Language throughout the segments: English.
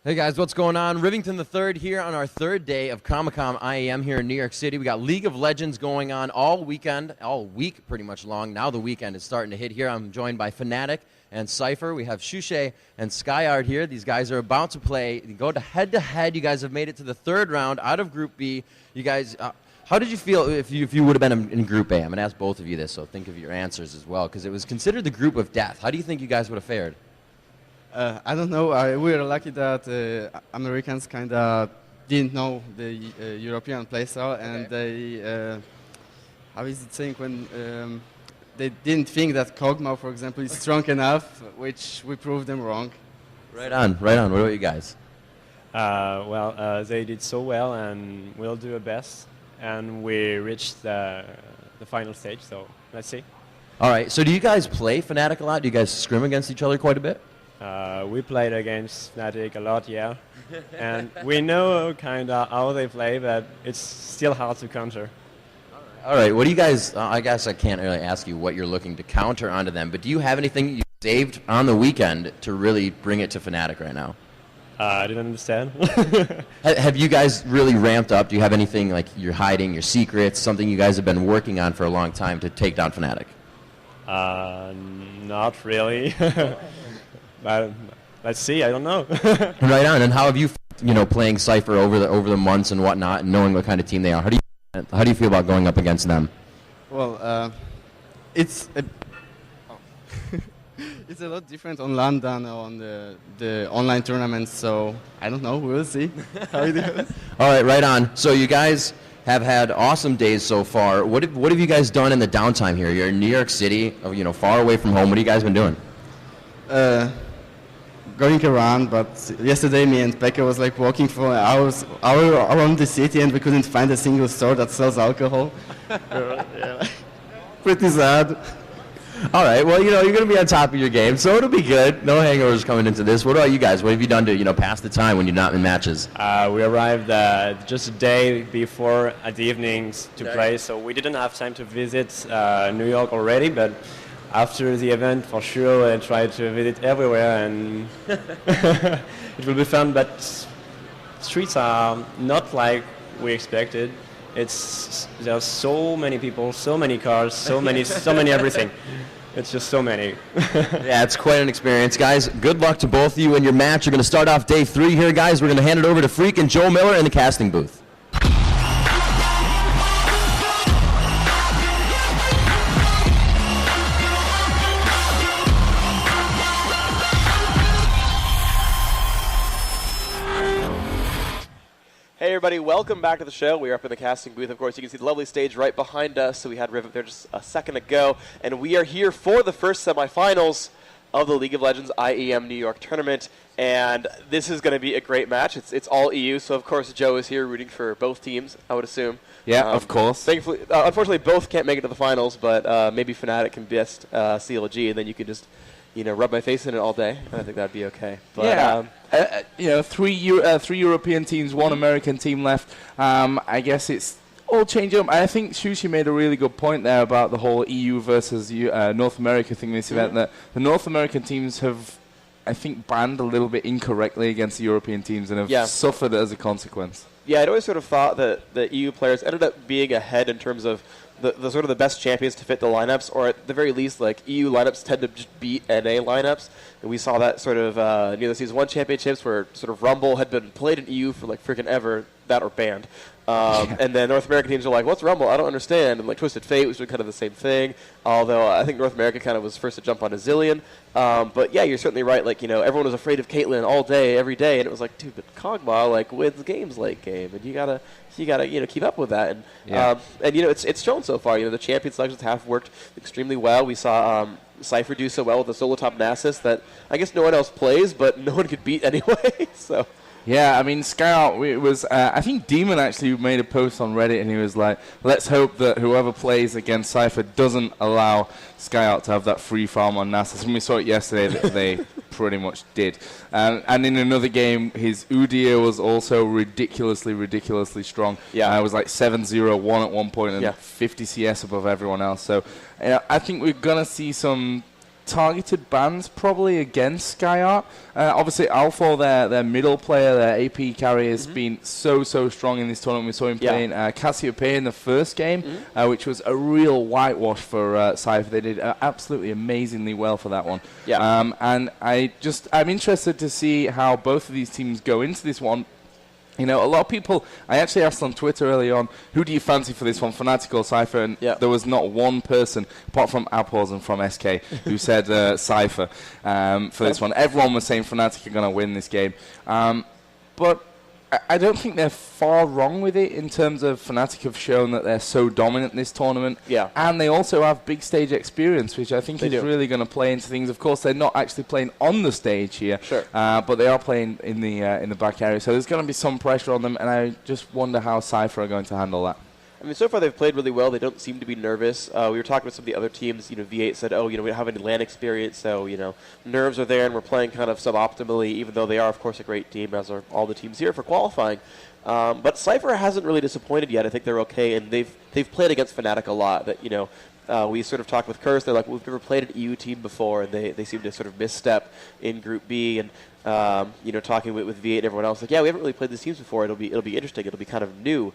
Hey guys, what's going on? Rivington the third here on our third day of Comic-Con IEM here in New York City. We got League of Legends going on all weekend, all week pretty much long. Now the weekend is starting to hit here. I'm joined by FNATIC and SYPHER. We have Shushei and Skyyart here. These guys are about to play. You go to head-to-head. You guys have made it to the third round out of Group B. You guys, how did you feel if you would have been in Group A? I'm going to ask both of you this, so think of your answers as well, because it was considered the group of death. How do you think you guys would have fared? I don't know. We were lucky that Americans kind of didn't know the European playstyle, and they, how is it saying, when they didn't think that Kog'Maw, for example, is strong enough, which we proved them wrong. Right on, right on. What about you guys? They did so well, and we'll do our best, and we reached the final stage, so let's see. All right, so do you guys play FNATIC a lot? Do you guys scrim against each other quite a bit? We played against FNATIC a lot, yeah. And we know kind of how they play, but it's still hard to counter. All right, what do you guys, I guess I can't really ask you what you're looking to counter onto them, but do you have anything you saved on the weekend to really bring it to FNATIC right now? I didn't understand. Have you guys really ramped up? Do you have anything like you're hiding, your secrets, something you guys have been working on for a long time to take down FNATIC? Not really. But let's see. I don't know. Right on. And how have you, playing SYPHER over the months and whatnot, and knowing what kind of team they are? How do you feel about going up against them? Well, it's it's a lot different on LAN than on the online tournaments. So I don't know. We'll see how it goes. All right, right on. So you guys have had awesome days so far. What have you guys done in the downtime here? You're in New York City, far away from home. What have you guys been doing? Going around, but yesterday me and xPeke was like walking for hours around the city, and we couldn't find a single store that sells alcohol. Yeah. Pretty sad. All right, well, you're going to be on top of your game, so it'll be good. No hangovers coming into this. What about you guys? What have you done to, pass the time when you're not in matches? We arrived just a day before the evenings to play, so we didn't have time to visit New York already, but after the event, for sure, I try to visit everywhere, and it will be fun. But streets are not like we expected. There's so many people, so many cars, so many everything. It's just so many. Yeah, it's quite an experience, guys. Good luck to both of you in your match. You're going to start off day 3 here, guys. We're going to hand it over to Phreak and Joe Miller in the casting booth. Hey everybody, welcome back to the show. We are up in the casting booth. Of course, you can see the lovely stage right behind us. So we had Rivington there just a second ago. And we are here for the first semifinals of the League of Legends IEM New York tournament. And this is going to be a great match. It's all EU, so of course Joe is here rooting for both teams, I would assume. Yeah, of course. Thankfully, unfortunately, both can't make it to the finals, but maybe FNATIC can best CLG, and then you can just rub my face in it all day. I think that'd be okay. But, yeah. Three European teams, one American team left. I guess it's all changing up. I think Shushei made a really good point there about the whole EU versus North America thing this event, that the North American teams have, I think, banned a little bit incorrectly against the European teams and have suffered as a consequence. Yeah, I'd always sort of thought that the EU players ended up being ahead in terms of the sort of the best champions to fit the lineups, or at the very least, like, EU lineups tend to just beat NA lineups. And we saw that sort of near the Season 1 championships where sort of Rumble had been played in EU for like freaking ever, that or banned. And then North American teams are like, what's Rumble? I don't understand. And like Twisted Fate was doing kind of the same thing, although I think North America kind of was first to jump on a Zillion. But yeah, you're certainly right. Like, everyone was afraid of Caitlyn all day, every day, and it was like, dude, but Kog'Maw like wins games late game, and you gotta keep up with that. And it's shown so far. The champion selections have worked extremely well. We saw SYPHER do so well with the solo top Nasus that I guess no one else plays, but no one could beat anyway. So. Yeah, I mean, Skyyart, it was, I think Demon actually made a post on Reddit, and he was like, let's hope that whoever plays against SYPHER doesn't allow Skyyart to have that free farm on Nasus. And we saw it yesterday that they pretty much did. And in another game, his Udyr was also ridiculously strong. Yeah. It was like 7-0-1 at one point and 50 CS above everyone else. So I think we're going to see some targeted bans probably against Skyyart. Obviously, Alpha, their middle player, their AP carry, has been so strong in this tournament. We saw him playing Cassiopeia in the first game, which was a real whitewash for SYPHER. They did absolutely amazingly well for that one. Yeah. And I'm interested to see how both of these teams go into this one. You know, a lot of people, I actually asked on Twitter early on, who do you fancy for this one, FNATIC or SYPHER? And there was not one person, apart from Apples and from SK, who said SYPHER for this one. Everyone was saying FNATIC are going to win this game. But I don't think they're far wrong with it in terms of FNATIC have shown that they're so dominant in this tournament. Yeah. And they also have big stage experience, which I think is really going to play into things. Of course, they're not actually playing on the stage here, but they are playing in the back area. So there's going to be some pressure on them, and I just wonder how SYPHER are going to handle that. I mean, so far they've played really well. They don't seem to be nervous. We were talking with some of the other teams. You know, V8 said, oh, you know, we don't have any LAN experience, so, you know, nerves are there, and we're playing kind of suboptimally, even though they are, of course, a great team, as are all the teams here for qualifying. But SYPHER hasn't really disappointed yet. I think they're okay, and they've played against FNATIC a lot. That, you know, we sort of talked with Curse. They're like, we've never played an EU team before, and they seem to sort of misstep in Group B. And you know, talking with V8 and everyone else, like, yeah, we haven't really played these teams before. It'll be interesting. It'll be kind of new.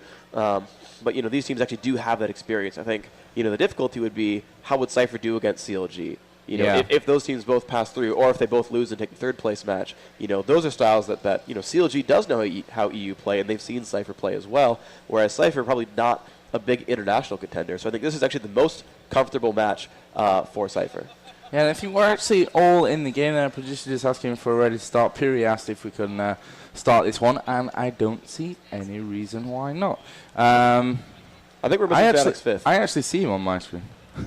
But you know, these teams actually do have that experience. I think, you know, the difficulty would be how would SYPHER do against CLG. You know, if those teams both pass through, or if they both lose and take the third place match, you know, those are styles that you know, CLG does know how EU play, and they've seen SYPHER play as well. Whereas SYPHER probably not a big international contender. So I think this is actually the most comfortable match for SYPHER. Yeah, and I think we're actually all in the game there. Producer just asking if we're ready to start. Pyri asked if we can start this one, and I don't see any reason why not. I think we're missing FNATIC's fifth. I actually see him on my screen.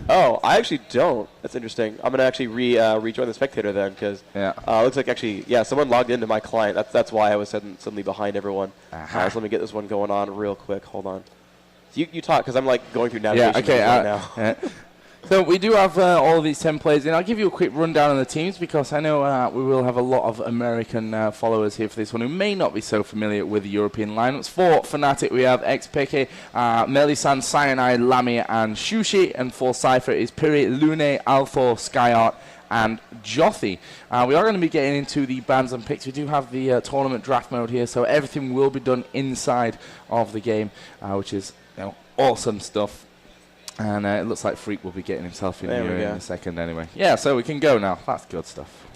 Oh, I actually don't. That's interesting. I'm going to actually rejoin the spectator then, because looks like actually, someone logged into my client. That's why I was suddenly behind everyone. So let me get this one going on real quick. Hold on. So you talk, because I'm like going through navigation right now. So we do have all of these 10 players in. I'll give you a quick rundown of the teams, because I know we will have a lot of American followers here for this one who may not be so familiar with the European lineups. For FNATIC, we have xPeke, Mellisan, Cyanide, Lamia, and Shushei. And for SYPHER is Pyri, Lounet, Alpha, Skyyart, and JothY. We are going to be getting into the bans and picks. We do have the tournament draft mode here, so everything will be done inside of the game, which is, you know, awesome stuff. And it looks like Phreak will be getting himself in here in a second anyway. Yeah, so we can go now. That's good stuff.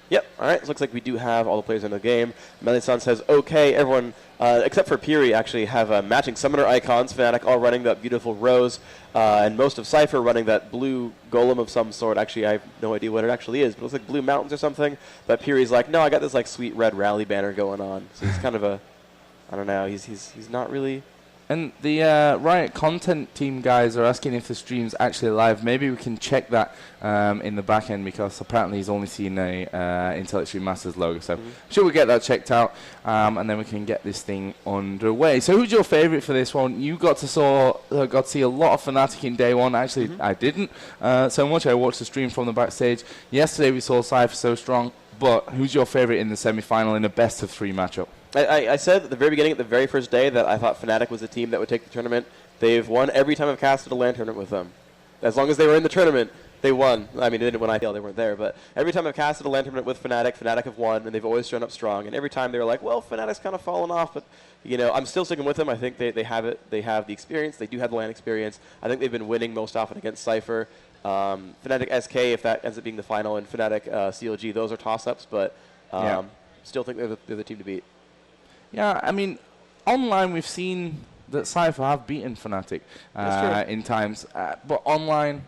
Yep. All right. So it looks like we do have all the players in the game. Mellisan says, okay, everyone, except for Pyri, actually have matching summoner icons. FNATIC all running that beautiful rose, and most of SYPHER running that blue golem of some sort. Actually, I have no idea what it actually is, but it looks like blue mountains or something. But Pyri's like, no, I got this like sweet red rally banner going on. So he's kind of a, I don't know, he's not really... And the Riot content team guys are asking if the stream's actually live. Maybe we can check that in the back end, because apparently he's only seen a Untitled Masters logo. So should we get that checked out, and then we can get this thing underway. So who's your favourite for this one? You got to see a lot of FNATIC in day one. Actually, I didn't so much. I watched the stream from the backstage. Yesterday we saw SYPHER so strong. But who's your favourite in the semi-final in a best-of-3 matchup? I said at the very beginning, at the very first day, that I thought FNATIC was the team that would take the tournament. They've won every time I've casted a LAN tournament with them. As long as they were in the tournament, they won. I mean, they didn't win IPL, they weren't there. But every time I've casted a LAN tournament with FNATIC have won, and they've always shown up strong. And every time they were like, well, FNATIC's kind of fallen off, but, you know, I'm still sticking with them. I think they have it. They have the experience. They do have the LAN experience. I think they've been winning most often against SYPHER. FNATIC SK, if that ends up being the final, and FNATIC CLG, those are toss-ups, but still think they're the team to beat. Yeah, I mean, online we've seen that SYPHER have beaten FNATIC in times, but online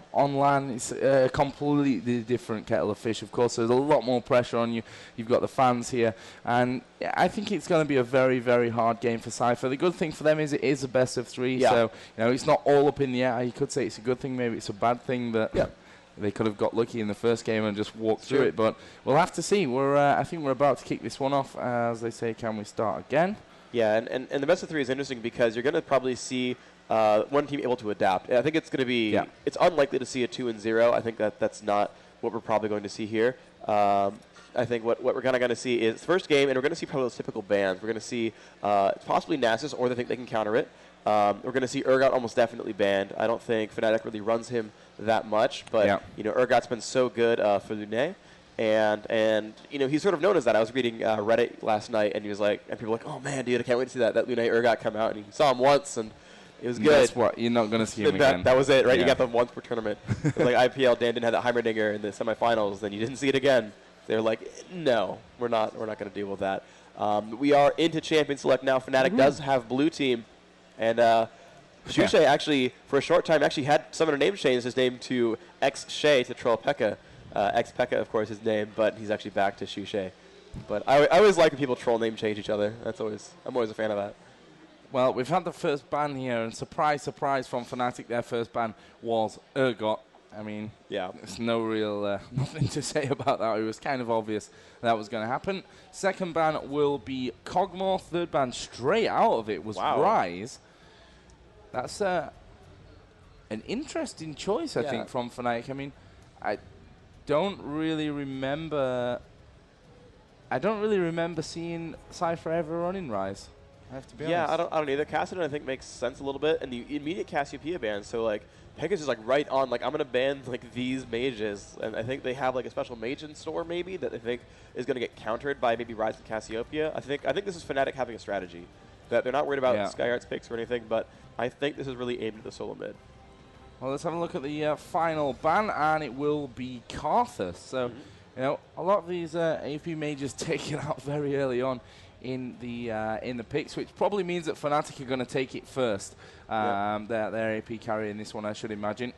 it's a completely different kettle of fish. Of course, there's a lot more pressure on you. You've got the fans here, and I think it's going to be a very, very hard game for SYPHER. The good thing for them is it is a best-of-3, so you know it's not all up in the air. You could say it's a good thing, maybe it's a bad thing that they could have got lucky in the first game and just walked through it, but we'll have to see. I think we're about to kick this one off. As they say, can we start again? Yeah, and the best of 3 is interesting because you're going to probably see one team able to adapt. I think it's going to be, it's unlikely to see a 2-0. I think that's not what we're probably going to see here. I think what we're kind of going to see is the first game, and we're going to see probably those typical bans. We're going to see possibly Nasus, or they think they can counter it. We're going to see Urgot almost definitely banned. I don't think FNATIC really runs him that much, but Urgot's been so good for Lounet. And he's sort of known as that. I was reading Reddit last night, and he was like, and people were like, oh man, dude, I can't wait to see that Lounet Urgot come out. And he saw him once, and it was good. That's what you're not going to see him again. That was it, right? You got them once per tournament. Like IPL, Dan didn't have that Heimerdinger in the semifinals, then you didn't see it again. They're like, no, we're not going to deal with that. We are into Champion Select now. FNATIC does have blue team, and Shushei actually, for a short time, actually had someone name change his name to xShay to troll xPeke. xPeke, of course, his name, but he's actually back to Shushei. But I always like when people troll name change each other. I'm always a fan of that. Well, we've had the first ban here, and surprise, surprise from FNATIC, their first ban was Urgot. I mean, there's no real nothing to say about that. It was kind of obvious that was going to happen. Second ban will be Kog'Maw. Third ban straight out of it was Rise. That's an interesting choice, I think, from FNATIC. I mean, I don't really remember seeing SYPHER ever running Rise. I have to be honest. I don't either. Cassidy, I think, makes sense a little bit, and the immediate Cassiopeia ban. So like, Pegasus is like right on. Like, I'm gonna ban like these mages, and I think they have like a special mage in store maybe that I think is gonna get countered by maybe Rise and Cassiopeia. I think this is FNATIC having a strategy that they're not worried about Skyyart's picks or anything, but I think this is really aimed at the solo mid. Well, let's have a look at the final ban, and it will be Karthus. So, a lot of these AP mages taken out very early on in the picks, which probably means that FNATIC are going to take it first. Their AP carry in this one, I should imagine.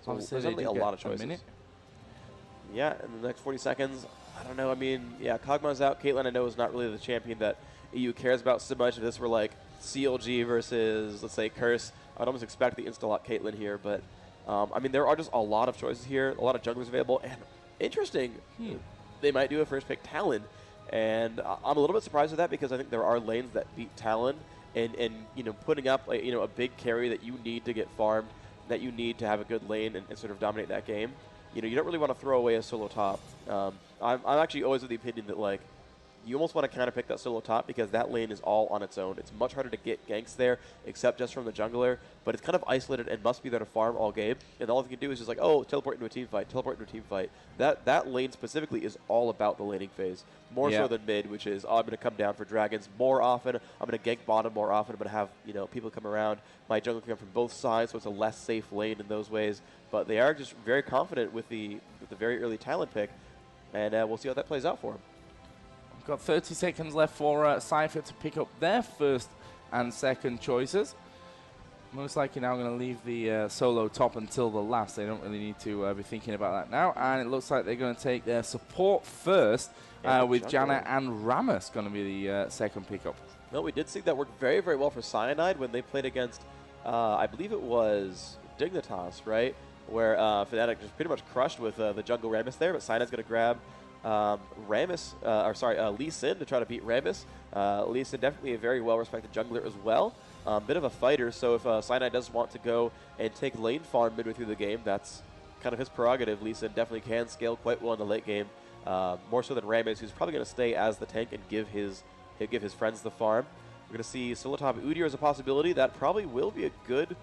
So there's only a lot of choices. Yeah, in the next 40 seconds, I don't know. I mean, Kog'Maw's out. Caitlyn, I know, is not really the champion that EU cares about so much. If this were like CLG versus, let's say, Curse, I'd almost expect the insta-lock Caitlyn here. But, I mean, there are just a lot of choices here, a lot of junglers available. And interesting, they might do a first pick Talon. And I'm a little bit surprised with that because I think there are lanes that beat Talon. And putting up a big carry that you need to get farmed, that you need to have a good lane and sort of dominate that game. You don't really want to throw away a solo top. I'm actually always of the opinion that, like, you almost want to counterpick that solo top because that lane is all on its own. It's much harder to get ganks there, except just from the jungler, but it's kind of isolated and must be there to farm all game. And all you can do is just like, oh, teleport into a team fight, teleport into a team fight. That lane specifically is all about the laning phase, more so than mid, which is, I'm going to come down for dragons more often. I'm going to gank bottom more often. I'm going to have people come around. My jungle can come from both sides, so it's a less safe lane in those ways. But they are just very confident with the very early talent pick, and we'll see how that plays out for them. We've got 30 seconds left for SYPHER to pick up their first and second choices. Most likely now going to leave the solo top until the last. They don't really need to be thinking about that now. And it looks like they're going to take their support first with Janna and Rammus going to be the second pickup. No, we did see that work very, very well for Cyanide when they played against, I believe it was Dignitas, right? Where FNATIC just pretty much crushed with the jungle Rammus there, but Cyanide's going to grab Lee Sin to try to beat Rammus. Lee Sin definitely a very well-respected jungler as well. Bit of a fighter, so if Cyanide does want to go and take lane farm midway through the game, that's kind of his prerogative. Lee Sin definitely can scale quite well in the late game, more so than Rammus, who's probably going to stay as the tank and give his friends the farm. We're going to see solo top Udyr as a possibility. That probably will be a good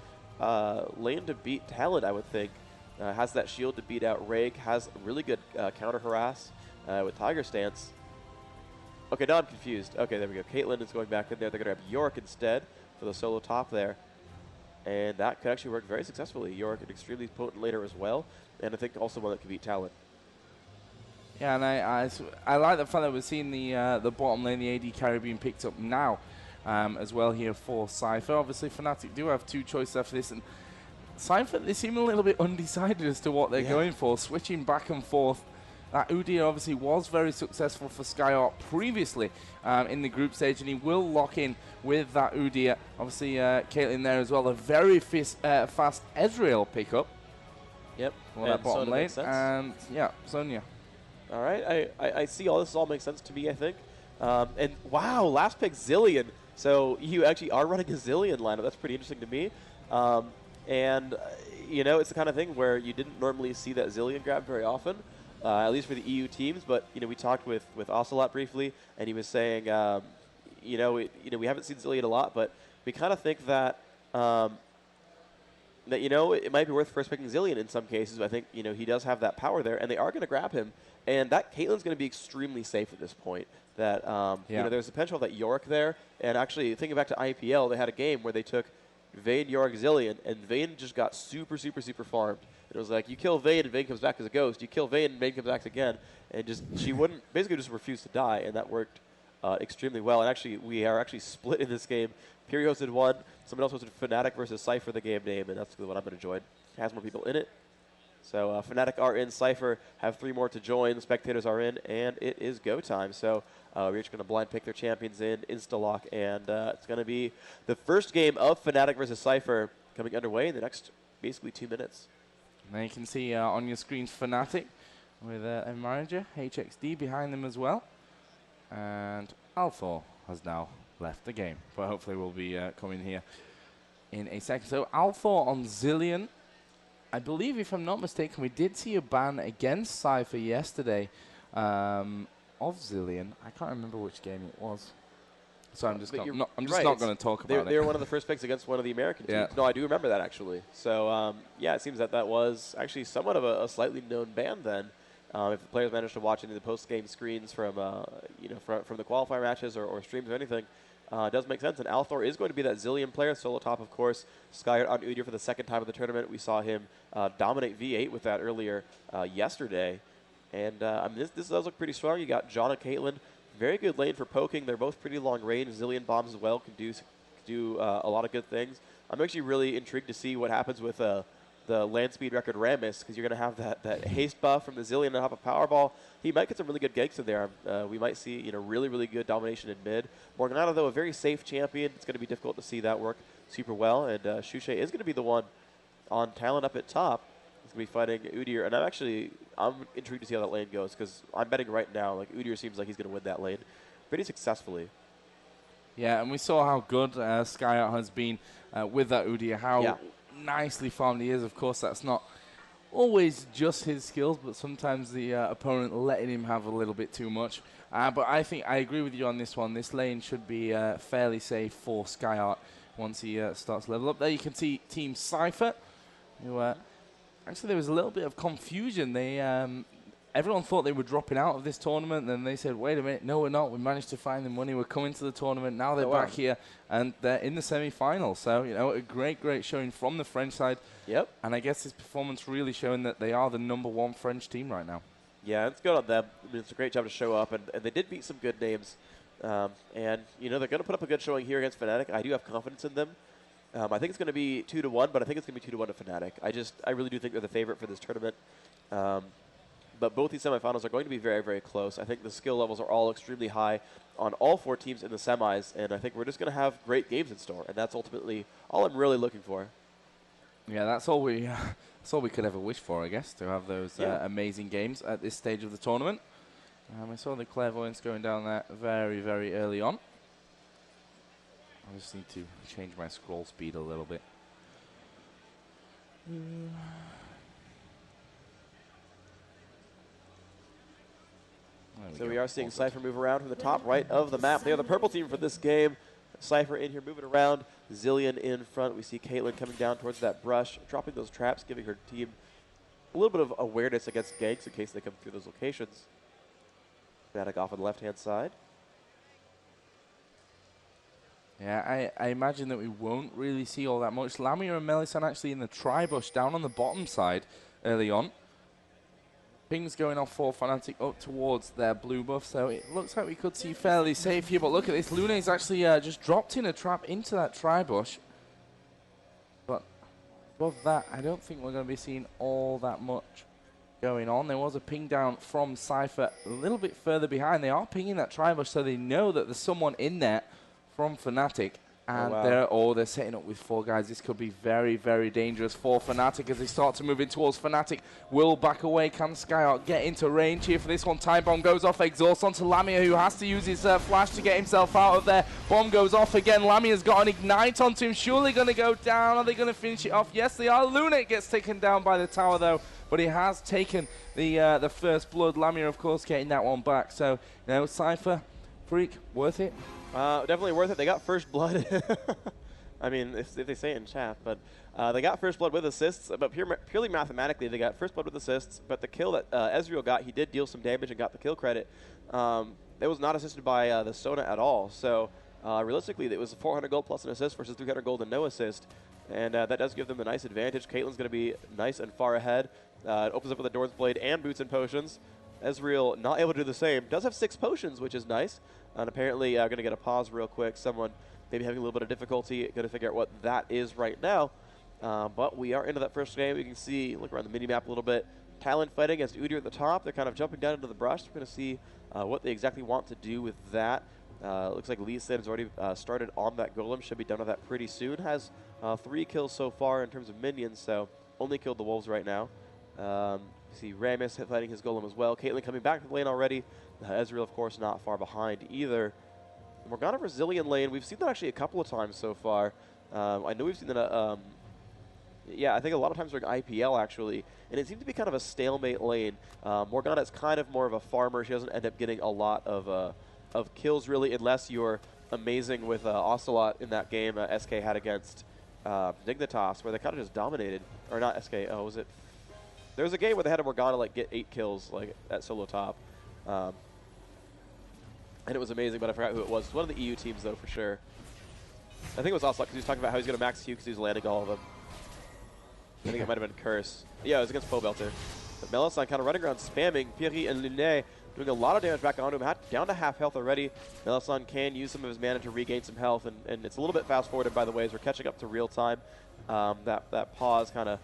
lane to beat Talon, I would think. Has that shield to beat out Rake, has really good counter harass with Tiger Stance. Okay, now I'm confused. Okay, there we go. Caitlyn is going back in there. They're going to have York instead for the solo top there. And that could actually work very successfully. York, an extremely potent laner as well, and I think also one that can beat Talon. Yeah, and I like the fact that we're seeing the bottom lane, the AD carry being picked up now as well here for SYPHER. Obviously, FNATIC do have two choices after this, and SYPHER, they seem a little bit undecided as to what they're going for, switching back and forth. That Udyr obviously was very successful for Skyyart previously in the group stage, and he will lock in with that Udyr. Obviously, Caitlyn there as well, a very fast Ezreal pickup. Yep. For that bottom lane. And, Sonya. All right, I see all this all makes sense to me, I think. And, wow, last pick Zilean. So you actually are running a Zilean lineup. That's pretty interesting to me. And, it's the kind of thing where you didn't normally see that Zilean grab very often. At least for the EU teams, but we talked with Ocelote briefly, and he was saying, we haven't seen Zilean a lot, but we kind of think that that, you know, it might be worth first picking Zilean in some cases. I think, you know, he does have that power there, and they are going to grab him. And that Caitlyn's going to be extremely safe at this point. That, you know, there's the potential of that Yorick there. And actually, thinking back to IPL, they had a game where they took Vayne, Yorick, Zilean, and Vayne just got super, super, super farmed. It was like, you kill Vayne, and Vayne comes back as a ghost. You kill Vayne, and Vayne comes back again. And just, she wouldn't, basically just refused to die, and that worked extremely well. And actually, we are actually split in this game. Pyri hosted one. Someone else hosted FNATIC versus SYPHER, the game name, and that's the one I'm going to join. It has more people in it. So FNATIC are in, SYPHER have 3 more to join, the spectators are in, and it is go time. So we're just going to blind pick their champions in, insta-lock, and it's going to be the first game of FNATIC versus SYPHER coming underway in the next basically 2 minutes. Now you can see on your screen FNATIC with a manager, HXD, behind them as well. And Althor has now left the game, but hopefully we'll be coming here in a second. So Althor on Zilean. I believe, if I'm not mistaken, we did see a ban against SYPHER yesterday of Zilean. I can't remember which game it was. So I'm just not going to talk about it. They were one of the first picks against one of the American teams. No, I do remember that, actually. So, yeah, it seems that that was actually somewhat of a slightly known ban then. If the players managed to watch any of the post-game screens from, you know, from the qualifier matches or streams or anything, it does make sense. And Althor is going to be that Zilean player, solo top, of course. Skyyart on Udyr for the second time of the tournament. We saw him dominate V8 with that earlier yesterday. And I mean, this does look pretty strong. You got John and Caitlyn. Very good lane for poking. They're both pretty long range. Zilean bombs as well can do a lot of good things. I'm actually really intrigued to see what happens with the land speed record Rammus, because you're going to have that haste buff from the Zilean and have a power ball. He might get some really good ganks in there. We might see, you know, really, really good domination in mid. Morgana, though, a very safe champion. It's going to be difficult to see that work super well. And Shushei is going to be the one on talent up at top. He's going to be fighting Udyr. And I'm intrigued to see how that lane goes, because I'm betting right now, like, Udyr seems like he's going to win that lane pretty successfully. Yeah, and we saw how good Skyyart has been with that Udyr, how nicely farmed he is. Of course, that's not always just his skills, but sometimes the opponent letting him have a little bit too much. But I think I agree with you on this one. This lane should be fairly safe for Skyyart once he starts to level up. There you can see Team SYPHER, who actually there was a little bit of confusion. They everyone thought they were dropping out of this tournament, then they said, wait a minute, no, we're not. We managed to find the money. We're coming to the tournament. Now they're back here, and they're in the semi-finals. So, you know, a great, great showing from the French side. Yep. And I guess this performance really showing that they are the #1 French team right now. Yeah, it's good on them. I mean, it's a great job to show up, and they did beat some good names. And, you know, they're going to put up a good showing here against FNATIC. I do have confidence in them. I think it's going to be 2-1, but I think it's going to be 2-1 to FNATIC. I really do think they're the favorite for this tournament. But both these semifinals are going to be very, very close. I think the skill levels are all extremely high on all 4 teams in the semis, and I think we're just going to have great games in store, and that's ultimately all I'm really looking for. Yeah, that's all we could ever wish for, I guess, to have those amazing games at this stage of the tournament. I saw the clairvoyance going down there very, very early on. I just need to change my scroll speed a little bit. So we are seeing SYPHER move around from the top right of the map. They are the purple team for this game. SYPHER in here moving around. Zilean in front. We see Caitlyn coming down towards that brush, dropping those traps, giving her team a little bit of awareness against ganks in case they come through those locations. FNATIC off on the left-hand side. Yeah, I imagine that we won't really see all that much. Lamia and Mellisan actually in the tri-bush down on the bottom side early on. Pings going off for FNATIC up towards their blue buff, so it looks like we could see fairly safe here. But look at this, Lounet's actually just dropped in a trap into that tri-bush. But above that, I don't think we're going to be seeing all that much going on. There was a ping down from SYPHER a little bit further behind. They are pinging that tri-bush, so they know that there's someone in there from FNATIC. And they're setting up with 4 guys. This could be very, very dangerous for FNATIC as they start to move in towards FNATIC. Will back away. Can Skyyart get into range here for this one? Time bomb goes off. Exhaust onto Lamia, who has to use his flash to get himself out of there. Bomb goes off again. Lamia's got an ignite onto him. Surely going to go down. Are they going to finish it off? Yes, they are. Lounet gets taken down by the tower, though. But he has taken the first blood. Lamia, of course, getting that one back. So, you know, SYPHER, Phreak, worth it? Definitely worth it. They got first blood. I mean, if they say it in chat, but they got first blood with assists, but purely mathematically, they got first blood with assists, but the kill that Ezreal got, he did deal some damage and got the kill credit. It was not assisted by the Sona at all, so realistically, it was 400 gold plus an assist versus 300 gold and no assist, and that does give them a nice advantage. Caitlyn's going to be nice and far ahead. It opens up with a Doran's Blade and Boots and Potions. Ezreal not able to do the same. Does have 6 potions, which is nice, and apparently going to get a pause real quick. Someone maybe having a little bit of difficulty, going to figure out what that is right now. But we are into that first game. We can see, look around the mini-map a little bit. Talon fighting against Udyr at the top. They're kind of jumping down into the brush. We're going to see what they exactly want to do with that. Looks like Lee-Sin has already started on that golem. Should be done with that pretty soon. Has 3 kills so far in terms of minions, so only killed the wolves right now. You see Rammus fighting his golem as well. Caitlyn coming back to the lane already. Ezreal, of course, not far behind either. Morgana Brazilian lane, we've seen that actually a couple of times so far. I know we've seen that, yeah, I think a lot of times during IPL actually, and it seemed to be kind of a stalemate lane. Morgana is kind of more of a farmer. She doesn't end up getting a lot of kills really, unless you're amazing with Ocelote in that game SK had against Dignitas, where they kind of just dominated. Or not SK, oh, was it? There was a game where they had a Morgana like get 8 kills like at solo top. And it was amazing, but I forgot who it was. It was one of the EU teams, though, for sure. I think it was Ocelote, because he was talking about how he's going to max Q because he was landing all of them. I think it might have been Curse. Yeah, it was against Pobelter. But Mellisan kind of running around spamming. Pyri and Lounet doing a lot of damage back onto him. Down to half health already. Mellisan can use some of his mana to regain some health, and it's a little bit fast-forwarded, by the way, as we're catching up to real time. That pause kind of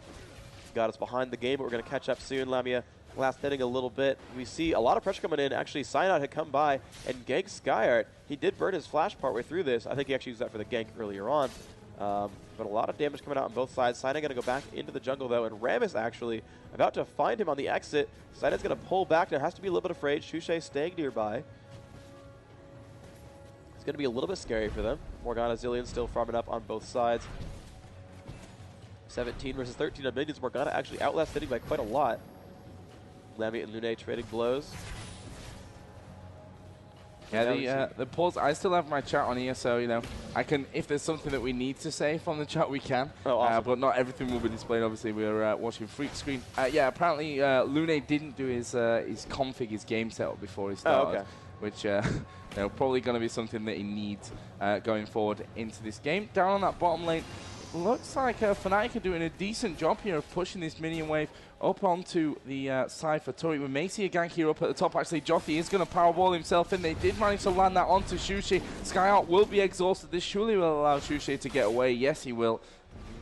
got us behind the game, but we're going to catch up soon. Lamia last hitting a little bit. We see a lot of pressure coming in. Actually, Cyanide had come by and ganked Skyyart. He did burn his flash partway through this. I think he actually used that for the gank earlier on. But a lot of damage coming out on both sides. Cyanide going to go back into the jungle, though, and Rammus actually about to find him on the exit. Cyanide's going to pull back. Now has to be a little bit afraid. Shushei staying nearby. It's going to be a little bit scary for them. Morgana Zillion still farming up on both sides. 17 versus 13 on minions. Morgana actually outlast hitting by quite a lot. Lamia and Lounet trading blows. Yeah, the pause. I still have my chat on here, so you know I can. If there's something that we need to say from the chat, we can. Oh, awesome. But not everything will be displayed. Obviously, we're watching Phreak screen. Yeah, apparently Lounet didn't do his config, his game setup before he started, okay. Which you know, probably going to be something that he needs going forward into this game. Down on that bottom lane. Looks like FNATIC are doing a decent job here of pushing this minion wave up onto the SYPHER turret. We may see a gank here up at the top. Actually, JothY is going to powerball himself in. They did manage to land that onto Shushei. Skyyart will be exhausted. This surely will allow Shushei to get away. Yes, he will.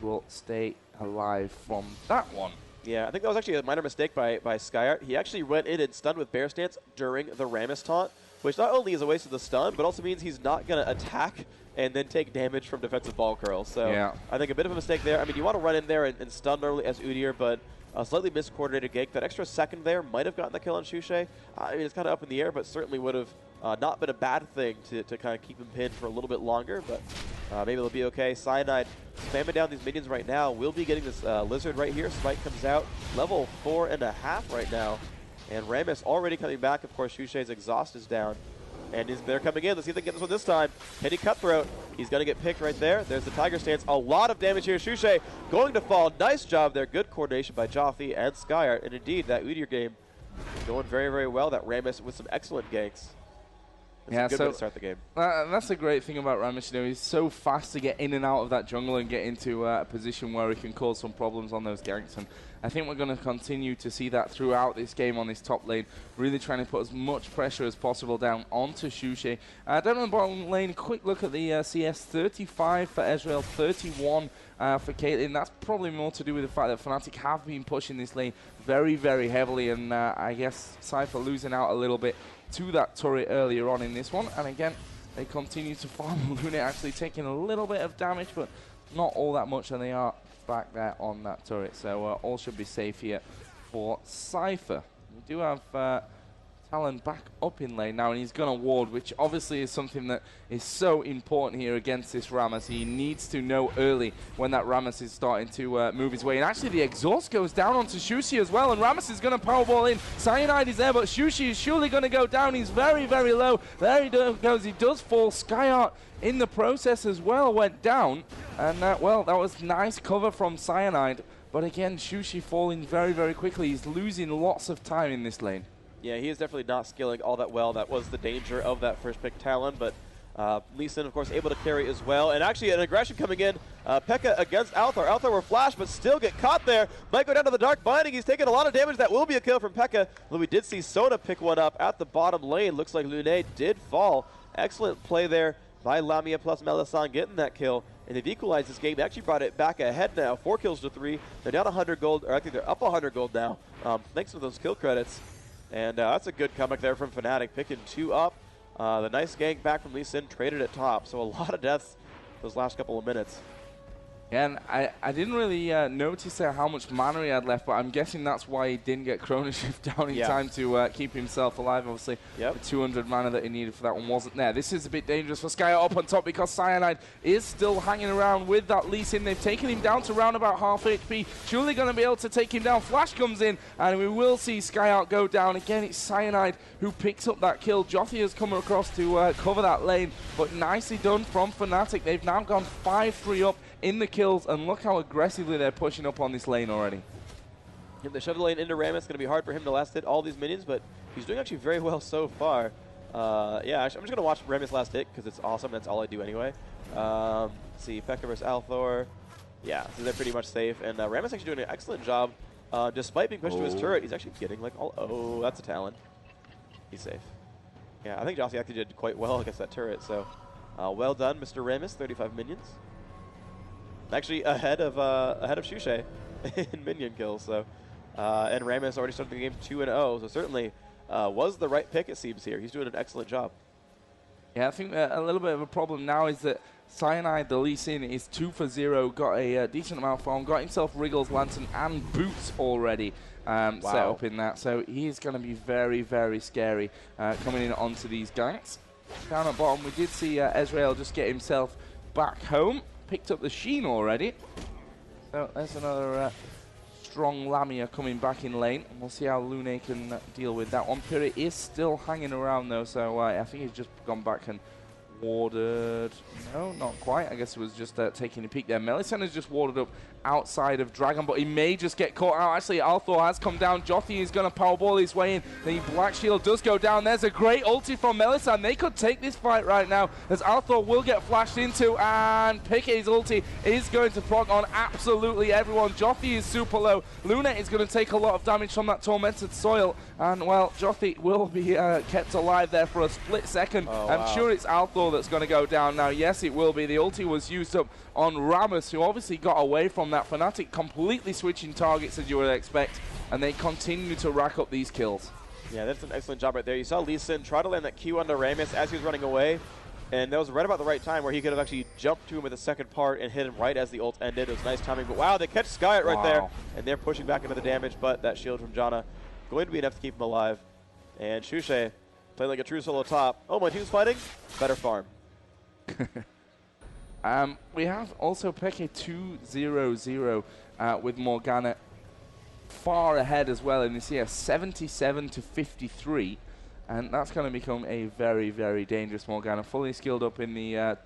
He will stay alive from that one. Yeah, I think that was actually a minor mistake by Skyyart. He actually went in and stunned with Bear Stance during the Rammus taunt, which not only is a waste of the stun, but also means he's not going to attack and then take damage from defensive ball curl. So yeah. I think a bit of a mistake there. I mean, you want to run in there and stun normally as Udyr, but a slightly miscoordinated gank. That extra second there might have gotten the kill on Shushei. I mean, it's kind of up in the air, but certainly would have not been a bad thing to kind of keep him pinned for a little bit longer, but maybe it'll be okay. Cyanide spamming down these minions right now. We'll be getting this Lizard right here. Spike comes out. Level 4.5 right now. And Rammus already coming back. Of course, Shushei's exhaust is down. And they're coming in. Let's see if they can get this one this time. Penny Cutthroat. He's going to get picked right there. There's the Tiger Stance. A lot of damage here. Shushei going to fall. Nice job there. Good coordination by JothY and Skyyart. And indeed, that Udyr game going very, very well. That Rammus with some excellent ganks. That's a good way to start the game. That's a great thing about Rammus. You know, he's so fast to get in and out of that jungle and get into a position where he can cause some problems on those ganks. And I think we're going to continue to see that throughout this game on this top lane. Really trying to put as much pressure as possible down onto Shushei. Down on the bottom lane, quick look at the CS. 35 for Ezreal, 31 for Caitlyn. That's probably more to do with the fact that FNATIC have been pushing this lane very, very heavily. And I guess SYPHER losing out a little bit to that turret earlier on in this one. And again, they continue to farm. Lounet actually taking a little bit of damage, but not all that much, and they are back there on that turret. So all should be safe here for SYPHER. We do have Talon back up in lane now, and he's going to ward, which obviously is something that is so important here against this Rammus. He needs to know early when that Rammus is starting to move his way. And actually, the exhaust goes down onto Shushei as well, and Rammus is going to powerball in. Cyanide is there, but Shushei is surely going to go down. He's very, very low. There he goes. He does fall. Skyyart in the process as well went down. And, well, that was nice cover from Cyanide. But again, Shushei falling very, very quickly. He's losing lots of time in this lane. Yeah, he is definitely not scaling all that well. That was the danger of that first pick Talon, but Mellisan, of course, able to carry as well. And actually, an aggression coming in. Pekka against Althor. Althor will flash, but still get caught there. Might go down to the Dark Binding. He's taking a lot of damage. That will be a kill from Pekka. Though we did see Sona pick one up at the bottom lane. Looks like Lounet did fall. Excellent play there by Lamia plus Mellisan getting that kill. And they've equalized this game. They actually brought it back ahead now. 4 kills to 3. They're down 100 gold, or I think they're up 100 gold now, thanks to those kill credits. And that's a good comeback there from FNATIC, picking 2 up. The nice gank back from Mellisan, traded at top. So a lot of deaths those last couple of minutes. And I didn't really notice how much mana he had left, but I'm guessing that's why he didn't get Chrono Shift down in time to keep himself alive. Obviously, the 200 mana that he needed for that one wasn't there. This is a bit dangerous for Skyyart up on top because Cyanide is still hanging around with that Mellisan. They've taken him down to around about half HP. Surely going to be able to take him down. Flash comes in, and we will see Skyyart go down. Again, it's Cyanide who picks up that kill. JothY has come across to cover that lane, but nicely done from FNATIC. They've now gone 5-3 up in the kills, and look how aggressively they're pushing up on this lane already. If they shove the lane into Rammus, it's going to be hard for him to last hit all these minions, but he's doing actually very well so far. Yeah, I'm just going to watch Rammus last hit because it's awesome. That's all I do anyway. Let's see, Pekka versus Althor. Yeah, so they're pretty much safe. And Rammus actually doing an excellent job. Despite being pushed to his turret, he's actually getting like all... Oh, that's a Talon. He's safe. Yeah, I think JothY actually did quite well against that turret. So well done, Mr. Rammus. 35 minions. Actually ahead of Shushei in minion kills. So and Rammus already started the game 2-0. So certainly was the right pick, it seems here. He's doing an excellent job. Yeah, I think a little bit of a problem now is that Cyanide, the Mellisan, is 2 for 0, got a decent amount of farm, got himself Wriggles, Lantern, and Boots already set up in that. So he's going to be very, very scary coming in onto these ganks. Down at bottom, we did see Ezreal just get himself back home. Picked up the Sheen already. So there's another strong Lamia coming back in lane. We'll see how Lounet can deal with that one. Pyri is still hanging around though, so I think he's just gone back and warded. No, not quite. I guess it was just taking a peek there. Mellisan has just warded up outside of Dragon, but he may just get caught out. Actually, Althor has come down. JothY is going to powerball his way in. The Black Shield does go down. There's a great ulti from Mellisan. They could take this fight right now, as Althor will get flashed into, and Peke's ulti is going to proc on absolutely everyone. JothY is super low. Lounet is going to take a lot of damage from that Tormented Soil, and, well, JothY will be kept alive there for a split second. I'm sure it's Althor that's going to go down now. Yes, it will be. The ulti was used up on Rammus, who obviously got away from that. FNATIC completely switching targets, as you would expect, and they continue to rack up these kills. Yeah, that's an excellent job right there. You saw Mellisan try to land that Q onto Rammus as he was running away, and that was right about the right time where he could have actually jumped to him with the second part and hit him right as the ult ended. It was nice timing, but wow, they catch Skyyart right there, and they're pushing back into the damage, but that shield from Janna going to be enough to keep him alive. And Shushei playing like a true solo top. Oh, my team's fighting? Better farm. We have also Peke 2-0-0 with Morgana far ahead as well in this here, 77-53, and that's going to become a very, very dangerous Morgana, fully skilled up in the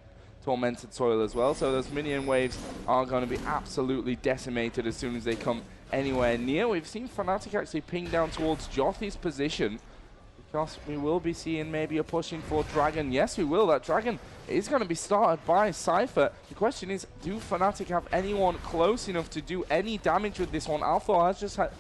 Tormented Soil as well, so those minion waves are going to be absolutely decimated as soon as they come anywhere near. We've seen FNATIC actually ping down towards JothY's position, because we will be seeing maybe a pushing for Dragon. Yes, we will. That Dragon is going to be started by SYPHER. The question is, do FNATIC have anyone close enough to do any damage with this one? Althor has just had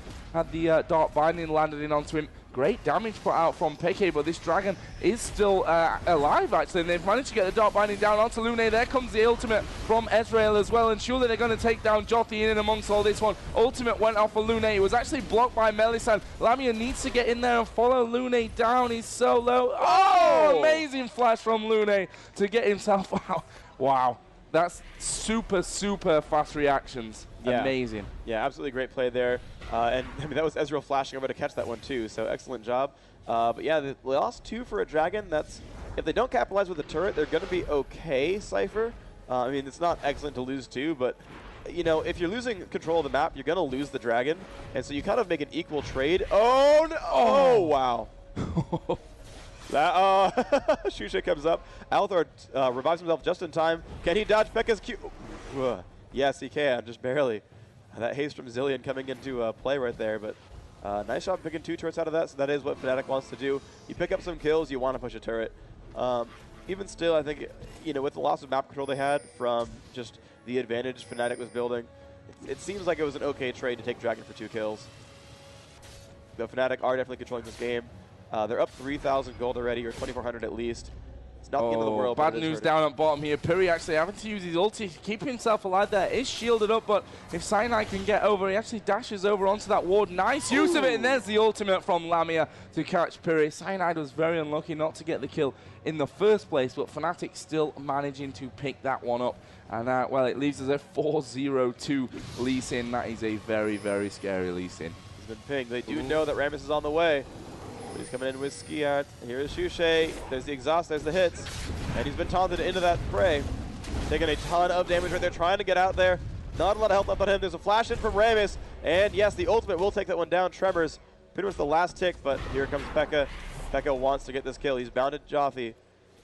the Dark Binding landed in onto him. Great damage put out from Peke, but this Dragon is still alive, actually, and they've managed to get the Dark Binding down onto Lounet. There comes the ultimate from Ezreal as well, and surely they're going to take down JothY in amongst all this one. Ultimate went off for Lounet. It was actually blocked by Mellisan. Lamia needs to get in there and follow Lounet down. He's so low. Oh, amazing flash from Lounet to get himself out. Wow. That's super, super fast reactions. Yeah. Amazing. Yeah, absolutely great play there. And I mean, that was Ezreal flashing over to catch that one too, so excellent job. But yeah, they lost 2 for a Dragon. That's if they don't capitalize with the turret, they're going to be okay, Cypher. I mean, it's not excellent to lose 2, but you know, if you're losing control of the map, you're going to lose the Dragon. And so you kind of make an equal trade. Oh, no. Oh, wow. That, Shushei comes up. Althor revives himself just in time. Can he dodge Pekka's Q? Yes, he can, just barely. That haste from Zilean coming into play right there, but nice job picking 2 turrets out of that, so that is what FNATIC wants to do. You pick up some kills, you want to push a turret. Even still, I think, you know, with the loss of map control they had from just the advantage FNATIC was building, it seems like it was an okay trade to take Dragon for 2 kills. The FNATIC are definitely controlling this game. They're up 3,000 gold already, or 2,400 at least. It's not the end of the world. Bad news down at bottom here. Pyri actually having to use his ulti to keep himself alive there. Is shielded up, but if Cyanide can get over, he actually dashes over onto that ward. Nice use of it, and there's the ultimate from Lamia to catch Pyri. Cyanide was very unlucky not to get the kill in the first place, but FNATIC still managing to pick that one up. And well, it leaves us a 4-0-2 Lee-Sin. That is a very, very scary Lee-Sin. He's been pinged. They do know that Rammus is on the way. He's coming in with Skyyart. Here is Shushei. There's the exhaust. There's the hits. And he's been taunted into that prey. Taking a ton of damage right there, trying to get out there. Not a lot of health left on him. There's a flash in from Rammus. And yes, the ultimate will take that one down. Tremors, pretty much the last tick, but here comes Pekka. Pekka wants to get this kill. He's bounded JothY.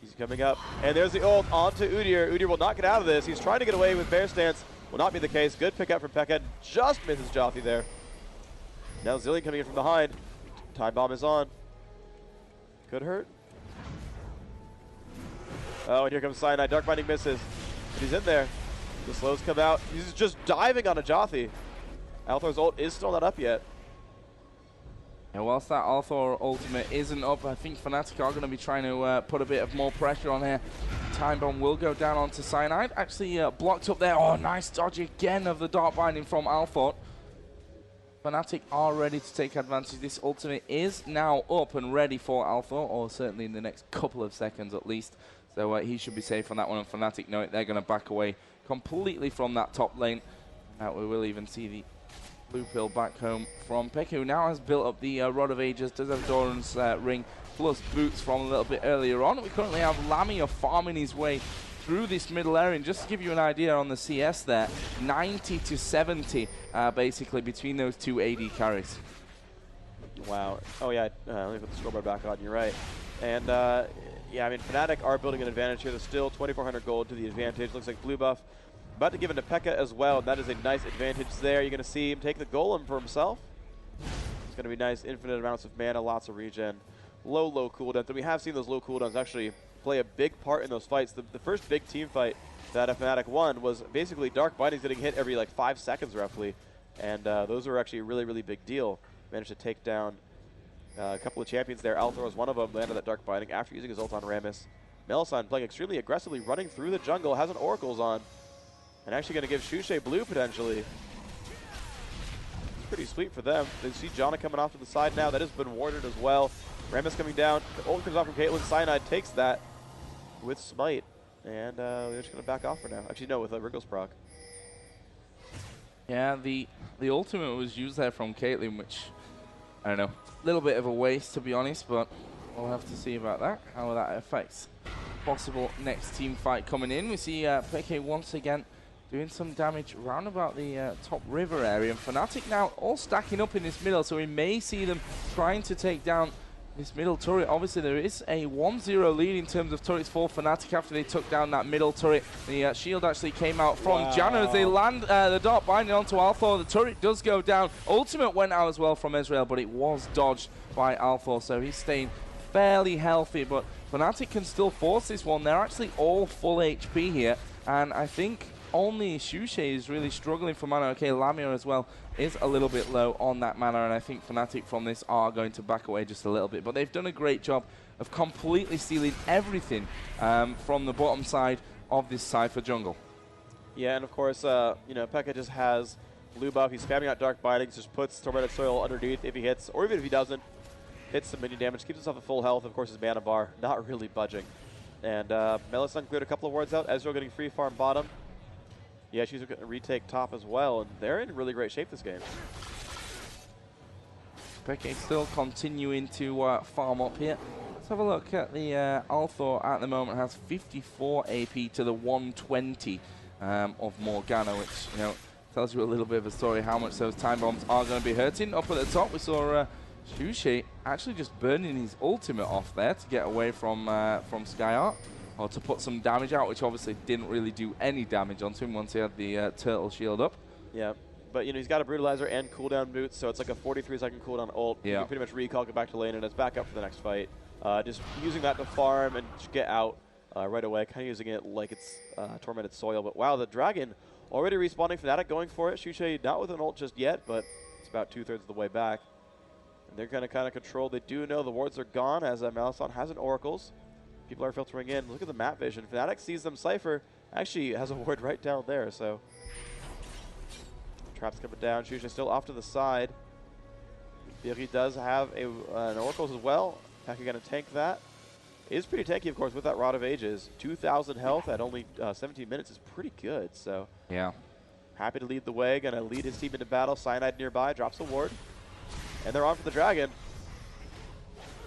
He's coming up. And there's the ult onto Udyr. Udyr will not get out of this. He's trying to get away with Bear Stance. Will not be the case. Good pick up from Pekka. Just misses JothY there. Now Zilean coming in from behind. Time bomb is on. Could hurt. Oh, and here comes Cyanide. Dark Binding misses. But he's in there. The slows come out. He's just diving on a JothY. Althor's ult is still not up yet. And whilst that Althor ultimate isn't up, I think FNATIC are going to be trying to put a bit of more pressure on here. Time bomb will go down onto Cyanide. Actually blocked up there. Oh, nice dodge again of the Dark Binding from Althor. FNATIC are ready to take advantage. This ultimate is now up and ready for Althor, or certainly in the next couple of seconds at least. So he should be safe on that one, and FNATIC know it. They're going to back away completely from that top lane. We will even see the blue pill back home from Pekka, who now has built up the Rod of Ages, does have Doran's ring, plus boots from a little bit earlier on. We currently have Lamia farming his way through this middle area, and just to give you an idea on the CS there, 90 to 70 basically between those 2 AD carries. Wow. Oh yeah, let me put the scoreboard back on, you're right. And yeah, I mean, FNATIC are building an advantage here. There's still 2,400 gold to the advantage. Looks like blue buff about to give it to Pekka as well. That is a nice advantage there. You're going to see him take the golem for himself. It's going to be nice, infinite amounts of mana, lots of regen, low cooldowns. And we have seen those low cooldowns actually play a big part in those fights. The first big team fight that FNATIC won was basically Dark Bindings getting hit every like 5 seconds roughly. And those were actually a really big deal. Managed to take down a couple of champions there. Althor was one of them, landed that Dark Binding after using his ult on Rammus. Mellisan playing extremely aggressively, running through the jungle, has an Oracles on, and actually going to give Shushei blue potentially. Pretty sweet for them. They see Janna coming off to the side now. That has been warded as well. Rammus coming down. The ult comes off from Caitlyn. Cyanide takes that with Smite, and we're just going to back off for now. Actually, no, with a Wriggles proc. Yeah, the ultimate was used there from Caitlyn, which, I don't know, a little bit of a waste to be honest, but we'll have to see about that, how that affects possible next team fight coming in. We see Peke once again doing some damage round about the top river area, and FNATIC now all stacking up in this middle, so we may see them trying to take down this middle turret. Obviously there is a 1-0 lead in terms of turrets for FNATIC after they took down that middle turret. The shield actually came out from Janna as they land the Dark Binding onto Althor. The turret does go down. Ultimate went out as well from Ezreal, but it was dodged by Althor, so he's staying fairly healthy, but FNATIC can still force this one. They're actually all full HP here, and I think only Shushei is really struggling for mana. Okay, Lamia as well is a little bit low on that mana, and I think FNATIC from this are going to back away just a little bit. But they've done a great job of completely stealing everything from the bottom side of this Cypher jungle. Yeah, and of course, you know, Pekka just has blue buff. He's spamming out Dark Bindings, just puts Tormented Soil underneath if he hits, or even if he doesn't, hits some minion damage, keeps himself at full health. Of course, his mana bar not really budging. And Mellisan cleared a couple of wards out. Ezreal getting free farm bottom. Yeah, she's going to retake top as well, and they're in really great shape this game. xPeke still continuing to farm up here. Let's have a look at the Althor at the moment. Has 54 AP to the 120 of Morgana, which, you know, tells you a little bit of a story how much those time bombs are going to be hurting. Up at the top, we saw Shushei actually just burning his ultimate off there to get away from Skyyart, or to put some damage out, which obviously didn't really do any damage onto him once he had the turtle shield up. Yeah, but you know, he's got a brutalizer and cooldown boots, so it's like a 43-second cooldown ult. Yeah. You can pretty much recall, get back to lane, and it's back up for the next fight. Just using that to farm and just get out right away, kind of using it like it's tormented soil. But wow, the dragon already respawning. FNATIC going for it. Shushei not with an ult just yet, but it's about 2/3 of the way back. And they're going to kind of control. They do know the wards are gone, as Mellisan has an oracles. People are filtering in. Look at the map vision. FNATIC sees them. SYPHER actually has a ward right down there, so traps coming down. Shushei still off to the side. Pyri does have an oracles as well. Pekka going to tank that. It is pretty tanky, of course, with that Rod of Ages. 2,000 health at only 17 minutes is pretty good. So yeah, happy to lead the way. Going to lead his team into battle. Cyanide nearby, drops a ward. And they're on for the dragon.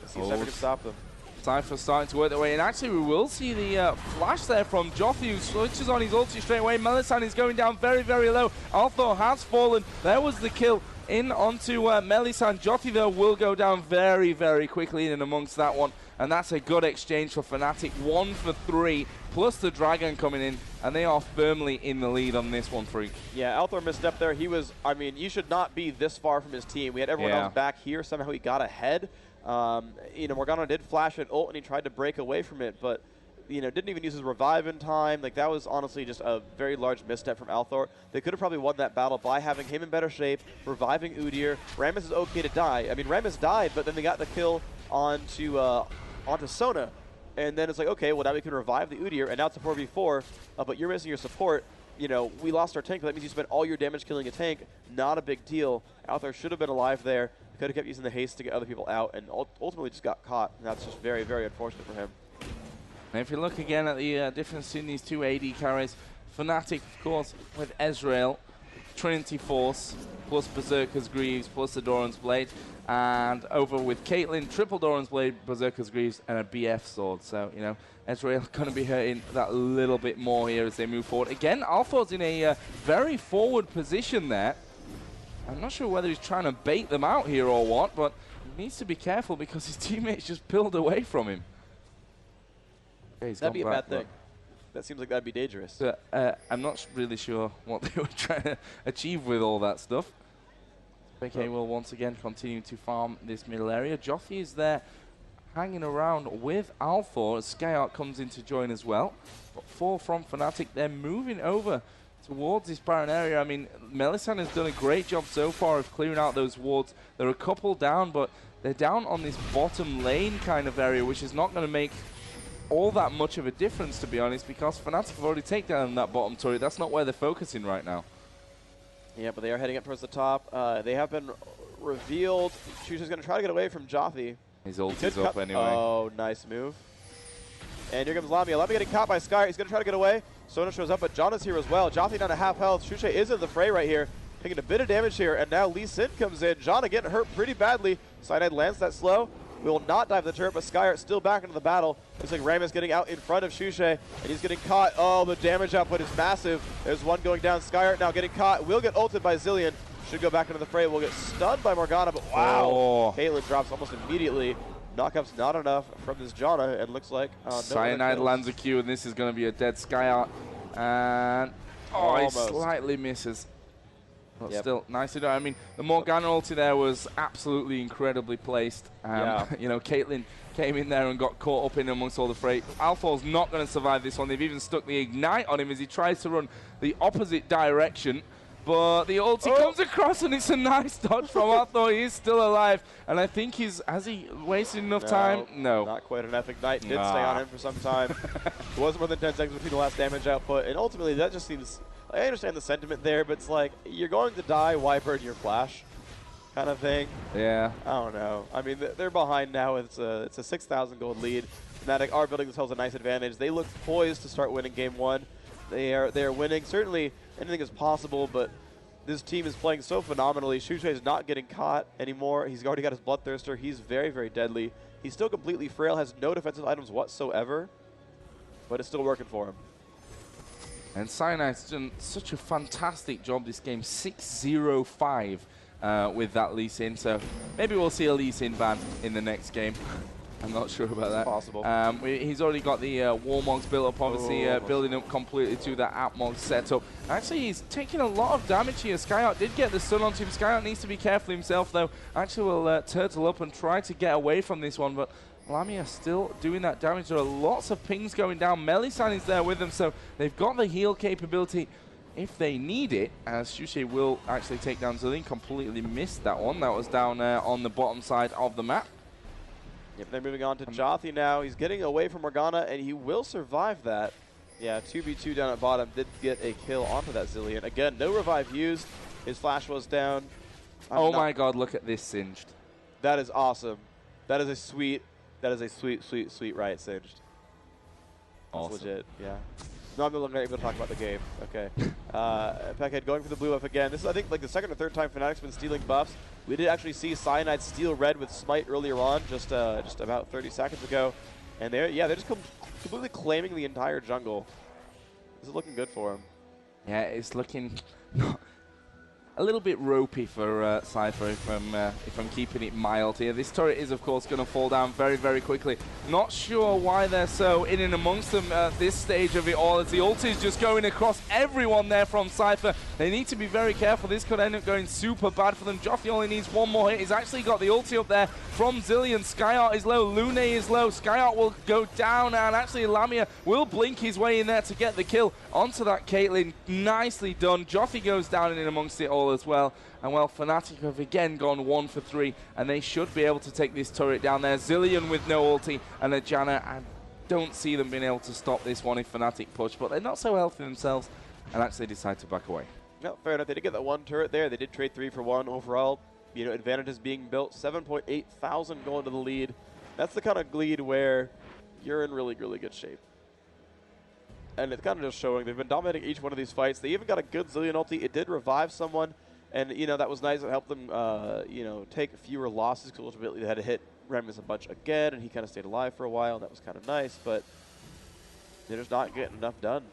Let's see if SYPHER can stop them. SYPHER starting to work their way, and actually we will see the flash there from JothY, who switches on his ulti straight away. Mellisan is going down very, very low. Althor has fallen. There was the kill in onto Mellisan. JothY, though, will go down very, very quickly in amongst that one, and that's a good exchange for FNATIC. 1 for 3, plus the dragon coming in, and they are firmly in the lead on this one, Phreak. Yeah, Althor misstepped there. He was, I mean, you should not be this far from his team. We had everyone else back here. Somehow he got ahead. You know, Morgana did flash an ult, and he tried to break away from it, but, you know, didn't even use his revive in time. Like, that was honestly just a very large misstep from Althor. They could have probably won that battle by having him in better shape, reviving Udyr. Rammus is okay to die. I mean, Rammus died, but then they got the kill onto Sona. And then it's like, okay, well, now we can revive the Udyr, and now it's a 4v4, but you're missing your support. You know, we lost our tank, but that means you spent all your damage killing a tank. Not a big deal. Althor should have been alive there. Could have kept using the haste to get other people out, and ultimately just got caught. And that's just very, very unfortunate for him. And if you look again at the difference in these two AD carries, FNATIC, of course, with Ezreal, Trinity Force, plus Berserker's Greaves, plus the Doran's Blade, and over with Caitlyn, triple Doran's Blade, Berserker's Greaves, and a BF sword. So, you know, Ezreal going to be hurting that little bit more here as they move forward. Again, Althor's in a very forward position there. I'm not sure whether he's trying to bait them out here or what, but he needs to be careful because his teammates just peeled away from him. Okay, that'd be a bad thing. That seems like that'd be dangerous. I'm not really sure what they were trying to achieve with all that stuff. xPeke will once again continue to farm this middle area. JothY is there hanging around with Althor as Skyyart comes in to join as well. But 4 from FNATIC. They're moving over towards this Baron area. I mean, Mellisan has done a great job so far of clearing out those wards. There are a couple down, but they're down on this bottom lane kind of area, which is not going to make all that much of a difference, to be honest, because FNATIC have already taken down that bottom turret. That's not where they're focusing right now. Yeah, but they are heading up towards the top. They have been revealed. Shushei's going to try to get away from JothY. His ult is up anyway. Oh, nice move. And here comes Lamia. Lamia getting caught by Skyyart. He's going to try to get away. Sona shows up, but John is here as well. JothY down to half health. Shushei is in the fray right here, taking a bit of damage here, and now Lee Sin comes in. Jana getting hurt pretty badly. Cyanide lands that slow. We will not dive the turret, but Skyyart still back into the battle. Looks like Rammus getting out in front of Shushei, and he's getting caught. Oh, the damage output is massive. There's one going down. Skyyart now getting caught. Will get ulted by Zilean. Should go back into the fray. Will get stunned by Morgana, but wow. Oh. Caitlyn drops almost immediately. Knockup's not enough from this Jana, and looks like Cyanide lands a Q, and this is going to be a dead Skyyart. And he slightly misses. But still, nicely done. I mean, the Morgana ulti there was absolutely incredibly placed. You know, Caitlyn came in there and got caught up in amongst all the fray. Althor's not going to survive this one. They've even stuck the Ignite on him as he tries to run the opposite direction. But the ulti comes across, and it's a nice dodge from Althor. He is still alive. And I think has he wasted enough time? No. Not quite enough. Ignite did stay on him for some time. It wasn't more than 10 seconds between the last damage output. And ultimately, that just seems... I understand the sentiment there, but it's like, you're going to die, why burn your flash? Kind of thing. Yeah. I don't know. I mean, they're behind now. It's a 6,000 gold lead. FNATIC are building themselves a nice advantage. They look poised to start winning game 1. They are winning. Certainly, anything is possible, but this team is playing so phenomenally. Shushei is not getting caught anymore. He's already got his Bloodthirster. He's very, very deadly. He's still completely frail, has no defensive items whatsoever, but it's still working for him. And Cyanide's done such a fantastic job this game, 6-0-5 with that Lee Sin. So maybe we'll see a Lee Sin ban in the next game. I'm not sure about that. Possible. He's already got the Warmogs built up, obviously building up completely to that Atmog setup. Actually, he's taking a lot of damage here. Skyyart did get the stun onto him. Skyyart needs to be careful himself, though. Actually, will turtle up and try to get away from this one, but Lamia still doing that damage. There are lots of pings going down. Mellisan is there with them, so they've got the heal capability if they need it, as Shushei will actually take down Zillion. Completely missed that one. That was down on the bottom side of the map. Yep, they're moving on to JothY now. He's getting away from Morgana, and he will survive that. Yeah, 2v2 down at bottom. Did get a kill onto that Zillion. Again, no revive used. His flash was down. Oh my god, look at this singed. That is awesome. That is a sweet, sweet riot singed. That's Awesome. legit, yeah. No, I'm no longer able to talk about the game. Okay. Peckhead going for the blue buff again. This is, I think, like the second or third time FNATIC's been stealing buffs. We did actually see Cyanide steal red with Smite earlier on, just about 30 seconds ago. And they're just completely claiming the entire jungle. This is looking good for him. Yeah, it's looking a little bit ropey for SYPHER if I'm keeping it mild here. This turret is, of course, going to fall down very, very quickly. Not sure why they're so in and amongst them at this stage of it all, as the ulti is just going across everyone there from SYPHER. They need to be very careful. This could end up going super bad for them. JothY only needs one more hit. He's actually got the ulti up there from Zillion. Skyyart is low. Lounet is low. Skyyart will go down, and actually Lamia will blink his way in there to get the kill onto that Caitlyn. Nicely done. JothY goes down in and amongst it all as well. And well, FNATIC have again gone 1 for 3, and they should be able to take this turret down there. Zillion with no ulti, and a Janna. I don't see them being able to stop this one if FNATIC push, but they're not so healthy themselves and actually decide to back away. No, fair enough. They did get that one turret there. They did trade 3 for 1 overall. You know, advantages being built. 7.8 thousand going to the lead. That's the kind of lead where you're in really, really good shape. And it's kind of just showing. They've been dominating each one of these fights. They even got a good Zillion ulti. It did revive someone. And, you know, that was nice. It helped them, you know, take fewer losses, because ultimately they had to hit Remus a bunch again, and he kind of stayed alive for a while, and that was kind of nice. But they're just not getting enough done.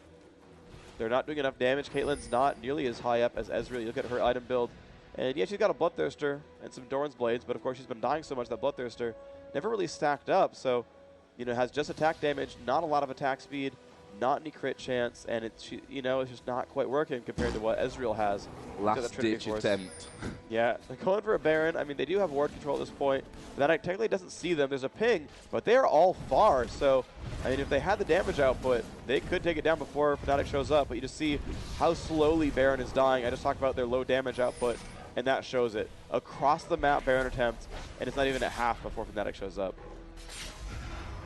They're not doing enough damage. Caitlyn's not nearly as high up as Ezreal. You look at her item build. And, yeah, she's got a Bloodthirster and some Doran's Blades, but, of course, she's been dying so much that Bloodthirster never really stacked up. So, you know, has just attack damage, not a lot of attack speed, not any crit chance, and it's, you know, it's just not quite working compared to what Ezreal has. Last-ditch attempt. Yeah, they're going for a Baron. I mean, they do have ward control at this point. That technically doesn't see them. There's a ping, but they're all far. So, I mean, if they had the damage output, they could take it down before FNATIC shows up. But you just see how slowly Baron is dying. I just talked about their low damage output, and that shows it. Across the map, Baron attempt, and it's not even at half before FNATIC shows up.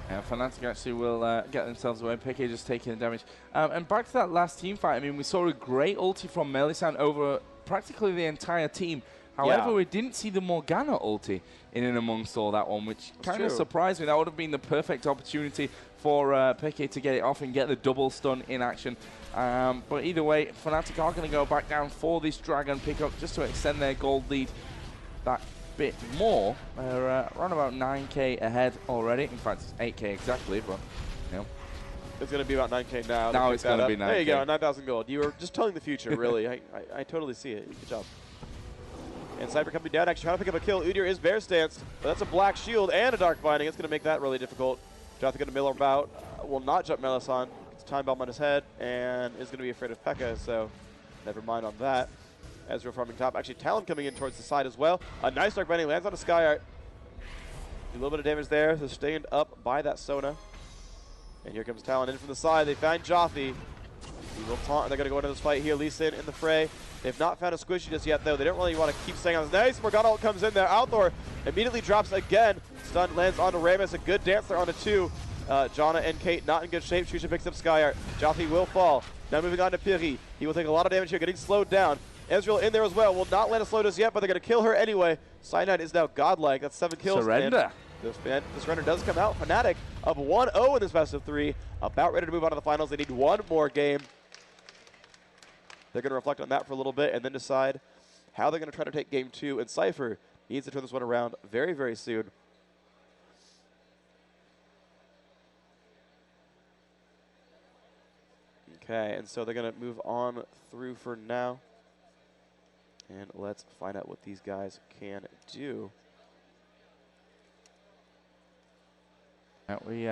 Yeah, FNATIC actually will get themselves away. Peke just taking the damage. And back to that last team fight, I mean, we saw a great ulti from Mellisan over practically the entire team. However, we didn't see the Morgana ulti in and amongst all that one, which kind of surprised me. That would have been the perfect opportunity for Peke to get it off and get the double stun in action. But either way, FNATIC are going to go back down for this Dragon pickup just to extend their gold lead that bit more. They're around about 9k ahead already. In fact, it's 8k exactly, but you know. It's going to be about 9k now. Now it's going to be 9k. There you go, 9,000 gold. You were just telling the future, really. I totally see it. Good job. And SYPHER coming down, actually trying to pick up a kill. Udyr is bear stanced, but that's a black shield and a dark binding. It's going to make that really difficult. JothY going to mill about. Will not jump Mellisan. It's time bomb on his head and is going to be afraid of Pekka, so never mind on that. Ezreal farming top. Actually, Talon coming in towards the side as well. A nice dark binding lands on a Skyyart. A little bit of damage there, sustained up by that Sona. And here comes Talon in from the side. They find JothY. He will taunt. They're going to go into this fight here. Lee Sin in the fray. They've not found a squishy just yet, though. They don't really want to keep staying on this. Nice. Morgana ult comes in there. Althor immediately drops again. Stun lands onto Remus. A good dance there onto 2. Janna and Kate not in good shape. Shusha picks up Skyyart. JothY will fall. Now moving on to Pyri. He will take a lot of damage here, getting slowed down. Ezreal in there as well. Will not land a slow just yet, but they're going to kill her anyway. Cyanide is now godlike. That's 7 kills. Surrender. The surrender does come out. FNATIC up 1-0 in this best of 3. About ready to move on to the finals. They need one more game. They're going to reflect on that for a little bit and then decide how they're going to try to take game 2. And SYPHER needs to turn this one around very, very soon. Okay, and so they're going to move on through for now. And let's find out what these guys can do. We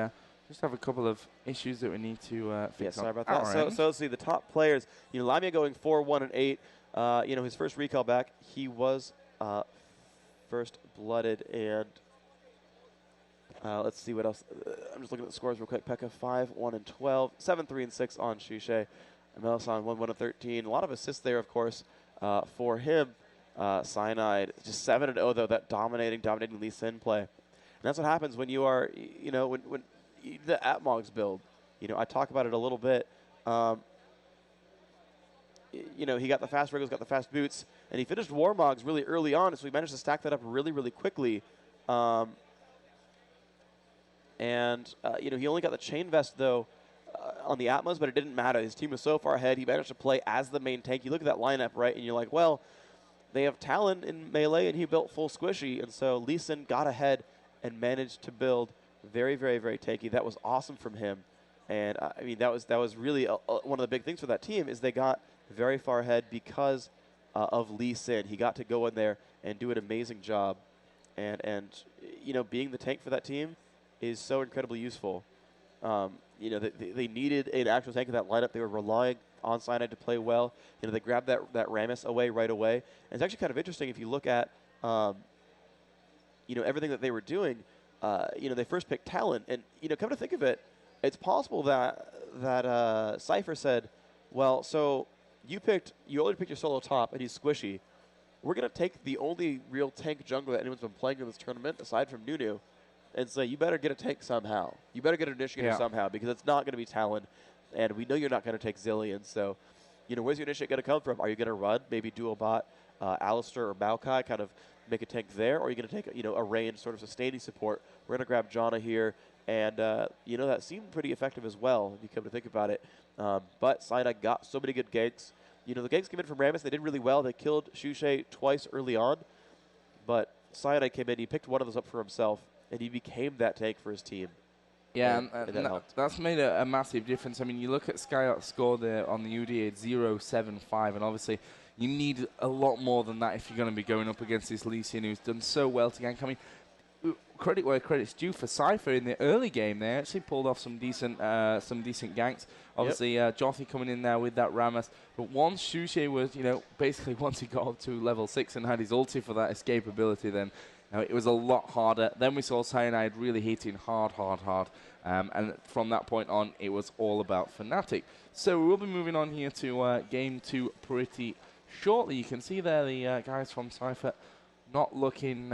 just have a couple of issues that we need to fix. Yeah, sorry about that. So let's see the top players. Lamia going 4-1-8. His first recall back, he was first blooded, and let's see what else. I'm just looking at the scores real quick. Pekka 5-1-12, 7-3-6 on Shushei. Mellisan 1-1-13. A lot of assists there, of course, for him. Cyanide just 7-0 though. That dominating Lee Sin play. And that's what happens when you are, when the Atmogs build. I talk about it a little bit. He got the fast wriggles, got the fast boots, and he finished Warmogs really early on, so he managed to stack that up really, really quickly. He only got the chain vest, though, on the Atmos, but it didn't matter. His team was so far ahead. He managed to play as the main tank. You look at that lineup, right, and you're like, well, they have Talon in melee, and he built full squishy, and so Lee Sin got ahead and managed to build very, very, very tanky. That was awesome from him. And, that was really one of the big things for that team is they got very far ahead because of Lee Sin. He got to go in there and do an amazing job. And being the tank for that team is so incredibly useful. They needed an actual tank in that lineup. They were relying on Cyanide to play well. They grabbed that Rammus away right away. And it's actually kind of interesting if you look at, everything that they were doing. They first picked Talon. And, come to think of it, it's possible that SYPHER said, well, so you only picked your solo top, and he's squishy. We're going to take the only real tank jungler that anyone's been playing in this tournament, aside from Nunu, and say, you better get a tank somehow. You better get an initiator somehow, because it's not going to be Talon, and we know you're not going to take Zilean. So, where's your initiate going to come from? Are you going to run, maybe dual bot, Alistair or Maokai, kind of make a tank there, or are you going to take, a range sort of sustaining support? We're going to grab Janna here, and, that seemed pretty effective as well, if you come to think about it. But Cyanide got so many good ganks. The ganks came in from Rammus. They did really well. They killed Shushei twice early on. But Cyanide came in. He picked one of those up for himself, and he became that tank for his team. Yeah, and that's made a massive difference. You look at Skyyart's score there on the UDA, 0-7-5, and obviously you need a lot more than that if you're going to be going up against this Lee Sin who's done so well to gank. Credit where credit's due for SYPHER in the early game. They actually pulled off some decent ganks. Obviously, JothY coming in there with that Rammus. But once Shushei was, basically once he got up to level 6 and had his ulti for that escape ability, then it was a lot harder. Then we saw Cyanide really hitting hard. And from that point on, it was all about FNATIC. So we'll be moving on here to game 2 pretty shortly. You can see there the guys from SYPHER not looking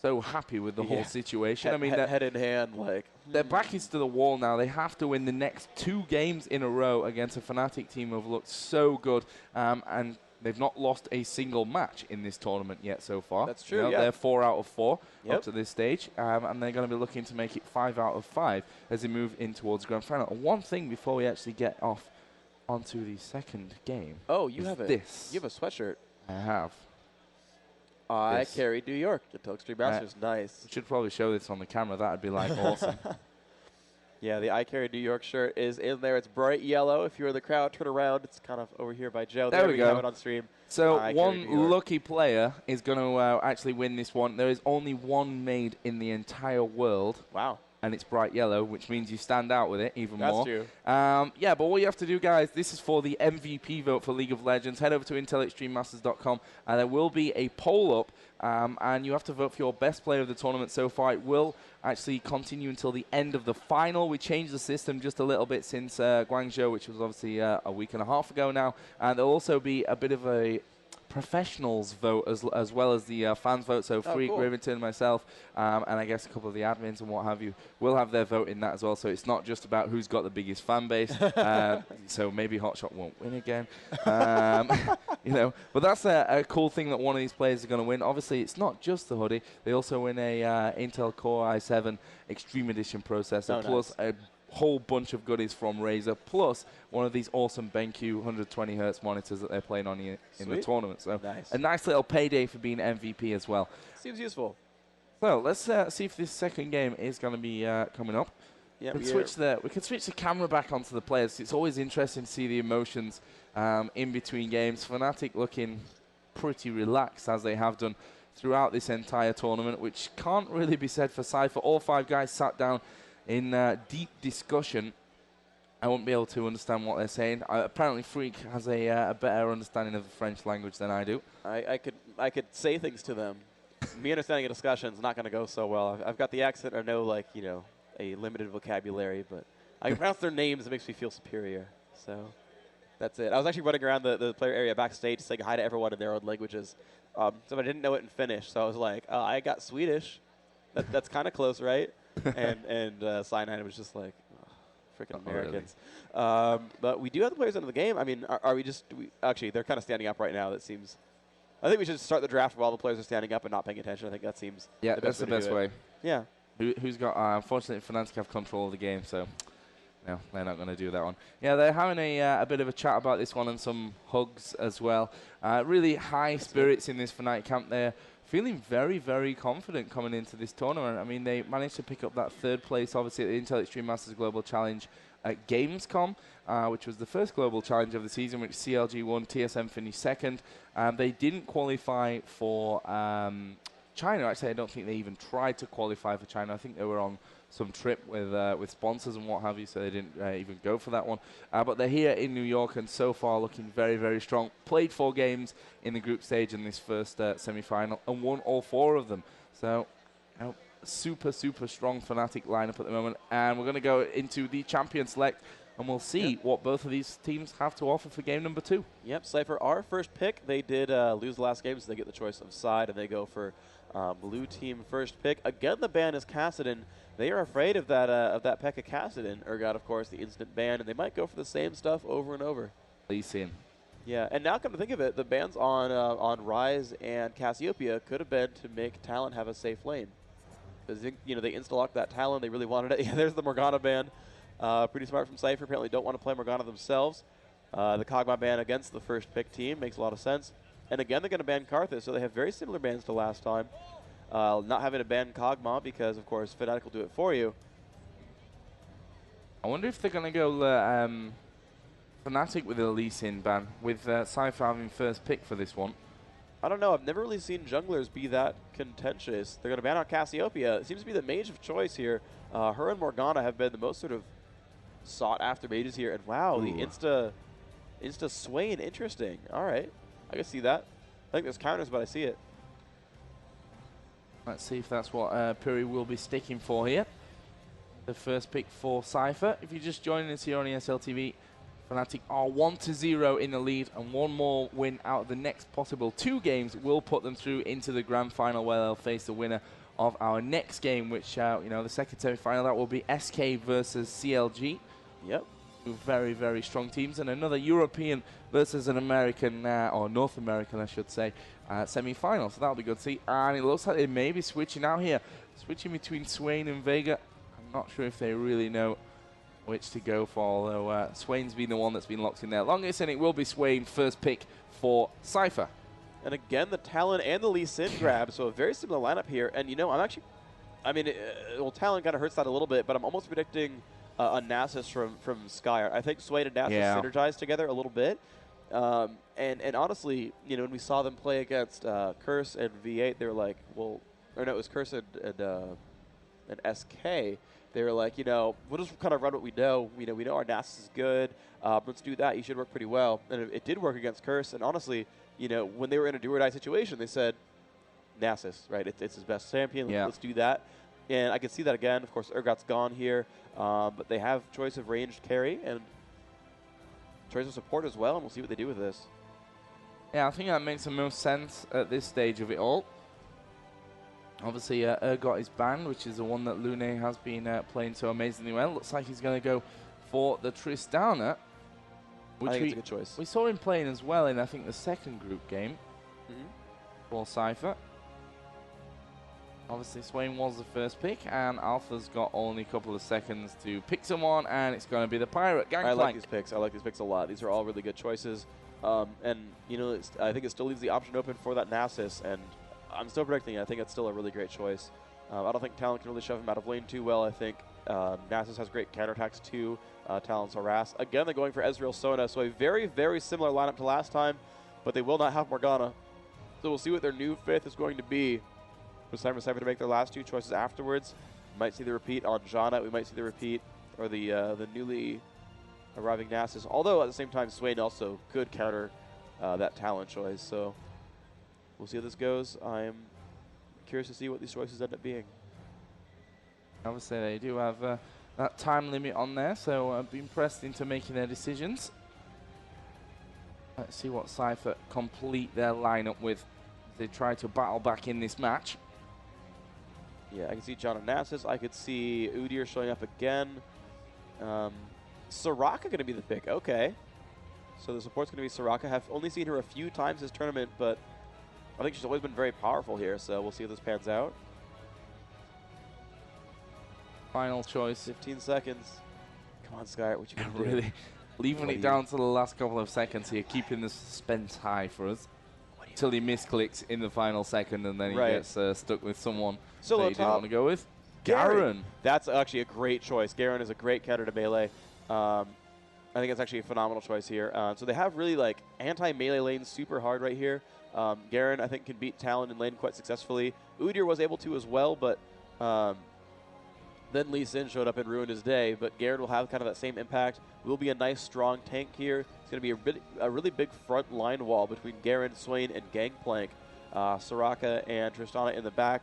so happy with the whole situation. Head in hand, their back is to the wall now. They have to win the next 2 games in a row against a FNATIC team who have looked so good, and they've not lost a single match in this tournament yet so far. That's true. They're 4 out of 4 up to this stage, and they're going to be looking to make it 5 out of 5 as they move in towards grand final. And one thing before we actually get off onto the second game. Oh, you have this. You have a sweatshirt. I have. I carry New York until Extreme Masters. Nice. Should probably show this on the camera. That would be awesome. Yeah, the I Carry New York shirt is in there. It's bright yellow. If you're in the crowd, turn around. It's kind of over here by Joe. There we go. Have it on stream. So one lucky player is going to actually win this one. There is only one made in the entire world. Wow. And it's bright yellow, which means you stand out with it even more. That's true. But what you have to do, guys, this is for the MVP vote for League of Legends. Head over to intelextrememasters.com, and there will be a poll up, and you have to vote for your best player of the tournament so far. It will actually continue until the end of the final. We changed the system just a little bit since Guangzhou, which was obviously a week and a half ago now. And there'll also be a bit of a professionals vote as well as the fans vote. So Phreak, cool. Rivington, myself, and I guess a couple of the admins and what have you will have their vote in that as well. So it's not just about who's got the biggest fan base. So maybe Hotshot won't win again. But that's a cool thing that one of these players is going to win. Obviously, it's not just the hoodie. They also win a Intel Core i7 Extreme Edition processor, plus a whole bunch of goodies from Razer, plus one of these awesome BenQ 120Hz monitors that they're playing on in the tournament. So nice. a nice little payday for being MVP as well. Seems useful. So let's see if this second game is going to be coming up. Yeah, we can switch the camera back onto the players. It's always interesting to see the emotions in between games. FNATIC looking pretty relaxed, as they have done throughout this entire tournament, which can't really be said for SYPHER. All 5 guys sat down in deep discussion. I won't be able to understand what they're saying. Apparently Phreak has a better understanding of the French language than I do. I could say things to them. Me understanding a discussion is not going to go so well. I've got the accent. I know, like, you know, a limited vocabulary, but I can pronounce their names. It makes me feel superior. So that's it. I was actually running around the player area backstage saying hi to everyone in their own languages. So I didn't know it in Finnish, so I was like, I got Swedish. That's kind of close, right? and Cyanide was just like, oh, freaking Americans. Really. But we do have the players into the game. I mean, are we just actually, they're kind of standing up right now. That seems. I think we should start the draft while the players are standing up and not paying attention. I think that seems that's the best way. Yeah. Who's got? Unfortunately, FNATIC have control of the game, so no, they're not going to do that one. Yeah, they're having a bit of a chat about this one and some hugs as well. Really high spirits in this FNATIC camp. They're feeling very, very confident coming into this tournament. I mean, they managed to pick up that 3rd place, obviously, at the Intel Extreme Masters Global Challenge at Gamescom, which was the first global challenge of the season, which CLG won, TSM finished 2nd. They didn't qualify for China. Actually, I don't think they even tried to qualify for China. I think they were on some trip with sponsors and what have you, so they didn't even go for that one. But they're here in New York and so far looking very, very strong. Played 4 games in the group stage in this first semi-final and won all 4 of them. So, super, super strong FNATIC lineup at the moment. And we're going to go into the champion select, and we'll see what both of these teams have to offer for game number 2. Yep, SYPHER, our first pick. They did lose the last game, so they get the choice of side, and they go for blue team first pick. Again, the ban is Kassadin. They are afraid of that Pekka Kassadin. Urgot, of course, the instant ban, and they might go for the same stuff over and over. Lee-Sin. Yeah, and now come to think of it, the bans on Rise and Cassiopeia could have been to make Talon have a safe lane. Because, you know, they insta-locked that Talon. They really wanted it. Yeah, there's the Morgana ban. Pretty smart from SYPHER. Apparently don't want to play Morgana themselves. The Kog'Maw ban against the first pick team makes a lot of sense. And again, they're going to ban Karthus, so they have very similar bans to last time. Not having to ban Kog'Maw because, of course, FNATIC will do it for you. I wonder if they're going to go FNATIC with a Lee-Sin ban, with SYPHER having first pick for this one. I don't know. I've never really seen junglers be that contentious. They're going to ban out Cassiopeia. It seems to be the mage of choice here. Her and Morgana have been the most sort of sought-after mages here. And wow, the insta Swain, interesting. All right, I can see that. I think there's counters, but I see it. Let's see if that's what Pyri will be sticking for here. The first pick for SYPHER. If you're just joining us here on ESL TV, FNATIC are 1-0 in the lead, and one more win out of the next possible 2 games will put them through into the grand final, where they'll face the winner of our next game, which, the second semi-final, that will be SK versus CLG. Yep. 2 very, very strong teams, and another European versus an American, or North American, I should say, semi-final. So that'll be good to see. And it looks like they may be switching out here, switching between Swain and Vega. I'm not sure if they really know which to go for, although Swain's been the one that's been locked in there longest, and it will be Swain first pick for SYPHER. And again, the Talon and the Lee-Sin grab, so a very similar lineup here. And, Talon kind of hurts that a little bit, but I'm almost predicting a Nasus from Skyyart. I think Swain and Nasus synergize together a little bit. And honestly, when we saw them play against Curse and V8, they were like, it was Curse and SK. They were like, we'll just kind of run what we know. We know our Nasus is good. Let's do that. You should work pretty well. And it did work against Curse. And honestly, when they were in a do-or-die situation, they said, Nasus, right? It's his best champion. Let's do that. And I can see that again. Of course, Urgot's gone here. But they have choice of ranged carry and choice of support as well. And we'll see what they do with this. Yeah, I think that makes the most sense at this stage of it all. Obviously, Urgot is banned, which is the one that Lounet has been playing so amazingly well. Looks like he's going to go for the Tristana, which I think it's a good choice. We saw him playing as well in, I think, the second group game for SYPHER. Obviously, Swain was the first pick, and Alpha's got only a couple of seconds to pick someone, and it's going to be the Pirate Gangplank. I like these picks. I like these picks a lot. These are all really good choices. And, you know, I think it still leaves the option open for that Nasus, and I'm still predicting it. I think it's still a really great choice. I don't think Talon can really shove him out of lane too well. I think Nasus has great counterattacks too. Talon's harass. Again, they're going for Ezreal Sona, so a very, very similar lineup to last time, but they will not have Morgana. So we'll see what their new fifth is going to be. It's time for Cypher to make their last two choices afterwards. We might see the repeat on Janna. We might see the repeat or the newly arriving Nasus. Although at the same time, Swain also could counter that Talon choice. So we'll see how this goes. I'm curious to see what these choices end up being. Obviously, they do have that time limit on there, so being pressed into making their decisions. Let's see what Cypher complete their lineup with. They try to battle back in this match. Yeah, I can see John and Nasus. I could see Udyr showing up again. Soraka going to be the pick. Okay. So the support's going to be Soraka. Have only seen her a few times this tournament, but I think she's always been very powerful here, so we'll see if this pans out. Final choice. 15 seconds. Come on, Skyyart, what you going to do? Really leaving it down to the last couple of seconds here, keeping the suspense high for us. Until he misclicks in the final second, and then he gets stuck with someone Solo that he didn't want to go with. Garen. That's actually a great choice. Garen is a great counter to melee. I think it's actually a phenomenal choice here. So they have really like anti-melee lanes super hard right here. Garen, I think, can beat Talon in lane quite successfully. Udyr was able to as well, but then Lee Sin showed up and ruined his day. But Garen will have kind of that same impact. Will be a nice, strong tank here. It's going to be a really big front line wall between Garen, Swain, and Gangplank. Soraka and Tristana in the back.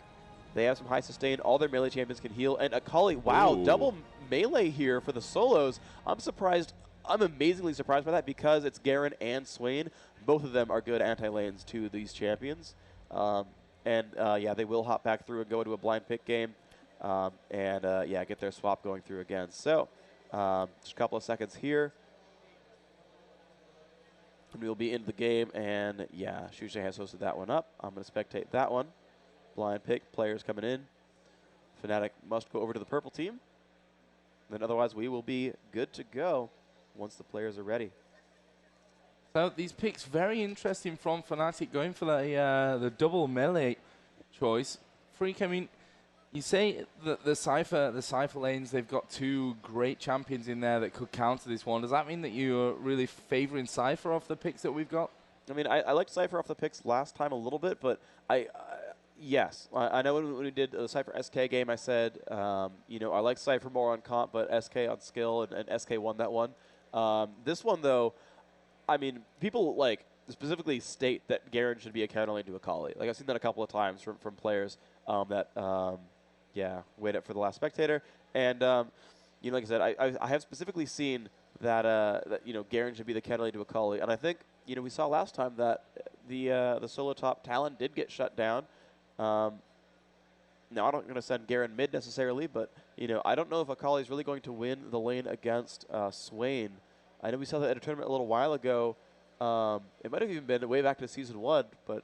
They have some high sustain. All their melee champions can heal. And Akali, wow, double melee here for the solos. I'm surprised. I'm amazingly surprised by that because it's Garen and Swain. Both of them are good anti-lanes to these champions. Yeah, they will hop back through and go into a blind pick game. Yeah, get their swap going through again. So, just a couple of seconds here. And we'll be into the game. And yeah, Shushei has hosted that one up. I'm going to spectate that one. Blind pick, players coming in. FNATIC must go over to the purple team. Then otherwise we will be good to go once the players are ready. So these picks very interesting from FNATIC, going for the double melee choice. Phreak, I mean, you say that the Cypher lanes, they've got two great champions in there that could counter this one. Does that mean that you're really favoring Cypher off the picks that we've got? I mean, I liked Cypher off the picks last time a little bit, but yes. I know when we did the Cypher SK game, I said, you know, I like Cypher more on comp, but SK on skill, and SK won that one. This one, though, I mean, people, like, specifically state that Garen should be a counter lane to Akali. Like, I've seen that a couple of times from players yeah, wait up for the last spectator. And, you know, like I said, I have specifically seen that, you know, Garen should be the counter lane to Akali. And I think, you know, we saw last time that the solo top Talon did get shut down. Now, I'm not going to send Garen mid necessarily, but, you know, I don't know if Akali is really going to win the lane against Swain. I know we saw that at a tournament a little while ago. It might have even been way back to Season 1, but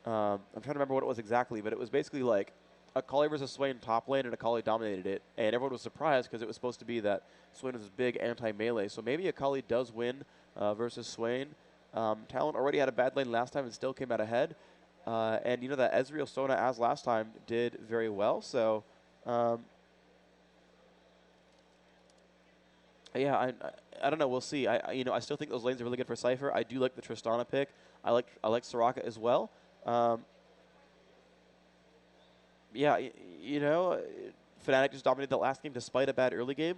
I'm trying to remember what it was exactly, but it was basically like Akali versus Swain top lane, and Akali dominated it, and everyone was surprised because it was supposed to be that Swain was this big anti-melee. So maybe Akali does win versus Swain. Talon already had a bad lane last time and still came out ahead. And you know that Ezreal Sona, as last time, did very well. So, yeah, I don't know. We'll see. You know, I still think those lanes are really good for Cypher. I do like the Tristana pick. I like Soraka as well. Yeah, you know, FNATIC just dominated the last game despite a bad early game.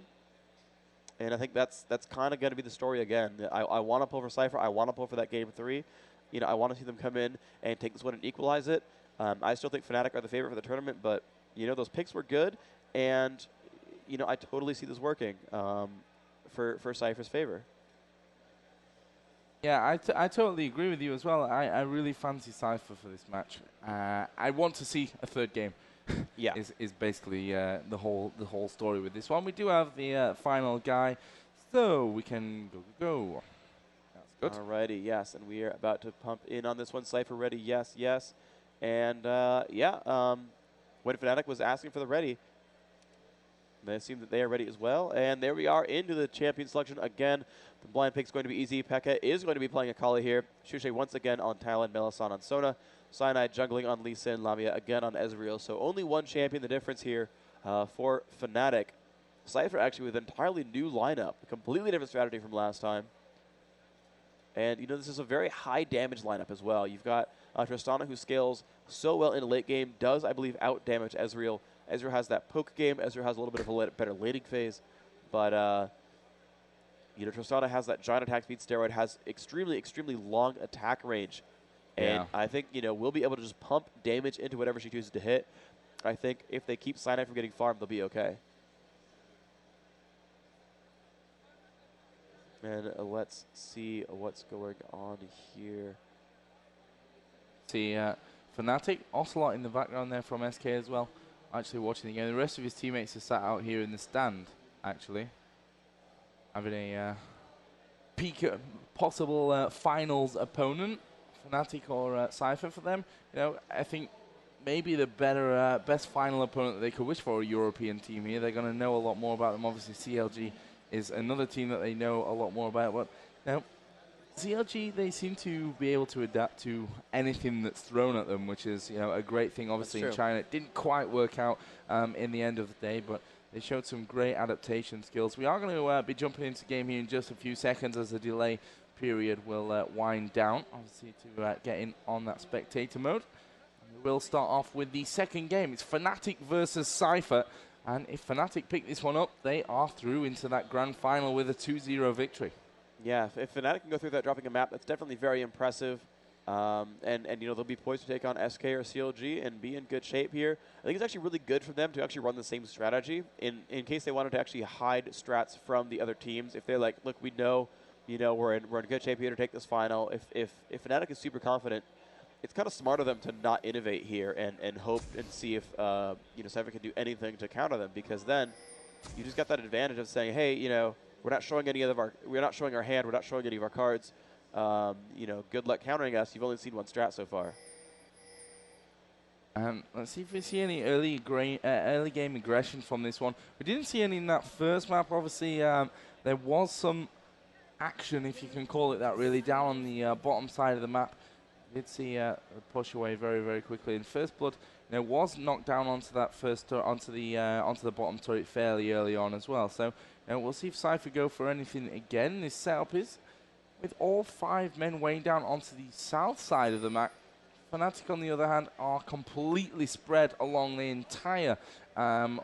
And I think that's kind of going to be the story again. I want to pull for Cypher. I want to pull for that game 3. You know, I want to see them come in and take this one and equalize it. I still think FNATIC are the favorite for the tournament, but, you know, those picks were good. And, you know, I totally see this working for Cypher's favor. Yeah, I totally agree with you as well. I really fancy Cypher for this match. I want to see a third game. Yeah, is basically the whole story with this one. We do have the final guy, so we can go. That's good. Alrighty, yes, and we are about to pump in on this one. Cypher ready, yes, yes, and yeah. when FNATIC was asking for the ready. They assume that they are ready as well. And there we are into the champion selection again. The blind pick's going to be easy. xPeke is going to be playing Akali here. Shushei once again on Talon, Mellisan on Sona. Cyanide jungling on Lee Lamia again on Ezreal. So only one champion. The difference here for FNATIC. SYPHER actually with an entirely new lineup. A completely different strategy from last time. And, you know, this is a very high damage lineup as well. You've got Tristana, who scales so well in the late game, does, I believe, out-damage Ezreal. Ezreal has that poke game. Ezreal has a little bit of a better laning phase. But, you know, Tristana has that giant attack speed steroid, has extremely, extremely long attack range. And I think, you know, we'll be able to just pump damage into whatever she chooses to hit. I think if they keep Cyanide from getting farmed, they'll be okay. And let's see what's going on here. See FNATIC, Ocelote in the background there from SK as well. Actually watching the game. The rest of his teammates are sat out here in the stand, actually. Having a peek at possible finals opponent, FNATIC or SYPHER for them. You know, I think maybe the better, best final opponent that they could wish for a European team here. They're going to know a lot more about them. Obviously, CLG is another team that they know a lot more about. But you know, CLG, they seem to be able to adapt to anything that's thrown at them, which is, you know, a great thing. Obviously, in China, it didn't quite work out in the end of the day, but they showed some great adaptation skills. We are going to be jumping into the game here in just a few seconds as the delay period will wind down, obviously, to get in on that spectator mode. And we'll start off with the second game. It's FNATIC versus SYPHER. And if FNATIC pick this one up, they are through into that grand final with a 2-0 victory. Yeah, if FNATIC can go through that dropping a map, that's definitely very impressive. And you know, they'll be poised to take on SK or CLG and be in good shape here. I think it's actually really good for them to actually run the same strategy in case they wanted to actually hide strats from the other teams. If they're like, look, we know, you know, we're in good shape here to take this final. If FNATIC is super confident, it's kind of smart of them to not innovate here and hope and see if you know, SYPHER can do anything to counter them, because then you just got that advantage of saying, hey, you know, we're not showing any of we're not showing our hand, we're not showing any of our cards. You know, good luck countering us. You've only seen one strat so far. Let's see if we see any early game aggression from this one. We didn't see any in that first map. Obviously, there was some action, if you can call it that, really, down on the bottom side of the map. Did see a push away very, very quickly. In First Blood, you know, was knocked down onto that onto the bottom turret fairly early on as well. So, you know, we'll see if SYPHER go for anything again. This setup is with all 5 men weighing down onto the south side of the map. FNATIC, on the other hand, are completely spread along the entire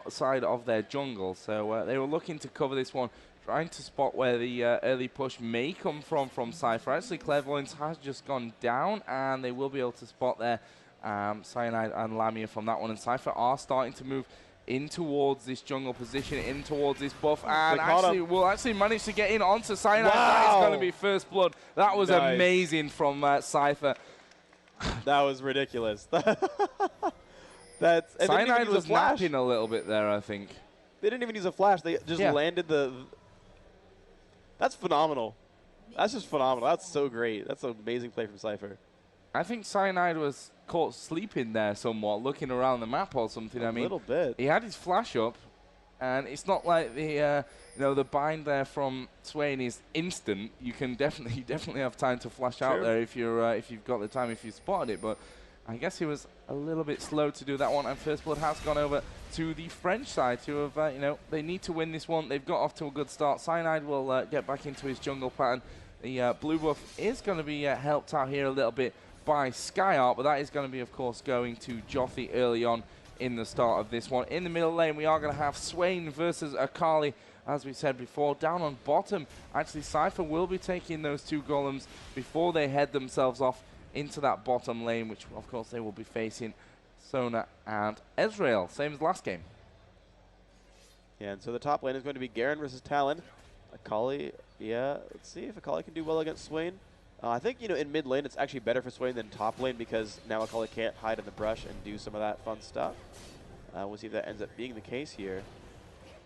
side of their jungle. So they were looking to cover this one, trying to spot where the early push may come from SYPHER. Actually, Clairvoyance has just gone down, and they will be able to spot their Cyanide and Lamia from that one. And SYPHER are starting to move in towards this jungle position, in towards this buff, and actually will actually manage to get in onto Cyanide. Wow. That is going to be First Blood. That was amazing from SYPHER. That was ridiculous. Cyanide was napping a little bit there, I think. They didn't even use a flash. They just landed the... That's phenomenal. That's just phenomenal. That's so great. That's an amazing play from SYPHER. I think Cyanide was caught sleeping there somewhat, looking around the map or something. A little bit. He had his flash up, and it's not like the you know, the bind there from Swain is instant. You can definitely have time to flash out there if you've got the time, if you spotted it. But I guess he was a little bit slow to do that one, and First Blood has gone over to the French side to have, you know, they need to win this one. They've got off to a good start. Cyanide will get back into his jungle pattern. The blue buff is going to be helped out here a little bit by Skyyart, but that is going to be, of course, going to JothY early on in the start of this one. In the middle lane, we are going to have Swain versus Akali, as we said before. Down on bottom, actually, SYPHER will be taking those 2 golems before they head themselves off into that bottom lane, which, of course, they will be facing Sona and Ezreal, same as last game. Yeah, and so the top lane is going to be Garen versus Talon. Akali, yeah, let's see if Akali can do well against Swain. I think, you know, in mid lane, it's actually better for Swain than top lane, because now Akali can't hide in the brush and do some of that fun stuff. We'll see if that ends up being the case here.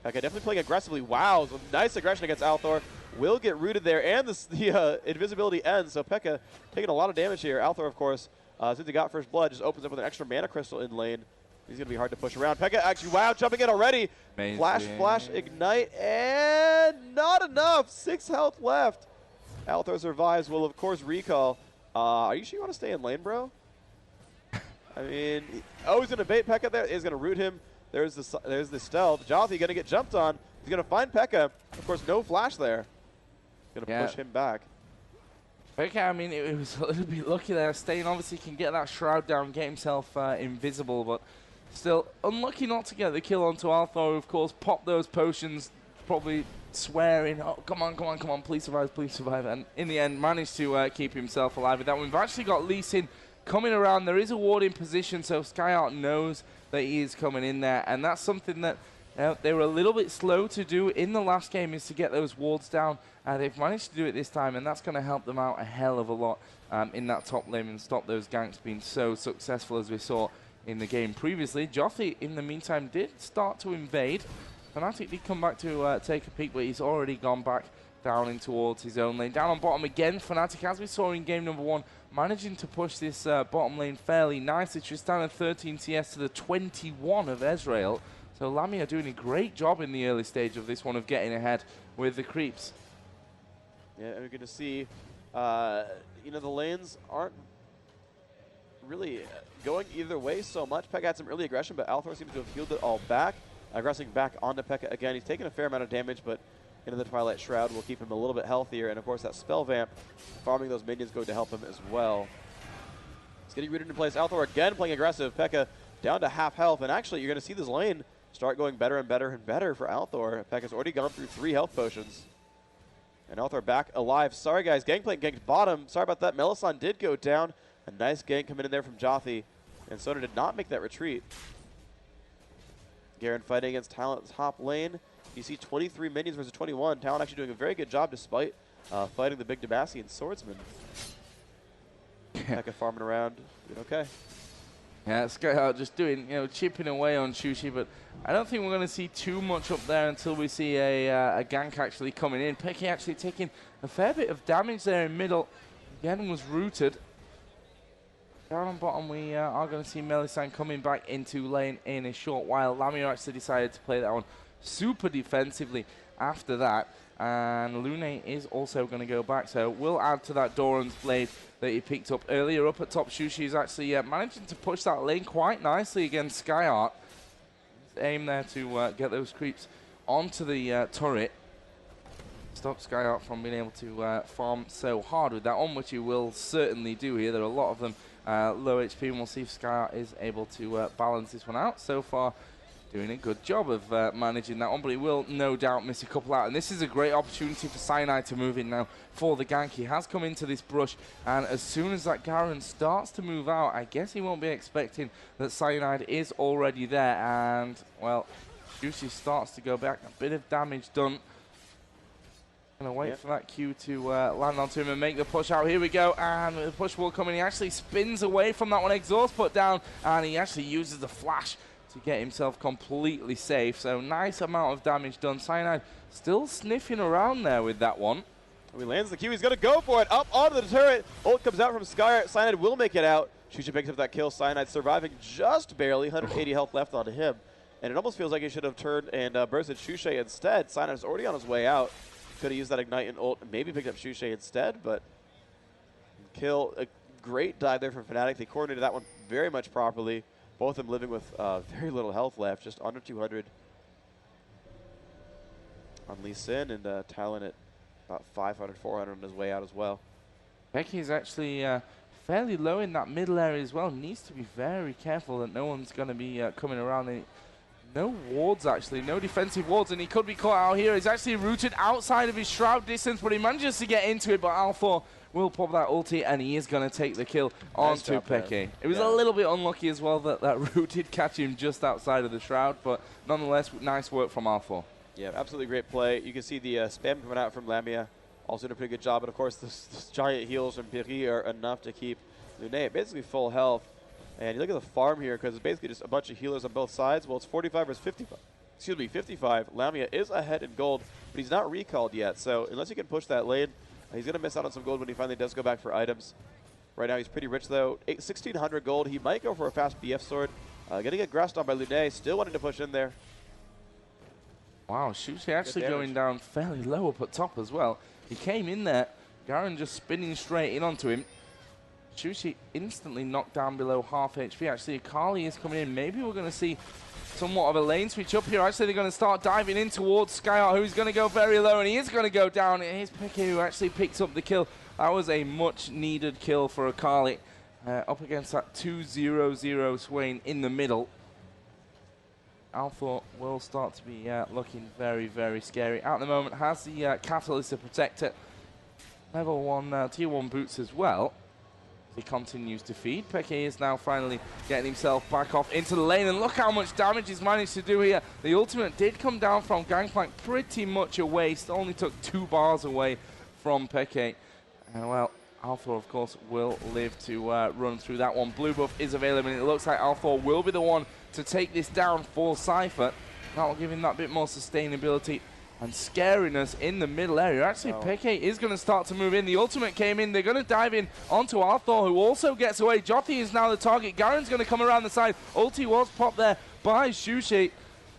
xPeke definitely playing aggressively. Wow, nice aggression against Althor. Will get rooted there, and the invisibility ends, so xPeke taking a lot of damage here. Althor, of course, since he got First Blood, just opens up with an extra mana crystal in lane. He's going to be hard to push around. Pekka actually, wow, jumping in already. Amazing. Flash, ignite, and not enough. 6 health left. Althor survives, will of course recall. Are you sure you want to stay in lane, bro? I mean, he's going to bait Pekka there. He's going to root him. There's the stealth. JothY going to get jumped on. He's going to find Pekka. Of course, no flash there. Going to push him back. Okay, I mean, it was a little bit lucky there. Stain obviously can get that shroud down, get himself invisible, but still unlucky not to get the kill onto Althor. Of course, pop those potions, probably swearing, oh, come on, please survive. And in the end, managed to keep himself alive with that one. We've actually got Lee coming around. There is a ward in position, so Skyyart knows that he is coming in there, and that's something that they were a little bit slow to do in the last game, is to get those wards down. They've managed to do it this time, and that's going to help them out a hell of a lot in that top lane and stop those ganks being so successful as we saw in the game previously. JothY, in the meantime, did start to invade. FNATIC did come back to take a peek, but he's already gone back down in towards his own lane. Down on bottom again, FNATIC, as we saw in game number 1, managing to push this bottom lane fairly nicely. Tristana 13 CS to the 21 of Ezreal. So Lamia doing a great job in the early stage of this one of getting ahead with the creeps. Yeah, and we're going to see, the lanes aren't really going either way so much. Pekka had some early aggression, but Althor seems to have healed it all back. Aggressing back onto Pekka again. He's taking a fair amount of damage, but into the Twilight Shroud will keep him a little bit healthier. And of course, that Spell Vamp, farming those minions, going to help him as well. It's getting rooted in place. Althor again playing aggressive. Pekka down to half health. And actually, you're going to see this lane start going better and better and better for Althor. Pekka's already gone through 3 health potions. And Althor back alive. Sorry, guys. Gangplank ganked bottom. Sorry about that. Mellisan did go down. A nice gank coming in there from JothY. And Soda did not make that retreat. Garen fighting against Talon's top lane. You see 23 minions versus 21. Talon actually doing a very good job despite fighting the big Demacian swordsman. Pekka farming around. Doing okay. Yeah, Skyyart just doing, chipping away on Shushei, but I don't think we're going to see too much up there until we see a gank actually coming in. Pekka actually taking a fair bit of damage there in middle. Again, was rooted. Down on bottom, we are going to see Mellisan coming back into lane in a short while. Lamia actually decided to play that one super defensively after that. And Lounet is also going to go back, so we'll add to that Doran's Blade that he picked up earlier. Up at top, Shushei is actually managing to push that lane quite nicely against Skyyart. Aim there to get those creeps onto the turret. Stop Skyyart from being able to farm so hard with that one, which he will certainly do here. There are a lot of them low HP, and we'll see if Skyyart is able to balance this one out. So far, doing a good job of managing that one, but he will no doubt miss a couple out. And this is a great opportunity for Cyanide to move in now for the gank. He has come into this brush, and as soon as that Garen starts to move out, I guess he won't be expecting that Cyanide is already there. And, well, Shushei starts to go back. A bit of damage done. Gonna wait for that Q to land onto him and make the push out. Here we go, and the push will come in. He actually spins away from that one. Exhaust put down, and he actually uses the flash to get himself completely safe. So nice amount of damage done. Cyanide still sniffing around there with that one. He lands the Q. He's going to go for it. Up onto the turret. Ult comes out from Skyyart. Cyanide will make it out. Shushei picks up that kill. Cyanide surviving just barely. 180 health left on him. And it almost feels like he should have turned and bursted Shushei instead. Cyanide is already on his way out. Could have used that Ignite and ult and maybe picked up Shushei instead, but kill. A great dive there from FNATIC. They coordinated that one very much properly. Both of them living with very little health left, just under 200 on Lee Sin, and Talon at about 500, 400 on his way out as well. Becky's actually fairly low in that middle area as well. Needs to be very careful that no one's going to be coming around. No wards, actually. No defensive wards, and he could be caught out here. He's actually rooted outside of his shroud distance, but he manages to get into it, but Althor will pop that ulti, and he is going to take the kill onto Peke. It was a little bit unlucky as well that that root did catch him just outside of the shroud, but nonetheless, nice work from Althor. Yeah, absolutely great play. You can see the spam coming out from Lamia. Also doing a pretty good job, and of course, this giant heals from Pyri are enough to keep Lounet basically full health. And you look at the farm here, because it's basically just a bunch of healers on both sides. Well, it's 45 versus 55. Excuse me, 55. Lamia is ahead in gold, but he's not recalled yet. So unless he can push that lane, he's going to miss out on some gold when he finally does go back for items. Right now, he's pretty rich, though. 1,600 gold. He might go for a fast BF sword. Gonna get grassed on by Lounet, still wanting to push in there. Wow, Shushei actually going down fairly low up at top as well. He came in there, Garen just spinning straight in onto him. Shushei instantly knocked down below half HP. Actually, Akali is coming in. Maybe we're going to see somewhat of a lane switch up here. Actually, they're going to start diving in towards Skyyart, who's going to go very low, and he is going to go down. Here's xPeke, who actually picks up the kill. That was a much-needed kill for Akali. Up against that 2-0-0 Swain in the middle. Althor will start to be looking very, very scary. At the moment, has the Catalyst to protect it. Level 1, Tier 1 boots as well. He continues to feed. xPeke is now finally getting himself back off into the lane, and look how much damage he's managed to do here. The ultimate did come down from Gangplank pretty much a waste. Only took 2 bars away from xPeke. Well, Althor, of course, will live to run through that one. Blue buff is available, and it looks like Althor will be the one to take this down for SYPHER. That will give him that bit more sustainability and scariness in the middle area. Actually, xPeke is going to start to move in. The ultimate came in. They're going to dive in onto Althor, who also gets away. JothY is now the target. Garen's going to come around the side. Ulti was popped there by Shushei.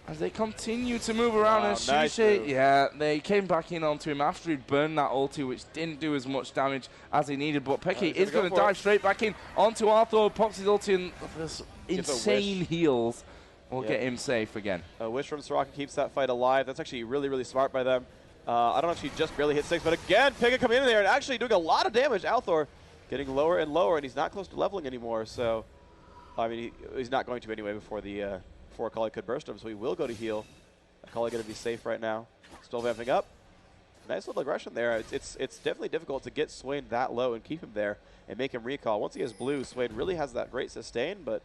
As they continue to move around, and Shushei, they came back in onto him after he'd burned that ulti, which didn't do as much damage as he needed. But xPeke is going to dive straight back in onto Althor, pops his ulti, and this insane heals will get him safe again. A wish from Soraka keeps that fight alive. That's actually really, really smart by them. I don't know if she just barely hit 6, but again, xPeke coming in there and actually doing a lot of damage. Althor getting lower and lower, and he's not close to leveling anymore. So, I mean, he's not going to anyway before the before Akali could burst him, so he will go to heal. Akali going to be safe right now. Still vamping up. Nice little aggression there. It's definitely difficult to get Swain that low and keep him there and make him recall. Once he has blue, Swain really has that great sustain, but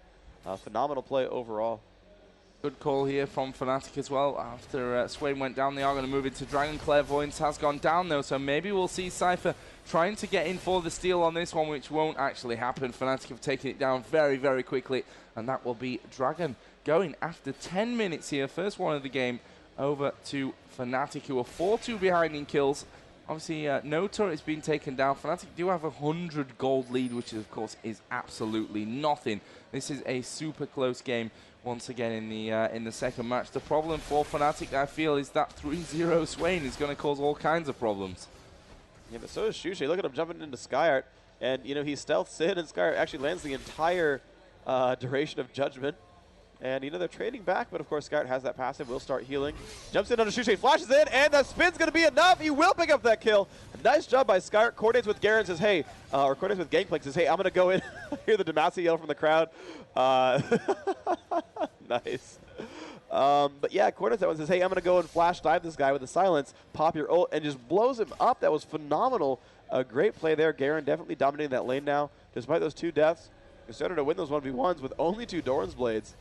phenomenal play overall. Good call here from FNATIC as well. After Swain went down, they are going to move into Dragon. Clairvoyance has gone down though, so maybe we'll see SYPHER trying to get in for the steal on this one, which won't actually happen. FNATIC have taken it down very, very quickly, and that will be Dragon going after 10 minutes here. First one of the game over to FNATIC, who are 4-2 behind in kills. Obviously, no turret has been taken down. FNATIC do have a 100 gold lead, which of course is absolutely nothing. This is a super close game once again in the second match. The problem for FNATIC, I feel, is that 3-0 Swain is going to cause all kinds of problems. Yeah, but so is Shushei. Look at him jumping into Skyyart, and you know he stealths in, and Skyyart actually lands the entire duration of Judgment. And, you know, they're trading back, but, of course, Skyyart has that passive, will start healing. Jumps in under Shushei, flashes in, and the spin's going to be enough. He will pick up that kill. Nice job by Skyyart. Coordinates with Garen, says, hey, or coordinates with Gangplank, says, hey, I'm going to go in. Hear the Demacia yell from the crowd. Nice. But, yeah, coordinates that one, says, hey, I'm going to go and flash dive this guy with the silence, pop your ult, and just blows him up. That was phenomenal. A great play there. Garen definitely dominating that lane now. Despite those 2 deaths, he started to win those 1v1s with only 2 Doran's Blades.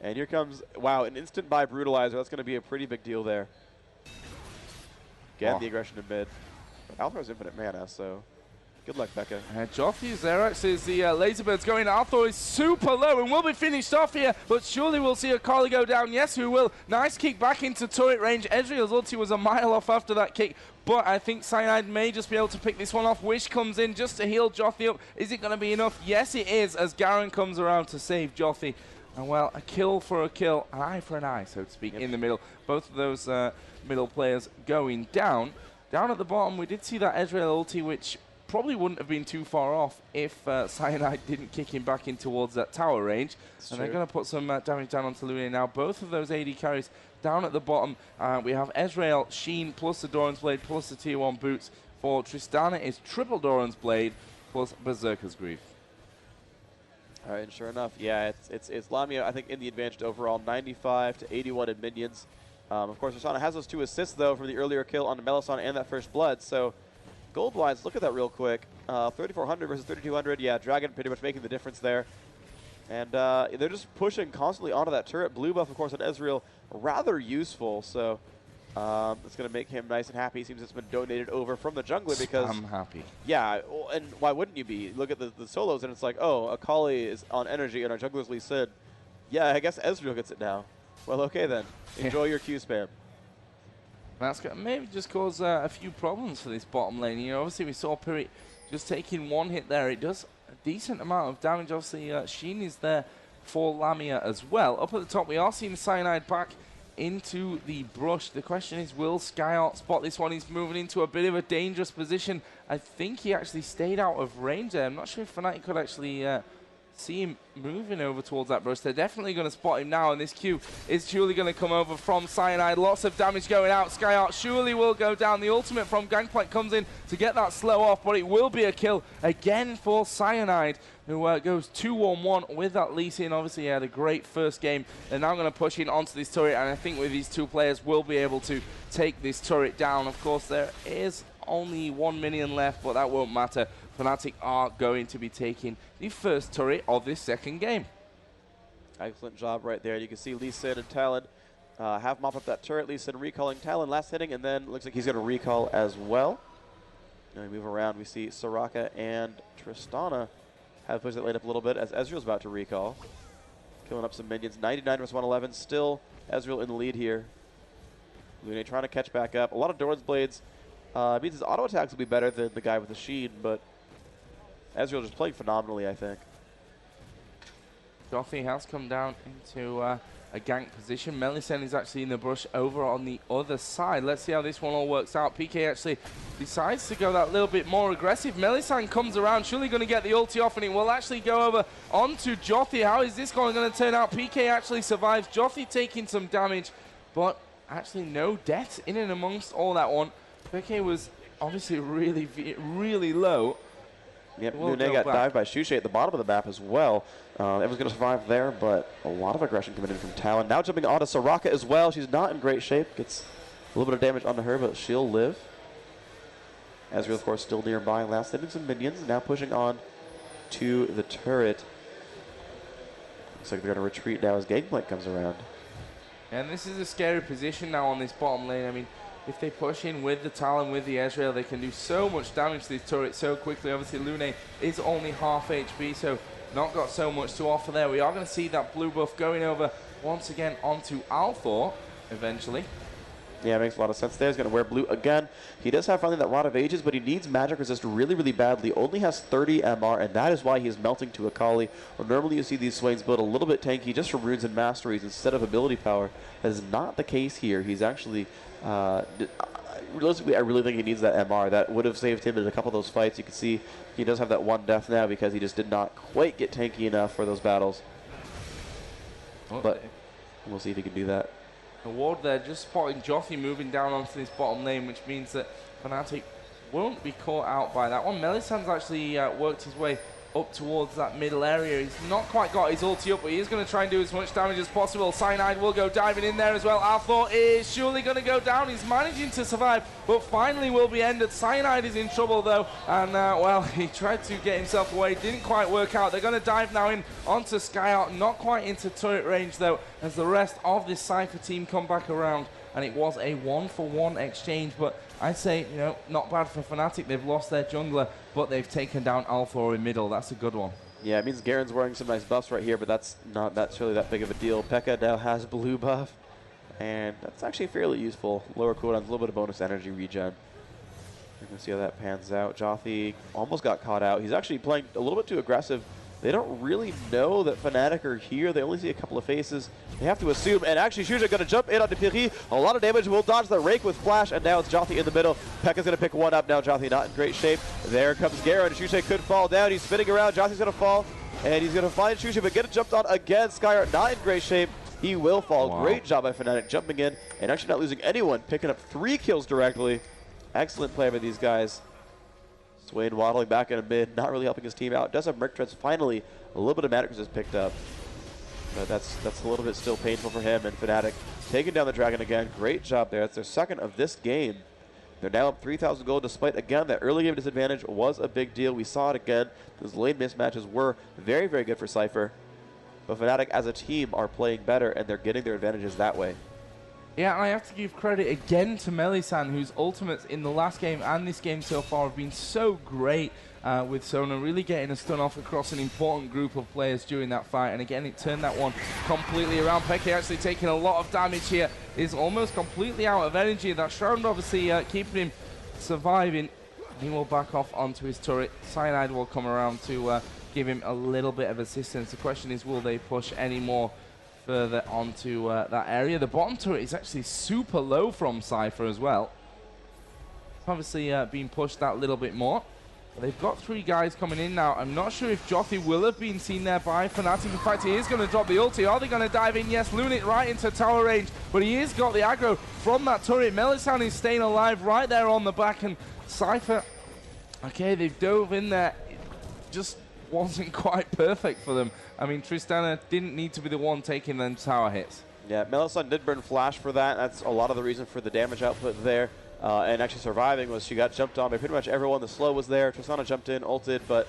And here comes, wow, an instant buy Brutalizer. That's going to be a pretty big deal there. Again, the aggression in mid. Althor has infinite mana, so good luck, Becca. JothY is there, actually, as the Laserbird's going. Althor is super low and will be finished off here, but surely we'll see Akali go down. Yes, who will. Nice kick back into turret range. Ezreal's ulti was a mile off after that kick, but I think Cyanide may just be able to pick this one off. Wish comes in just to heal JothY up. Is it going to be enough? Yes, it is, as Garen comes around to save JothY. And well, a kill for a kill, an eye for an eye, so to speak, in the middle. Both of those middle players going down. Down at the bottom, we did see that Ezreal ulti, which probably wouldn't have been too far off if Cyanide didn't kick him back in towards that tower range. And they're going to put some damage down onto Lounet now. Both of those AD carries down at the bottom. We have Ezreal, Sheen, plus the Doran's Blade, plus the Tier 1 boots. For Tristana, it's triple Doran's Blade, plus Berserker's Grief. All right, and sure enough, yeah, it's Lamia, I think, in the advantage overall, 95 to 81 in minions. Of course, Tristana has those 2 assists, though, from the earlier kill on the Mellisan and that first blood. So, gold-wise, look at that real quick. 3,400 versus 3,200. Yeah, Dragon pretty much making the difference there. And they're just pushing constantly onto that turret. Blue buff, of course, on Ezreal, rather useful. So, it's going to make him nice and happy. Seems it's been donated over from the jungler because... I'm happy. Yeah, and why wouldn't you be? Look at the solos, and it's like, oh, Akali is on energy, and our jungler's Lee Sid. Yeah, I guess Ezreal gets it now. Well, okay then. Enjoy your Q spam. That's going to maybe just cause a few problems for this bottom lane. You know, obviously we saw Pyri just taking 1 hit there. It does a decent amount of damage. Obviously, Sheen is there for Lamia as well. Up at the top, we are seeing Cyanide back into the brush. The question is, will Skyyart spot this one? He's moving into a bit of a dangerous position. I think he actually stayed out of range there. I'm not sure if FNATIC could actually see him moving over towards that brush. They're definitely going to spot him now, and this Q is surely going to come over from Cyanide. Lots of damage going out. Skyyart surely will go down. The ultimate from Gangplank comes in to get that slow off, but it will be a kill again for Cyanide, who goes 2-on-1 with that Lee Sin. Obviously, he had a great first game. They're now going to push in onto this turret, and I think with these two players, we'll be able to take this turret down. Of course, there is only 1 minion left, but that won't matter. FNATIC are going to be taking the first turret of this second game. Excellent job right there. You can see Lee Sin and Talon have mopped up that turret. Lee Sin recalling Talon last hitting, and then looks like he's going to recall as well. Now we move around. We see Soraka and Tristana have pushed that lane up a little bit as Ezreal's about to recall. Killing up some minions. 99 versus 111. Still Ezreal in the lead here. Lounet trying to catch back up. A lot of Doran's blades. Means his auto attacks will be better than the guy with the Sheen, but Ezreal just playing phenomenally, I think. JothY has come down into a gank position. Mellisan is actually in the brush over on the other side. Let's see how this one all works out. PK actually decides to go that little bit more aggressive. Mellisan comes around, surely going to get the ulti off, and it will actually go over onto JothY. How is this going to turn out? PK actually survives. JothY taking some damage, but actually no deaths in and amongst all that one. PK was obviously really low. Yep, Lounet got dived by Shushei at the bottom of the map as well. Everyone's going to survive there, but a lot of aggression coming in from Talon. Now jumping onto Soraka as well. She's not in great shape. Gets a little bit of damage onto her, but she'll live. Ezreal, of course, still nearby. Last hitting some minions. Now pushing on to the turret. Looks like they're going to retreat now as Gangplank comes around. And this is a scary position now on this bottom lane. I mean, if they push in with the Talon, with the Ezreal, they can do so much damage to this turret so quickly. Obviously, Lounet is only half HP, so not got so much to offer there. We are going to see that blue buff going over once again onto Althor eventually. Yeah, it makes a lot of sense there. He's going to wear blue again. He does have finally that Rod of Ages, but he needs magic resist really badly. Only has 30 MR, and that is why he is melting to Akali. Well, normally you see these Swains build a little bit tanky just from runes and masteries instead of ability power. That is not the case here. He's actually, realistically, I really think he needs that MR. That would have saved him in a couple of those fights. You can see he does have that one death now because he just did not quite get tanky enough for those battles. But we'll see if he can do that. A ward there, just spotting JothY moving down onto this bottom lane, which means that FNATIC won't be caught out by that one. Mellisan's actually worked his way up towards that middle area. He's not quite got his ulti up, but he is going to try and do as much damage as possible. Cyanide will go diving in there as well. Althor is surely going to go down. He's managing to survive, but finally will be ended. Cyanide is in trouble though, and well, he tried to get himself away. Didn't quite work out. They're going to dive now in onto Skyyart. Not quite into turret range though, as the rest of this SYPHER team come back around. And it was a 1-for-1 exchange, but I'd say, you know, not bad for FNATIC. They've lost their jungler, but they've taken down Althor in middle. That's a good one. Yeah, it means Garen's wearing some nice buffs right here, but that's not really that big of a deal. Pekka now has blue buff, and that's actually fairly useful. Lower cooldowns, a little bit of bonus energy regen. We're going to see how that pans out. JothY almost got caught out. He's actually playing a little bit too aggressive. They don't really know that FNATIC are here. They only see a couple of faces. They have to assume, and actually Shushei going to jump in onto Pyri. A lot of damage. Will dodge the rake with flash, and now it's JothY in the middle. Pekka's going to pick one up now. JothY not in great shape. There comes Garen. Shushei could fall down. He's spinning around. JothY's going to fall, and he's going to find Shushei, but get jumped on again. Skyyart not in great shape. He will fall. Wow. Great job by FNATIC jumping in and actually not losing anyone, picking up 3 kills directly. Excellent play by these guys. Swain waddling back in a mid, not really helping his team out. Does have Merc Treads finally. A little bit of magic resist picked up. But that's a little bit still painful for him. And FNATIC taking down the Dragon again. Great job there. That's their second of this game. They're now up 3,000 gold, despite, again, that early game disadvantage was a big deal. We saw it again. Those lane mismatches were very good for SYPHER. But FNATIC as a team are playing better, and they're getting their advantages that way. Yeah, and I have to give credit again to Mellisan, whose ultimates in the last game and this game so far have been so great, with Sona really getting a stun off across an important group of players during that fight. And again, it turned that one completely around. Peke actually taking a lot of damage here, is almost completely out of energy. That Shroud obviously keeping him surviving. He will back off onto his turret. Cyanide will come around to give him a little bit of assistance. The question is, will they push any more further onto that area? The bottom turret is actually super low from SYPHER as well. It's obviously being pushed that little bit more. They've got 3 guys coming in now. I'm not sure if JothY will have been seen there by FNATIC. In fact, he is going to drop the ulti. Are they going to dive in? Yes, Lounet right into tower range, but he has got the aggro from that turret. Mellisan is staying alive right there on the back, and SYPHER, okay, they've dove in there. It just wasn't quite perfect for them. I mean, Tristana didn't need to be the one taking them tower hits. Yeah, Mellisan did burn flash for that. That's a lot of the reason for the damage output there. And actually surviving was she got jumped on by pretty much everyone. The slow was there. Tristana jumped in, ulted, but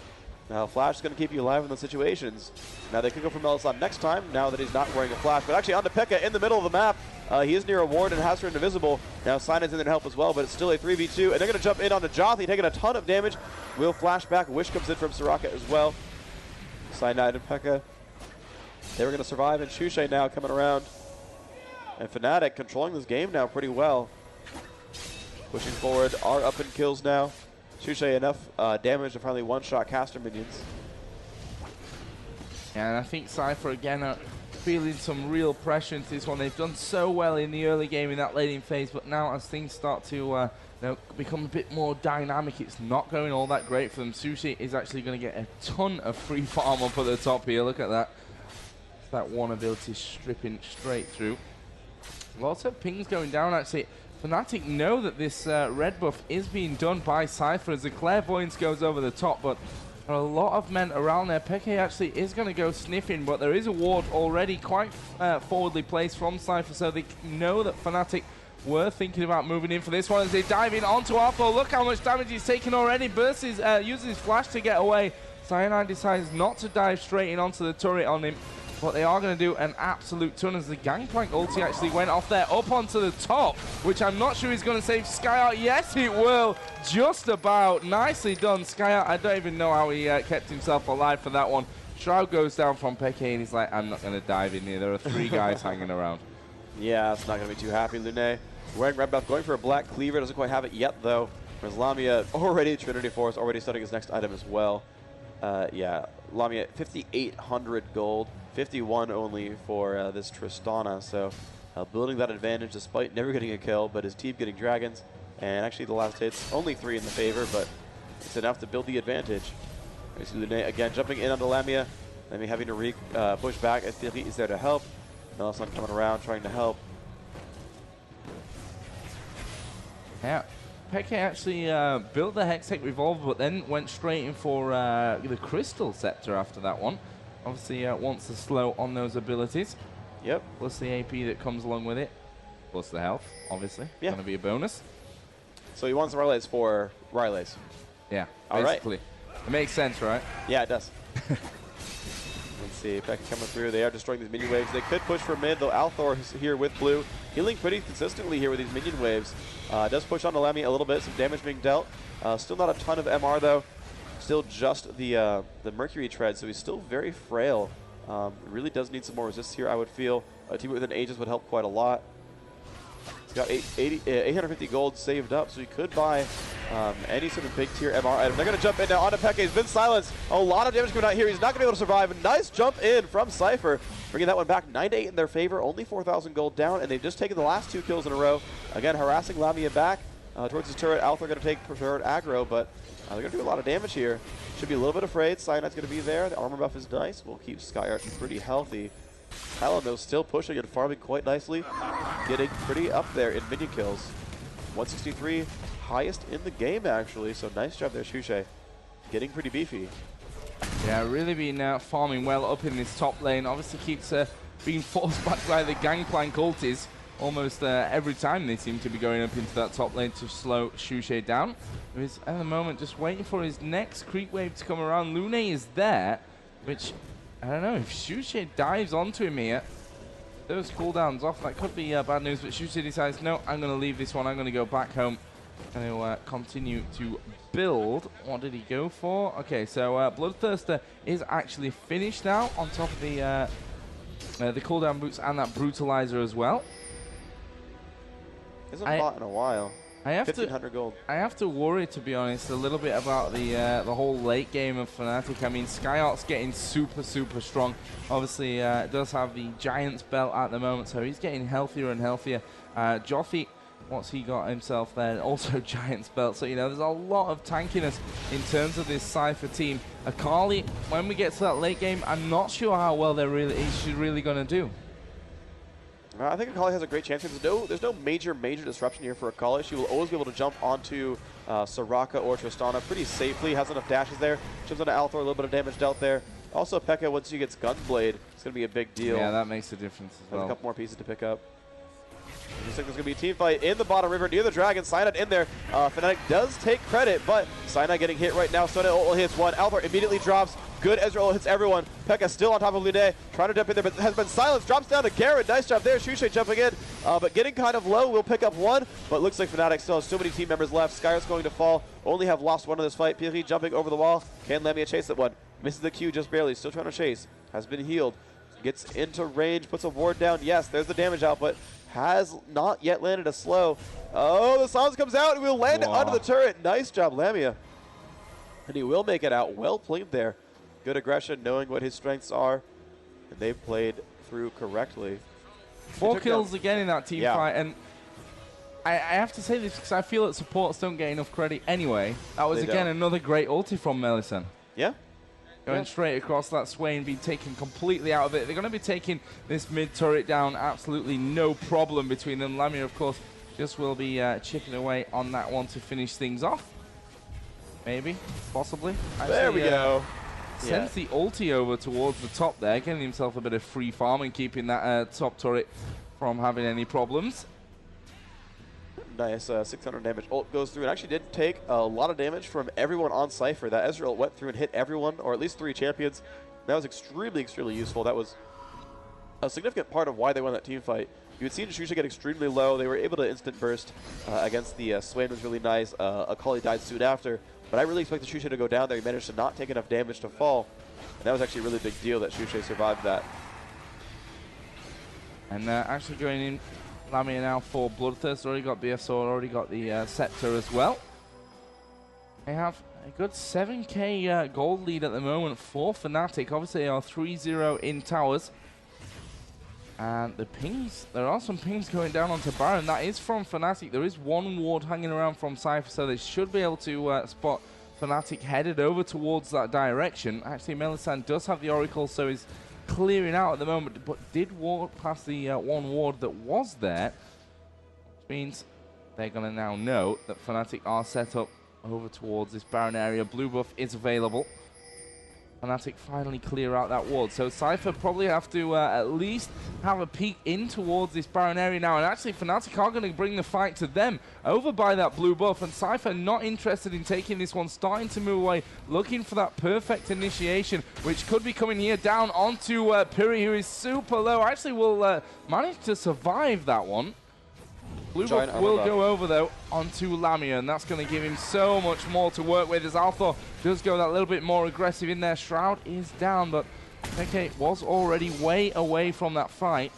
flash is going to keep you alive in those situations. Now they could go for Mellisan next time, now that he's not wearing a flash. But actually XPeke in the middle of the map. He is near a ward and has turned invisible. Now Cyanide's in there to help as well, but it's still a 3v2. And they're going to jump in onto JothY, taking a ton of damage. Will flash back. Wish comes in from Soraka as well. Cyanide and Pekka. They were going to survive, and Shushei now coming around. And FNATIC controlling this game now pretty well. Pushing forward, are up in kills now. Shushei enough damage to finally one-shot caster minions. And I think SYPHER again are feeling some real pressure into this one. They've done so well in the early game in that laning phase, but now as things start to become a bit more dynamic, it's not going all that great for them. Shushei is actually going to get a ton of free farm up at the top here. Look at that. That one ability stripping straight through. Lots of pings going down actually. FNATIC know that this red buff is being done by SYPHER as the clairvoyance goes over the top, but there are a lot of men around there. Peke actually is going to go sniffing, but there is a ward already quite forwardly placed from SYPHER, so they know that FNATIC were thinking about moving in for this one as they dive in onto Arthur. Look how much damage he's taken already. Uses his flash to get away. Cyanide decides not to dive straight in onto the turret on him, but they are going to do an absolute ton as the Gangplank ulti actually went off there up onto the top, which I'm not sure is going to save Skyyart. Yes, it will. Just about. Nicely done, Skyyart. I don't even know how he kept himself alive for that one. Shroud goes down from Peke and he's like, I'm not going to dive in here. There are 3 guys hanging around. Yeah, it's not going to be too happy. Lounet wearing red buff, going for a black cleaver. Doesn't quite have it yet, though. Whereas Lamia already, Trinity Force, already setting his next item as well. Yeah, Lamia 5,800 gold. 51 only for this Tristana, so building that advantage despite never getting a kill, but his team getting dragons, and actually the last hit's only 3 in the favor, but it's enough to build the advantage. You see Lounet again jumping in onto Lamia, Lamia having to push back as Phreak is there to help. Mellisan coming around trying to help. Yeah, Peke actually built the Hextech Revolver, but then went straight in for the Crystal Scepter after that one. Obviously wants to slow on those abilities. Yep. Plus the AP that comes along with it. Plus the health, obviously. Yeah. Going to be a bonus. So he wants Rylays for Rylays. Yeah, all basically. Right. It makes sense, right? Yeah, it does. Let's see, Pekka coming through. They are destroying these minion waves. They could push for mid, though Althor is here with blue. Healing pretty consistently here with these minion waves. Does push on Lamia a little bit, some damage being dealt. Still not a ton of MR, though. Still just the Mercury tread, so he's still very frail. Really does need some more resist here, I would feel. A team with an Aegis would help quite a lot. He's got 850 gold saved up, so he could buy any sort of big tier MR item. They're going to jump in now onto Peke. He's been silenced. A lot of damage coming out here. He's not going to be able to survive. A nice jump in from SYPHER, bringing that one back 9-8 in their favor. Only 4,000 gold down, and they've just taken the last 2 kills in a row. Again, harassing Lamia back towards his turret. Althor going to take preferred aggro, but they're going to do a lot of damage here. Should be a little bit afraid. Cyanide's going to be there. The armor buff is nice. We'll keep Skyyart pretty healthy. Hello still pushing and farming quite nicely. Getting pretty up there in minion kills. 163, highest in the game, actually. So nice job there, Shushei. Getting pretty beefy. Yeah, really been farming well up in this top lane. Obviously keeps being forced back by the Gangplank ultis. Almost every time they seem to be going up into that top lane to slow Shushei down. He's at the moment just waiting for his next creep wave to come around. Lounet is there, which, I don't know, if Shushei dives onto him here, those cooldowns off, that could be bad news, but Shushei decides, no, I'm going to leave this one, I'm going to go back home, and he'll continue to build. What did he go for? Okay, so Bloodthirster is actually finished now, on top of the cooldown boots and that Brutalizer as well. Hasn't bought in a while. I have 1,500 gold. I have to worry, to be honest, a little bit about the whole late game of FNATIC. I mean, Skyyart's getting super strong. Obviously, does have the Giants belt at the moment, so he's getting healthier and healthier. JothY, what's he got himself there? Also Giants belt. So, you know, there's a lot of tankiness in terms of this Cypher team. Akali, when we get to that late game, I'm not sure how well he's really going to do. I think Akali has a great chance. There's no major disruption here for Akali. She will always be able to jump onto Soraka or Tristana pretty safely. Has enough dashes there. Jumps onto Althor, a little bit of damage dealt there. Also, Pekka, once she gets Gunblade, it's going to be a big deal. Yeah, that makes a difference as well. There's a couple more pieces to pick up. Looks like there's going to be a team fight in the bottom river near the dragon. Cyanide in there. FNATIC does take credit, but Cyanide getting hit right now. Snoopeh hits one. Althor immediately drops. Good Ezreal hits everyone. Pekka still on top of Lounet, trying to jump in there, but has been silenced. Drops down to Garen. Nice job there. Shushei jumping in, but getting kind of low. Will pick up one, but looks like FNATIC still has so many team members left. Skyyart's going to fall. Only have lost one in this fight. Pyri jumping over the wall. Can Lamia chase that one? Misses the Q just barely. Still trying to chase. Has been healed. Gets into range. Puts a ward down. Yes, there's the damage output. Has not yet landed a slow. Oh, the silence comes out and will land it under the turret. Nice job, Lamia. And he will make it out. Well played there. Good aggression, knowing what his strengths are. And they've played through correctly. 4 kills again in that team fight. And I have to say this because I feel that supports don't get enough credit anyway. That was, again, another great ulti from Mellisan. Yeah. Going straight across that Swain, being taken completely out of it. They're going to be taking this mid turret down, absolutely no problem between them. Lamia, of course, just will be chipping away on that one to finish things off. Maybe, possibly. Actually, there we go. Sends the ulti over towards the top there, getting himself a bit of free farm and keeping that top turret from having any problems. Nice, 600 damage. Ult goes through and actually did take a lot of damage from everyone on Cypher. That Ezreal went through and hit everyone, or at least 3 champions. That was extremely useful. That was a significant part of why they won that team fight. You had seen Shushei get extremely low. They were able to instant burst against the Swain was really nice. Akali died soon after. But I really expected Shushei to go down there. He managed to not take enough damage to fall. And that was actually a really big deal that Shushei survived that. And actually going in, Lamia now for Bloodthirst. Already got BSO, already got the Scepter as well. They have a good 7k gold lead at the moment for FNATIC. Obviously, they are 3-0 in towers. And the pings, there are some pings going down onto Baron. That is from FNATIC. There is one ward hanging around from Cypher, so they should be able to spot FNATIC headed over towards that direction. Actually, Mellisan does have the Oracle, so he's clearing out at the moment, but did walk past the one ward that was there, which means they're going to now know that FNATIC are set up over towards this Baron area. Blue buff is available. FNATIC finally clear out that ward. So Cypher probably have to at least have a peek in towards this Baron area now. And actually FNATIC are going to bring the fight to them over by that blue buff. And Cypher not interested in taking this one, starting to move away, looking for that perfect initiation, which could be coming here down onto Pyri, who is super low. Actually will manage to survive that one. Blue buff will go over, though, onto Lamia, and that's going to give him so much more to work with as Althor does go that little bit more aggressive in there. Shroud is down, but XPeke was already way away from that fight.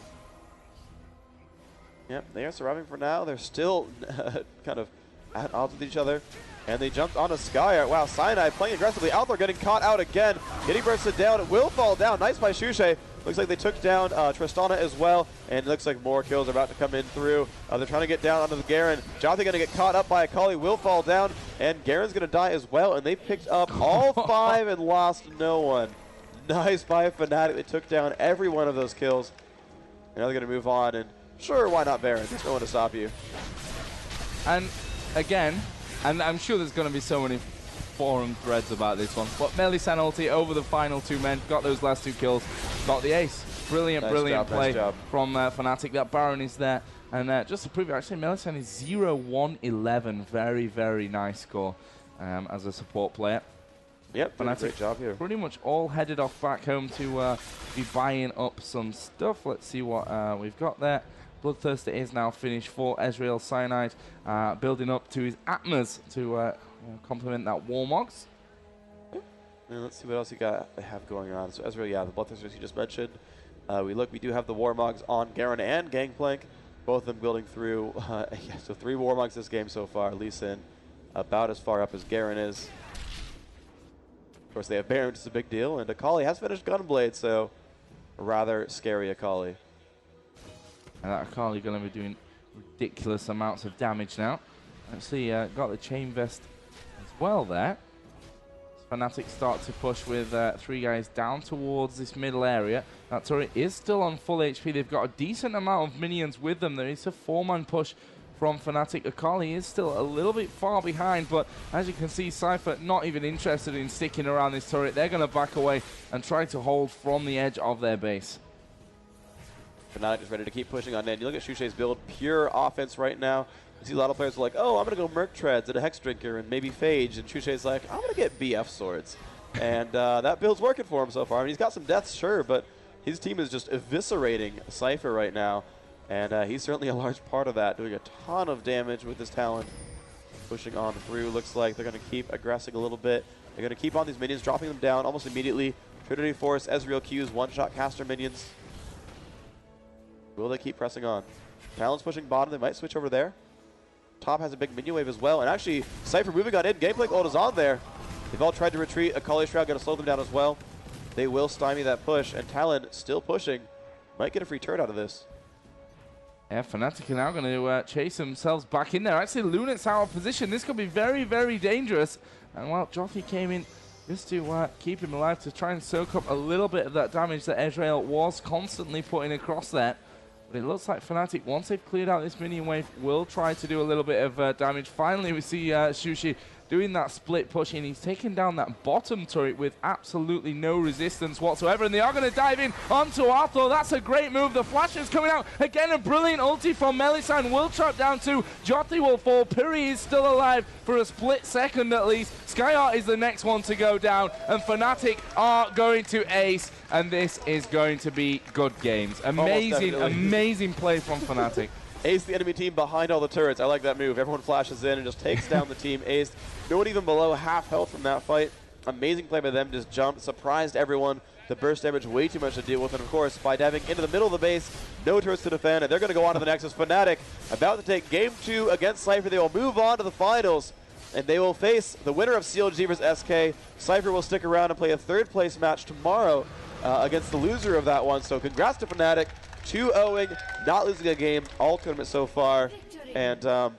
Yep, they are surviving for now. They're still kind of at odds with each other. And they jumped onto Skyyart. Wow, Cyanide playing aggressively. Althor getting caught out again. Getting bursted down. It will fall down. Nice by Shushei. Looks like they took down Tristana as well. And it looks like more kills are about to come in through. They're trying to get down onto the Garen. JothY going to get caught up by Akali. Will fall down. And Garen's going to die as well. And they picked up all 5 and lost no one. Nice by FNATIC. They took down every one of those kills. And now they're going to move on. And sure, why not Baron? There's no one to stop you. And again, and I'm sure there's going to be so many forum threads about this one, but Mellisan ulti over the final 2 men, got those last 2 kills, got the ace. Brilliant, brilliant play from FNATIC. That Baron is there. And just to prove it, actually, Mellisan is 0-1-11. Very, very nice score as a support player. Yep, great job here. Pretty much all headed off back home to be buying up some stuff. Let's see what we've got there. Bloodthirster is now finished for Ezreal. Cyanide building up to his Atmas to complement that Warmogs. And let's see what else they have going on. So Ezreal, yeah, the Bloodthirsters you just mentioned. We do have the Warmogs on Garen and Gangplank. Both of them building through. Yeah, so 3 Warmonks this game so far. Mellisan about as far up as Garen is. Of course, they have Baron, which is a big deal, and Akali has finished Gunblade, so a rather scary Akali. And that Akali going to be doing ridiculous amounts of damage now. Actually, got the chain vest as well there. FNATIC start to push with 3 guys down towards this middle area. That turret is still on full HP. They've got a decent amount of minions with them. There is a 4-man push from FNATIC. Akali is still a little bit far behind, but as you can see, SYPHER not even interested in sticking around this turret. They're going to back away and try to hold from the edge of their base. FNATIC is ready to keep pushing on in. You look at Shushei's build, pure offense right now. You see a lot of players are like, oh, I'm going to go Merc Treads and a Hex Drinker and maybe Phage. And Shushei's like, I'm going to get BF Swords. And that build's working for him so far. I mean, he's got some deaths, sure, but his team is just eviscerating SYPHER right now. And he's certainly a large part of that, doing a ton of damage with his talent. Pushing on through. Looks like they're going to keep aggressing a little bit. They're going to keep on these minions, dropping them down almost immediately. Trinity Force, Ezreal Q's, one-shot caster minions. Will they keep pressing on? Talon's pushing bottom. They might switch over there. Top has a big minion wave as well. And actually, SYPHER moving on in. Gameplay ult is on there. They've all tried to retreat. Akali Shroud going to slow them down as well. They will stymie that push. And Talon still pushing. Might get a free turret out of this. Yeah, FNATIC are now going to chase themselves back in there. Actually, Lounet's out of position. This could be very, very dangerous. And well, JothY came in just to keep him alive, to try and soak up a little bit of that damage that Ezreal was constantly putting across there. But it looks like FNATIC, once they've cleared out this minion wave, will try to do a little bit of damage. Finally, we see Shushei doing that split push, and he's taken down that bottom turret with absolutely no resistance whatsoever. And they are going to dive in onto Arthur. That's a great move. The flash is coming out. Again, a brilliant ulti from Mellisan. Will chop down to JothY will fall. Pyri is still alive for a split second at least. Skyyart is the next one to go down, and FNATIC are going to ace, and this is going to be good games. Amazing, amazing play from FNATIC. Ace the enemy team behind all the turrets. I like that move. Everyone flashes in and just takes down the team. Ace. No one even below half health from that fight. Amazing play by them. Just jumped, surprised everyone. The burst damage way too much to deal with. And of course, by diving into the middle of the base, no turrets to defend. And they're going to go on to the Nexus. FNATIC about to take game 2 against SYPHER. They will move on to the finals. And they will face the winner of CLG versus SK. SYPHER will stick around and play a 3rd place match tomorrow against the loser of that one. So congrats to FNATIC. 2-0-ing, not losing a game all tournament so far. And the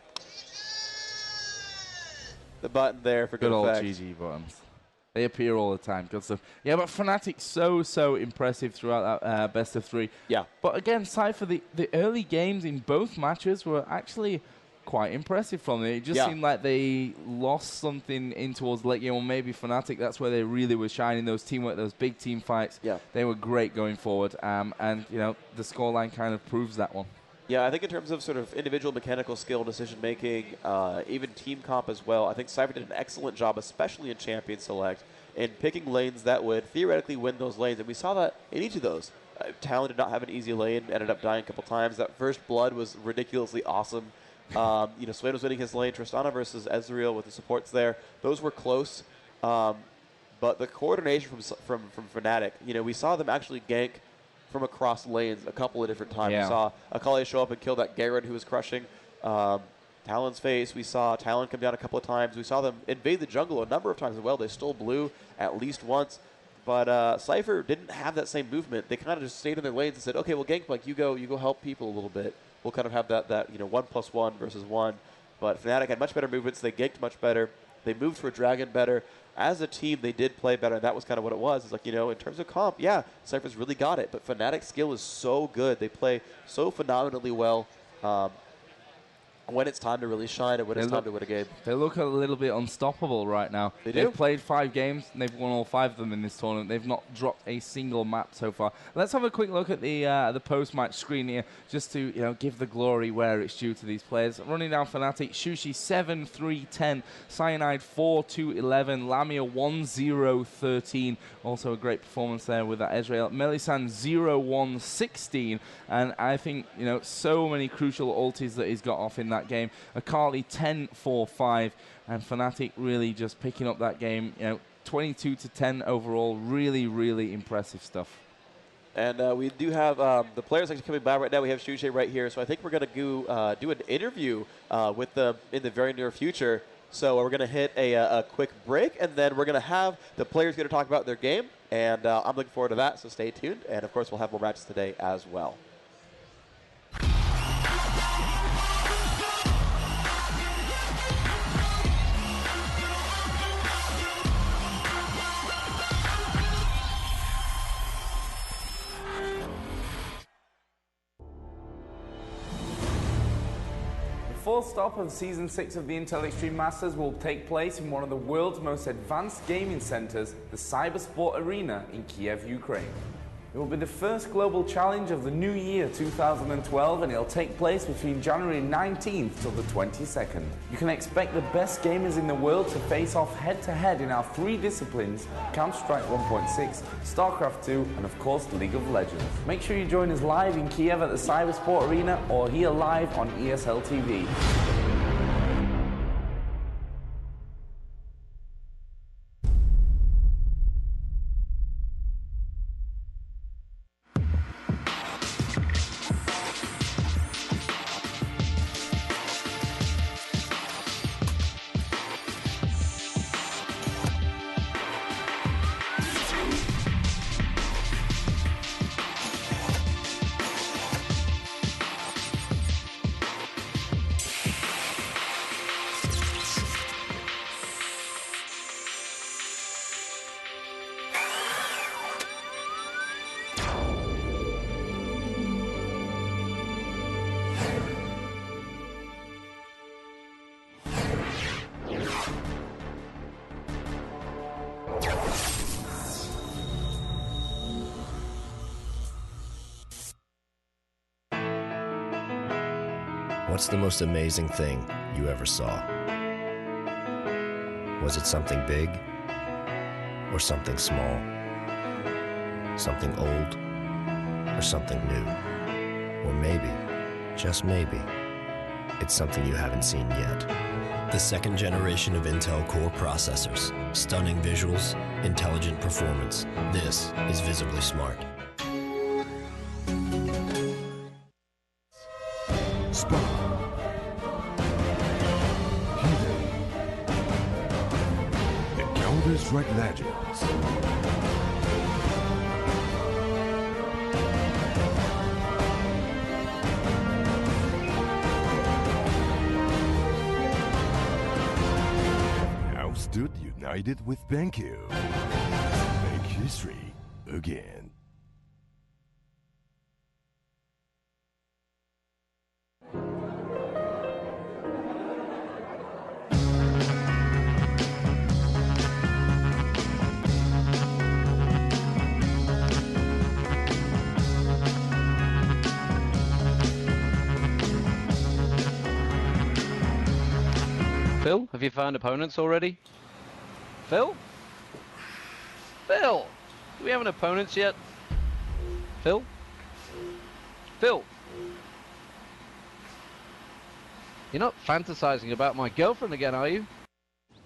button there for good old effect. GG buttons. They appear all the time. Good stuff. Yeah, but FNATIC so impressive throughout that best of 3. Yeah. But again, SYPHER, the early games in both matches were actually quite impressive from them. It just seemed like they lost something in towards the late game, or maybe FNATIC, that's where they really were shining, those teamwork, those big team fights. Yeah. They were great going forward, and you know, the scoreline kind of proves that one. Yeah, I think in terms of sort of individual mechanical skill, decision-making, even team comp as well, I think SYPHER did an excellent job, especially in Champion Select, in picking lanes that would theoretically win those lanes, and we saw that in each of those. Talon did not have an easy lane, ended up dying a couple times. That first blood was ridiculously awesome. You know, Swain was winning his lane. Tristana versus Ezreal with the supports there. Those were close. But the coordination from FNATIC, you know, we saw them actually gank from across lanes a couple of different times. Yeah. We saw Akali show up and kill that Garen who was crushing Talon's face. We saw Talon come down a couple of times. We saw them invade the jungle a number of times as well. They stole blue at least once. But SYPHER didn't have that same movement. They kind of just stayed in their lanes and said, okay, well, Gangplank, you go help people a little bit. We'll kind of have that you know, 1+1 versus 1. But FNATIC had much better movements. They ganked much better. They moved for a dragon better. As a team, they did play better, and that was kind of what it was. It's like, you know, in terms of comp, yeah, SYPHER's really got it. But FNATIC's skill is so good. They play so phenomenally well when it's time to really shine and when it's time to win a game. They look a little bit unstoppable right now. They've played 5 games, and they've won all 5 of them in this tournament. They've not dropped a single map so far. Let's have a quick look at the post-match screen here, just to, you know, give the glory where it's due to these players. Running down FNATIC, Shushei 7-3-10, Cyanide 4-11, Lamia 1-0-13. Also a great performance there with that Ezreal. Mellisan 0-1-16, and I think, you know, so many crucial ultis that he's got off in that game. Akali 10-4-5, and FNATIC really just picking up that game. You know, 22-10 overall. Really, really impressive stuff. And we do have the players actually coming by right now. We have Shushei right here. So I think we're going to go do an interview with them in the very near future. So we're going to hit a quick break, and then we're going to have the players going to talk about their game. And I'm looking forward to that, so stay tuned. And, of course, we'll have more matches today as well. The fourth stop of Season 6 of the Intel Extreme Masters will take place in one of the world's most advanced gaming centers, the Cybersport Arena in Kiev, Ukraine. It will be the first global challenge of the new year 2012, and it'll take place between January 19th till the 22nd. You can expect the best gamers in the world to face off head-to-head in our 3 disciplines: Counter-Strike 1.6, StarCraft 2, and of course League of Legends. Make sure you join us live in Kiev at the Cybersport Arena or here live on ESL TV. What's the most amazing thing you ever saw? Was it something big or something small? Something old or something new? Or maybe, just maybe, it's something you haven't seen yet. The second generation of Intel Core processors. Stunning visuals, intelligent performance. This is Visibly Smart. Counter-Strike Legends. Now stood united with BenQ. Make history again. Phil, have you found opponents already? Phil? Phil! Do we have an opponents yet? Phil? Phil! You're not fantasizing about my girlfriend again, are you?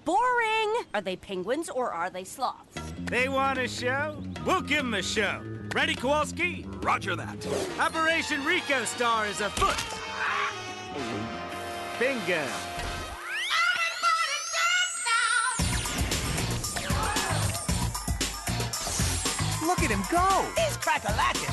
Boring! Are they penguins or are they sloths? They want a show? We'll give them a show. Ready, Kowalski? Roger that. Operation Rico Star is afoot. Bingo. Look at him go! He's crack-a-lackin'!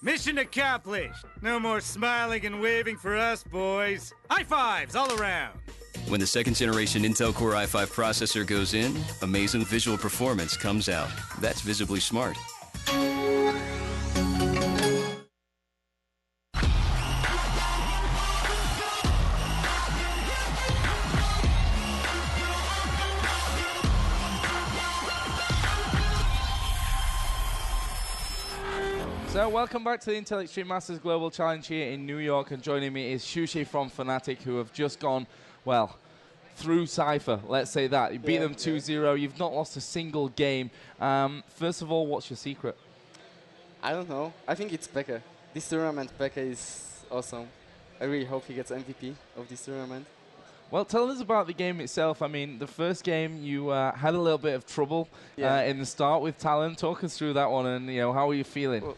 Mission accomplished! No more smiling and waving for us, boys. High fives all around! When the second generation Intel Core i5 processor goes in, amazing visual performance comes out. That's Visibly Smart. So welcome back to the Intel Extreme Masters Global Challenge here in New York, and joining me is Shushei from FNATIC, who have just gone, well, through SYPHER, let's say that. You beat them 2-0, you've not lost a single game. First of all, what's your secret? I don't know. I think it's xPeke. This tournament, xPeke is awesome. I really hope he gets MVP of this tournament. Well, tell us about the game itself. I mean, the first game you had a little bit of trouble in the start with Talon. Talk us through that one, and how are you feeling? Well,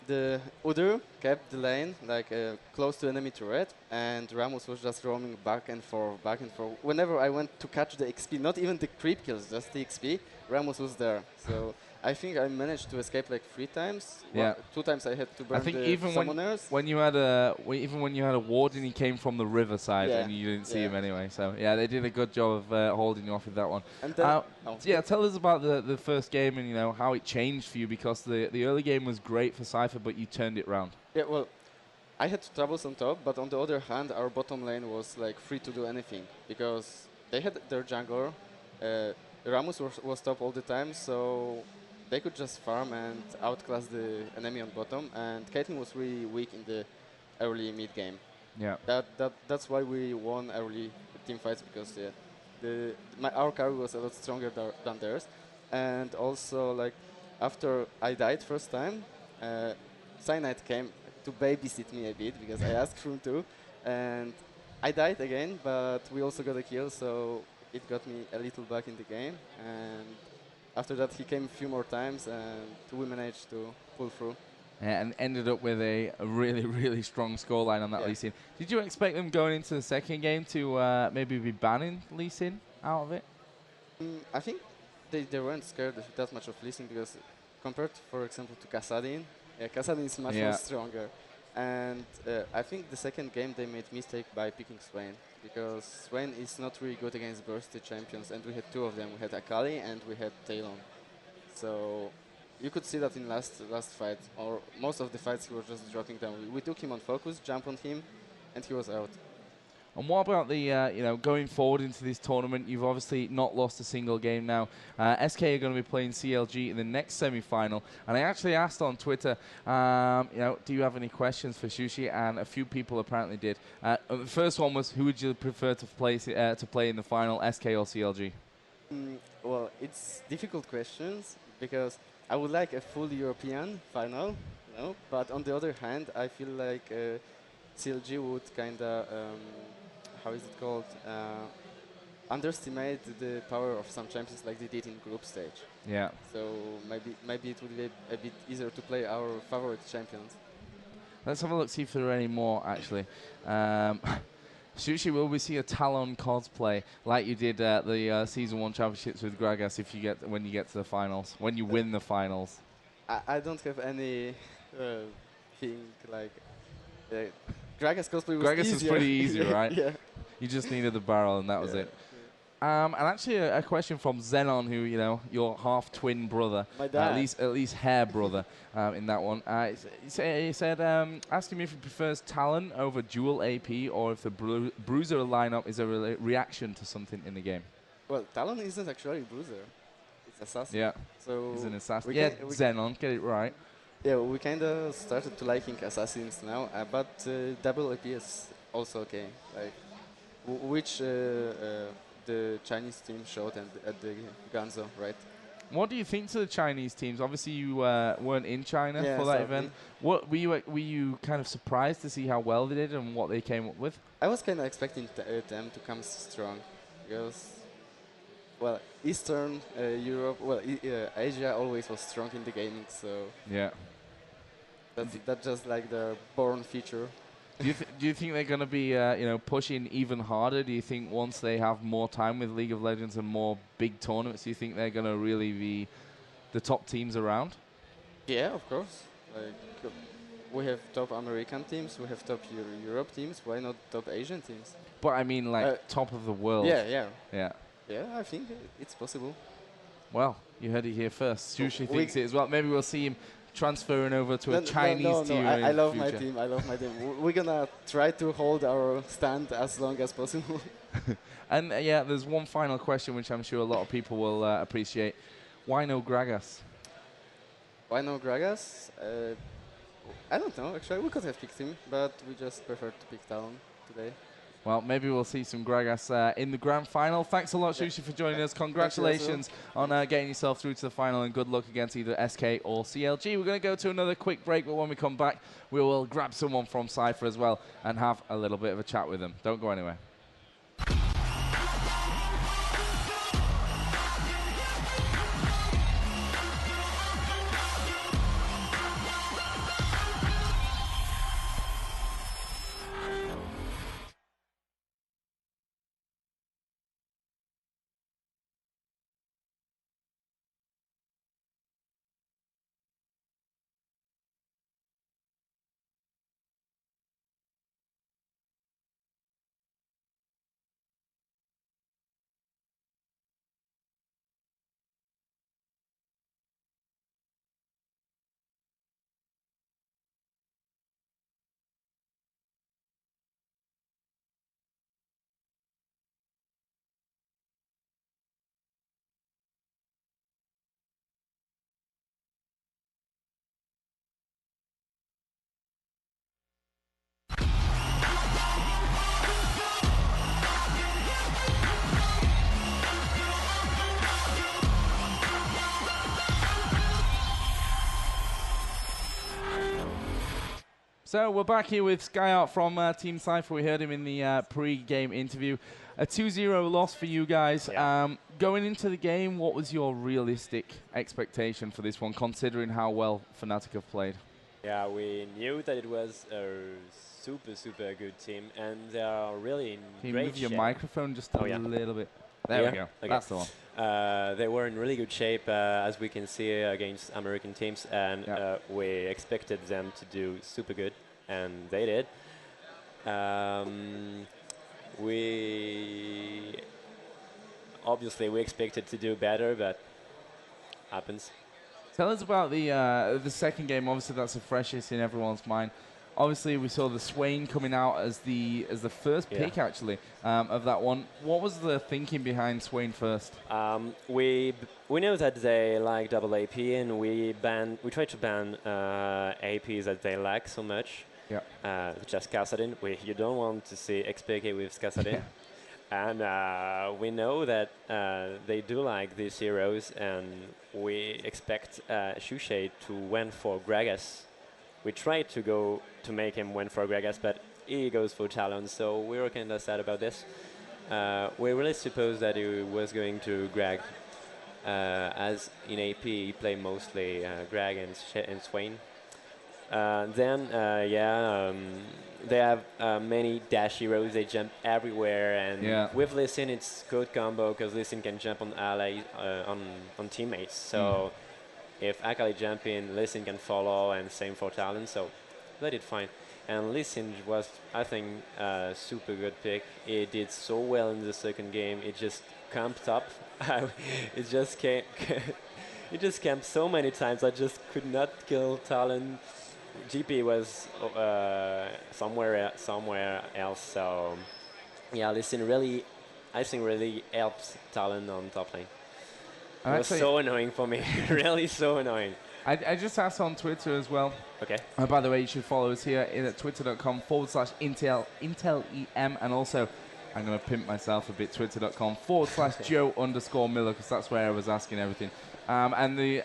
the Udyr kept the lane like close to enemy turret, and Rammus was just roaming back and forth, back and forth. Whenever I went to catch the XP, not even the creep kills, just the XP, Rammus was there. So I think I managed to escape like 3 times. Yeah. Well, 2 times I had to burn I think the even summoners. when you had a warden, he came from the river side, and you didn't see him anyway. So yeah, they did a good job of holding you off with that one. And then, yeah, tell us about the first game and how it changed for you, because the early game was great for SYPHER, but you turned it round. Yeah, well, I had troubles on top, but on the other hand, our bottom lane was like free to do anything because they had their jungler. Rammus was top all the time, so they could just farm and outclass the enemy on bottom, and Caitlyn was really weak in the early mid game. Yeah. That's why we won early team fights, because our carry was a lot stronger than theirs, and also like after I died first time, Cyanide came to babysit me a bit because I asked him to, and I died again, but we also got a kill, so it got me a little back in the game, and after that he came a few more times, and we managed to pull through. Yeah, and ended up with a really, really strong scoreline on that Lee Sin. Did you expect them going into the second game to maybe be banning Lee Sin out of it? I think they weren't scared that much of Lee Sin because compared, for example, to Kassadin, Kassadin is much more stronger. And I think the second game they made mistake by picking Swain, because Swain is not really good against bursty champions, and we had 2 of them. We had Akali and we had Talon. So you could see that in last fight, or most of the fights he was just dropping down. We took him on focus, jump on him, and he was out. And what about the, going forward into this tournament? You've obviously not lost a single game now. SK are going to be playing CLG in the next semi-final. And I actually asked on Twitter, do you have any questions for Shushei? And a few people apparently did. The first one was, who would you prefer to play in the final, SK or CLG? Well, it's difficult questions because I would like a full European final, but on the other hand, I feel like CLG would kind of, how is it called, underestimate the power of some champions like they did in group stage. Yeah. So maybe it would be a bit easier to play our favorite champions. Let's have a look, see if there are any more, actually. Shushei, will we see a Talon cosplay like you did at the Season 1 Championships with Gragas when you get to the finals, when you win the finals? I don't have any thing like... Gragas cosplay was Gragas was pretty easy, right? Yeah. You just needed the barrel, and that was it. And actually, a question from Xenon, who your half-twin brother, my dad. at least hair brother, in that one. He said, ask him if he prefers Talon over dual AP, or if the Bruiser lineup is a reaction to something in the game. Well, Talon isn't actually a Bruiser; it's Assassin. Yeah. So he's an assassin. Xenon, get it right. Yeah, we kind of started to liking assassins now, but double AP is also okay. Like, which the Chinese team showed at the Ganzo, right? What do you think to the Chinese teams? Obviously, you weren't in China for that event. What were you kind of surprised to see how well they did and what they came up with? I was kind of expecting them to come strong, because, well, Eastern Europe, Asia always was strong in the gaming, so yeah. That's just like the born feature. Do you think they're going to be pushing even harder? Do you think once they have more time with League of Legends and more big tournaments, do you think they're going to really be the top teams around? Yeah, of course. Like, we have top American teams, we have top Europe teams. Why not top Asian teams? But I mean, like top of the world. Yeah. Yeah, I think it's possible. Well, you heard it here first. Shushei thinks it as well. Maybe we'll see him transferring over to a Chinese team. I love my team. I love my team. We're gonna try to hold our stand as long as possible. And there's one final question which I'm sure a lot of people will appreciate. Why no Gragas? Why no Gragas? I don't know. Actually, we could have picked him, but we just preferred to pick Talon today. Well, maybe we'll see some Gragas in the grand final. Thanks a lot, Shushei, for joining us. Congratulations on getting yourself through to the final, and good luck against either SK or CLG. We're going to go to another quick break, but when we come back, we will grab someone from SYPHER as well and have a little bit of a chat with them. Don't go anywhere. So we're back here with Skyyart from Team SYPHER. We heard him in the pre-game interview. A 2-0 loss for you guys. Yeah. Going into the game, what was your realistic expectation for this one, considering how well FNATIC have played? Yeah, we knew that it was a super good team, and they are really in Can you great move your shape. microphone just a little bit? There we go. Okay. That's the one. They were in really good shape, as we can see against American teams, and we expected them to do super good, and they did. We expected to do better, but happens. Tell us about the second game. Obviously, that's the freshest in everyone's mind. Obviously, we saw the Swain coming out as the first pick actually of that one. What was the thinking behind Swain first? We know that they like double AP, and we try to ban APs that they lack so much. Yeah. Such as Kassadin. You don't want to see xPeke with Kassadin. And we know that they do like these heroes, and we expect Shushei to win for Gragas. We tried to make him win for Gragas, but he goes for Talon, so we were kind of sad about this. We really supposed that he was going to Grag. As in AP, he played mostly Grag and Swain. They have many dash heroes. They jump everywhere, and with Lisin, it's good combo because Lisin can jump on allies, on teammates. So if Akali jump in, Lisin can follow, and same for Talon. So they did fine. And Lisin was, I think, a super good pick. He did so well in the second game. It just camped up. It just came. It just camped so many times. I just could not kill Talon. GP was somewhere else. So yeah, Lisin really, I think, really helped Talon on top lane. It was so annoying for me. Really so annoying. I just asked on Twitter as well. Okay. By the way, you should follow us here at twitter.com/IntelEM, and also I'm going to pimp myself a bit, twitter.com/Joe_Miller, because that's where I was asking everything. And the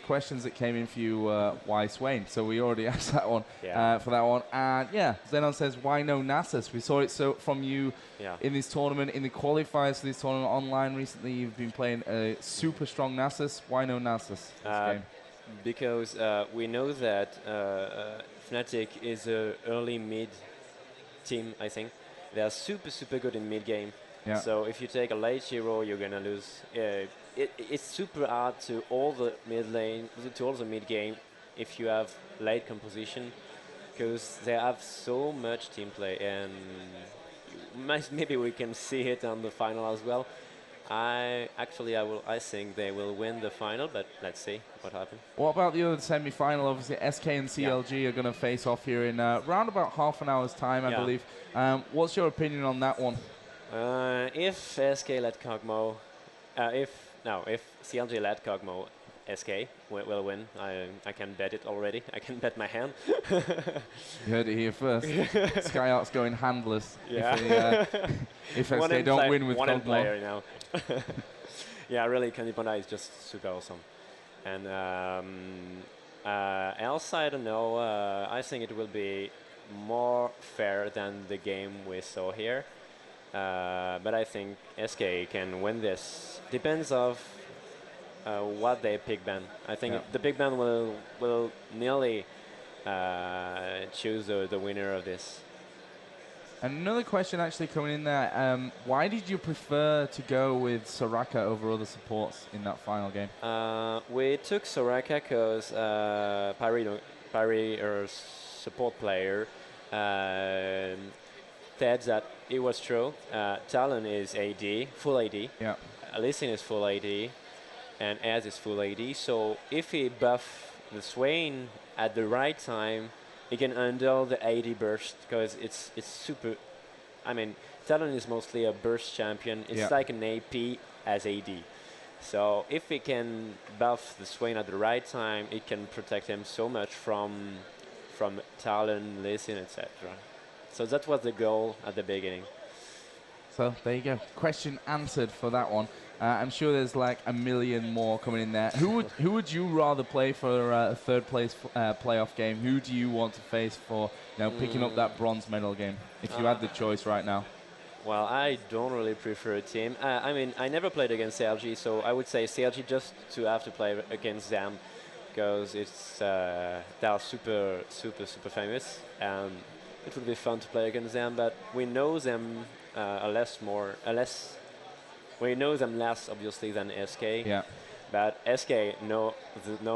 questions that came in for you, why Swain? So we already asked that one for that one. And Zenon says, why no Nasus? We saw it from you in this tournament, in the qualifiers for this tournament online recently. You've been playing a super strong Nasus. Why no Nasus this game? Because we know that FNATIC is an early mid team, I think. They are super good in mid game. Yeah. So if you take a late hero, you're gonna lose. It's super hard to all the mid lane, to all the mid game, if you have late composition, because they have so much team play, and maybe we can see it on the final as well. I think they will win the final, but let's see what happens. What about the other semi-final? Obviously, SK and CLG are going to face off here in around about half an hour's time, I believe. What's your opinion on that one? If SK let Kog'Maw, if CLG let Kog'Maw, SK will win. I can bet it already. I can bet my hand. You heard it here first. Skyyart's going handless if SK don't win with one player Kog'Maw. now. Yeah, really, CandyPanda is just super awesome. And else, I don't know. I think it will be more fair than the game we saw here. But I think SK can win this. Depends of what they pick ban. I think the big ban will nearly choose the winner of this. Another question actually coming in there. Why did you prefer to go with Soraka over other supports in that final game? We took Soraka because Pyri, our support player, said that it was true. Talon is AD, full AD. Yeah. Lisin is full AD, and Az is full AD. So if he buff the Swain at the right time, he can handle the AD burst, because it's super. I mean, Talon is mostly a burst champion. It's like an AP as AD. So if he can buff the Swain at the right time, it can protect him so much from Talon, Lisin, etc. So that was the goal at the beginning. So there you go. Question answered for that one. I'm sure there's like a million more coming in there. Who would you rather play for a third place playoff game? Who do you want to face for picking up that bronze medal game if you had the choice right now? Well, I don't really prefer a team. I mean, I never played against CLG, so I would say CLG just to have to play against them because they are super famous. It would be fun to play against them, but we know them we know them less obviously than SK. Yeah. But SK know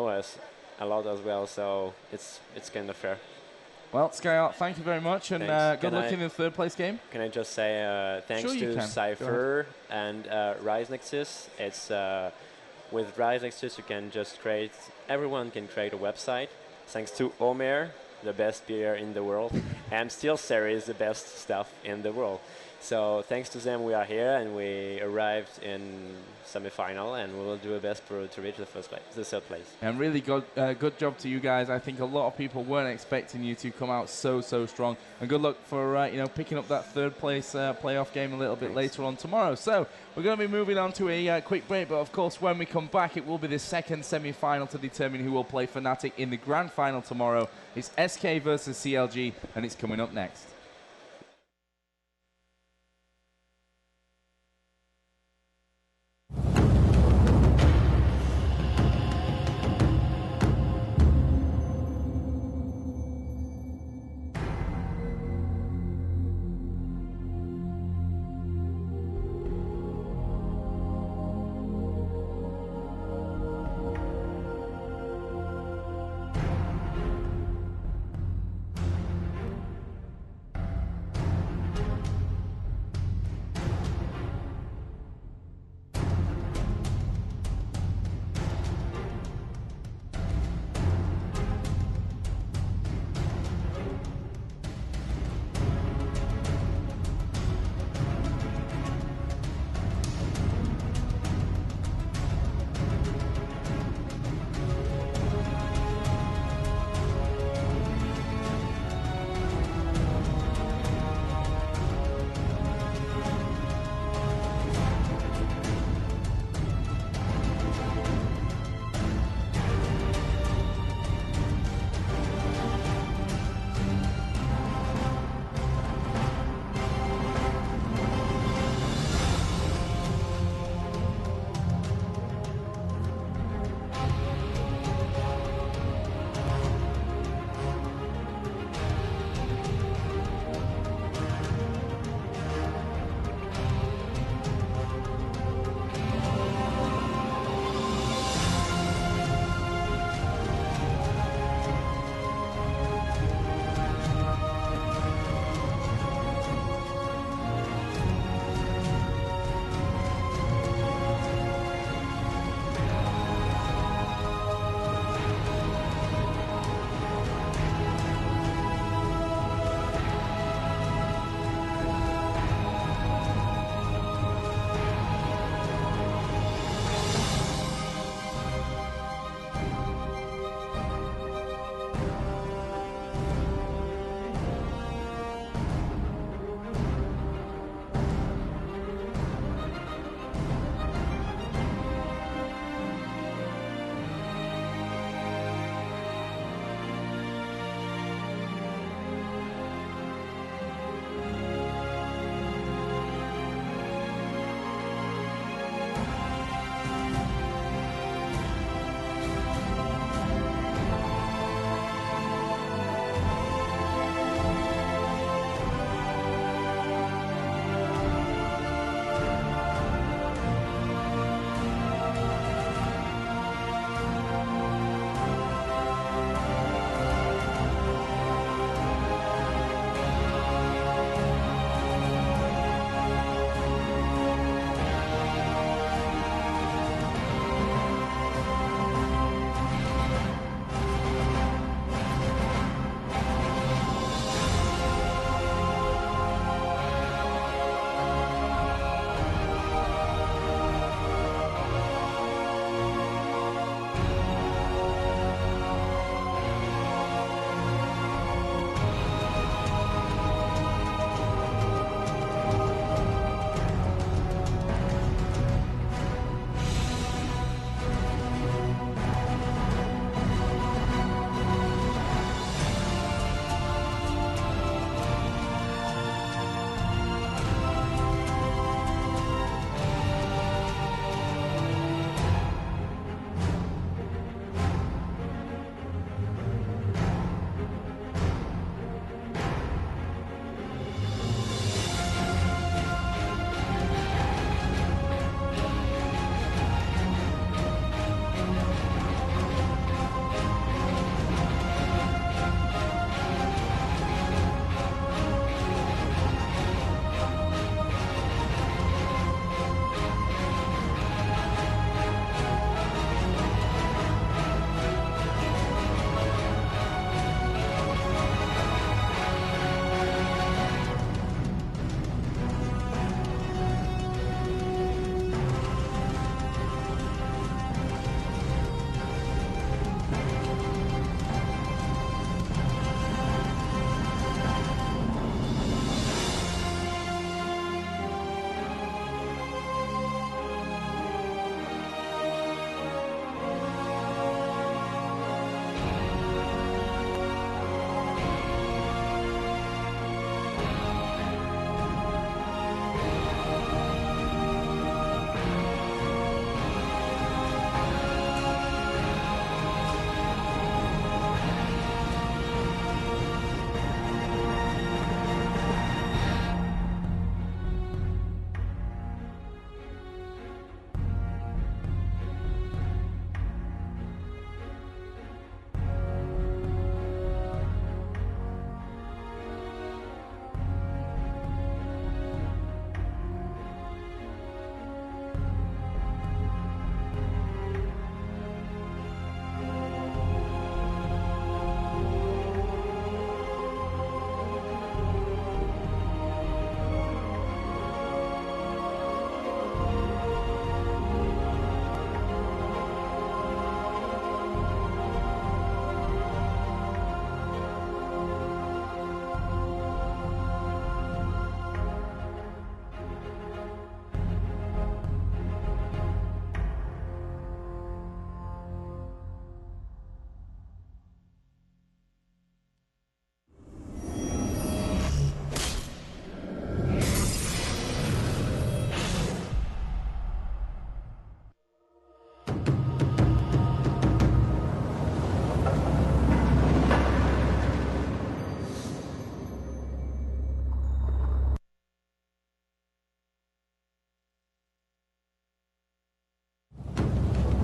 us a lot as well, so it's kind of fair. Well, Skyyart, thank you very much, and good luck in the third place game. Can I just say thanks to SYPHER and Rise Nexus. It's with Rise Nexus you can just everyone can create a website. Thanks to Omer, the best beer in the world, and Steel Series, the best stuff in the world. So thanks to them we are here and we arrived in semifinal and we will do our best to reach the third place. And really good job to you guys. I think a lot of people weren't expecting you to come out so strong. And good luck for picking up that third place playoff game a little bit later on tomorrow. So we're going to be moving on to a quick break, but of course when we come back it will be the second semi-final to determine who will play FNATIC in the grand final tomorrow. It's SK versus CLG and it's coming up next.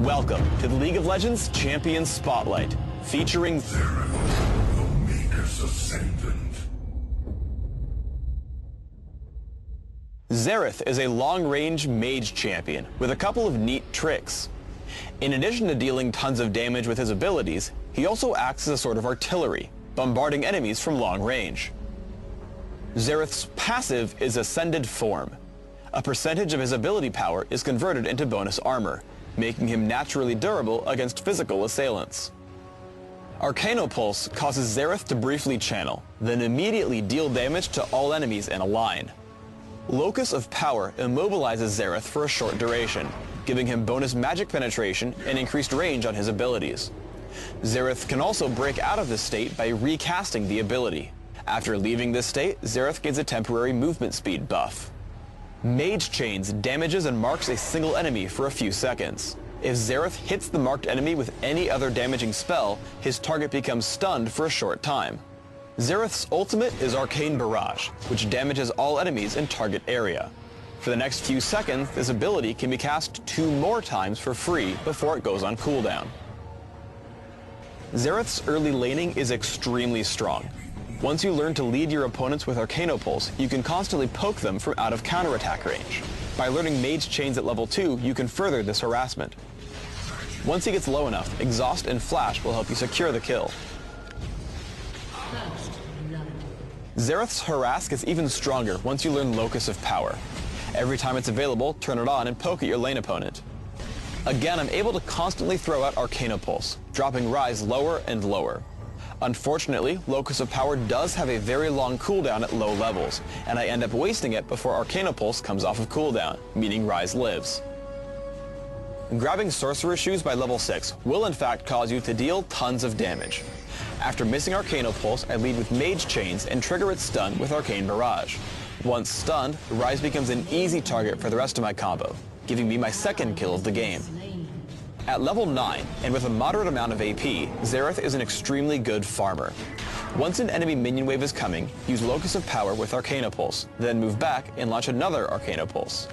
Welcome to the League of Legends Champions Spotlight, featuring Zereth, the Maker's Ascendant. Zereth is a long-range mage champion with a couple of neat tricks. In addition to dealing tons of damage with his abilities, he also acts as a sort of artillery, bombarding enemies from long range. Zereth's passive is Ascended Form. A percentage of his ability power is converted into bonus armor, making him naturally durable against physical assailants. Arcanopulse causes Zereth to briefly channel, then immediately deal damage to all enemies in a line. Locus of Power immobilizes Zereth for a short duration, giving him bonus magic penetration and increased range on his abilities. Zereth can also break out of this state by recasting the ability. After leaving this state, Zereth gains a temporary movement speed buff. Mage Chains damages and marks a single enemy for a few seconds. If Zereth hits the marked enemy with any other damaging spell, his target becomes stunned for a short time. Zereth's ultimate is Arcane Barrage, which damages all enemies in target area. For the next few seconds, this ability can be cast 2 more times for free before it goes on cooldown. Zereth's early laning is extremely strong. Once you learn to lead your opponents with Arcanopulse, you can constantly poke them from out of counterattack range. By learning Mage Chains at level 2, you can further this harassment. Once he gets low enough, Exhaust and Flash will help you secure the kill. Zereth's Harass gets even stronger once you learn Locus of Power. Every time it's available, turn it on and poke at your lane opponent. Again, I'm able to constantly throw out Arcanopulse, dropping Rise lower and lower. Unfortunately, Locus of Power does have a very long cooldown at low levels, and I end up wasting it before Arcanopulse comes off of cooldown, meaning Rise lives. Grabbing Sorcerer Shoes by level 6 will in fact cause you to deal tons of damage. After missing Arcanopulse, I lead with Mage Chains and trigger its stun with Arcane Barrage. Once stunned, Rise becomes an easy target for the rest of my combo, giving me my second kill of the game. At level 9, and with a moderate amount of AP, Zereth is an extremely good farmer. Once an enemy minion wave is coming, use Locus of Power with Arcanopulse, then move back and launch another Arcanopulse.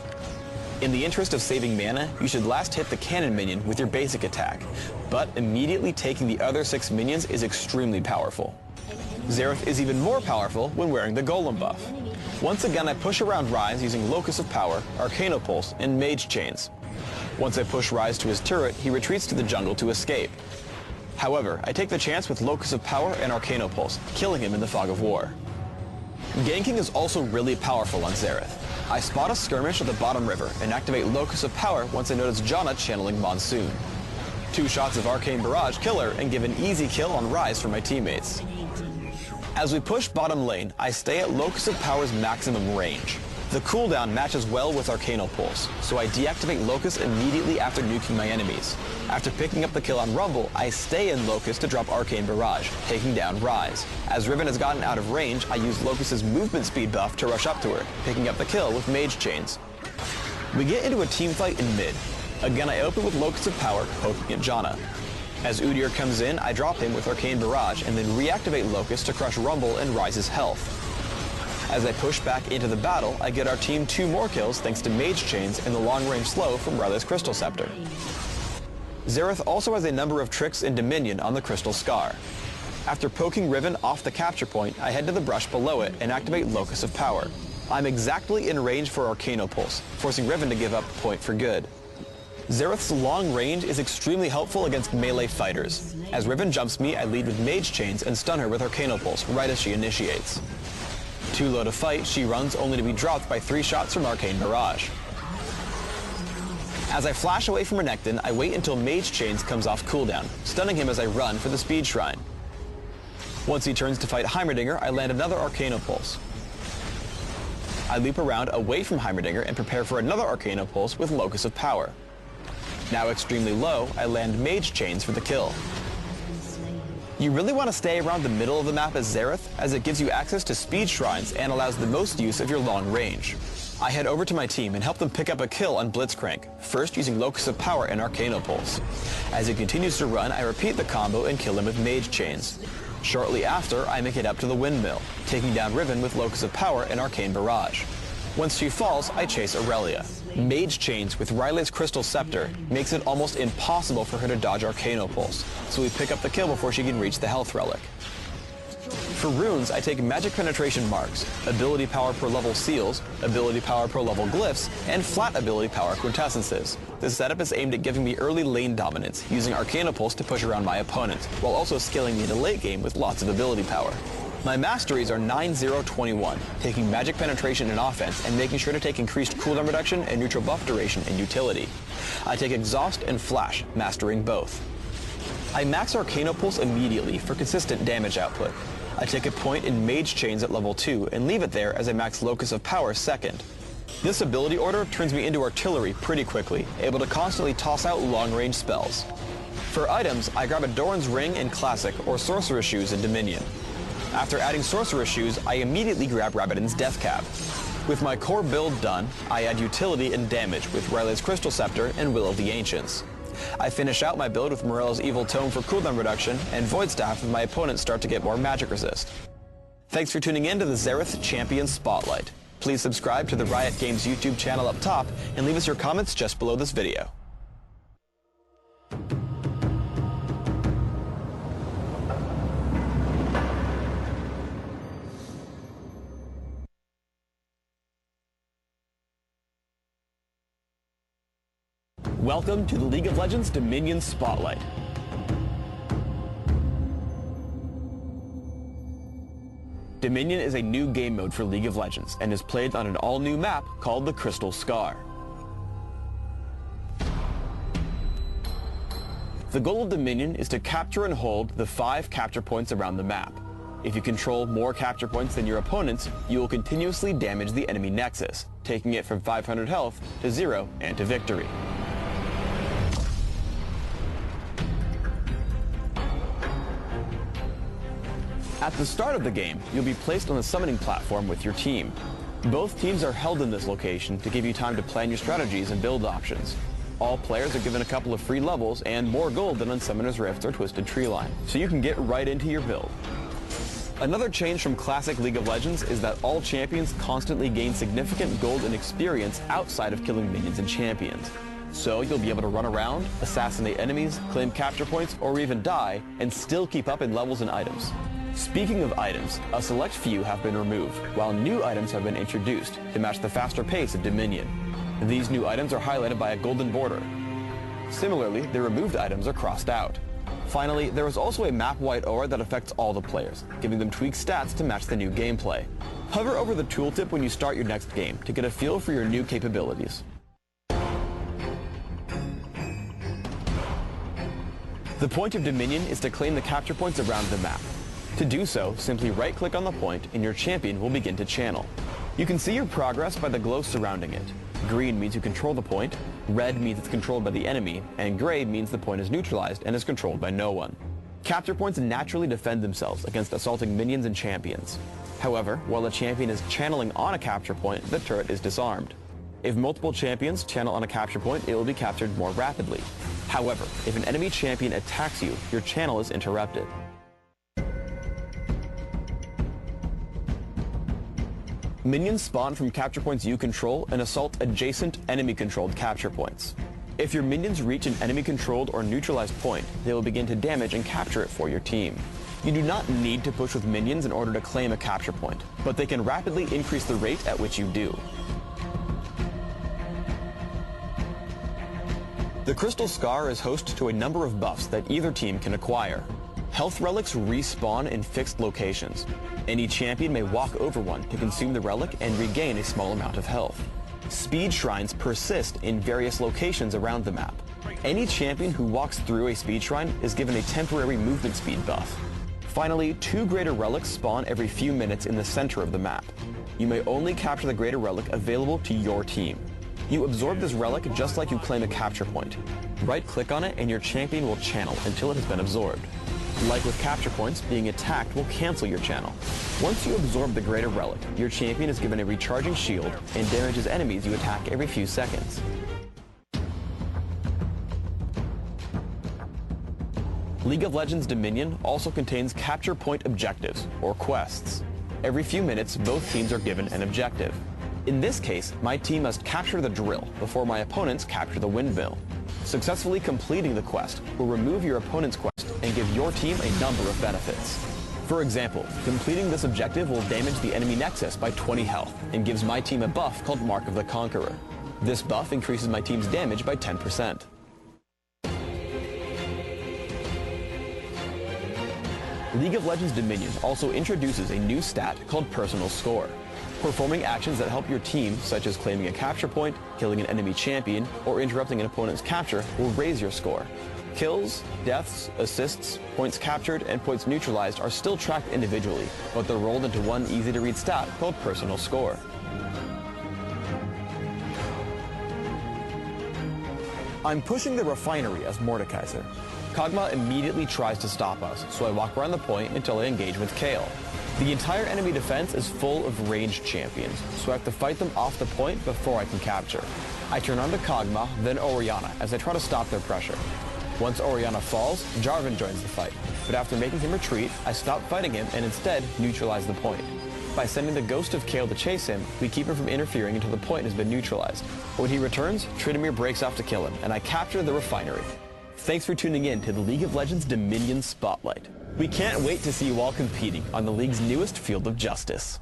In the interest of saving mana, you should last hit the cannon minion with your basic attack, but immediately taking the other 6 minions is extremely powerful. Zereth is even more powerful when wearing the Golem buff. Once again, I push around Rise using Locus of Power, Arcanopulse, and Mage Chains. Once I push Rise to his turret, he retreats to the jungle to escape. However, I take the chance with Locus of Power and Arcanopulse, killing him in the Fog of War. Ganking is also really powerful on Zereth. I spot a skirmish at the bottom river and activate Locus of Power once I notice JothY channeling Monsoon. 2 shots of Arcane Barrage kill her and give an easy kill on Rise for my teammates. As we push bottom lane, I stay at Locus of Power's maximum range. The cooldown matches well with Arcanopulse, so I deactivate Locus immediately after nuking my enemies. After picking up the kill on Rumble, I stay in Locus to drop Arcane Barrage, taking down Rise. As Riven has gotten out of range, I use Locus's movement speed buff to rush up to her, picking up the kill with Mage Chains. We get into a team fight in mid. Again, I open with Locus of Power, poking at JothY. As Udyr comes in, I drop him with Arcane Barrage and then reactivate Locus to crush Rumble and Rise's health. As I push back into the battle, I get our team 2 more kills thanks to Mage Chains and the long-range slow from Riley's Crystal Scepter. Zereth also has a number of tricks in Dominion on the Crystal Scar. After poking Riven off the capture point, I head to the brush below it and activate Locus of Power. I'm exactly in range for Arcanopulse, forcing Riven to give up the point for good. Zereth's long range is extremely helpful against melee fighters. As Riven jumps me, I lead with Mage Chains and stun her with Arcanopulse right as she initiates. Too low to fight, she runs only to be dropped by 3 shots from Arcane Barrage. As I flash away from Renekton, I wait until Mage Chains comes off cooldown, stunning him as I run for the Speed Shrine. Once he turns to fight Heimerdinger, I land another Arcanopulse. I loop around away from Heimerdinger and prepare for another Arcanopulse with Locus of Power. Now extremely low, I land Mage Chains for the kill. You really want to stay around the middle of the map as Zereth, as it gives you access to speed shrines and allows the most use of your long range. I head over to my team and help them pick up a kill on Blitzcrank, first using Locus of Power and Arcanopulse. As he continues to run, I repeat the combo and kill him with Mage Chains. Shortly after, I make it up to the windmill, taking down Riven with Locus of Power and Arcane Barrage. Once she falls, I chase Aurelia. Mage Chains with Riley's Crystal Scepter makes it almost impossible for her to dodge Arcano Pulse, so we pick up the kill before she can reach the health relic. For runes, I take Magic Penetration Marks, Ability Power per level Seals, Ability Power per level Glyphs, and Flat Ability Power Quintessences. This setup is aimed at giving me early lane dominance, using Arcana Pulse to push around my opponent, while also scaling me into late game with lots of ability power. My masteries are 9-0-21, taking Magic Penetration in offense and making sure to take increased cooldown reduction and neutral buff duration in utility. I take Exhaust and Flash, mastering both. I max Arcana Pulse immediately for consistent damage output. I take a point in Mage Chains at level 2 and leave it there as I max Locus of Power second. This ability order turns me into artillery pretty quickly, able to constantly toss out long-range spells. For items, I grab a Doran's Ring in Classic or Sorcerer's Shoes in Dominion. After adding Sorcerer's Shoes, I immediately grab Rabbitin's Death Cap. With my core build done, I add utility and damage with Riley's Crystal Scepter and Will of the Ancients. I finish out my build with Morella's Evil Tome for cooldown reduction and Void Staff if my opponents start to get more magic resist. Thanks for tuning in to the Xerath Champion Spotlight. Please subscribe to the Riot Games YouTube channel up top and leave us your comments just below this video. Welcome to the League of Legends Dominion Spotlight. Dominion is a new game mode for League of Legends and is played on an all-new map called the Crystal Scar. The goal of Dominion is to capture and hold the 5 capture points around the map. If you control more capture points than your opponents, you will continuously damage the enemy nexus, taking it from 500 health to 0 and to victory. At the start of the game, you'll be placed on the summoning platform with your team. Both teams are held in this location to give you time to plan your strategies and build options. All players are given a couple of free levels and more gold than on Summoner's Rift or Twisted Treeline, so you can get right into your build. Another change from classic League of Legends is that all champions constantly gain significant gold and experience outside of killing minions and champions. So you'll be able to run around, assassinate enemies, claim capture points, or even die, and still keep up in levels and items. Speaking of items, a select few have been removed, while new items have been introduced to match the faster pace of Dominion. These new items are highlighted by a golden border. Similarly, the removed items are crossed out. Finally, there is also a map-wide aura that affects all the players, giving them tweaked stats to match the new gameplay. Hover over the tooltip when you start your next game to get a feel for your new capabilities. The point of Dominion is to claim the capture points around the map. To do so, simply right-click on the point and your champion will begin to channel. You can see your progress by the glow surrounding it. Green means you control the point, red means it's controlled by the enemy, and gray means the point is neutralized and is controlled by no one. Capture points naturally defend themselves against assaulting minions and champions. However, while a champion is channeling on a capture point, the turret is disarmed. If multiple champions channel on a capture point, it will be captured more rapidly. However, if an enemy champion attacks you, your channel is interrupted. Minions spawn from capture points you control and assault adjacent enemy-controlled capture points. If your minions reach an enemy-controlled or neutralized point, they will begin to damage and capture it for your team. You do not need to push with minions in order to claim a capture point, but they can rapidly increase the rate at which you do. The Crystal Scar is host to a number of buffs that either team can acquire. Health relics respawn in fixed locations. Any champion may walk over one to consume the relic and regain a small amount of health. Speed shrines persist in various locations around the map. Any champion who walks through a speed shrine is given a temporary movement speed buff. Finally, 2 greater relics spawn every few minutes in the center of the map. You may only capture the greater relic available to your team. You absorb this relic just like you claim a capture point. Right-click on it and your champion will channel until it has been absorbed. Like with capture points, being attacked will cancel your channel. Once you absorb the greater relic, your champion is given a recharging shield and damages enemies you attack every few seconds. League of Legends Dominion also contains capture point objectives, or quests. Every few minutes, both teams are given an objective. In this case, my team must capture the drill before my opponents capture the windmill. Successfully completing the quest will remove your opponent's quest and give your team a number of benefits. For example, completing this objective will damage the enemy nexus by 20 health and gives my team a buff called Mark of the Conqueror. This buff increases my team's damage by 10%. League of Legends Dominion also introduces a new stat called Personal Score. Performing actions that help your team, such as claiming a capture point, killing an enemy champion, or interrupting an opponent's capture, will raise your score. Kills, deaths, assists, points captured, and points neutralized are still tracked individually, but they're rolled into one easy-to-read stat called Personal Score. I'm pushing the refinery as Mordekaiser. Kog'Maw immediately tries to stop us, so I walk around the point until I engage with Kayle. The entire enemy defense is full of ranged champions, so I have to fight them off the point before I can capture. I turn on to Kog'Maw, then Orianna, as I try to stop their pressure. Once Orianna falls, Jarvan joins the fight, but after making him retreat, I stop fighting him and instead neutralize the point. By sending the ghost of Kayle to chase him, we keep him from interfering until the point has been neutralized. When he returns, Tryndamere breaks off to kill him, and I capture the refinery. Thanks for tuning in to the League of Legends Dominion Spotlight. We can't wait to see you all competing on the League's newest field of justice.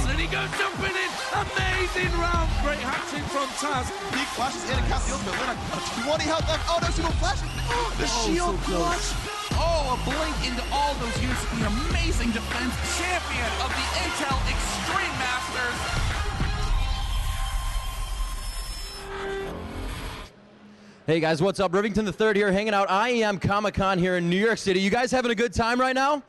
And he goes jumping in. Amazing round. Great hat-trick from Taz. Big flashes in and cast the ultimate. Then 20 health left. Oh no, she will flash. The shield clutch. Oh, a blink into all those units. The amazing defense champion of the Intel Extreme Masters. Hey guys, what's up? Rivington the Third here, hanging out IEM Comic-Con here in New York City. You guys having a good time right now?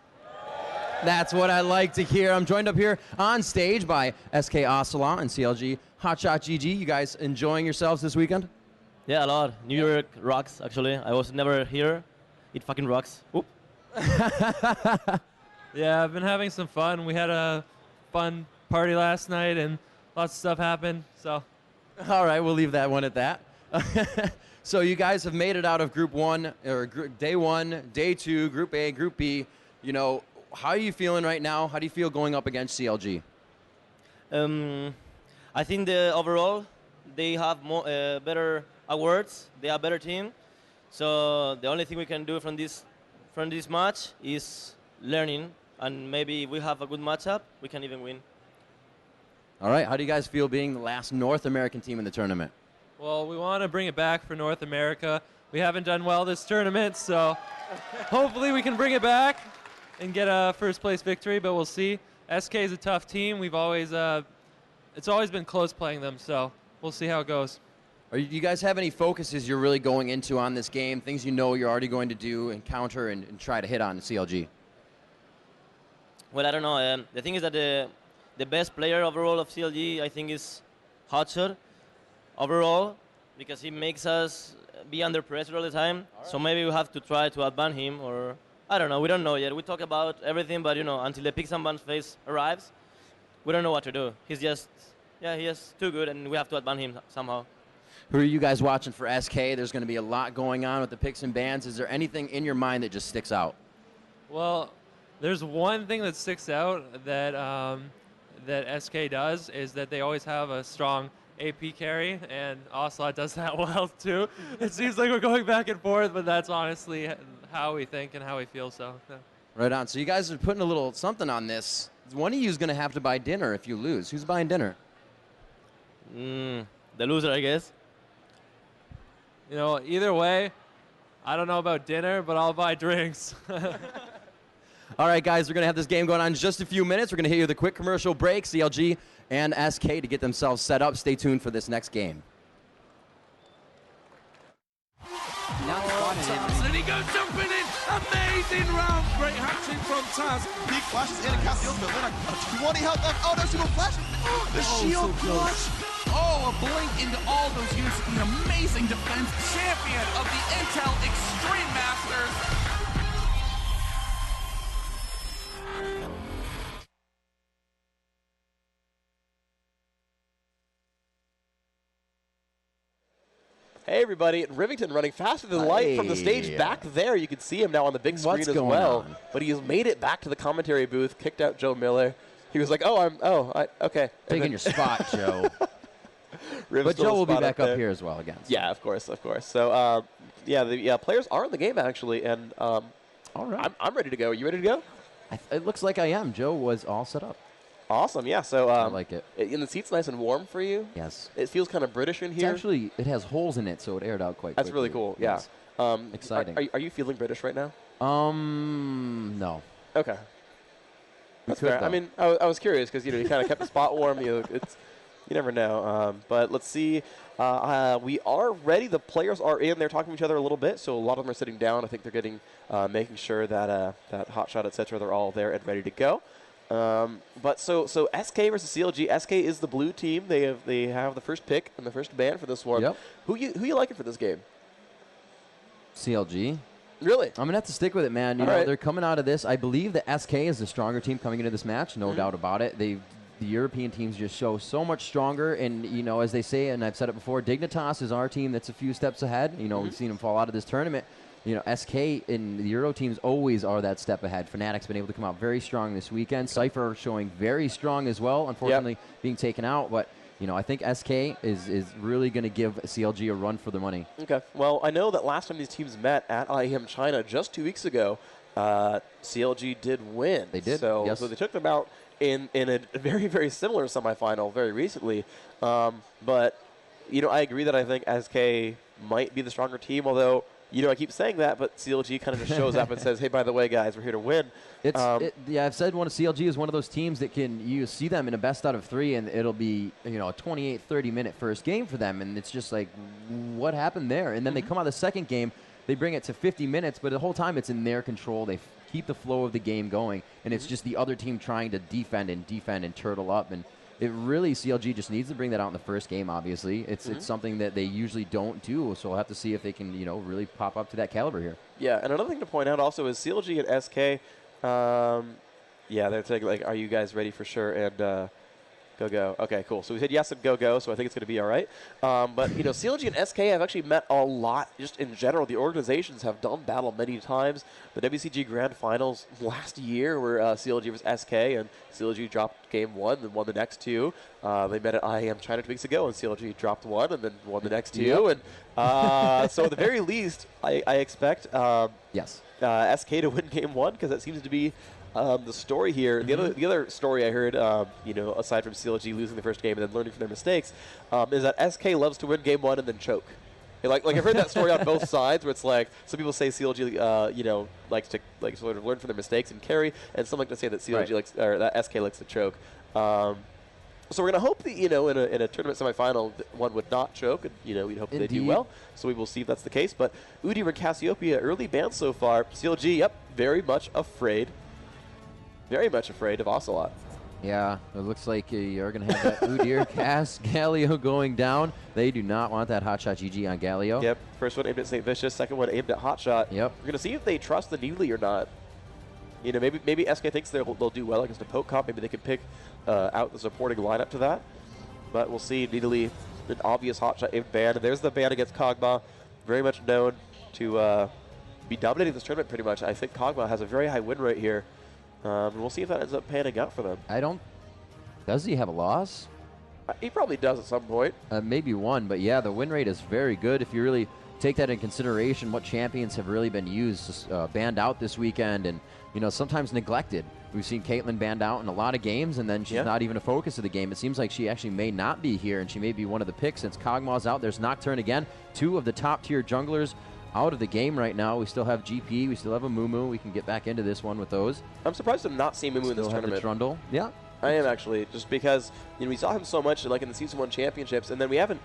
That's what I like to hear. I'm joined up here on stage by SK Ocelote and CLG HotshotGG. You guys enjoying yourselves this weekend? Yeah, a lot. New York rocks, actually. I was never here. It fucking rocks. Oop. Yeah, I've been having some fun. We had a fun party last night and lots of stuff happened, so. All right, we'll leave that one at that. So you guys have made it out of Group 1, or Day 1, Day 2, Group A, Group B. You know, how are you feeling right now? How do you feel going up against CLG? I think overall they have more, better awards. They are a better team. So the only thing we can do from this match is learning, and maybe if we have a good matchup, we can even win. All right, how do you guys feel being the last North American team in the tournament? Well, we want to bring it back for North America. We haven't done well this tournament, so hopefully we can bring it back and get a first place victory, but we'll see. SK is a tough team. We've always, it's always been close playing them, so we'll see how it goes. Do you guys have any focuses you're really going into on this game, things you know you're already going to do and counter and try to hit on CLG? Well, I don't know. The thing is that the best player overall of CLG, I think, is Hotshot overall, because he makes us be under pressure all the time. All right. So maybe we have to try to outban him, or I don't know. We don't know yet. We talk about everything, but you know, until the Pixelban's phase arrives, we don't know what to do. He's just, yeah, he is too good, and we have to outban him somehow. Who are you guys watching for SK? There's going to be a lot going on with the picks and bans. Is there anything in your mind that just sticks out? Well, there's one thing that sticks out that that SK does, is that they always have a strong AP carry, and Ocelote does that well too. It seems like we're going back and forth, but that's honestly how we think and how we feel. So, yeah. Right on. So you guys are putting a little something on this. One of you is going to have to buy dinner if you lose. Who's buying dinner? The loser, I guess. You know, either way, I don't know about dinner, but I'll buy drinks. All right, guys, we're going to have this game going on in just a few minutes. We're going to hit you with a quick commercial break. CLG and SK to get themselves set up. Stay tuned for this next game. And he goes jumping in. Amazing round. Great hat-trick from Taz. Big flashes in and cast the ultimate. Then 20 health left. Oh no, she will flash. The shield clutch. Oh, a blink into all those units. The amazing defense champion of the Intel Extreme Masters. Hey, everybody. Rivington running faster than light from the stage back there. You can see him now on the big screen as well. On? But he has made it back to the commentary booth, kicked out Joe Miller. He was like, okay. Taking your spot, Joe. Riv's But still Joe will be spot back there. up here as well again. Yeah, of course. So, the players are in the game, actually, and all right. I'm ready to go. Are you ready to go? It looks like I am. Joe was all set up. Awesome, yeah. So I like it. And the seat's nice and warm for you. Yes. It feels kind of British in here. It has holes in it, so it aired out quite That's quickly. really cool, yeah. Yes. Exciting. Are you feeling British right now? No. Okay. That's fair. I mean, I was curious because, you kind of kept the spot warm. You never know. But let's see. We are ready. The players are in. They're talking to each other a little bit, so a lot of them are sitting down. I think they're making sure that Hotshot, etc., they're all there and ready to go. But so SK versus CLG. SK is the blue team. They have the first pick and the first ban for this one. Yep. Who you liking for this game? CLG. Really? I'm gonna have to stick with it, man. You know, they're coming out of this. I believe that SK is the stronger team coming into this match, no doubt about it. The European teams just show so much stronger, and as they say, and I've said it before, Dignitas is our team that's a few steps ahead. We've seen them fall out of this tournament. SK and the Euro teams always are that step ahead. FNATIC's been able to come out very strong this weekend. SYPHER showing very strong as well, unfortunately being taken out. But, I think SK is really going to give CLG a run for their money. Okay. Well, I know that last time these teams met at IEM China just 2 weeks ago, CLG did win. They did, So yes. they took them out in a very, very similar semifinal very recently. But, I agree that I think SK might be the stronger team, although I keep saying that, but CLG kind of just shows up and says, hey, by the way, guys, we're here to win. I've said CLG is one of those teams that you see them in a best out of 3, and it'll be, a 28, 30-minute first game for them, and it's just like, what happened there? And then they come out the second game, they bring it to 50 minutes, but the whole time it's in their control. They keep the flow of the game going, and it's just the other team trying to defend and turtle up, and it really, CLG just needs to bring that out in the first game, obviously. It's something that they usually don't do, so we'll have to see if they can, really pop up to that caliber here. Yeah, and another thing to point out also is CLG and SK, they're saying, like, are you guys ready for sure? And go. Okay, cool. So we said yes and go, so I think it's going to be all right. But, CLG and SK have actually met a lot just in general. The organizations have done battle many times. The WCG Grand Finals last year were CLG versus SK, and CLG dropped game 1 and won the next 2. They met at IEM China 2 weeks ago, and CLG dropped 1 and then won the next 2. Yep. And so at the very least, I expect SK to win game 1 because that seems to be the story here. The other story I heard, aside from CLG losing the first game and then learning from their mistakes, is that SK loves to win game 1 and then choke. Like I've heard that story on both sides, where it's like some people say CLG, likes to sort of learn from their mistakes and carry, and some like to say that CLG likes or that SK likes to choke. So we're gonna hope that in a tournament semifinal one would not choke, and we'd hope that they do well. So we will see if that's the case. But Udyr and Cassiopeia early bans so far. CLG, very much afraid. Very much afraid of Ocelote. Yeah, it looks like you're going to have that Udyr, Cass, Galio going down. They do not want that HotshotGG on Galio. Yep, first one aimed at Saintvicious, second one aimed at Hotshot. Yep. We're going to see if they trust the Needly or not. Maybe SK thinks they'll do well against a poke comp. Maybe they can pick out the supporting lineup to that. But we'll see. Needly, an obvious Hotshot aimed ban. And there's the ban against Kog'Maw. Very much known to be dominating this tournament pretty much. I think Kog'Maw has a very high win rate here. We'll see if that ends up panning out for them. Does he have a loss? He probably does at some point. Maybe one, but yeah, the win rate is very good. If you really take that in consideration, what champions have really been used, banned out this weekend, and sometimes neglected. We've seen Caitlyn banned out in a lot of games, and then she's not even a focus of the game. It seems like she actually may not be here, and she may be one of the picks since Kog'Maw's out. There's Nocturne again. 2 of the top-tier junglers out of the game right now. We still have GP. We still have a Mumu. We can get back into this one with those. I'm surprised to not see Mumu in this tournament. Still have the Trundle. Yeah. I am actually, just because we saw him so much like in the Season 1 championships, and then he hasn't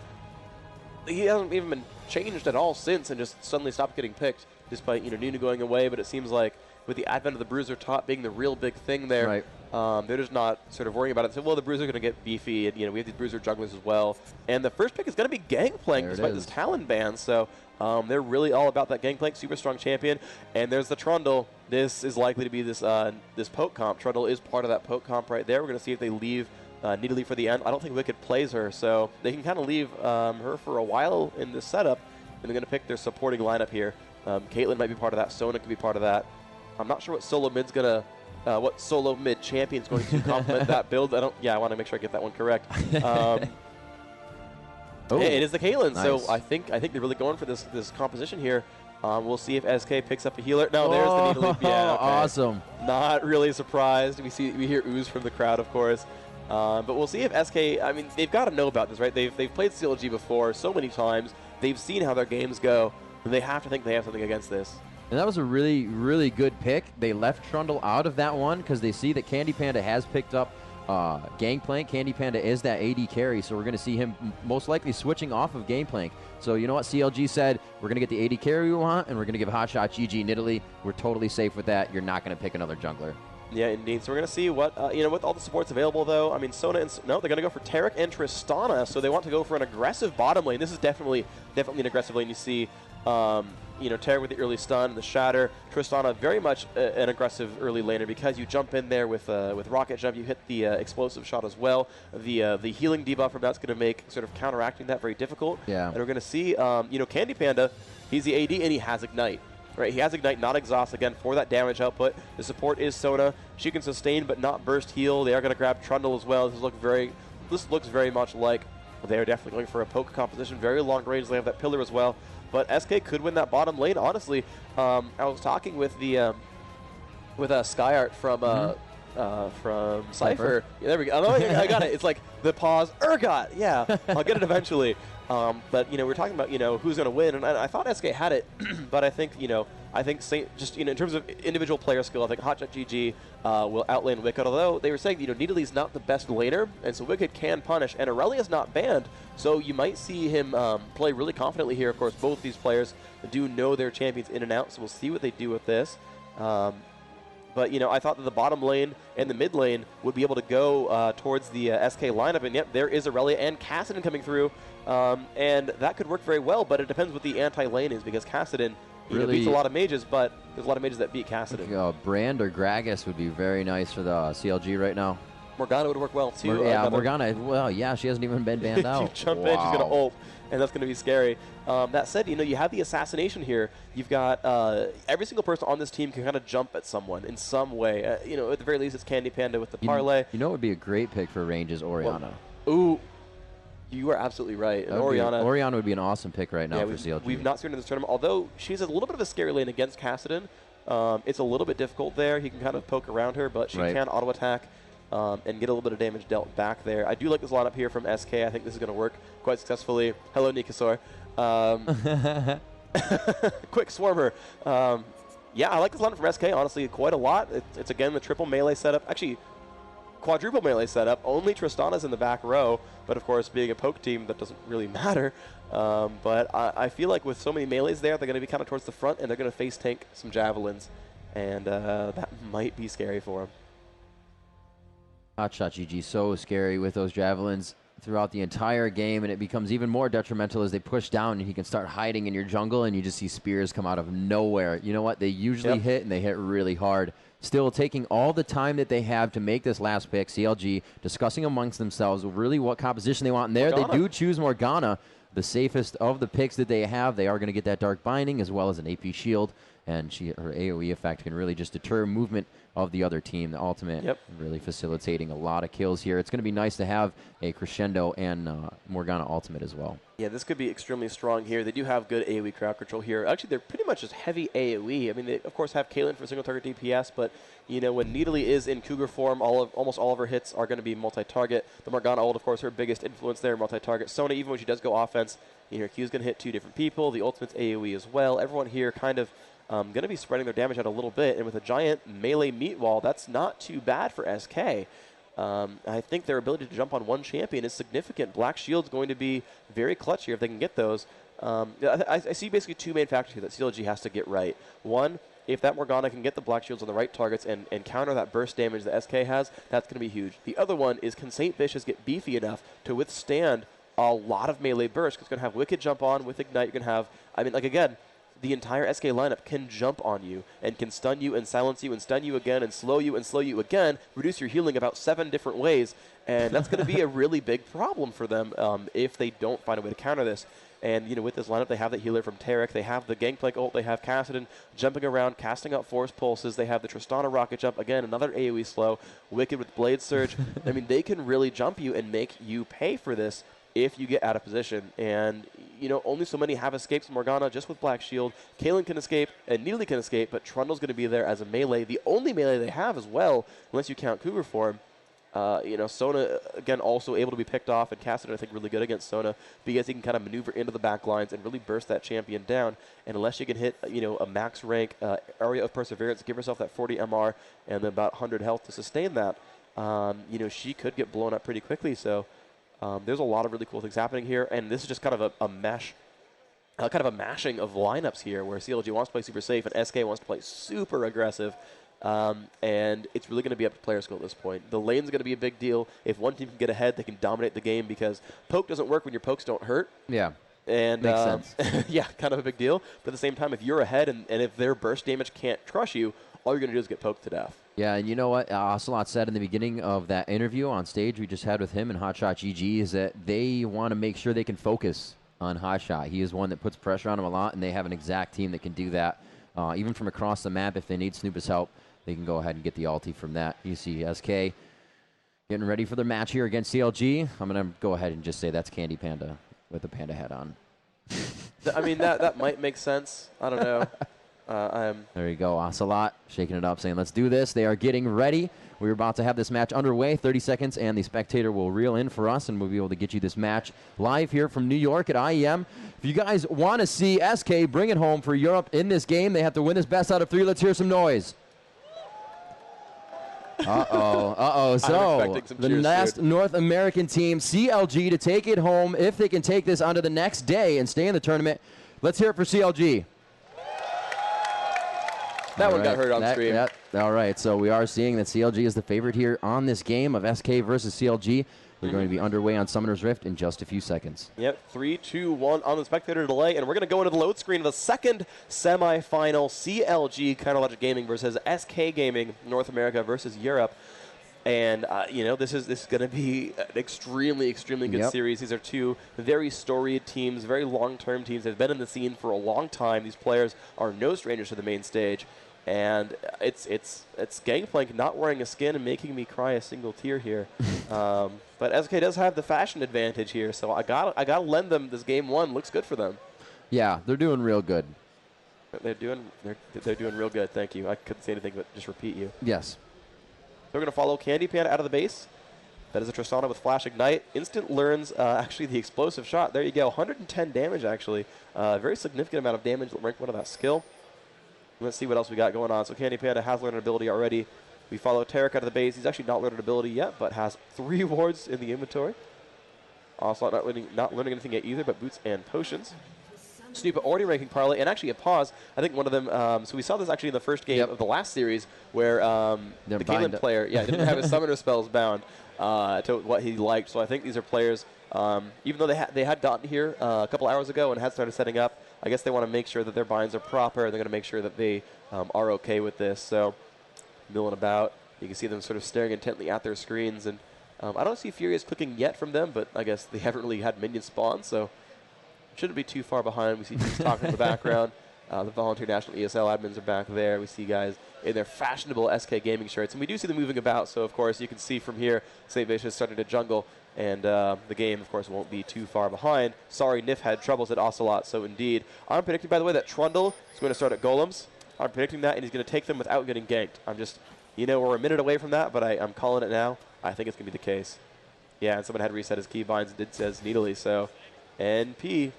even been changed at all since, and just suddenly stopped getting picked despite Nunu going away. But it seems like with the advent of the Bruiser top being the real big thing there, they're just not sort of worrying about it. So, well, the Bruiser going to get beefy, and we have these Bruiser junglers as well. And the first pick is going to be Gangplank despite this Talon ban. So they're really all about that Gangplank, super strong champion. And there's the Trundle. This is likely to be this poke comp. Trundle is part of that poke comp right there. We're going to see if they leave Nidalee for the end. I don't think Wickd plays her, so they can kind of leave her for a while in this setup, and they're going to pick their supporting lineup here. Caitlyn might be part of that. Sona could be part of that. I'm not sure what solo mid's going to, what solo mid champion's going to complement that build. I want to make sure I get that one correct. It is the Caitlyn, nice. so I think they're really going for this composition here. We'll see if SK picks up a healer. No, there's the Nidalee. Yeah, okay. Awesome. Not really surprised. We hear ooze from the crowd, of course. But we'll see if SK. I mean, they've got to know about this, right? They've played CLG before so many times. They've seen how their games go. And they have to think they have something against this. And that was a really, really good pick. They left Trundle out of that one because they see that CandyPanda has picked up Gangplank. CandyPanda is that AD carry, so we're going to see him most likely switching off of Gangplank. So you know what CLG said? We're going to get the AD carry we want, and we're going to give HotshotGG Nidalee. We're totally safe with that. You're not going to pick another jungler. Yeah, indeed. So we're going to see what, with all the supports available, though. I mean, Sona and... No, they're going to go for Taric and Tristana, so they want to go for an aggressive bottom lane. This is definitely an aggressive lane. You see, Taric with the early stun, the shatter. Tristana, very much an aggressive early laner because you jump in there with Rocket Jump. You hit the explosive shot as well. The healing debuff from that's going to make sort of counteracting that very difficult. Yeah. And we're going to see, CandyPanda, he's the AD, and he has Ignite. Right, he has Ignite, not Exhaust, again, for that damage output. The support is Sona. She can sustain but not burst heal. They are going to grab Trundle as well. This looks very much like they are definitely going for a poke composition. Very long range. They have that pillar as well. But SK could win that bottom lane, honestly. I was talking with Skyyart from SYPHER. Yeah, there we go. Oh, I got it. It's like the pause. Urgot. Yeah, I'll get it eventually. But we're talking about who's going to win, and I thought SK had it, but I think in terms of individual player skill, I think HotshotGG will outlane Wickd. Although they were saying Nidalee's not the best laner, and so Wickd can punish, and Aurelia's not banned, so you might see him play really confidently here. Of course, both these players do know their champions in and out, so we'll see what they do with this. But, I thought that the bottom lane and the mid lane would be able to go towards the SK lineup. And, yep, there is Aurelia and Kassadin coming through. And that could work very well, but it depends what the anti-lane is because Kassadin really beats a lot of mages, but there's a lot of mages that beat Kassadin. Brand or Gragas would be very nice for the CLG right now. Morgana would work well, too. Morgana. Well, yeah, she hasn't even been banned out. You jump in, she's going to ult, and that's going to be scary. That said, you have the assassination here. You've got every single person on this team can kind of jump at someone in some way. At the very least, it's CandyPanda with the parlay. You know what would be a great pick for range is Orianna. Ooh. You are absolutely right. And Orianna would be an awesome pick right now for CLG. We've not seen her in this tournament, although she's a little bit of a scary lane against Kassadin. It's a little bit difficult there. He can kind of poke around her, but she can auto-attack and get a little bit of damage dealt back there. I do like this lineup here from SK. I think this is going to work quite successfully. Hello, Nikasor. Quick Swarmer. Yeah, I like this lineup from SK, honestly, quite a lot. It's again, the triple melee setup. Actually, quadruple melee setup. Only Tristana's in the back row, but of course, being a poke team, that doesn't really matter. But I feel like with so many melees there, they're going to be kind of towards the front, and they're going to face tank some javelins, and that might be scary for them. HotshotGG so scary with those javelins throughout the entire game, and it becomes even more detrimental as they push down, and he can start hiding in your jungle, and you just see spears come out of nowhere. You know what? They usually hit, and they hit really hard. Still taking all the time that they have to make this last pick, CLG, discussing amongst themselves really what composition they want in there. Morgana. They do choose Morgana, the safest of the picks that they have. They are going to get that Dark Binding as well as an AP shield, and her AoE effect can really just deter movement of the other team. The ultimate really facilitating a lot of kills here. It's going to be nice to have a Crescendo and Morgana ultimate as well. Yeah, this could be extremely strong here. They do have good AoE crowd control here. Actually, they're pretty much just heavy AoE. I mean, they, of course, have Caitlyn for single target DPS, but, when Nidalee is in Cougar form, almost all of her hits are going to be multi-target. The Morgana ult, of course, her biggest influence there, multi-target. Sona, even when she does go offense, her Q's going to hit 2 different people. The ultimate's AoE as well. Everyone here kind of going to be spreading their damage out a little bit, and with a giant melee meat wall, that's not too bad for SK. I think their ability to jump on one champion is significant. Black Shield's going to be very clutch here if they can get those. I see basically 2 main factors here that CLG has to get right. One, if that Morgana can get the Black Shields on the right targets and counter that burst damage that SK has, that's going to be huge. The other one is, can Saintvicious get beefy enough to withstand a lot of melee burst? Because it's going to have Wickd jump on with Ignite. You're going to have, again, the entire SK lineup can jump on you and can stun you and silence you and stun you again and slow you again, reduce your healing about 7 different ways. And that's going to be a really big problem for them if they don't find a way to counter this. And, you know, with this lineup, they have the healer from Tarek. They have the Gangplank ult. They have Kassadin jumping around, casting out Force Pulses. They have the Tristana Rocket Jump. Again, another AoE slow. Wicked with Blade Surge. I mean, they can really jump you and make you pay for this if you get out of position. And, you know, only so many have escapes. Morgana just with Black Shield. Kaelin can escape, and Needly can escape, but Trundle's going to be there as a melee. The only melee they have as well, unless you count Cougar form. You know, Sona, again, also able to be picked off, and Kassadin, I think, really good against Sona because he can kind of maneuver into the back lines and really burst that champion down. And unless you can hit, you know, a max rank area of Perseverance, give herself that 40 MR and then about 100 health to sustain that, you know, she could get blown up pretty quickly. So there's a lot of really cool things happening here, and this is just kind of a mesh. Kind of a mashing of lineups here where CLG wants to play super safe and SK wants to play super aggressive. And it's really going to be up to player skill at this point. The lane's going to be a big deal. If one team can get ahead, they can dominate the game because poke doesn't work when your pokes don't hurt. Yeah. And makes sense. Yeah, kind of a big deal. But at the same time, if you're ahead and if their burst damage can't crush you, all you're going to do is get poked to death. Yeah, and you know what Ocelote said in the beginning of that interview on stage we just had with him and HotshotGG is that they want to make sure they can focus on Hotshot. He is one that puts pressure on him a lot, and they have an exact team that can do that. Even from across the map, if they need Snoopeh's help, they can go ahead and get the ulti from that. You see SK getting ready for their match here against CLG. I'm going to go ahead and just say that's CandyPanda with the panda hat on. I mean, that might make sense. I don't know. There you go. Ocelote shaking it up, saying, let's do this. They are getting ready. We're about to have this match underway. 30 seconds, and the spectator will reel in for us, and we'll be able to get you this match live here from New York at IEM. If you guys want to see SK bring it home for Europe in this game, they have to win this best out of 3. Let's hear some noise. So the last North American team, CLG, to take it home if they can take this onto the next day and stay in the tournament. Let's hear it for CLG. That one got heard on stream. All right, so we are seeing that CLG is the favorite here on this game of SK versus CLG. We're going to be underway on Summoner's Rift in just a few seconds. Yep, 3, 2, 1 on the spectator delay, and we're going to go into the load screen of the second semifinal, CLG Logic Gaming versus SK Gaming, North America versus Europe. And, you know, this is going to be an extremely good series. These are two very storied teams, very long-term teams. They've been in the scene for a long time. These players are no strangers to the main stage. And it's Gangplank not wearing a skin and making me cry a single tear here. But SK does have the fashion advantage here, so I gotta lend them this game one. Looks good for them. Yeah, they're doing real good. They're doing real good. Thank you. I couldn't say anything but just repeat you. Yes. They're going to follow CandyPanda out of the base. That is a Tristana with Flash Ignite. Instant learns actually the explosive shot. There you go. 110 damage actually. Very significant amount of damage. Rank 1 of that skill. Let's see what else we got going on. So CandyPanda has learned an ability already. We follow Tarek out of the base. He's actually not learned an ability yet, but has 3 wards in the inventory. Also not learning anything yet either, but boots and potions. Snoopeh already ranking Parlay, and actually a pause. I think one of them, so we saw this actually in the first game of the last series where the Kaelin player didn't have his summoner spells bound to what he liked. So I think these are players, even though they had gotten here a couple hours ago and had started setting up, I guess they want to make sure that their binds are proper. They're going to make sure that they are okay with this. So milling about. You can see them sort of staring intently at their screens. And I don't see Furious clicking yet from them, but I guess they haven't really had minions spawn, so shouldn't be too far behind. We see teams talking in the background. The Volunteer National ESL admins are back there. We see guys in their fashionable SK Gaming shirts. And we do see them moving about, so of course you can see from here Saintvicious starting to jungle. And the game, of course, won't be too far behind. Sorry, Nyph had troubles at Ocelote, so indeed. I'm predicting, by the way, that Trundle is going to start at Golems. I'm predicting that, and he's going to take them without getting ganked. I'm just, we're a minute away from that, but I'm calling it now. I think it's going to be the case. Yeah, and someone had reset his keybinds and did says needily, so NP.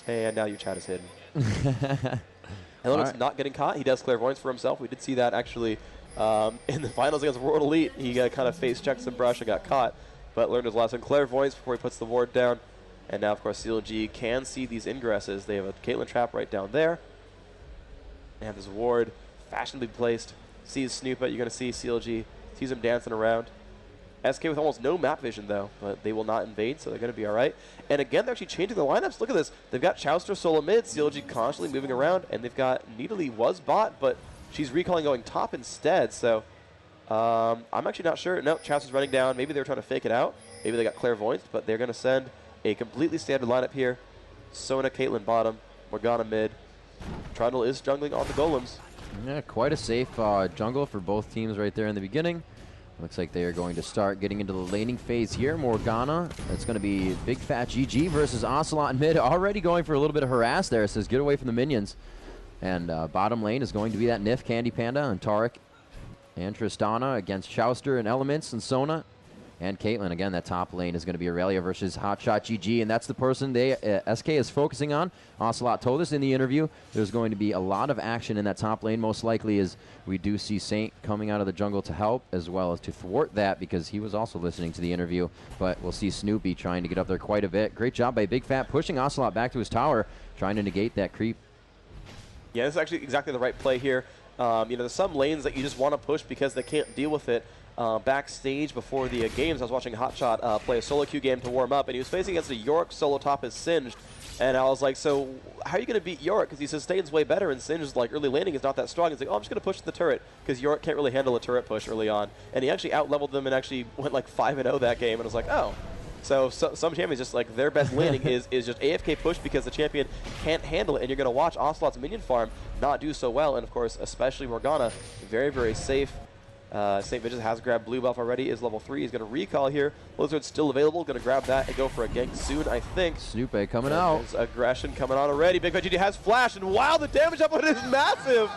And now your chat is hidden. Elementz not getting caught. He does clairvoyance for himself. We did see that actually in the finals against World Elite. He kind of face checked some brush and got caught, but learned his lesson. Clairvoyance before he puts the ward down. And now, of course, CLG can see these ingresses. They have a Caitlyn trap right down there. They have this ward fashionably placed. Sees Snoopeh. You're going to see CLG. Sees him dancing around. SK with almost no map vision, though, but they will not invade, so they're going to be all right. And again, they're actually changing the lineups. Look at this. They've got Chauster solo mid, CLG constantly moving around, and they've got Needly was bot, but she's recalling going top instead, so I'm actually not sure. No, Chauster's running down. Maybe they were trying to fake it out. Maybe they got clairvoyance, but they're going to send a completely standard lineup here. Sona, Caitlyn bottom, Morgana mid. Trundle is jungling on the golems. Yeah, quite a safe jungle for both teams right there in the beginning. Looks like they are going to start getting into the laning phase here. Morgana, it's going to be Bigfatlp versus Ocelote mid. Already going for a little bit of harass there. It says get away from the minions. And bottom lane is going to be that Nyph, CandyPanda, and Taric and Tristana against Chauster and Elementz and Sona. And Caitlyn, again, that top lane is going to be Aurelia versus HotshotGG, and that's the person they SK is focusing on. Ocelote told us in the interview there's going to be a lot of action in that top lane. Most likely is we do see Saint coming out of the jungle to help, as well as to thwart that, because he was also listening to the interview. But we'll see Snoopeh trying to get up there quite a bit. Great job by Bigfatlp pushing Ocelote back to his tower, trying to negate that creep. Yeah, this is actually exactly the right play here. You know, there's some lanes that you just want to push because they can't deal with it. Backstage before the games, I was watching Hotshot play a solo queue game to warm up, and he was facing against a Yorick solo top as Singed. And I was like, so how are you going to beat Yorick? Because he sustains way better, and Singe's like early laning is not that strong. He's like, oh, I'm just going to push the turret, because Yorick can't really handle a turret push early on. And he actually out-leveled them and actually went like 5-0 that game, and I was like, oh. So some champions just like their best laning is just AFK push because the champion can't handle it, and you're going to watch Ocelote's minion farm not do so well. And of course, especially Morgana, very, very safe. Saintvicious has grabbed blue buff already, is level 3. He's going to recall here. Blizzard's still available, going to grab that and go for a gank soon, I think. Snoopeh coming out. There's aggression coming on already. Bigfatlp has flash, and wow, the damage output is massive.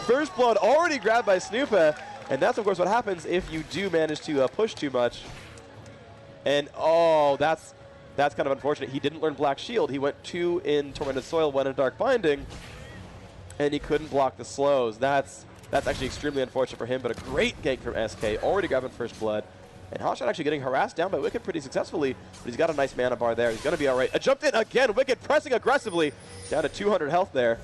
First blood already grabbed by Snoopeh, and that's of course what happens if you do manage to push too much. And oh, that's kind of unfortunate. He didn't learn Black Shield. He went 2 in Tormented Soil, 1 in Dark Binding, and he couldn't block the slows. That's actually extremely unfortunate for him, but a great gank from SK, already grabbing first blood. And Hotshot actually getting harassed down by Wickd pretty successfully, but he's got a nice mana bar there. He's going to be all right. Jumped in again. Wickd pressing aggressively, down to 200 health there.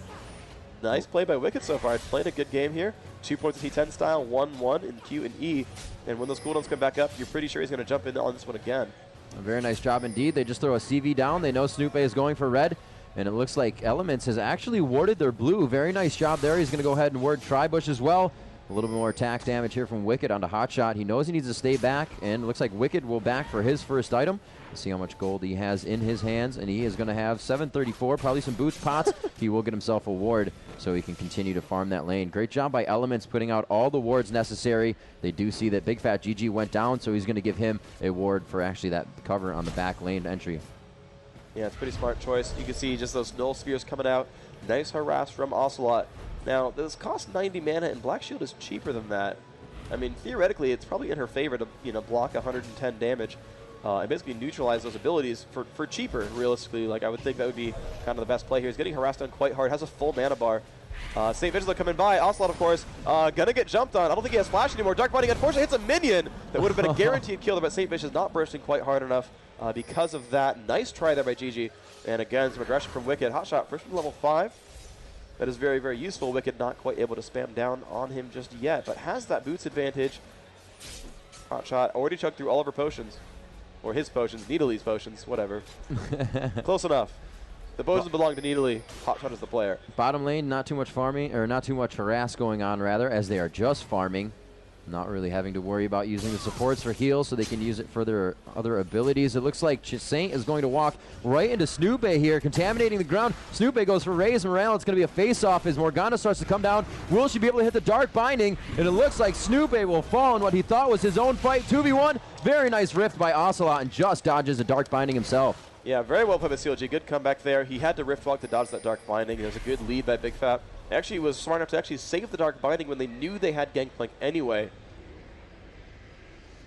Nice play by Wickd so far. Played a good game here. 2 points in T10 style, 1-1 in Q and E. And when those cooldowns come back up, you're pretty sure he's going to jump in on this one again. A very nice job indeed. They just throw a CV down. They know Snoopeh is going for red. And it looks like Elementz has actually warded their blue. Very nice job there. He's going to go ahead and ward Tribush as well. A little bit more attack damage here from Wickd onto Hotshot. He knows he needs to stay back, and it looks like Wickd will back for his first item. Let's see how much gold he has in his hands, and he is going to have 734, probably some boost pots. He will get himself a ward so he can continue to farm that lane. Great job by Elementz putting out all the wards necessary. They do see that Bigfatlp went down, so he's going to give him a ward for actually that cover on the back lane entry. Yeah, it's a pretty smart choice. You can see just those null spheres coming out. Nice harass from Ocelote. Now, this costs 90 mana, and Black Shield is cheaper than that. I mean, theoretically, it's probably in her favor to, you know, block 110 damage and basically neutralize those abilities for cheaper, realistically. Like, I would think that would be kind of the best play here. He's getting harassed on quite hard, has a full mana bar. Saintvicious coming by. Ocelote, of course, gonna get jumped on. I don't think he has flash anymore. Dark Binding, unfortunately, hits a minion. That would have been a guaranteed kill, but Saintvicious not bursting quite hard enough because of that. Nice try there by GG. And again, some aggression from Wickd. Hotshot, first from level 5. That is very, very useful. Wickd not quite able to spam down on him just yet, but has that boots advantage. Hotshot already chugged through all of her potions. Or his potions, Needly's potions, whatever. Close enough. The potions belong to Needly. Hotshot is the player. Bottom lane, not too much farming, or not too much harass going on, rather, as they are just farming. Not really having to worry about using the supports for heals, so they can use it for their other abilities. It looks like Saint is going to walk right into Snoopeh here, contaminating the ground. Snoopeh goes for Raise Morale. It's going to be a face-off as Morgana starts to come down. Will she be able to hit the Dark Binding? And it looks like Snoopeh will fall in what he thought was his own fight. 2v1. Very nice rift by Ocelote, and just dodges a Dark Binding himself. Yeah, very well played by CLG. Good comeback there. He had to rift walk to dodge that Dark Binding. There's a good lead by Bigfatlp. Actually, was smart enough to actually save the Dark Binding when they knew they had Gangplank anyway.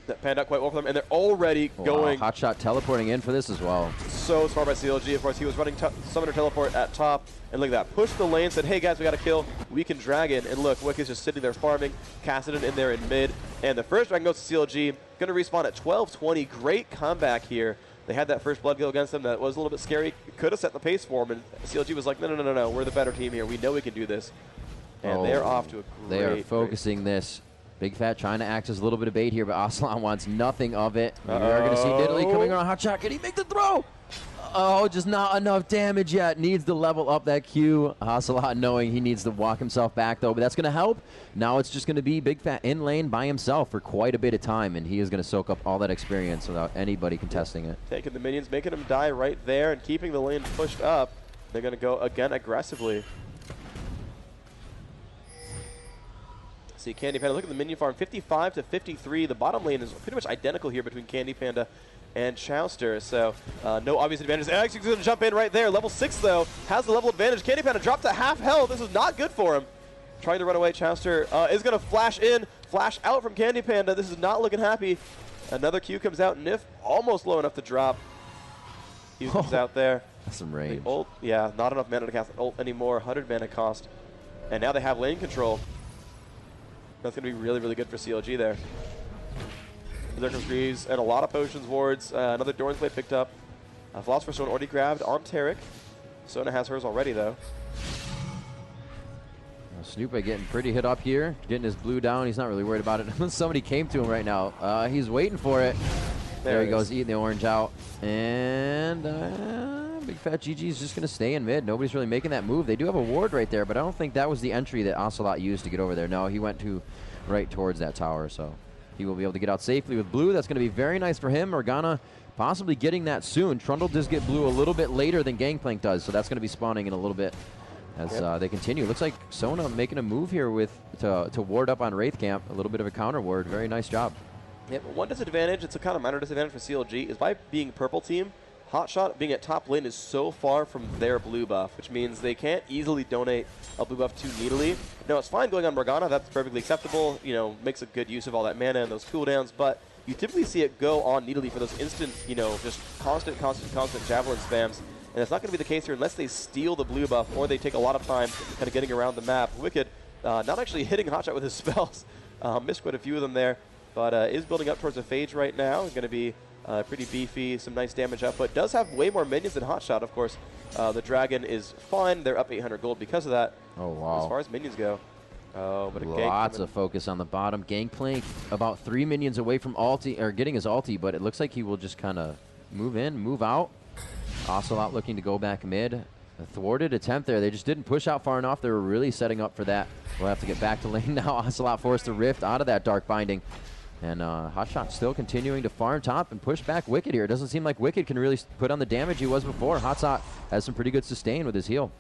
That panned out quite well for them, and they're already going. Hotshot teleporting in for this as well. So smart by CLG. Of course, he was running Summoner Teleport at top, and look at that. Pushed the lane, said, hey guys, we got a kill. We can Dragon. And look, Wickd's just sitting there farming. Kassadin in there in mid. And the first Dragon goes to CLG. Going to respawn at 12:20. Great comeback here. They had that first blood go against them. That was a little bit scary. Could have set the pace for them, and CLG was like, no. We're the better team here. We know we can do this. And they're off to a great They are focusing this Bigfatlp trying to act as a little bit of bait here, but Ocelote wants nothing of it. We are going to see Nidalee coming around. Hotshot, can he make the throw? Oh, just not enough damage yet. Needs to level up that Q. Ocelote knowing he needs to walk himself back, though, but that's going to help. Now it's just going to be Bigfatlp in lane by himself for quite a bit of time, and he is going to soak up all that experience without anybody contesting it. Taking the minions, making them die right there, and keeping the lane pushed up. They're going to go again aggressively. See CandyPanda, look at the minion farm, 55 to 53. The bottom lane is pretty much identical here between CandyPanda and Chauster, so no obvious advantage. Alex is going to jump in right there. Level 6, though, has the level advantage. CandyPanda dropped to half health. This is not good for him. Trying to run away. Chauster is going to flash in, flash out from CandyPanda. This is not looking happy. Another Q comes out. Nyph almost low enough to drop. Q comes out there. That's some range. Ult, yeah, not enough mana to cast an ult anymore. 100 mana cost. And now they have lane control. That's going to be really, really good for CLG there. There comes Greaves and a lot of potions wards. Another Doran's Blade picked up. Philosopher's Stone already grabbed on Taric. Sona has hers already, though. Snoopeh getting pretty hit up here, getting his blue down. He's not really worried about it. Somebody came to him right now. He's waiting for it. There he goes, eating the orange out. And Bigfatlp is just going to stay in mid. Nobody's really making that move. They do have a ward right there, but I don't think that was the entry that Ocelote used to get over there. No, he went right towards that tower, so he will be able to get out safely with blue. That's going to be very nice for him. Morgana possibly getting that soon. Trundle does get blue a little bit later than Gangplank does, so that's going to be spawning in a little bit as they continue. Looks like Sona making a move here to ward up on Wraith Camp. A little bit of a counter ward. Very nice job. Yep, one disadvantage, it's a kind of minor disadvantage for CLG, is by being purple team, Hotshot being at top lane is so far from their blue buff, which means they can't easily donate a blue buff to Nidalee. Now, it's fine going on Morgana. That's perfectly acceptable. You know, makes a good use of all that mana and those cooldowns, but you typically see it go on Nidalee for those instant, you know, just constant javelin spams. And it's not going to be the case here unless they steal the blue buff or they take a lot of time kind of getting around the map. Wickd not actually hitting Hotshot with his spells. Missed quite a few of them there, but is building up towards a phage right now. Going to be pretty beefy, some nice damage output. Does have way more minions than Hotshot, of course. The dragon is fine. They're up 800 gold because of that. Oh, wow. As far as minions go. Oh, but lots of focus on the bottom. Gangplank about 3 minions away from ulti, or getting his ulti, but it looks like he will just kind of move in, move out. Ocelote looking to go back mid. A thwarted attempt there. They just didn't push out far enough. They were really setting up for that. We'll have to get back to lane now. Ocelote forced to rift out of that dark binding. And Hotshot still continuing to farm top and push back Wickd here. It doesn't seem like Wickd can really put on the damage he was before. Hotshot has some pretty good sustain with his heal.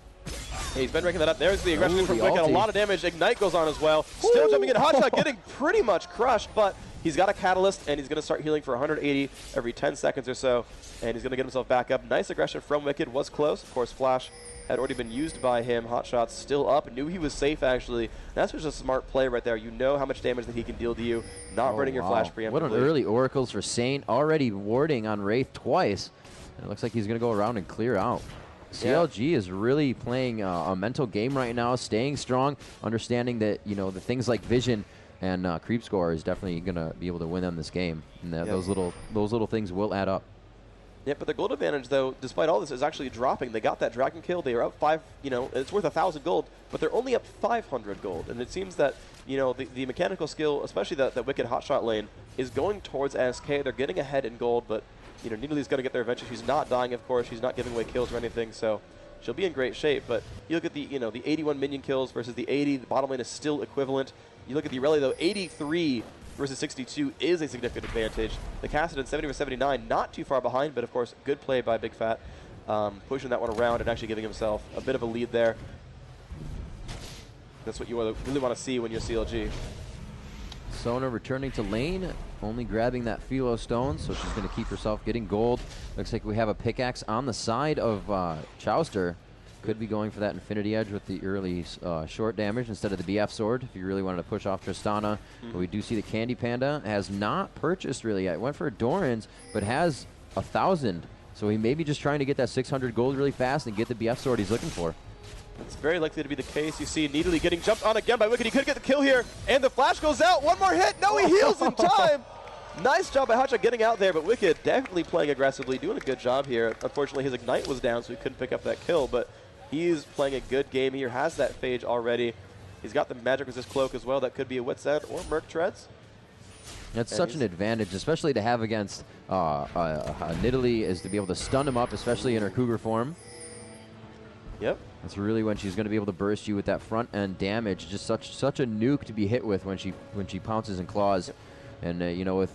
He's been ranking that up. There's the aggression from Wickd. A lot of damage. Ignite goes on as well. Still jumping in. Hotshot getting pretty much crushed, but he's got a catalyst, and he's going to start healing for 180 every 10 seconds or so, and he's going to get himself back up. Nice aggression from Wickd. Was close. Of course, Flash had already been used by him. Hotshot's still up. Knew he was safe, actually. That's just a smart play right there. You know how much damage that he can deal to you, not burning your Flash preemptively. What an early Oracles for Saint. Already warding on Wraith twice. And it looks like he's going to go around and clear out. CLG is really playing a mental game right now, staying strong, understanding that, you know, the things like vision and creep score is definitely going to be able to win them this game. And those little things will add up. Yeah, but the gold advantage, though, despite all this, is actually dropping. They got that dragon kill. They are up 5, you know, it's worth 1,000 gold, but they're only up 500 gold. And it seems that, you know, the mechanical skill, especially that Wicked Hotshot lane, is going towards SK. They're getting ahead in gold, but, you know, Nidalee's going to get there eventually. She's not dying, of course. She's not giving away kills or anything, so she'll be in great shape. But you look at the, you know, the 81 minion kills versus the 80. The bottom lane is still equivalent. You look at the Irelia, though, 83 versus 62 is a significant advantage. The Kassadin 70 versus 79, not too far behind, but of course, good play by Bigfatlp, pushing that one around and actually giving himself a bit of a lead there. That's what you really want to see when you're CLG. Sona returning to lane, only grabbing that Philo stone, so she's going to keep herself getting gold. Looks like we have a pickaxe on the side of Chauster. Could be going for that Infinity Edge with the early short damage instead of the BF sword if you really wanted to push off Tristana. But we do see the CandyPanda has not purchased really yet. Went for Doran's, but has 1,000. So he may be just trying to get that 600 gold really fast and get the BF sword he's looking for. It's very likely to be the case. You see Nidalee getting jumped on again by Wickd. He could get the kill here, and the flash goes out. One more hit. No, he heals in time. Nice job by Hotshot getting out there, but Wickd definitely playing aggressively, doing a good job here. Unfortunately, his Ignite was down, so he couldn't pick up that kill, but he's playing a good game here, has that phage already. He's got the magic resist cloak as well. That could be a Wit's End or Merc Treads. That's such an advantage, especially to have against Nidalee, is to be able to stun him up, especially in her Cougar form. Yep. That's really when she's going to be able to burst you with that front end damage. Just such a nuke to be hit with when she pounces and claws. Yep. And you know, with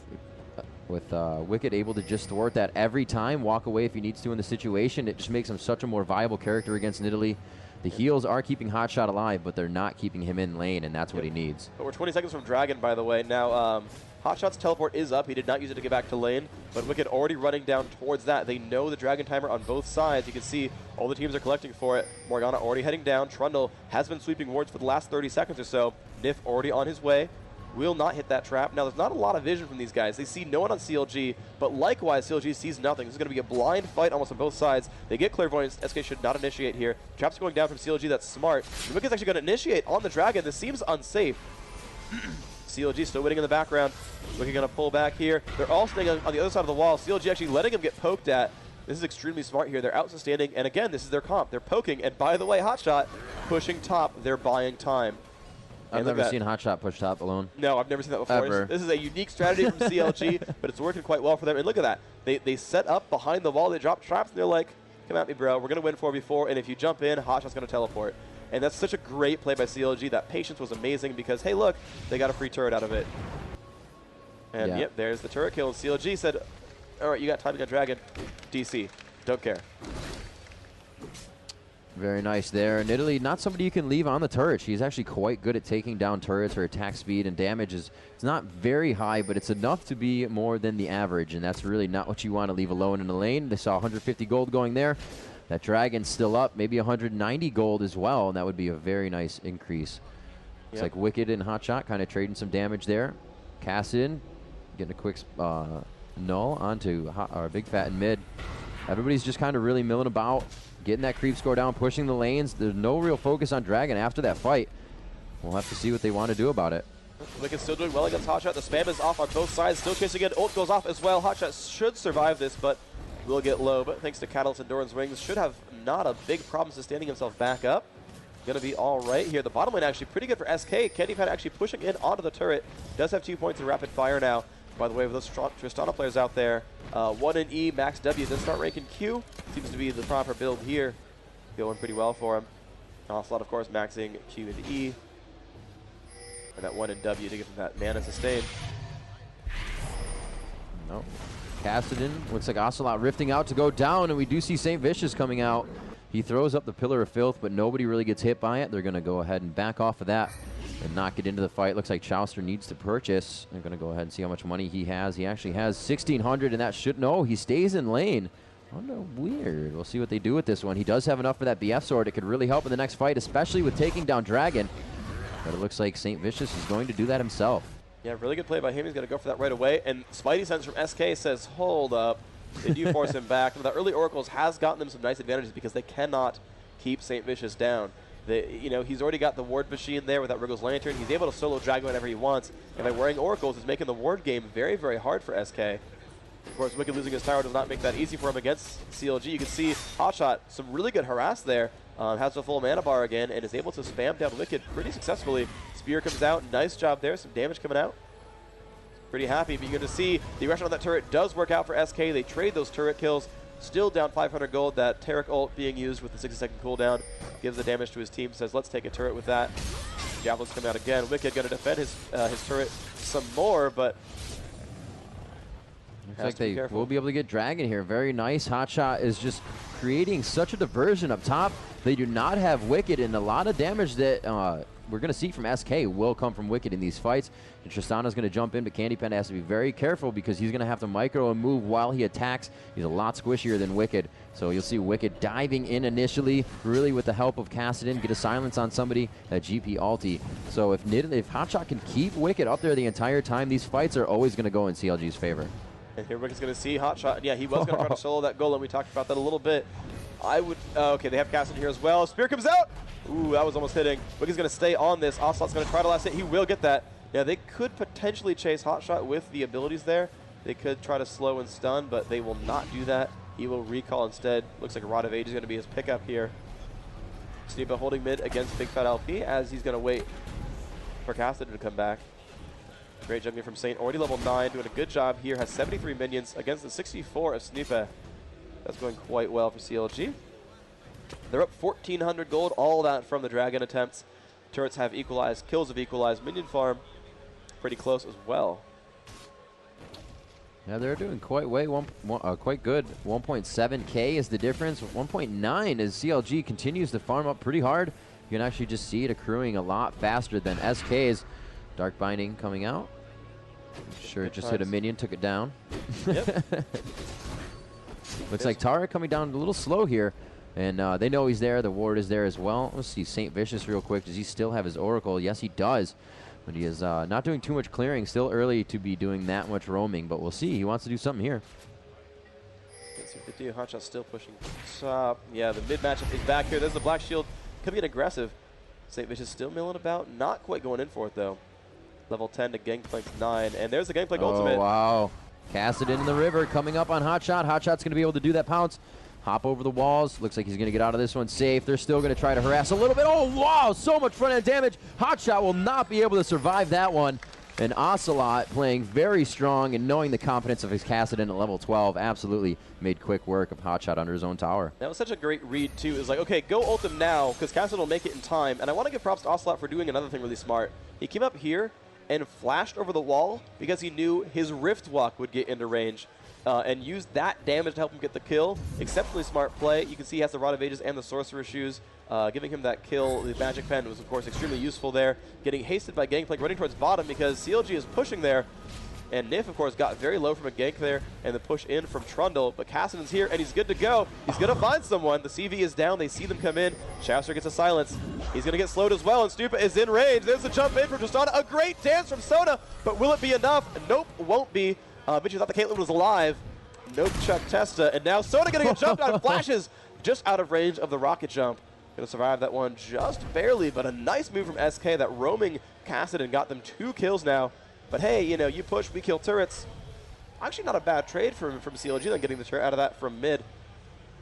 Wickd able to just thwart that every time, walk away if he needs to in the situation, it just makes him such a more viable character against Nidalee. The heals are keeping Hotshot alive, but they're not keeping him in lane, and that's what he needs. But we're 20 seconds from Dragon, by the way. Now, Hotshot's teleport is up. He did not use it to get back to lane, but Wickd already running down towards that. They know the Dragon timer on both sides. You can see all the teams are collecting for it. Morgana already heading down. Trundle has been sweeping wards for the last 30 seconds or so. Nyph already on his way. Will not hit that trap. Now, there's not a lot of vision from these guys. They see no one on CLG, but likewise, CLG sees nothing. This is going to be a blind fight almost on both sides. They get Clairvoyance. SK should not initiate here. Trap's going down from CLG. That's smart. Wickd's actually going to initiate on the Dragon. This seems unsafe. CLG still waiting in the background. Wickd going to pull back here. They're all staying on the other side of the wall. CLG actually letting him get poked at. This is extremely smart here. They're out sustaining, and again, this is their comp. They're poking, and by the way, Hotshot pushing top. They're buying time. I've never seen Hotshot push top alone. No, I've never seen that before. Ever. This is a unique strategy from CLG, but it's working quite well for them. And look at that. They set up behind the wall. They drop traps, and they're like, come at me, bro. We're going to win 4v4, and if you jump in, Hotshot's going to teleport. And that's such a great play by CLG. That patience was amazing because, hey, look, they got a free turret out of it. And, yep, there's the turret kill. And CLG said, all right, you got time to get Dragon. DC. Don't care. Very nice there. Nidalee, not somebody you can leave on the turret. She's actually quite good at taking down turrets. Her attack speed and damage is it's not very high, but it's enough to be more than the average, and that's really not what you want to leave alone in the lane. They saw 150 gold going there. That Dragon's still up, maybe 190 gold as well, and that would be a very nice increase. It's like Wickd and Hotshot kind of trading some damage there. Kassadin getting a quick null onto Bigfatlp in mid. Everybody's just kind of really milling about, getting that creep score down, pushing the lanes. There's no real focus on Dragon after that fight. We'll have to see what they want to do about it. Wicked's still doing well against Hotshot. The spam is off on both sides. Still chasing it. Ult goes off as well. Hotshot should survive this, but will get low. But thanks to Catalyst and Doran's Wings, should have not a big problem sustaining himself back up. Going to be all right here. The bottom lane actually pretty good for SK. CandyPanda actually pushing in onto the turret. Does have 2 points of rapid fire now. By the way, with those Tristana players out there, 1 in E, max W, then start ranking Q. Seems to be the proper build here. Going pretty well for him. Ocelote, of course, maxing Q into E. And that 1 in W to give him that mana sustain. No. Kassadin looks like Ocelote rifting out to go down, and we do see Saintvicious coming out. He throws up the Pillar of Filth, but nobody really gets hit by it. They're going to go ahead and back off of that and not get into the fight. Looks like Chauster needs to purchase. I'm going to go ahead and see how much money he has. He actually has 1,600, and that should... No, he stays in lane. Weird. We'll see what they do with this one. He does have enough for that BF sword. It could really help in the next fight, especially with taking down Dragon. But it looks like Saintvicious is going to do that himself. Yeah, really good play by him. He's going to go for that right away. And Spidey Sense from SK says, hold up. They do force him back. The early Oracles has gotten them some nice advantages because they cannot keep Saintvicious down. He's already got the ward machine there with that Wriggle's Lantern. He's able to solo Dragon whenever he wants. And by wearing Oracles, is making the ward game very, very hard for SK. Of course, Wickd losing his tower does not make that easy for him against CLG. You can see Hotshot, some really good harass there. Has a full mana bar again and is able to spam down Wickd pretty successfully. Spear comes out. Nice job there. Some damage coming out. Pretty happy, but you're going to see the aggression on that turret does work out for SK. They trade those turret kills. Still down 500 gold. That Taric ult being used with the 60-second cooldown gives the damage to his team. Says, let's take a turret with that. Javelin's coming out again. Wickd going to defend his turret some more, but looks like they will be able to get Dragon here. Very nice. Hotshot is just creating such a diversion up top. They do not have Wickd, and a lot of damage that we're going to see from SK will come from Wickd in these fights. And Tristana's going to jump in, but CandyPanda has to be very careful because he's going to have to micro and move while he attacks. He's a lot squishier than Wickd. So you'll see Wickd diving in initially, really with the help of Kassadin, get a silence on somebody, that GP ulti. So if Hotshot can keep Wickd up there the entire time, these fights are always going to go in CLG's favor. And here Wickd's going to see Hotshot. Yeah, he was going to try to solo that golem. We talked about that a little bit. I would... okay, they have Kassadin here as well. Spear comes out! Ooh, that was almost hitting. Wickd's going to stay on this. Ocelot's going to try to last hit. He will get that. Yeah, they could potentially chase Hotshot with the abilities there. They could try to slow and stun, but they will not do that. He will recall instead. Looks like a Rod of Age is going to be his pickup here. Snoopeh holding mid against Bigfatlp as he's going to wait for Cassidy to come back. Great juggling from Saint, already level 9, doing a good job here. Has 73 minions against the 64 of Snoopeh. That's going quite well for CLG. They're up 1,400 gold, all that from the dragon attempts. Turrets have equalized, kills have equalized, minion farm pretty close as well. Yeah, they're doing quite quite good. 1.7k is the difference. 1.9 as CLG continues to farm up pretty hard. You can actually just see it accruing a lot faster than SK's. Dark Binding coming out. Sure, it just hit a minion, took it down. Yep. Looks like Tara coming down a little slow here. And they know he's there. The ward is there as well. Let's see Saintvicious real quick. Does he still have his Oracle? Yes, he does. But he is not doing too much clearing. Still early to be doing that much roaming. But we'll see. He wants to do something here. Let's see what they do. Hotshot still pushing top. Yeah, the mid matchup is back here. There's the Black Shield. Could be an aggressive. Saintvicious still milling about. Not quite going in for it, though. Level 10 to Gangplank 9. And there's the Gangplank ultimate. Oh, wow. Cast it in the river. Coming up on Hotshot. Hotshot's going to be able to do that pounce. Hop over the walls. Looks like he's going to get out of this one safe. They're still going to try to harass a little bit. Oh, wow. So much front-end damage. Hotshot will not be able to survive that one. And Ocelote playing very strong and knowing the competence of his Cassidon at level 12 absolutely made quick work of Hotshot under his own tower. That was such a great read, too. It was like, okay, go ult him now, because Cassidon will make it in time. And I want to give props to Ocelote for doing another thing really smart. He came up here and flashed over the wall because he knew his Rift Walk would get into range. And used that damage to help him get the kill. Exceptionally smart play. You can see he has the Rod of Ages and the Sorcerer Shoes. Giving him that kill. The Magic Pen was, of course, extremely useful there. Getting hasted by Gangplank, running towards bottom because CLG is pushing there. And Nyph, of course, got very low from a gank there. And the push in from Trundle. But Cassidon's here, and he's good to go. He's going to find someone. The CV is down. They see them come in. Chauster gets a silence. He's going to get slowed as well, and Snoopeh is in range. There's the jump in from Tristana. A great dance from Sona. But will it be enough? Nope, won't be. But you thought the Caitlyn was alive. Nope, Chuck Testa, and now Sona getting a jump out of flashes just out of range of the rocket jump. Gonna survive that one just barely, but a nice move from SK. That roaming Cassidon got them 2 kills now. But hey, you know, you push, we kill turrets. Actually not a bad trade from CLG then getting the turret out of that from mid.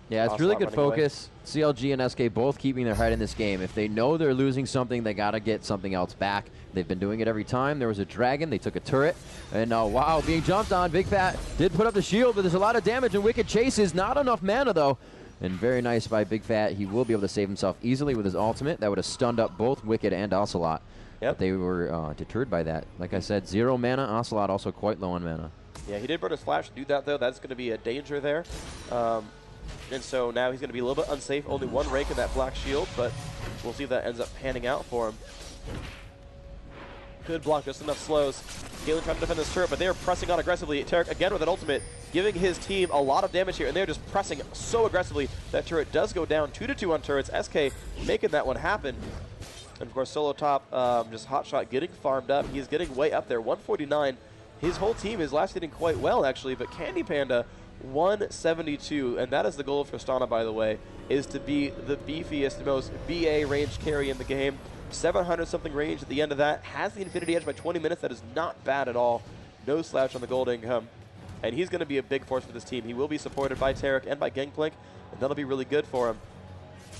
Yeah, it's really good focus. CLG and SK both keeping their head in this game. If they know they're losing something, they got to get something else back. They've been doing it every time. There was a dragon. They took a turret. And wow, being jumped on. Big Fat did put up the shield, but there's a lot of damage, and Wickd chases. Not enough mana, though. And very nice by Big Fat. He will be able to save himself easily with his ultimate. That would have stunned up both Wickd and Ocelote. Yep. But they were deterred by that. Like I said, 0 mana. Ocelote also quite low on mana. Yeah, he did burn his flash to do that, though. That's going to be a danger there. And so now he's going to be a little bit unsafe. Only 1 rank in that Black Shield, but we'll see if that ends up panning out for him. Good block, just enough slows. Galen trying to defend this turret, but they are pressing on aggressively. Tarek again with an ultimate, giving his team a lot of damage here, and they're just pressing so aggressively. That turret does go down 2-2 on turrets. SK making that one happen. And of course, solo top, just Hotshot getting farmed up. He's getting way up there, 149. His whole team is last hitting quite well, actually, but CandyPanda 172, and that is the goal for Tristana, by the way, is to be the beefiest, most BA range carry in the game. 700-something range at the end of that. Has the Infinity Edge by 20 minutes. That is not bad at all. No slouch on the gold income. And he's going to be a big force for this team. He will be supported by Tarek and by Gangplank, and that'll be really good for him.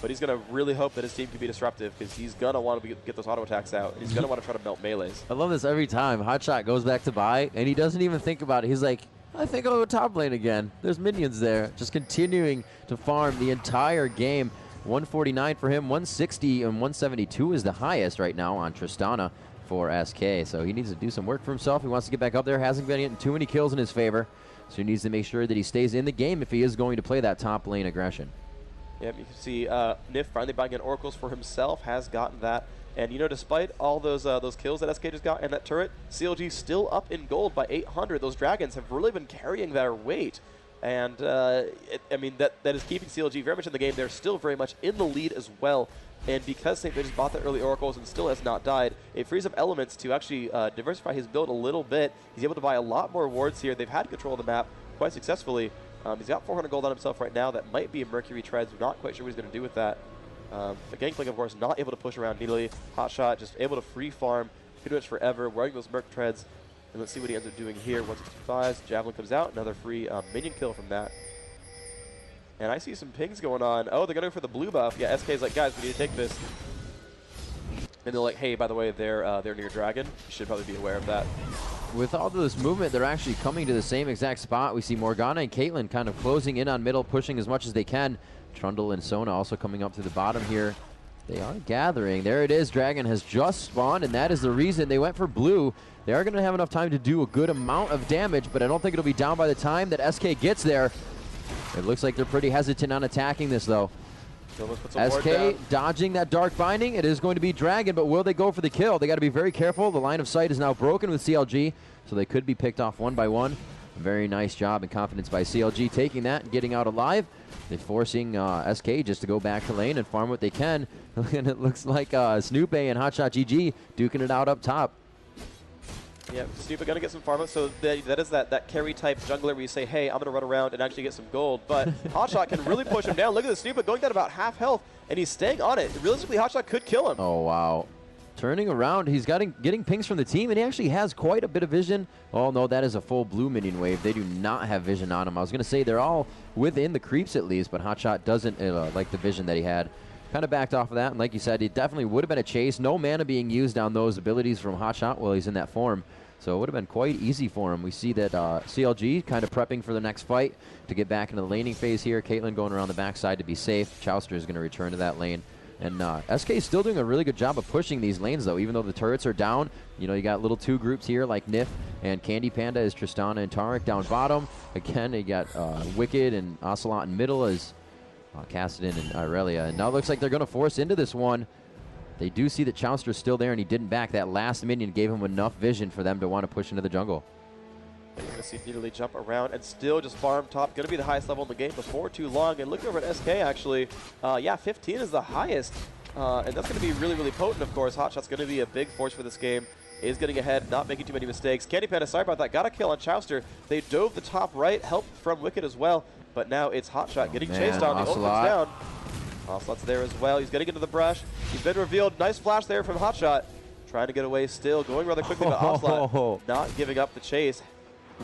But he's going to really hope that his team can be disruptive because he's going to want to get those auto attacks out. And he's going to want to try to melt melees. I love this every time. Hotshot goes back to buy, and he doesn't even think about it. He's like, I think I'll go top lane again. There's minions there. Just continuing to farm the entire game. 149 for him, 160 and 172 is the highest right now on Tristana for SK. So he needs to do some work for himself. He wants to get back up there. Hasn't been getting too many kills in his favor. So he needs to make sure that he stays in the game if he is going to play that top lane aggression. Yep, you can see Nyph finally buying in oracles for himself, has gotten that. And, you know, despite all those kills that SK just got and that turret, CLG still up in gold by 800. Those dragons have really been carrying their weight. And, I mean, that is keeping CLG very much in the game. They're still very much in the lead as well. And because Saintvicious bought the early oracles and still has not died, it frees up Elementz to actually diversify his build a little bit. He's able to buy a lot more wards here. They've had control of the map quite successfully. He's got 400 gold on himself right now. That might be a Mercury Treads. We're not quite sure what he's going to do with that. But Gangplank, of course, not able to push around neatly. Hotshot just able to free farm pretty much forever, wearing those Merc Treads. And let's see what he ends up doing here. 165. Javelin comes out. Another free minion kill from that. And I see some pings going on. Oh, they're going for the blue buff. Yeah, SK's like, guys, we need to take this. And they're like, hey, by the way, they're near Dragon. You should probably be aware of that. With all of this movement, they're actually coming to the same exact spot. We see Morgana and Caitlyn kind of closing in on middle, pushing as much as they can. Trundle and Sona also coming up to the bottom here. They are gathering. There it is. Dragon has just spawned, and that is the reason they went for blue. They are going to have enough time to do a good amount of damage, but I don't think it'll be down by the time that SK gets there. It looks like they're pretty hesitant on attacking this, though. SK dodging that Dark Binding. It is going to be Dragon, but will they go for the kill? They got to be very careful. The line of sight is now broken with CLG, so they could be picked off one by one. Very nice job and confidence by CLG taking that and getting out alive. They're forcing SK just to go back to lane and farm what they can. And it looks like Snoopeh and HotshotGG duking it out up top. Yeah, Snoopeh gonna get some farm up, so that is that carry type jungler where you say, hey, I'm gonna run around and actually get some gold. But Hotshot can really push him down. Look at the Snoopeh going down about half health, and he's staying on it. Realistically, Hotshot could kill him. Oh, wow. Turning around, he's getting pings from the team, and he actually has quite a bit of vision. Oh, no, that is a full blue minion wave. They do not have vision on him. I was going to say they're all within the creeps at least, but Hotshot doesn't like the vision that he had. Kind of backed off of that, and like you said, it definitely would have been a chase. No mana being used on those abilities from Hotshot while he's in that form. So it would have been quite easy for him. We see that CLG kind of prepping for the next fight to get back into the laning phase here. Caitlyn going around the backside to be safe. Chauster is going to return to that lane. And SK is still doing a really good job of pushing these lanes, though, even though the turrets are down. You know, you got little two groups here like Nyph and CandyPanda as Tristana and Taric down bottom. Again, you got Wickd and Ocelote in middle as Kassadin and Irelia. And now it looks like they're going to force into this one. They do see that Chauster's still there, and he didn't back. That last minion gave him enough vision for them to want to push into the jungle. You're going to see Nearly jump around and still just farm top. Going to be the highest level in the game before too long. And look over at SK, actually. Yeah, 15 is the highest. And that's going to be really, really potent, of course. Hotshot's going to be a big force for this game. Is getting ahead, not making too many mistakes. CandyPanda, sorry about that, got a kill on Chauster. They dove the top right, help from Wickd as well. But now it's Hotshot getting chased on. The ultimate's down. Ocelote's there as well. He's getting into the brush. He's been revealed. Nice flash there from Hotshot. Trying to get away still. Going rather quickly, but Ocelote not giving up the chase.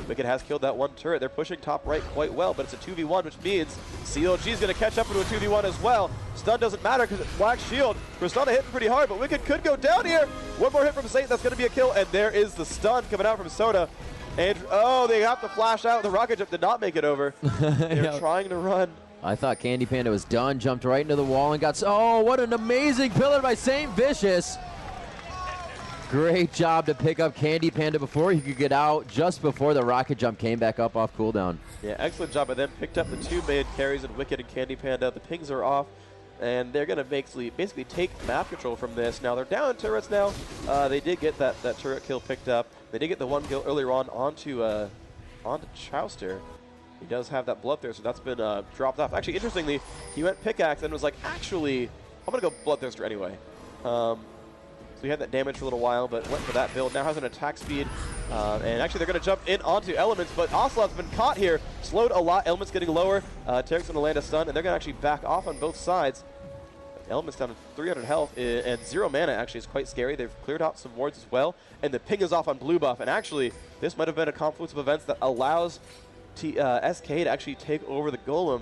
Wickd has killed that one turret. They're pushing top right quite well, but it's a 2v1, which means CLG is going to catch up into a 2v1 as well. Stun doesn't matter because it's Black Shield. Tristana hitting pretty hard, but Wickd could go down here. One more hit from Saint. That's going to be a kill, and there is the stun coming out from Soda. And, oh, they have to flash out. The rocket jump did not make it over. They're trying to run. I thought CandyPanda was done, jumped right into the wall and got... Oh, what an amazing pillar by Saintvicious. Great job to pick up CandyPanda before he could get out, just before the rocket jump came back up off cooldown. Yeah, excellent job. And then picked up the two main carries in Wickd and CandyPanda. The pings are off, and they're going to basically take map control from this. Now, they're down turrets now. They did get that turret kill picked up. They did get the one kill earlier on onto Chauster. He does have that Bloodthirster. That's been dropped off. Actually, interestingly, he went pickaxe and was like, actually, I'm going to go Bloodthirster anyway. So he had that damage for a little while, but went for that build. Now has an attack speed. And actually, they're going to jump in onto Elementz, but Ocelote's been caught here. Slowed a lot. Elementz getting lower. Tarek's going to land a stun, and they're going to actually back off on both sides. Elementz down to 300 health and 0 mana actually is quite scary. They've cleared out some wards as well. And the ping is off on blue buff. And actually, this might have been a confluence of events that allows SK to actually take over the golem.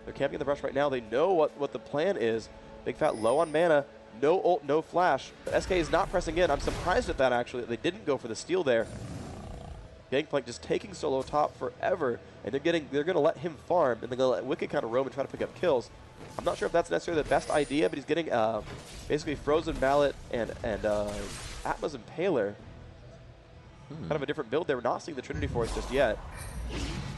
They're camping in the brush right now. They know what the plan is. Bigfatlp low on mana. No ult, no flash. But SK is not pressing in. I'm surprised at that, actually, that they didn't go for the steal there. Gangplank just taking solo top forever, and they're going to let him farm, and they're going to let Wickd kind of roam and try to pick up kills. I'm not sure if that's necessarily the best idea, but he's getting basically Frozen Mallet and Atma's Impaler. Kind of a different build there. We're not seeing the Trinity Force just yet.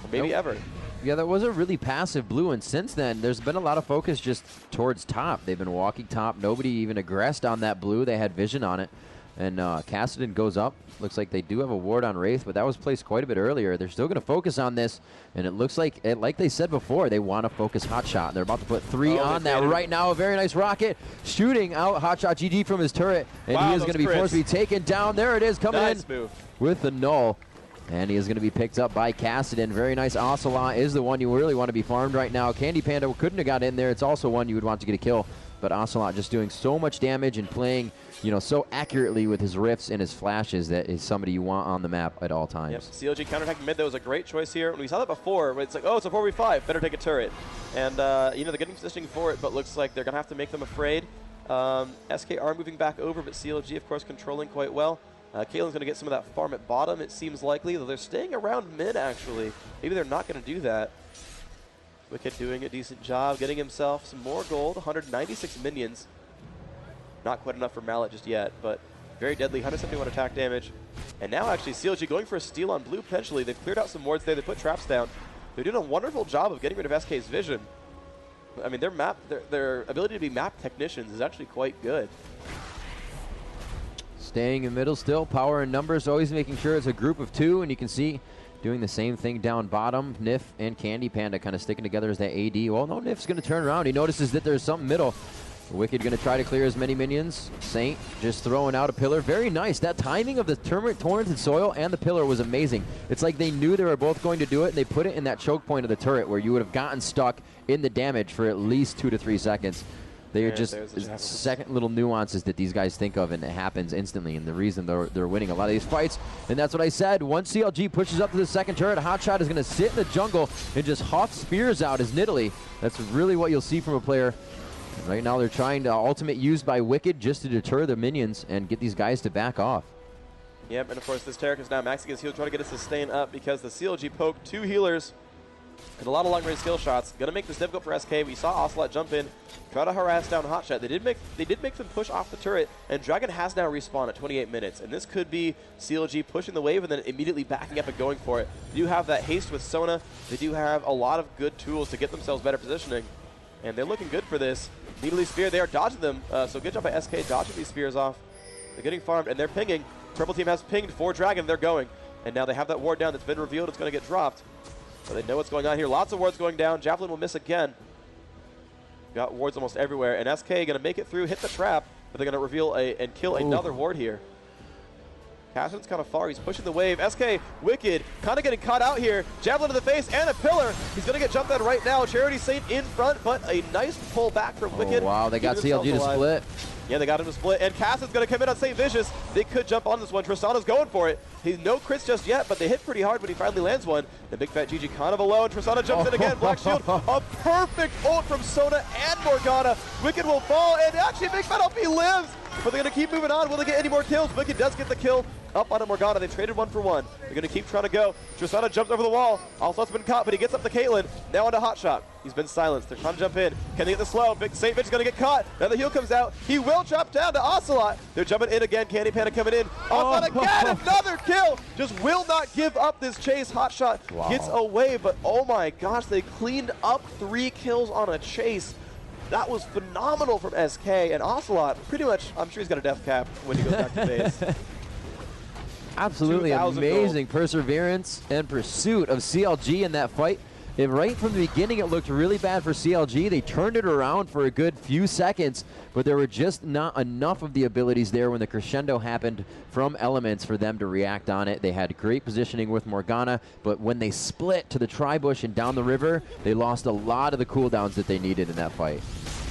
Or maybe ever. Yeah, that was a really passive blue, and since then, there's been a lot of focus just towards top. They've been walking top. Nobody even aggressed on that blue. They had vision on it. And Kassadin goes up. Looks like they do have a ward on Wraith, but that was placed quite a bit earlier. They're still going to focus on this, and it looks like they said before, they want to focus Hotshot. They're about to put 3 on that right now. A very nice rocket shooting out HotshotGG from his turret, and he is going to be forced to be taken down. There it is, coming in with the null. And he is going to be picked up by Kassadin. Very nice. Ocelote is the one you really want to be farmed right now. CandyPanda couldn't have got in there. It's also one you would want to get a kill but Ocelote just doing so much damage and playing, so accurately with his rifts and his flashes that is somebody you want on the map at all times. Yep. CLG counterattacking mid, though, was a great choice here. We saw that before, but it's like, oh, it's a 4v5, better take a turret. And, they're getting positioning for it, but looks like they're going to have to make them afraid. SK are moving back over, but CLG, of course, controlling quite well. Caitlin's going to get some of that farm at bottom, it seems likely, though they're staying around mid, actually. Maybe they're not going to do that. Wickd doing a decent job, getting himself some more gold, 196 minions. Not quite enough for Mallet just yet, but very deadly, 171 attack damage. And now, actually, CLG going for a steal on blue, potentially. They've cleared out some wards there, they put traps down. They're doing a wonderful job of getting rid of SK's vision. I mean, their ability to be map technicians is actually quite good. Staying in middle still, power and numbers, always making sure it's a group of 2, and you can see doing the same thing down bottom. Nyph and CandyPanda kind of sticking together as that AD. Well, no, Nyph's going to turn around. He notices that there's something middle. Wickd going to try to clear as many minions. Saint just throwing out a pillar. Very nice. That timing of the torrented soil and the pillar was amazing. It's like they knew they were both going to do it, and they put it in that choke point of the turret where you would have gotten stuck in the damage for at least 2 to 3 seconds. They are just second little nuances that these guys think of, and it happens instantly, and the reason they're winning a lot of these fights. And that's what I said. Once CLG pushes up to the second turret, Hotshot is going to sit in the jungle and just huff spears out his Nidalee. That's really what you'll see from a player. Right now they're trying to ultimate used by Wickd just to deter the minions and get these guys to back off. Yep, and of course this Taric is now maxing his heal, trying to get his sustain up because the CLG poke 2 healers and a lot of long-range skill shots. Going to make this difficult for SK. We saw Ocelote jump in, try to harass down Hotshot. They did make them push off the turret, and Dragon has now respawned at 28 minutes. And this could be CLG pushing the wave and then immediately backing up and going for it. They do have that haste with Sona. They do have a lot of good tools to get themselves better positioning. And they're looking good for this. Nidalee Spear, they are dodging them. So good job by SK dodging these spears off. They're getting farmed, and they're pinging. Purple team has pinged for Dragon. They're going. And now they have that ward down that's been revealed. It's going to get dropped. So they know what's going on here. Lots of wards going down. Javelin will miss again. Got wards almost everywhere. And SK going to make it through, hit the trap, but they're going to reveal and kill another ward here. Cassian's kind of far. He's pushing the wave. SK, Wickd, kind of getting caught out here. Javelin to the face and a pillar. He's going to get jumped on right now. Charity Saint in front, but a nice pull back from Wickd. Wow, they got CLG to split. Yeah, they got him to split. And Cassian's going to come in on Saintvicious. They could jump on this one. Tristana's going for it. He's no crits just yet, but they hit pretty hard when he finally lands one. The Bigfatlp kind of alone. Tristana jumps in again. Black Shield. A perfect ult from Sona and Morgana. Wickd will fall, and actually Bigfatlp lives. But they're going to keep moving on. Will they get any more kills? Wickd does get the kill up on a Morgana. They traded 1 for 1. They're going to keep trying to go. Tristana jumps over the wall. Ocelote's been caught, but he gets up to Caitlyn. Now onto Hotshot. He's been silenced. They're trying to jump in. Can they get the slow? Big Saintvicious is going to get caught. Now the heal comes out. He will drop down to Ocelote. They're jumping in again. CandyPanda coming in. Ocelote again. Another kill. Just will not give up this chase. Hotshot gets away, but oh my gosh, they cleaned up 3 kills on a chase. That was phenomenal from SK, and Ocelote, pretty much, I'm sure he's got a death cap when he goes back to base. Absolutely amazing perseverance and pursuit of CLG in that fight. And right from the beginning, it looked really bad for CLG. They turned it around for a good few seconds, but there were just not enough of the abilities there when the crescendo happened from Elementz for them to react on it. They had great positioning with Morgana, but when they split to the tri-bush and down the river, they lost a lot of the cooldowns that they needed in that fight.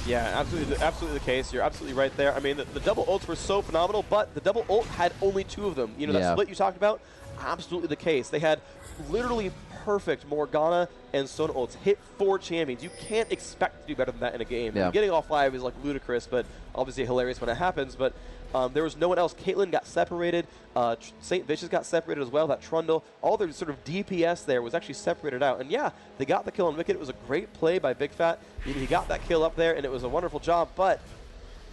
Yeah, absolutely the case. You're absolutely right there. I mean, the double ults were so phenomenal, but the double ult had only 2 of them. You know, that split you talked about? Absolutely the case. They had literally perfect Morgana and Sona ults. Hit 4 champions. You can't expect to do better than that in a game. Yeah. Getting all 5 is like ludicrous, but obviously hilarious when it happens. But there was no one else. Caitlyn got separated. Saintvicious got separated as well. That Trundle, all their sort of DPS there was actually separated out. And yeah, they got the kill on Wickd. It was a great play by Bigfat. He got that kill up there, and it was a wonderful job. But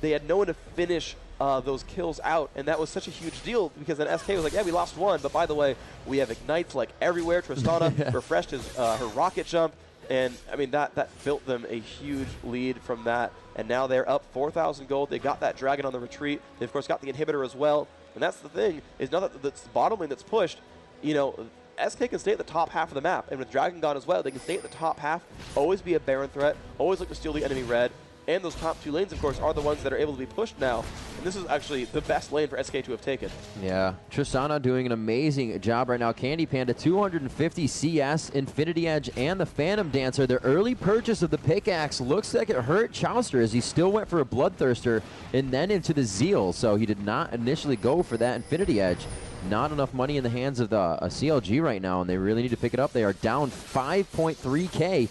they had no one to finish those kills out, and that was such a huge deal because then SK was like, yeah, we lost 1, but by the way, we have ignites like everywhere. Tristana refreshed her rocket jump, and I mean that built them a huge lead from that, and now they're up 4,000 gold. They got that dragon on the retreat. They of course got the inhibitor as well, and that's the thing is now that that's the bottom lane that's pushed, you know, SK can stay at the top half of the map, and with Dragon gone as well, they can stay at the top half, always be a Baron threat, always look to steal the enemy red. and those top 2 lanes, of course, are the ones that are able to be pushed now. And this is actually the best lane for SK to have taken. Yeah, Tristana doing an amazing job right now. CandyPanda, 250 CS, Infinity Edge, and the Phantom Dancer. Their early purchase of the pickaxe looks like it hurt Chauster as he still went for a Bloodthirster and then into the Zeal. So he did not initially go for that Infinity Edge. Not enough money in the hands of the CLG right now, and they really need to pick it up. They are down 5.3K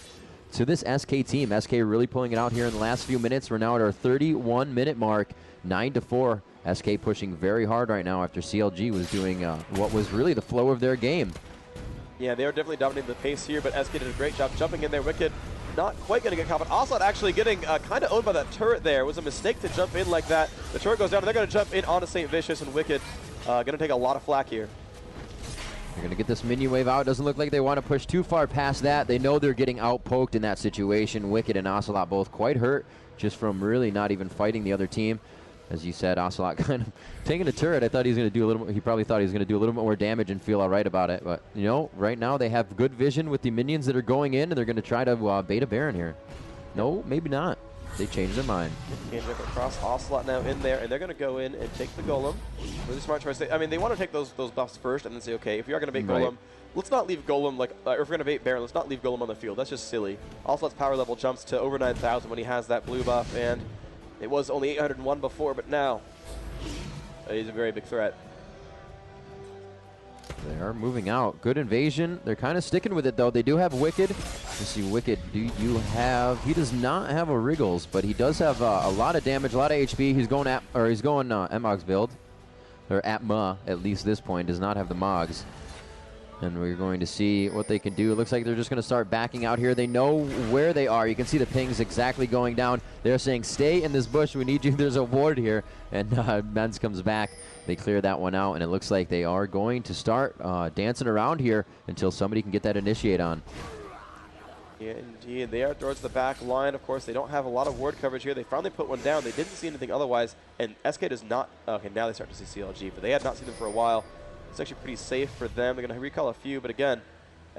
to this SK team. SK really pulling it out here in the last few minutes. We're now at our 31-minute mark, 9-4. SK pushing very hard right now after CLG was doing what was really the flow of their game. Yeah, they are definitely dominating the pace here, but SK did a great job jumping in there. Wickd not quite going to get caught, but Ocelote actually getting kind of owned by that turret there. It was a mistake to jump in like that. The turret goes down, and they're going to jump in onto Saintvicious, and Wickd going to take a lot of flack here. They're going to get this minion wave out. Doesn't look like they want to push too far past that. They know they're getting out-poked in that situation. Wickd and Ocelote both quite hurt just from really not even fighting the other team. As you said, Ocelote kind of taking a turret. I thought he was going to do a little. He probably thought he was going to do a little bit more damage and feel all right about it. But you know, right now they have good vision with the minions that are going in, and they're going to try to bait a Baron here. No, maybe not. They changed their mind. Can't jump across. Ocelote now in there, and they're going to go in and take the Golem. Really smart choice. I mean, they want to take those buffs first, and then say, okay, if we are going to bait Golem, let's not leave Golem like. If we're going to bait Baron, let's not leave Golem on the field. That's just silly. Ocelote's power level jumps to over 9,000 when he has that blue buff, and it was only 801 before, but now he's a very big threat. They are moving out. Good invasion. They're kind of sticking with it, though. They do have Wickd. Let's see, Wickd, do you have... He does not have a Wriggles, but he does have a lot of damage, a lot of HP. He's going Emog's build. Or Atma, at least this point, does not have the Mogs. And we're going to see what they can do. It looks like they're just going to start backing out here. They know where they are. You can see the pings exactly going down. They're saying, stay in this bush. We need you. There's a ward here. And Menz comes back. They clear that one out, and it looks like they are going to start dancing around here until somebody can get that initiate on. Yeah, indeed. They are towards the back line. Of course, they don't have a lot of ward coverage here. They finally put one down. They didn't see anything otherwise. And SK does not... Okay, now they start to see CLG, but they had not seen them for a while. It's actually pretty safe for them. They're going to recall a few, but again,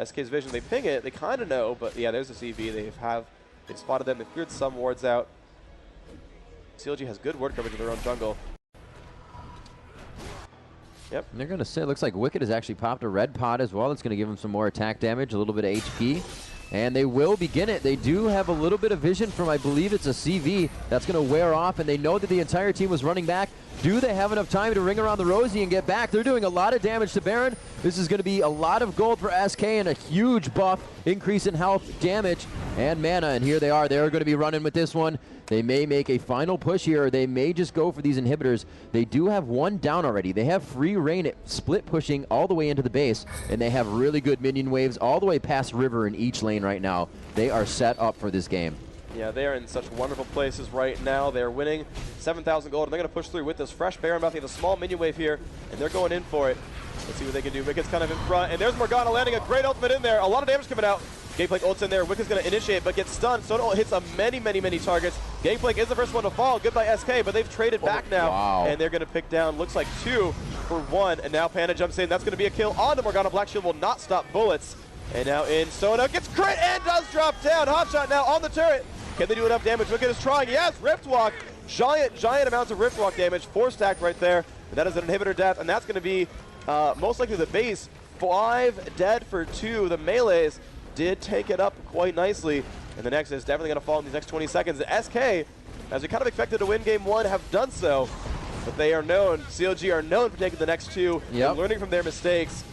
SK's vision, they ping it. They kind of know, but yeah, there's a CV. They've spotted them. They've cleared some wards out. CLG has good ward coverage in their own jungle. Yep. And they're going to say, it looks like Wickd has actually popped a red pot as well. It's going to give him some more attack damage, a little bit of HP. And they will begin it. They do have a little bit of vision from, I believe it's a CV. That's going to wear off, and they know that the entire team was running back. Do they have enough time to ring around the Rosie and get back? They're doing a lot of damage to Baron. This is going to be a lot of gold for SK and a huge buff, increase in health, damage, and mana. And here they are. They're going to be running with this one. They may make a final push here, or they may just go for these inhibitors. They do have one down already. They have free reign at split pushing all the way into the base, and they have really good minion waves all the way past River in each lane right now. They are set up for this game. Yeah, they are in such wonderful places right now. They're winning 7,000 gold, and they're going to push through with this fresh Baron buff. They have a small minion wave here, and they're going in for it. Let's see what they can do. Wicked's kind of in front, and there's Morgana landing a great ultimate in there. A lot of damage coming out. Gangplank ult's in there. Wicked's going to initiate, but gets stunned. So it hits many targets. Gangplank is the first one to fall. Goodbye, SK, but they've traded back now, and they're going to pick down, looks like 2 for 1, and now Panda jumps in. That's going to be a kill onto Morgana. Black Shield will not stop bullets. And now in, Sona gets crit and does drop down. Hotshot now on the turret. Can they do enough damage? Wickd is trying. Yes, Rift Walk. Giant amounts of Rift Walk damage. 4 stacked right there. And that is an inhibitor death, and that's going to be most likely the base. 5 dead for 2. The melees did take it up quite nicely. And the next is definitely going to fall in these next 20 seconds. The SK, as we kind of expected to win game 1, have done so. But they are known, CLG are known for taking the next 2 and learning from their mistakes.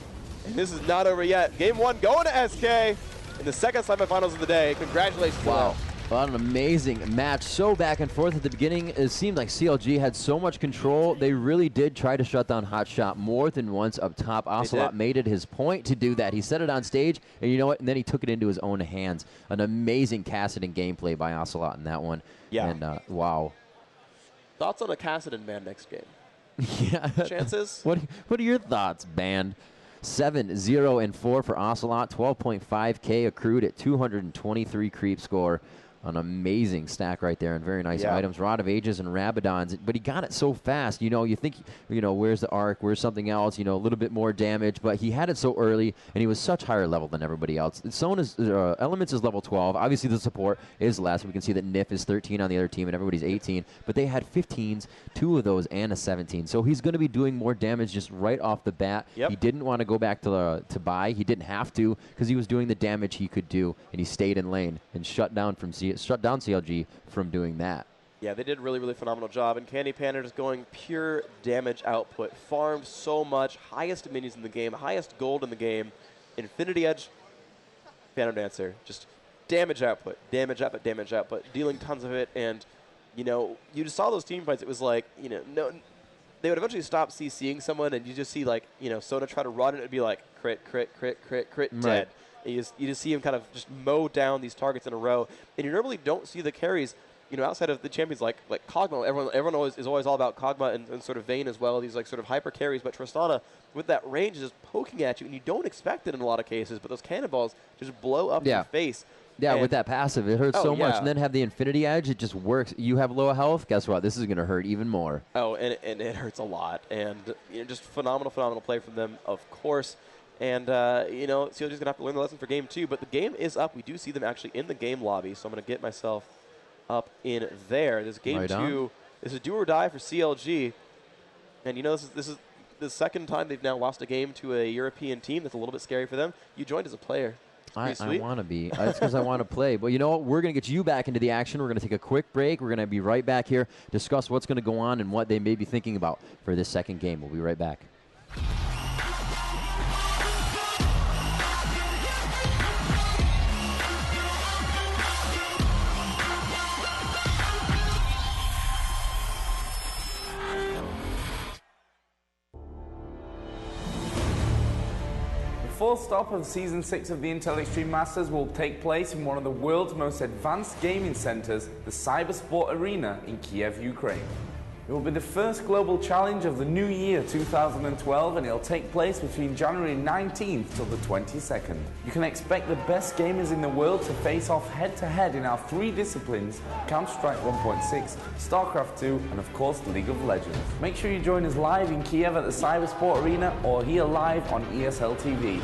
And this is not over yet. Game 1 going to SK in the second semifinals of the day. Congratulations to them. What an amazing match. So back and forth at the beginning. It seemed like CLG had so much control. They really did try to shut down Hotshot more than once up top. Ocelote made it his point to do that. He said it on stage, and you know what? And then he took it into his own hands. An amazing Kassadin gameplay by Ocelote in that one. Yeah. And wow. Thoughts on a Kassadin ban next game? Yeah. Chances? What are your thoughts, band? 7-0-4 for Ocelote. 12.5K accrued at 223 creep score. an amazing stack right there and very nice Yeah. items. Rod of Ages and Rabadons, but he got it so fast. You know, you think, you know, where's the arc, where's something else, you know, a little bit more damage, but he had it so early, and he was such higher level than everybody else. Elementz is level 12. Obviously, the support is less. We can see that Nyph is 13 on the other team, and everybody's 18, but they had 15s, 2 of those, and a 17. So he's going to be doing more damage just right off the bat. Yep. He didn't want to go back to buy. He didn't have to because he was doing the damage he could do, and he stayed in lane and shut down CLG from doing that. Yeah, they did a really, really phenomenal job. And CandyPanda just going pure damage output. Farmed so much. Highest minions in the game. Highest gold in the game. Infinity Edge, Phantom Dancer. Just damage output. Damage output, damage output. Dealing tons of it. And, you know, you just saw those team fights. It was like, you know, no, they would eventually stop CCing someone, and you just see, like, you know, Soda try to run, and it would be like, crit, crit, crit, crit, crit, Right. dead. And you just see him kind of just mow down these targets in a row. And you normally don't see the carries, you know, outside of the champions like Kog'Maw. Everyone is always all about Kog'Maw and sort of Vayne as well. These like sort of hyper carries, but Tristana with that range is just poking at you, and you don't expect it in a lot of cases. But those cannonballs just blow up your face. Yeah, And with that passive, it hurts so much. And then have the Infinity Edge, it just works. You have low health, guess what? This is going to hurt even more. Oh, and it hurts a lot. And you know, just phenomenal play from them, of course. And, you know, CLG's going to have to learn the lesson for Game 2. But the game is up. We do see them actually in the game lobby. So I'm going to get myself up in there. This Game Right 2 on. is a do or die for CLG. And, you know, this is the second time they've now lost a game to a European team. That's a little bit scary for them. You joined as a player. I Sweet. want to be. It's because I want to play. But you know what? We're going to get you back into the action. We're going to take a quick break. We're going to be right back here, discuss what's going to go on and what they may be thinking about for this second game. We'll be right back. The fourth stop of Season 6 of the Intel Extreme Masters will take place in one of the world's most advanced gaming centers, the Cybersport Arena in Kiev, Ukraine. It will be the first global challenge of the new year 2012, and it'll take place between January 19th till the 22nd. You can expect the best gamers in the world to face off head-to-head in our 3 disciplines, Counter-Strike 1.6, StarCraft 2, and of course League of Legends. Make sure you join us live in Kiev at the Cybersport Arena or here live on ESL TV.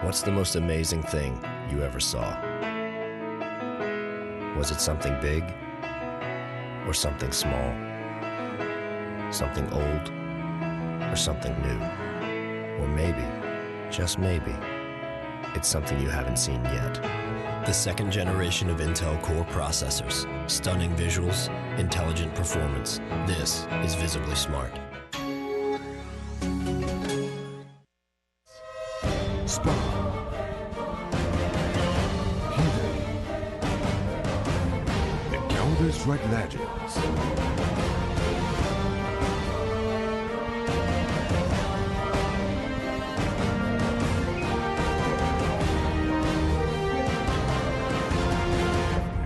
What's the most amazing thing you ever saw? Was it something big or something small? Something old or something new? Or maybe, just maybe, it's something you haven't seen yet. The second generation of Intel Core processors. Stunning visuals, intelligent performance. This is visibly smart. Counter-Strike Legends.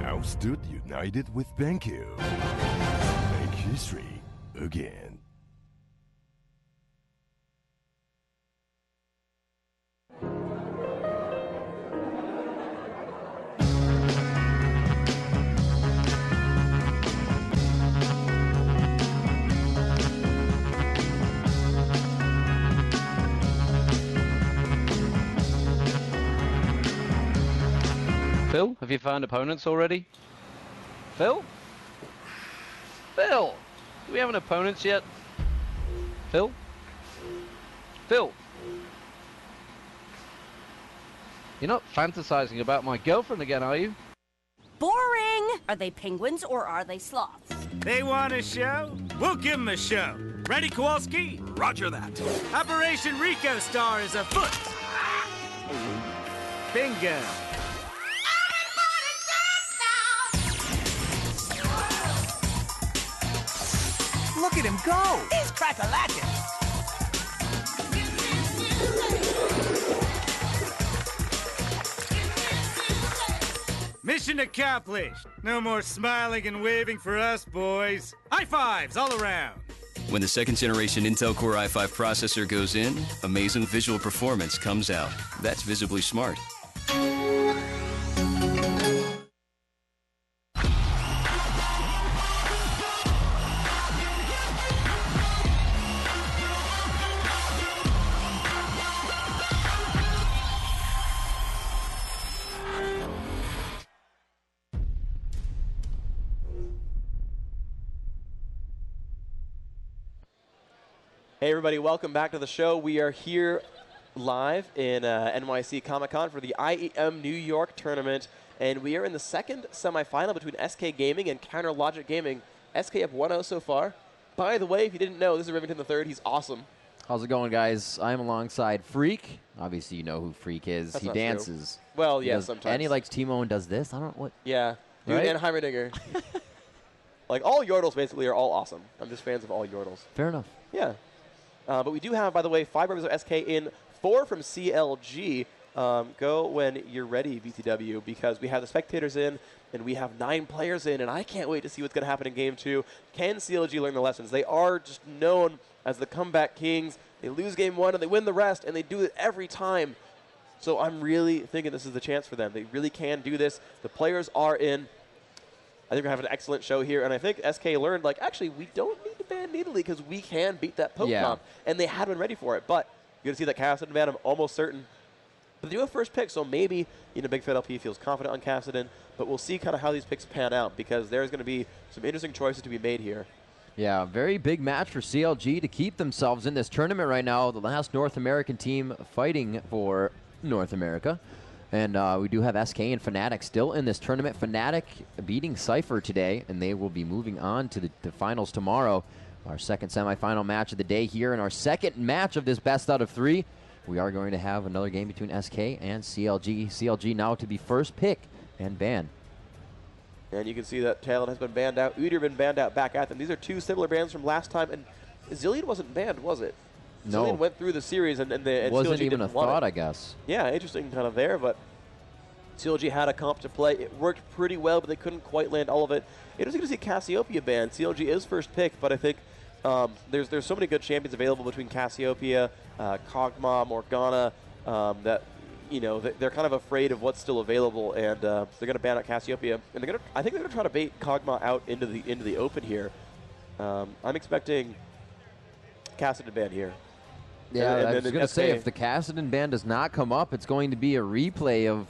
Now stood united with BenQ. Make history again. Phil, have you found opponents already? Phil? Phil! Do we have an opponent yet? Phil? Phil! You're not fantasizing about my girlfriend again, are you? Boring! Are they penguins or are they sloths? They want a show? We'll give them a show. Ready, Kowalski? Roger that. Operation Rico Star is afoot. Bingo. Look at him go! He's crack-a-lackin'! Mission accomplished. No more smiling and waving for us, boys. High fives all around. When the second generation Intel Core i5 processor goes in, amazing visual performance comes out. That's visibly smart. Hey everybody, welcome back to the show. We are here live in NYC Comic-Con for the IEM New York tournament, and we are in the second semifinal between SK Gaming and Counter Logic Gaming. SK up 1-0 so far. By the way, if you didn't know, this is Rivington the third. He's awesome. How's it going, guys? I'm alongside Phreak. Obviously, you know who Phreak is. That's he not dances. true. Well, He yeah, does- sometimes. And he likes Timo and does this. I don't know what. Yeah, dude, Right? and Heimerdinger. Like, all Yordles basically are all awesome. I'm just fans of all Yordles. Fair enough. Yeah. But we do have, by the way, 5 members of SK in, 4 from CLG. Go when you're ready, BTW, because we have the spectators in, and we have 9 players in, and I can't wait to see what's going to happen in Game 2. Can CLG learn the lessons? They are just known as the comeback kings. They lose Game 1, and they win the rest, and they do it every time. So I'm really thinking this is the chance for them. They really can do this. The players are in. I think we're having an excellent show here, and I think SK learned, like, actually, we don't need to ban Needly because we can beat that Pokemon. Yeah. And they had been ready for it. But you're going to see that Kassadin ban, I'm almost certain. But they do have first pick, so maybe, Bigfatlp feels confident on Kassadin. But we'll see kind of how these picks pan out because there's going to be some interesting choices to be made here. Yeah, very big match for CLG to keep themselves in this tournament right now. The last North American team fighting for North America. And we do have SK and FNATIC still in this tournament. FNATIC beating SYPHER today, and they will be moving on to the finals tomorrow. Our second semifinal match of the day here, and our second match of this best out of 3. We are going to have another game between SK and CLG. CLG now to be first pick and ban. And you can see that Talon has been banned out. Udyr been banned out back at them. These are 2 similar bans from last time, and Zillion wasn't banned, was it? No. Zillion went through the series, and Wasn't CLG even a didn't want thought, it. I guess. Yeah, interesting kind of there, but CLG had a comp to play. It worked pretty well, but they couldn't quite land all of it. Interesting to see Cassiopeia banned. CLG is first pick, but I think there's so many good champions available between Cassiopeia, Kog'Maw, Morgana, that they're kind of afraid of what's still available, and they're going to ban out Cassiopeia. And I think they're going to try to bait Kog'Maw out into the open here. I'm expecting Kassadin ban here. Yeah, And I then was going to SK say, if the Kassadin ban does not come up, it's going to be a replay of...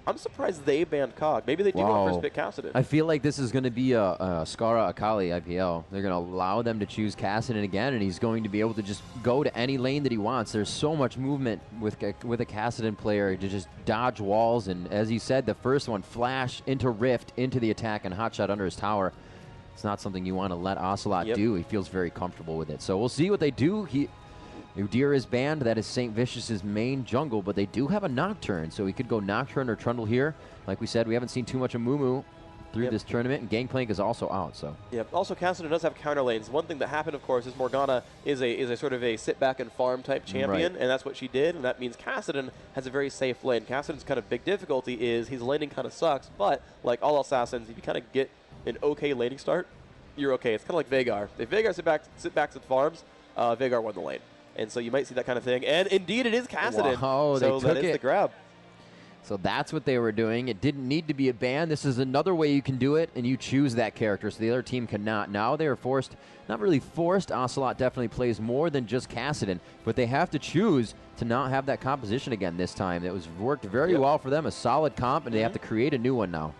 I'm surprised they banned Cog. Maybe they do want first pick Kassadin. I feel like this is going to be a Skara Akali IPL. They're going to allow them to choose Kassadin again, and he's going to be able to just go to any lane that he wants. There's so much movement with a Kassadin player to just dodge walls, and as you said, the first one, flash into Rift, into the attack, and hotshot under his tower. It's not something you want to let Ocelote do. He feels very comfortable with it. So we'll see what they do. Udyr is banned. That is Saintvicious' main jungle, but they do have a Nocturne, so he could go Nocturne or Trundle here. Like we said, we haven't seen too much of Mumu through this tournament, and Gangplank is also out. So Also, Kassadin does have counter lanes. One thing that happened, of course, is Morgana is a sort of a sit back and farm type champion, and that's what she did, and that means Kassadin has a very safe lane. Kassadin's kind of big difficulty is his laning kind of sucks, but like all assassins, if you kind of get an okay laning start, you're okay. It's kind of like Veigar. If Veigar sit backs and farms, Veigar won the lane. And so you might see that kind of thing. And indeed, it is Kassadin. Wow, so they that took is it. the grab. So that's what they were doing. It didn't need to be a ban. This is another way you can do it, and you choose that character, so the other team cannot. Now they are forced, not really forced. Ocelote definitely plays more than just Kassadin, but they have to choose to not have that composition again this time. It was worked very well for them, a solid comp, and they have to create a new one now.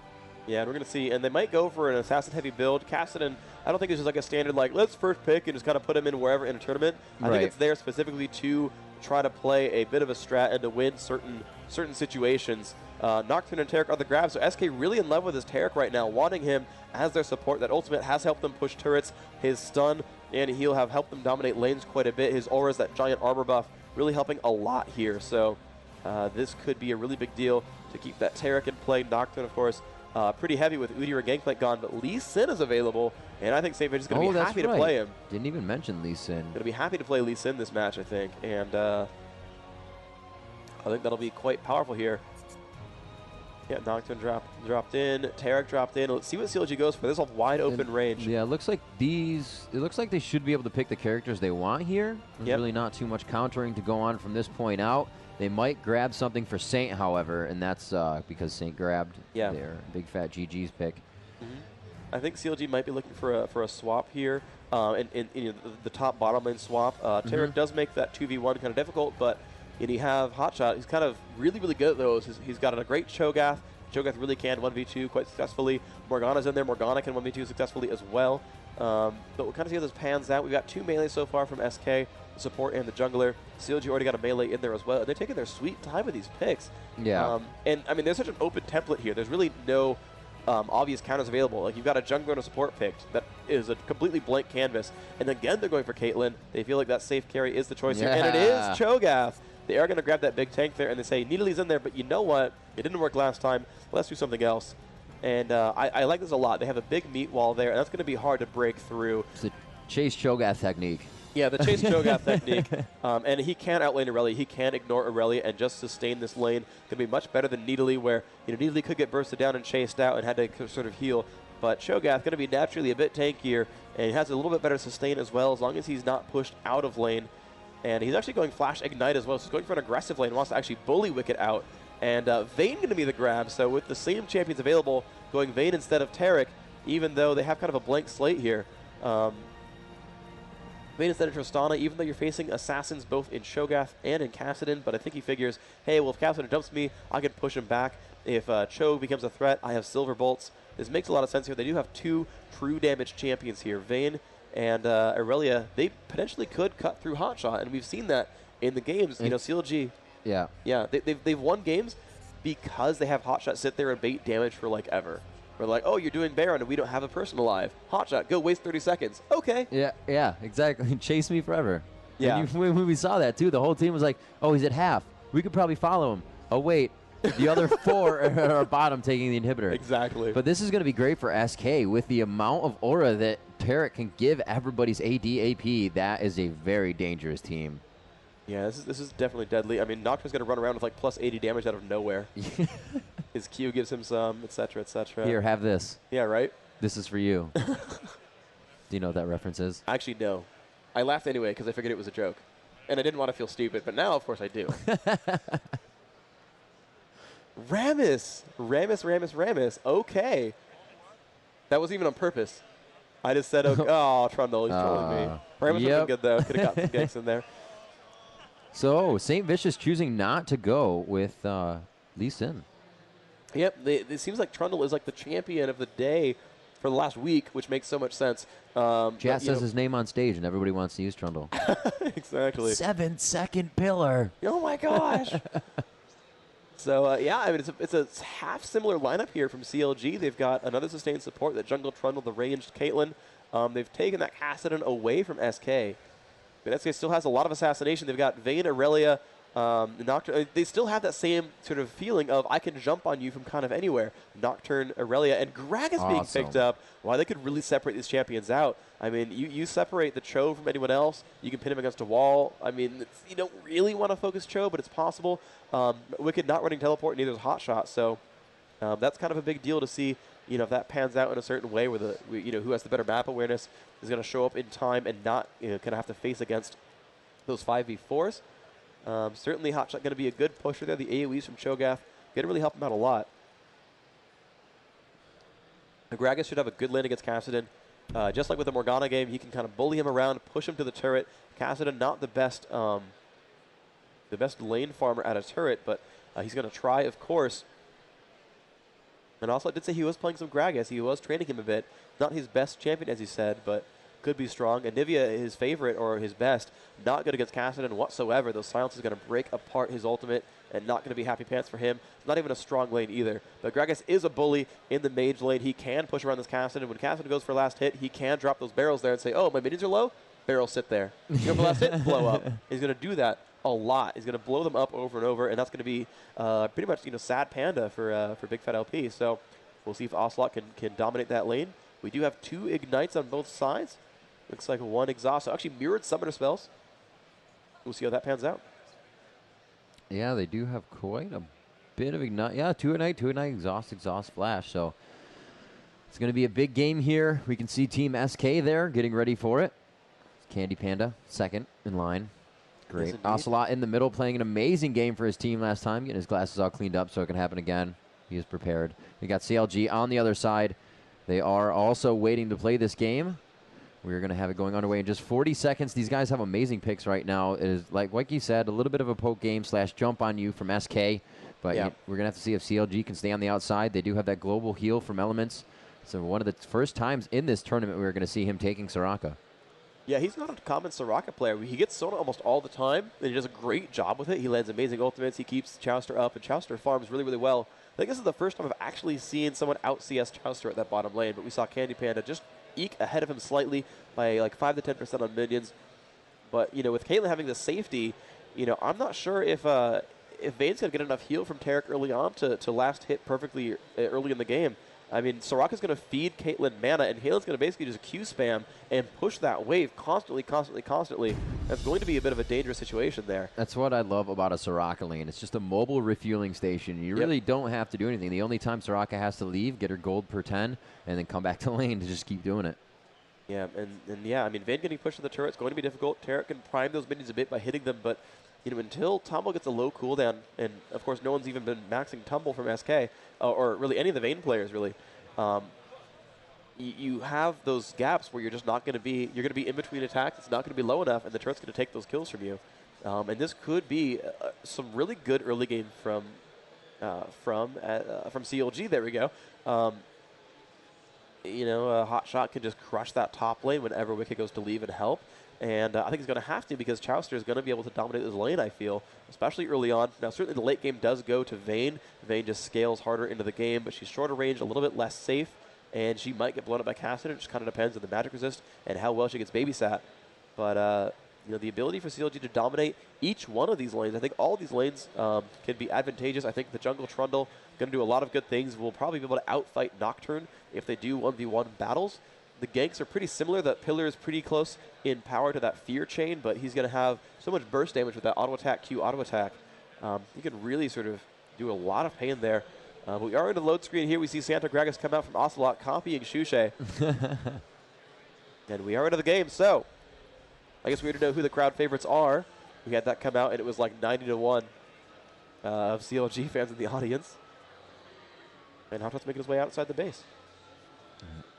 Yeah, and we're going to see, and they might go for an assassin-heavy build. Kassadin, I don't think it's just like a standard, like, let's first pick and just kind of put him in wherever in a tournament. I think it's there specifically to try to play a bit of a strat and to win certain situations. Nocturne and Taric are the grabs, so SK really in love with his Taric right now, wanting him as their support. That ultimate has helped them push turrets, his stun, and he'll have helped them dominate lanes quite a bit. His aura is that giant armor buff, really helping a lot here. So this could be a really big deal to keep that Taric in play. Nocturne, of course, pretty heavy with Udyr and Gangplank gone, but Lee Sin is available, and I think Saintvicious is going to be happy to play him. Didn't even mention Lee Sin. Going to be happy to play Lee Sin this match, I think, and I think that'll be quite powerful here. Yeah, Nocturne dropped in, Taric dropped in. Let's see what CLG goes for. There's a wide open range. Yeah, it looks like it looks like they should be able to pick the characters they want here. There's really not too much countering to go on from this point out. They might grab something for Saint, however, and that's because Saint grabbed their Bigfatlp's pick. I think CLG might be looking for a swap here, in the top bottom lane swap. Taric does make that 2v1 kind of difficult, but you have Hotshot. He's kind of really good at those. He's got a great Cho'Gath. Cho'Gath really can 1v2 quite successfully. Morgana's in there. Morgana can 1v2 successfully as well. But we'll kind of see how this pans out. We've got 2 melees so far from SK, the support and the jungler. CLG already got a melee in there as well. And they're taking their sweet time with these picks. Yeah. And, I mean, there's such an open template here. There's really no obvious counters available. Like, you've got a jungler and a support picked that is a completely blank canvas. And again, they're going for Caitlyn. They feel like that safe carry is the choice here. And it is Cho'Gath. They are going to grab that big tank there, and they say, Nidalee's in there, but you know what? It didn't work last time. Let's do something else. And I like this a lot. They have a big meat wall there, and that's going to be hard to break through. It's the Chase Cho'Gath technique. Yeah, the Chase Cho'Gath technique. And he can outlane Aurelia. He can ignore Aurelia and just sustain this lane. Going to be much better than Nidalee, where Nidalee could get bursted down and chased out and had to sort of heal. But Cho'Gath going to be naturally a bit tankier, and he has a little bit better sustain as well, as long as he's not pushed out of lane. And he's actually going Flash Ignite as well, so he's going for an aggressive lane, wants to actually bully Wickd out. And Vayne going to be the grab, so with the same champions available, going Vayne instead of Taric, even though they have kind of a blank slate here. Vayne instead of Tristana, even though you're facing assassins both in Cho'Gath and in Kassadin, but I think he figures, hey, well, if Kassadin dumps me, I can push him back. If Cho becomes a threat, I have Silver Bolts. This makes a lot of sense here. They do have 2 true damage champions here, Vayne and Aurelia. They potentially could cut through Hotshot, and we've seen that in the games. You know, CLG. Yeah. Yeah, they've won games because they have Hotshot sit there and bait damage for like ever. We're like, oh, you're doing Baron and we don't have a person alive. Hotshot, go waste 30 seconds. Okay. Yeah, exactly. Chase me forever. Yeah. When we saw that too, the whole team was like, oh, he's at half. We could probably follow him. Oh, wait. The other 4 are bottom taking the inhibitor. Exactly. But this is going to be great for SK with the amount of aura that Taric can give everybody's AD AP. That is a very dangerous team. Yeah, this is definitely deadly. I mean, Nocturne's going to run around with like plus 80 damage out of nowhere. His Q gives him some, etc., etc. Here, have this. Yeah, right? This is for you. Do you know what that reference is? Actually, no. I laughed anyway because I figured it was a joke. And I didn't want to feel stupid, but now, of course, I do. Rammus. Okay. That wasn't even on purpose. I just said, okay. Oh, Trundle, he's trolling me. Rammus would have been good, though. Could have got some ganks in there. So, Saintvicious choosing not to go with Lee Sin. Yep, it seems like Trundle is like the champion of the day for the last week, which makes so much sense. Chat says his name on stage, and everybody wants to use Trundle. Exactly. 7-second pillar. Oh, my gosh. So, yeah, I mean, it's a half similar lineup here from CLG. They've got another sustained support, the jungle Trundle, the ranged Caitlyn. They've taken that Kassadin away from SK. But SK still has a lot of assassination. They've got Vayne, Aurelia, Nocturne. They still have that same sort of feeling of I can jump on you from kind of anywhere. Nocturne, Aurelia, and Greg is being picked up. Wow, they could really separate these champions out. I mean, you separate the Cho from anyone else. You can pin him against a wall. I mean, you don't really want to focus Cho, but it's possible. Wickd not running teleport, neither is Hotshot. So that's kind of a big deal to see. You know, if that pans out in a certain way, where who has the better map awareness is going to show up in time and not kind of have to face against those 5v4s. Certainly, Hotshot going to be a good pusher there. The AoEs from Cho'Gath going to really help him out a lot. Gragas should have a good lane against Kassadin. Just like with the Morgana game, he can kind of bully him around, push him to the turret. Kassadin not the best lane farmer at a turret, but he's going to try, of course. And also, I did say he was playing some Gragas. He was training him a bit. Not his best champion, as he said, but could be strong. And Nivea, his favorite or his best, not good against Kassadin whatsoever. Those silences are going to break apart his ultimate and not going to be happy pants for him. Not even a strong lane either. But Gragas is a bully in the mage lane. He can push around this Kassadin. When Kassadin goes for last hit, he can drop those barrels there and say, oh, my minions are low? Barrels sit there. You go for last hit? Blow up. He's going to do that a lot. He's going to blow them up over and over, and that's going to be pretty much sad panda for Bigfatlp. So we'll see if Ocelote can dominate that lane. We do have 2 ignites on both sides. Looks like 1 exhaust. So actually mirrored summoner spells. We'll see how that pans out. Yeah, they do have quite a bit of ignite. Yeah, 2 ignite, exhaust, flash. So it's going to be a big game here. We can see Team SK there getting ready for it. CandyPanda, second in line. Great. Yes, Ocelote in the middle playing an amazing game for his team last time, getting his glasses all cleaned up so it can happen again. He is prepared. We got CLG on the other side. They are also waiting to play this game. We're going to have it going underway in just 40 seconds. These guys have amazing picks right now. It is, like you said, a little bit of a poke game / jump on you from SK. But yeah. We're going to have to see if CLG can stay on the outside. They do have that global heal from Elementz. So one of the first times in this tournament we're going to see him taking Soraka. Yeah, he's not a common Soraka player. He gets Sona almost all the time, and he does a great job with it. He lands amazing ultimates. He keeps Chauster up, and Chauster farms really, really well. I think this is the first time I've actually seen someone out-CS Chauster at that bottom lane, but we saw CandyPanda just eke ahead of him slightly by like 5 to 10% on minions. But, with Caitlyn having the safety, I'm not sure if Vayne's going to get enough heal from Taric early on to last hit perfectly early in the game. I mean, Soraka's going to feed Caitlyn mana, and Halen's going to basically just Q spam and push that wave constantly. That's going to be a bit of a dangerous situation there. That's what I love about a Soraka lane. It's just a mobile refueling station. You really don't have to do anything. The only time Soraka has to leave, get her gold per 10, and then come back to lane to just keep doing it. Yeah, and yeah, I mean, Vayne getting pushed to the turret is going to be difficult. Taric can prime those minions a bit by hitting them, but until Tumble gets a low cooldown, and of course no one's even been maxing Tumble from SK, or really any of the Vayne players really, you have those gaps where you're just not going to be, you're going to be in between attacks, it's not going to be low enough, and the turret's going to take those kills from you. And this could be some really good early game from CLG, there we go. Hotshot can just crush that top lane whenever Wickd goes to leave and help. And I think he's going to have to, because Chauster is going to be able to dominate this lane, I feel, especially early on. Now, certainly the late game does go to Vayne. Vayne just scales harder into the game, but she's shorter range, a little bit less safe, and she might get blown up by Kassadin. It just kind of depends on the magic resist and how well she gets babysat. But, the ability for CLG to dominate each one of these lanes, I think all these lanes can be advantageous. I think the jungle Trundle going to do a lot of good things. We'll probably be able to outfight Nocturne if they do 1v1 battles. The ganks are pretty similar. That Pillar is pretty close in power to that Fear Chain, but he's going to have so much burst damage with that auto attack, Q auto attack. He can really sort of do a lot of pain there. But we are in the load screen here. We see Santa Gragas come out from Ocelote, copying Shushei. And we are into the game, so I guess we need to know who the crowd favorites are. We had that come out, and it was like 90-1 of CLG fans in the audience. And HotshotGG's making his way outside the base.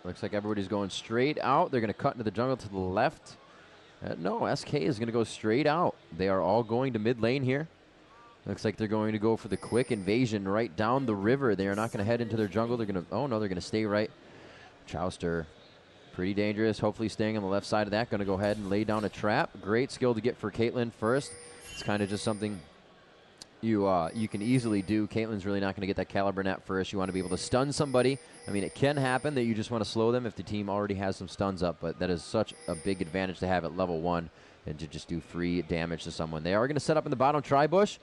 Looks like everybody's going straight out. They're going to cut into the jungle to the left. No, SK is going to go straight out. They are all going to mid lane here. Looks like they're going to go for the quick invasion right down the river. They are not going to head into their jungle. They're going to, oh no, they're going to stay right. Chauster, pretty dangerous. Hopefully staying on the left side of that. Going to go ahead and lay down a trap. Great skill to get for Caitlyn first. It's kind of just something you can easily do. Caitlyn's really not going to get that caliber net first. You want to be able to stun somebody. I mean, it can happen that you just want to slow them if the team already has some stuns up, but that is such a big advantage to have at level 1 and to just do free damage to someone. They are going to set up in the bottom tri-bush.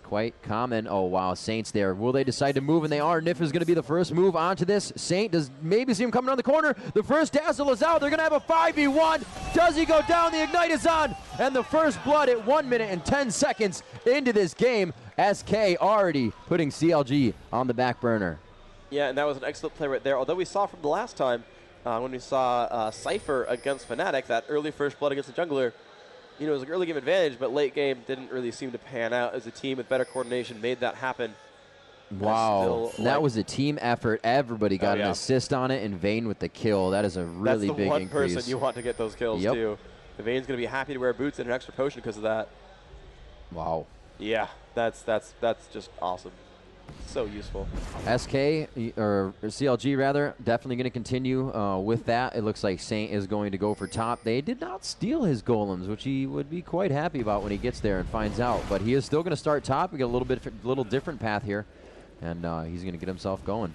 Quite common. Oh, wow, Saint's there. Will they decide to move? And they are. Nyph is going to be the first move onto this. Saint does maybe see him coming around the corner. The first dazzle is out. They're going to have a 5v1. Does he go down? The ignite is on. And the first blood at 1 minute and 10 seconds into this game. SK already putting CLG on the back burner. Yeah, and that was an excellent play right there. Although we saw from the last time, when we saw SYPHER against FNATIC, that early first blood against the jungler, it was an early game advantage, but late game didn't really seem to pan out as a team with better coordination made that happen. Wow, that was a team effort. Everybody got an assist on it, and Vayne with the kill. That is a really big increase. That's the one person you want to get those kills too. The Vayne's going to be happy to wear boots and an extra potion because of that. Wow. Yeah, that's just awesome. So useful. SK, or CLG rather, definitely going to continue with that. It looks like Saint is going to go for top. They did not steal his golems, which he would be quite happy about when he gets there and finds out. But he is still going to start top. We got a little different path here, and he's going to get himself going.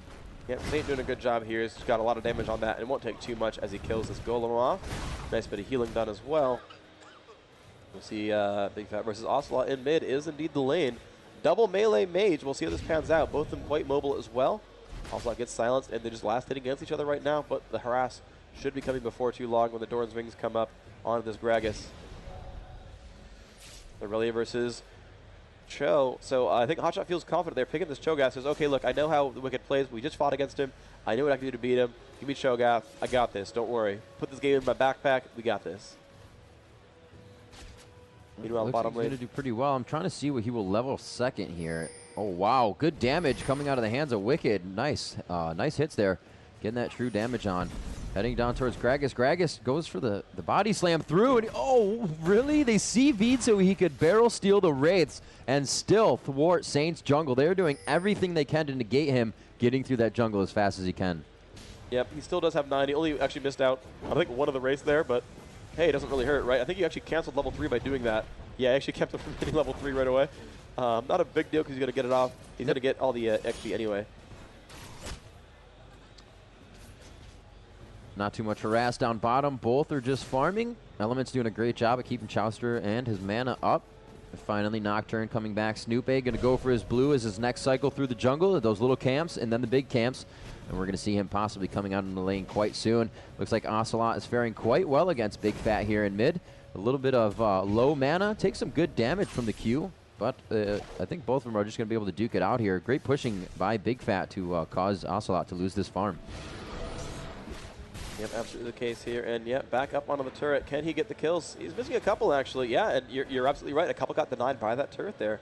Yep, Saint doing a good job here. He's got a lot of damage on that, and it won't take too much as he kills this golem off. Nice bit of healing done as well. We'll see Bigfatlp versus Ocelote in mid is indeed the lane. Double melee mage. We'll see how this pans out. Both of them quite mobile as well. Ocelote gets silenced, and they're just last hitting against each other right now, but the harass should be coming before too long when the Doran's wings come up onto this Gragas. Aurelia versus Cho. So I think Hotshot feels confident. They're picking this Cho'Gath. Says, okay, look, I know how the Wickd plays. We just fought against him. I know what I can do to beat him. Give me Cho'Gath. I got this. Don't worry. Put this game in my backpack. We got this. Meanwhile, Looks bottom like he's lane. going to do pretty well. I'm trying to see what he will level second here. Oh, wow. Good damage coming out of the hands of Wickd. Nice. Nice hits there. Getting that true damage on. Heading down towards Gragas. Gragas goes for the body slam through. And oh, really? They CV'd so he could barrel steal the Wraiths and still thwart Saint's jungle. They're doing everything they can to negate him getting through that jungle as fast as he can. Yep, he still does have 9. He only actually missed out, I think, one of the Wraiths there, but hey, it doesn't really hurt, right? I think he actually canceled level 3 by doing that. Yeah, actually kept him from hitting level 3 right away. Not a big deal because he's going to get it off. He's going to get all the XP anyway. Not too much harass down bottom. Both are just farming. Elementz doing a great job at keeping Chauster and his mana up. Finally, Nocturne coming back. Snoopeh going to go for his blue as his next cycle through the jungle, those little camps, and then the big camps. And we're going to see him possibly coming out in the lane quite soon. Looks like Ocelote is faring quite well against Bigfatlp here in mid. A little bit of low mana. Takes some good damage from the Q, but I think both of them are just going to be able to duke it out here. Great pushing by Bigfatlp to cause Ocelote to lose this farm. Yep, absolutely the case here. And yep, back up onto the turret. Can he get the kills? He's missing a couple, actually. Yeah, and you're absolutely right. A couple got denied by that turret there.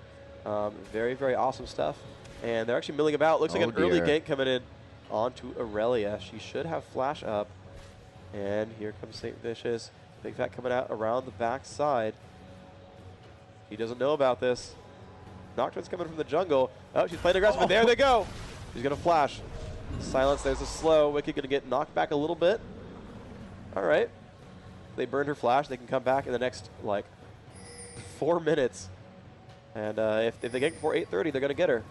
Very, very awesome stuff. And they're actually milling about. Looks like an early gank coming in onto Aurelia. She should have flash up. And here comes Saintvicious. Bigfatlp coming out around the back side. He doesn't know about this. Nocturne's coming from the jungle. Oh, she's playing aggressive, and there they go. She's going to flash. Silence, there's a slow. Wickd going to get knocked back a little bit. All right. They burned her flash. They can come back in the next, like, 4 minutes. And if they get before 8:30, they're going to get her.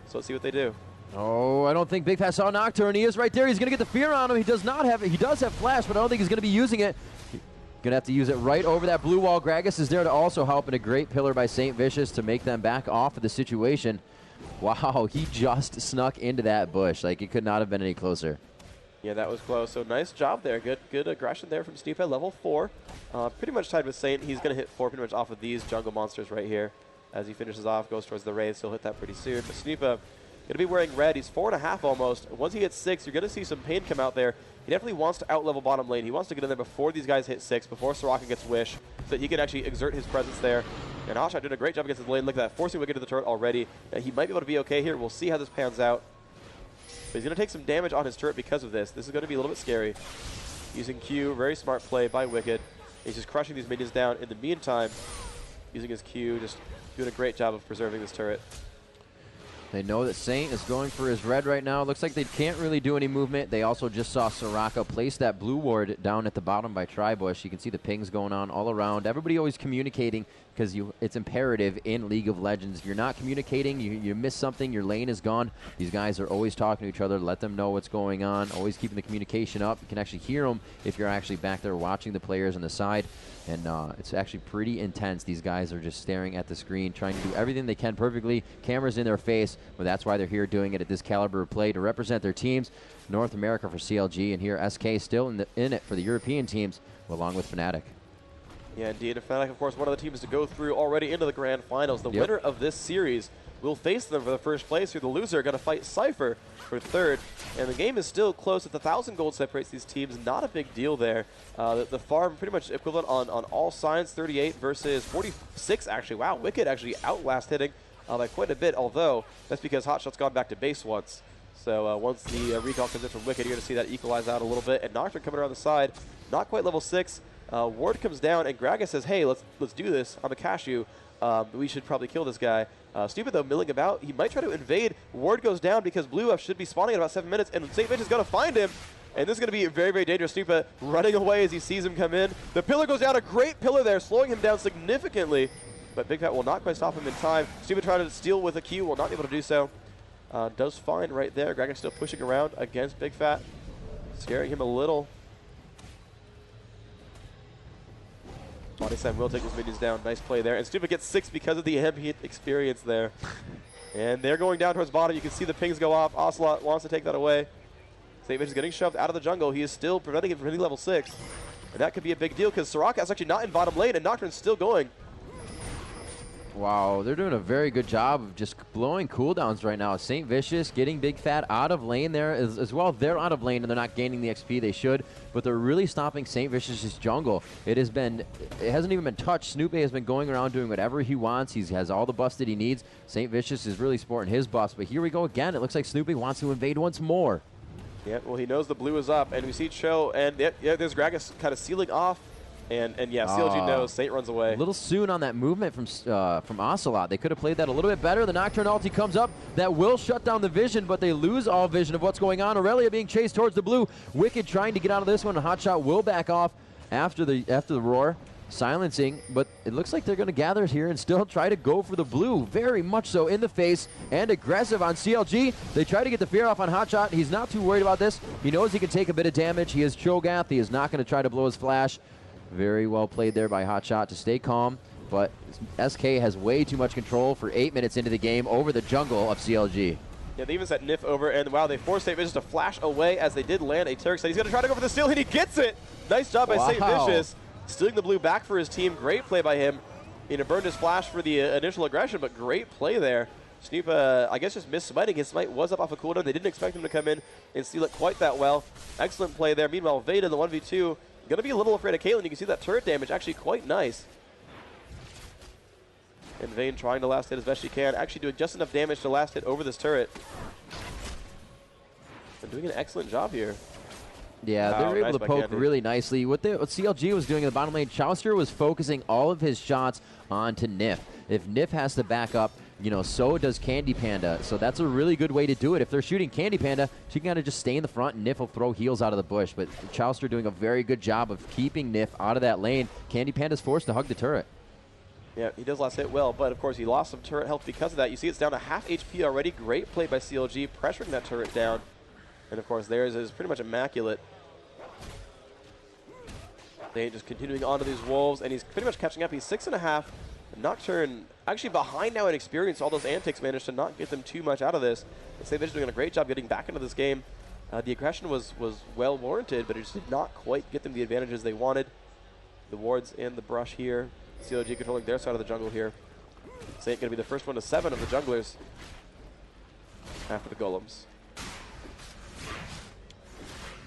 So let's see what they do. Oh, I don't think Bigfatlp saw Nocturne. He is right there. He's going to get the fear on him. He does not have it. He does have flash, but I don't think he's going to be using it. Going to have to use it right over that blue wall. Gragas is there to also help, and a great pillar by Saintvicious to make them back off of the situation. Wow, he just snuck into that bush. Like, it could not have been any closer. Yeah, that was close. So nice job there. Good aggression there from Snoopeh, level 4. Pretty much tied with Saint. He's going to hit 4 pretty much off of these jungle monsters right here. As he finishes off, goes towards the Wraiths. He'll hit that pretty soon. But Snoopeh going to be wearing red. He's 4.5 almost. Once he hits 6, you're going to see some pain come out there. He definitely wants to out-level bottom lane. He wants to get in there before these guys hit 6, before Soraka gets Wish, so that he can actually exert his presence there. And Hotshot doing a great job against his lane. Look at that, forcing Wickd to the turret already. He might be able to be okay here. We'll see how this pans out. But he's going to take some damage on his turret because of this. This is going to be a little bit scary. Using Q, very smart play by Wickd. He's just crushing these minions down. In the meantime, using his Q, just doing a great job of preserving this turret. They know that Saint is going for his red right now. Looks like they can't really do any movement. They also just saw Soraka place that blue ward down at the bottom by Tribush. You can see the pings going on all around. Everybody always communicating because it's imperative in League of Legends. If you're not communicating, you miss something, your lane is gone. These guys are always talking to each other, let them know what's going on, always keeping the communication up. You can actually hear them if you're actually back there watching the players on the side. And it's actually pretty intense. These guys are just staring at the screen, trying to do everything they can perfectly. Cameras in their face, but that's why they're here doing it at this caliber of play to represent their teams. North America for CLG, and here SK still in it for the European teams, along with FNATIC. Yeah, indeed. And FNATIC, of course, one of the teams to go through already into the grand finals. The winner of this series will face them for the first place. Here, the loser going to fight SYPHER for third. And the game is still close. It's 1,000 gold separates these teams. Not a big deal there. The farm pretty much equivalent on all signs. 38 versus 46, actually. Wow, Wickd actually outlast hitting by quite a bit, although that's because Hotshot's gone back to base once. So once the recall comes in from Wickd, you're going to see that equalize out a little bit. And Nocturne coming around the side, not quite level 6. Ward comes down, and Gragas says, hey, let's do this. I'm going to cash you. We should probably kill this guy. Snoopeh, though, milling about. He might try to invade. Ward goes down because Blue F should be spawning in about 7 minutes, and Saintvicious is going to find him. And this is going to be very, very dangerous. Snoopeh running away as he sees him come in. The pillar goes down. A great pillar there, slowing him down significantly. But Bigfatlp will not quite stop him in time. Snoopeh trying to steal with a Q, will not be able to do so. Does fine right there. Dragon still pushing around against Bigfatlp, scaring him a little. Mellisan will take his minions down. Nice play there. And Snoopeh gets 6 because of the ambient experience there. And they're going down towards bottom. You can see the pings go off. Ocelote wants to take that away. Saintvicious is getting shoved out of the jungle. He is still preventing him from hitting level 6. And that could be a big deal because Soraka is actually not in bottom lane, and Nocturne's still going. Wow, they're doing a very good job of just blowing cooldowns right now. Saintvicious getting Bigfatlp out of lane there as well. They're out of lane and they're not gaining the XP they should, but they're really stopping Saintvicious' jungle. It hasn't even been touched. Snoopeh has been going around doing whatever he wants. He has all the buffs that he needs. Saintvicious is really sporting his buffs, but here we go again. It looks like Snoopeh wants to invade once more. Yeah, well, he knows the blue is up, and we see Cho, and yeah, there's Gragas kind of sealing off. And yeah, CLG knows. Saint runs away. A little soon on that movement from Ocelote. They could have played that a little bit better. The Nocturne ulti comes up. That will shut down the vision, but they lose all vision of what's going on. Aurelia being chased towards the blue. Wickd trying to get out of this one. Hotshot will back off after the roar, silencing. But it looks like they're going to gather here and still try to go for the blue. Very much so in the face and aggressive on CLG. They try to get the fear off on Hotshot. He's not too worried about this. He knows he can take a bit of damage. He has Cho'Gath. He is not going to try to blow his flash. Very well played there by Hotshot to stay calm, but SK has way too much control for 8 minutes into the game over the jungle of CLG. Yeah, they even set Nyph over, and wow, they forced Saintvicious to flash away as they did land a Turk. So he's going to try to go for the steal, and he gets it! Nice job by Saintvicious, stealing the blue back for his team. Great play by him. You know, burned his flash for the initial aggression, but great play there. Snoopeh, I guess, just missed smiting. His smite was up off a cooldown. They didn't expect him to come in and steal it quite that well. Excellent play there. Meanwhile, Vayne in the 1v2. Going to be a little afraid of Caitlyn. You can see that turret damage actually quite nice. And Vayne trying to last hit as best she can. Actually doing just enough damage to last hit over this turret. And doing an excellent job here. Yeah, they were able to poke really nicely. What CLG was doing in the bottom lane, Chauster was focusing all of his shots onto Nyph. If Nyph has to back up, you know, so does CandyPanda. So that's a really good way to do it. If they're shooting CandyPanda, she can kind of just stay in the front and Nyph will throw heals out of the bush. But Chauster doing a very good job of keeping Nyph out of that lane. CandyPanda's forced to hug the turret. Yeah, he does last hit well, but of course he lost some turret health because of that. You see it's down to half HP already. Great play by CLG, pressuring that turret down. And of course theirs is pretty much immaculate. They just continuing on to these wolves, and he's pretty much catching up. He's 6.5. Nocturne actually behind now in experience. All those antics managed to not get them too much out of this. Saintvicious doing a great job getting back into this game. The aggression was well warranted, but it just did not quite get them the advantages they wanted. The wards and the brush here. CLG controlling their side of the jungle here. Saint going to be the first one to 7 of the junglers after the golems.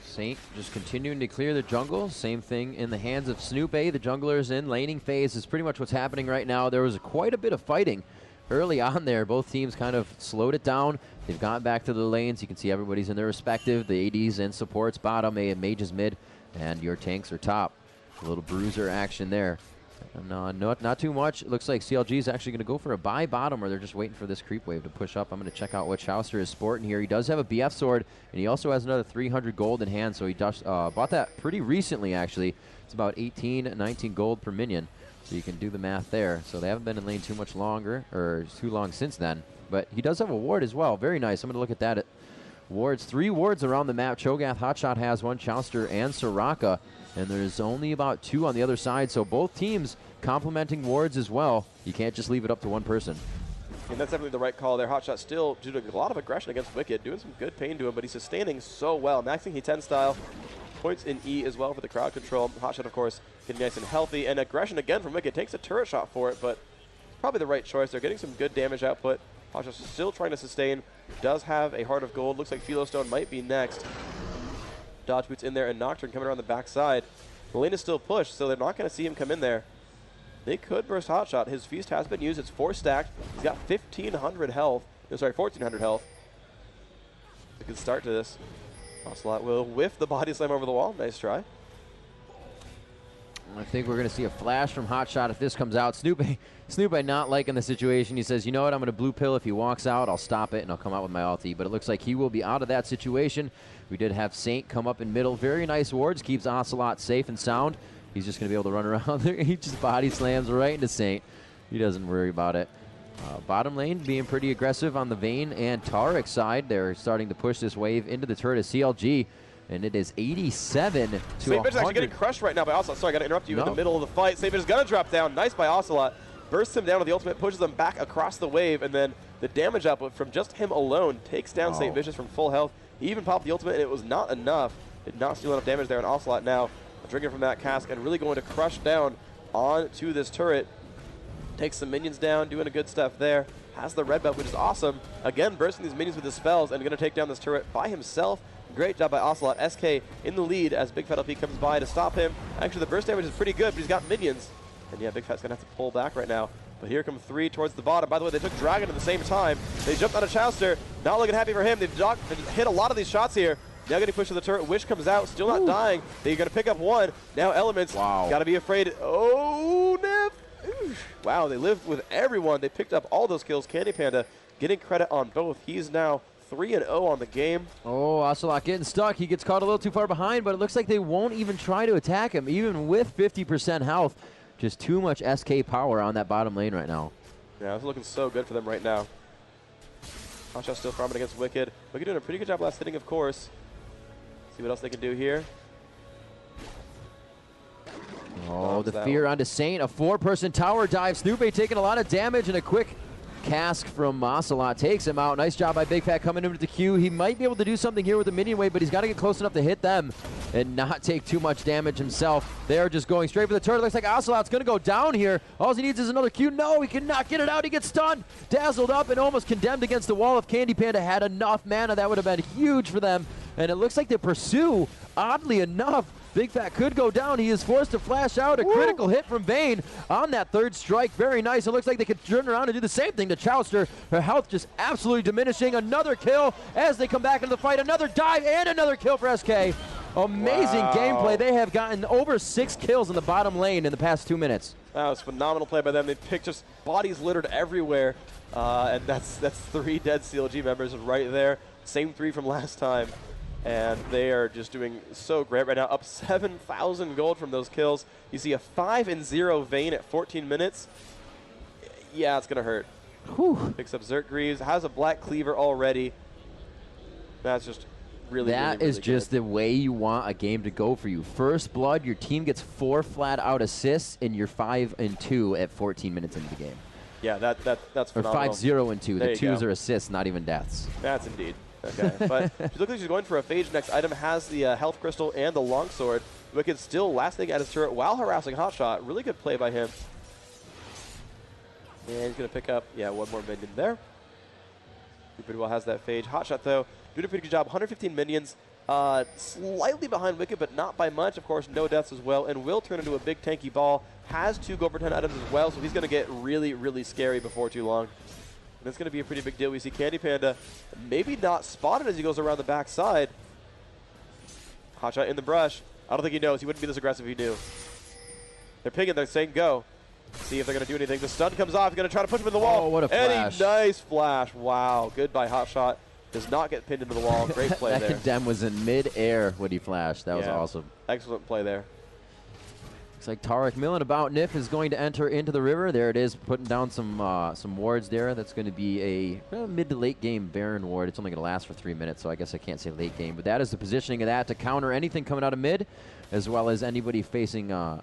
Saint just continuing to clear the jungle. Same thing in the hands of Snoopeh. The jungler's in laning phase is pretty much what's happening right now. There was quite a bit of fighting early on there. Both teams kind of slowed it down. They've gotten back to the lanes. You can see everybody's in their respective. The ADs and supports bottom, mages mid, and your tanks are top. A little bruiser action there. Not too much. It looks like CLG is actually going to go for a buy bottom, or they're just waiting for this creep wave to push up. I'm going to check out what Chauster is sporting here. He does have a BF sword, and he also has another 300 gold in hand, so he just bought that pretty recently, actually. It's about 18, 19 gold per minion, so you can do the math there. So they haven't been in lane too much longer, or too long since then. But he does have a ward as well. Very nice. I'm going to look at that. Wards, 3 wards around the map. Cho'Gath, Hotshot has 1, Chauster, and Soraka. And there's only about 2 on the other side, so both teams complementing wards as well. You can't just leave it up to one person. And that's definitely the right call there. Hotshot still doing a lot of aggression against Wickd, doing some good pain to him, but he's sustaining so well. Maxing He-10 style, points in E as well for the crowd control. Hotshot, of course, getting nice and healthy, and aggression again from Wickd. Takes a turret shot for it, but probably the right choice. They're getting some good damage output. Hotshot's still trying to sustain. Does have a Heart of Gold. Looks like Philostone might be next. Dodge Boots in there, and Nocturne coming around the backside. The lane is still pushed, so they're not going to see him come in there. They could burst Hotshot. His Feast has been used. It's 4 stacked. He's got 1,500 health. No, sorry, 1,400 health. It's a good start to this. Ocelote will whiff the body slam over the wall. Nice try. I think we're going to see a flash from HotShot if this comes out. Snoopeh not liking the situation. He says, you know what, I'm going to blue pill. If he walks out, I'll stop it, and I'll come out with my ulti. But it looks like he will be out of that situation. We did have Saint come up in middle. Very nice wards. Keeps Ocelote safe and sound. He's just going to be able to run around there. He just body slams right into Saint. He doesn't worry about it. Bottom lane being pretty aggressive on the Vayne and Taric side. They're starting to push this wave into the turret of CLG. And it is 87 to 100. Saintvicious actually getting crushed right now by Ocelote. Sorry, I got to interrupt you in the middle of the fight. Saintvicious is going to drop down. Nice by Ocelote. Bursts him down with the ultimate, pushes him back across the wave, and then the damage output from just him alone takes down Saintvicious from full health. He even popped the ultimate, and it was not enough. Did not steal enough damage there, and Ocelote now drinking from that cask and really going to crush down onto this turret. Takes some minions down, doing a good stuff there. Has the red buff, which is awesome. Again, bursting these minions with his spells and going to take down this turret by himself. Great job by Ocelote. SK in the lead as Bigfatlp comes by to stop him. Actually, the burst damage is pretty good, but he's got minions. And yeah, Bigfat's going to have to pull back right now. But here come 3 towards the bottom. By the way, they took Dragon at the same time. They jumped on a Chauster. Not looking happy for him. They've hit a lot of these shots here. Now getting pushed to the turret. Wish comes out. Still not dying. They're going to pick up one. Now Elementz. Wow. Got to be afraid. Oh, Nyph. Wow, they lived with everyone. They picked up all those kills. CandyPanda getting credit on both. He's now 3-0 on the game. Oh, Ocelote getting stuck. He gets caught a little too far behind, but it looks like they won't even try to attack him, even with 50% health. Just too much SK power on that bottom lane right now. Yeah, it's looking so good for them right now. HotShot still farming against Wickd. Wickd doing a pretty good job last hitting, of course. See what else they can do here. Oh, the fear onto Saint. A 4-person tower dive. Snoopeh taking a lot of damage, and a quick cask from Ocelote takes him out. Nice job by Bigfat coming into the queue. He might be able to do something here with the minion wave, but he's got to get close enough to hit them and not take too much damage himself. They're just going straight for the turret. Looks like Ocelote's going to go down here. All he needs is another Q. No, he cannot get it out. He gets stunned, dazzled up, and almost condemned against the wall. If CandyPanda had enough mana, that would have been huge for them. And it looks like the pursue, oddly enough, Bigfat could go down. He is forced to flash out. A critical hit from Vayne on that third strike. Very nice. It looks like they could turn around and do the same thing to Chauster. Her health just absolutely diminishing. Another kill as they come back into the fight. Another dive and another kill for SK. Amazing gameplay. They have gotten over 6 kills in the bottom lane in the past 2 minutes. That was phenomenal play by them. They picked just bodies littered everywhere. And that's 3 dead CLG members right there. Same 3 from last time. And they are just doing so great right now. Up 7,000 gold from those kills. You see a 5-0 Vayne at 14 minutes. Yeah, it's going to hurt. Whew. Picks up Zerk Greaves. Has a Black Cleaver already. That's just really, That really is just the way you want a game to go for you. First blood, your team gets 4 flat-out assists, and you're 5-2 at 14 minutes into the game. Yeah, that's phenomenal. Or 5-0-2. The There you 2s go. are assists, not even deaths. That's indeed. Okay, but she looks like she's going for a phage. Next item has the health crystal and the longsword. Wickd still lasting at his turret while harassing HotShot. Really good play by him. And he's going to pick up, one more minion there. He pretty well has that phage. HotShot, though, doing a pretty good job. 115 minions. Slightly behind Wickd, but not by much. Of course, no deaths as well. And will turn into a big tanky ball. Has 2 gold per 10 items as well, so he's going to get really, really scary before too long. And it's going to be a pretty big deal. We see CandyPanda maybe not spotted as he goes around the backside. HotShot in the brush. I don't think he knows. He wouldn't be this aggressive if he knew. They're pinging. They're saying go. See if they're going to do anything. The stun comes off. He's going to try to push him in the wall. Oh, what a flash. And a nice flash. Wow. Good by HotShot. Does not get pinned into the wall. Great play that there. condemn was in mid-air when he flashed. That was awesome. Excellent play there. Looks like Taric milling about. Nyph is going to enter into the river. There it is, putting down some wards there. That's going to be a mid to late game Baron ward. It's only going to last for 3 minutes, so I guess I can't say late game. But that is the positioning of that to counter anything coming out of mid, as well as anybody facing a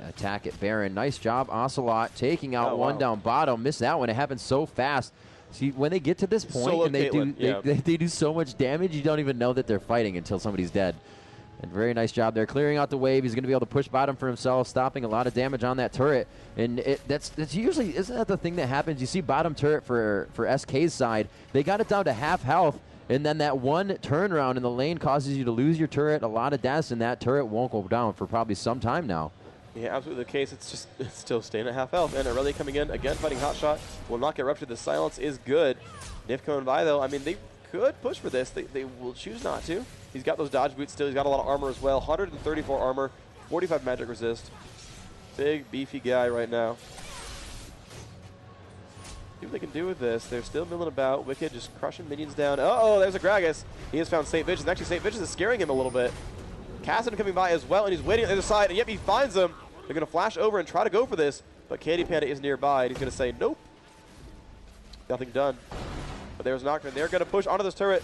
attack at Baron. Nice job, Ocelote, taking out one down bottom. Missed that one. It happened so fast. See, when they get to this point Solo and they Caitlyn, they do so much damage, you don't even know that they're fighting until somebody's dead. And very nice job there, clearing out the wave. He's going to be able to push bottom for himself, stopping a lot of damage on that turret. And that's usually, isn't that the thing that happens? You see bottom turret for SK's side, they got it down to half health, and then that one turnaround in the lane causes you to lose your turret, a lot of deaths, and that turret won't go down for probably some time now. Yeah, absolutely the case. It's still staying at half health. And Aurelia coming in, again fighting HotShot. Will not get ruptured. The silence is good. Nyph coming by, though. I mean, they could push for this. They will choose not to. He's got those dodge boots still. He's got a lot of armor as well. 134 armor, 45 magic resist. Big, beefy guy right now. See what they can do with this. They're still milling about. Wickd just crushing minions down. Uh-oh, there's a Gragas. He has found Saintvicious. Actually, Saintvicious is scaring him a little bit. Cassidy coming by as well, and he's waiting on the other side, and yet he finds him. They're going to flash over and try to go for this, but CandyPanda is nearby, and he's going to say, nope. Nothing done. But there's Nocturne. They're going to push onto this turret.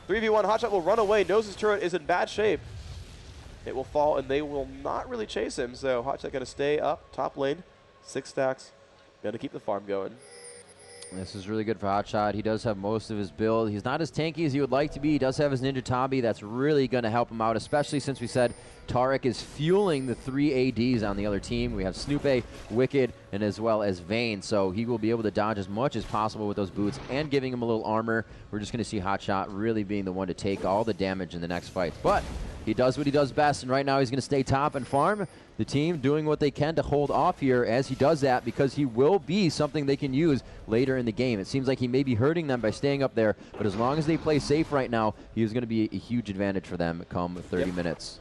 3v1, Hotshot will run away, knows his turret is in bad shape. It will fall, and they will not really chase him, so Hotshot going to stay up, top lane. 6 stacks. Going to keep the farm going. This is really good for Hotshot. He does have most of his build. He's not as tanky as he would like to be. He does have his Ninja Tabi. That's really going to help him out, especially since we said Taric is fueling the 3 ADs on the other team. We have Snoopeh, Wickd, and as well as Vayne. So he will be able to dodge as much as possible with those boots and giving him a little armor. We're just going to see Hotshot really being the one to take all the damage in the next fight. But he does what he does best, and right now he's going to stay top and farm. The team doing what they can to hold off here as he does that, because he will be something they can use later in the game. It seems like he may be hurting them by staying up there, but as long as they play safe right now, he is going to be a huge advantage for them come 30 minutes.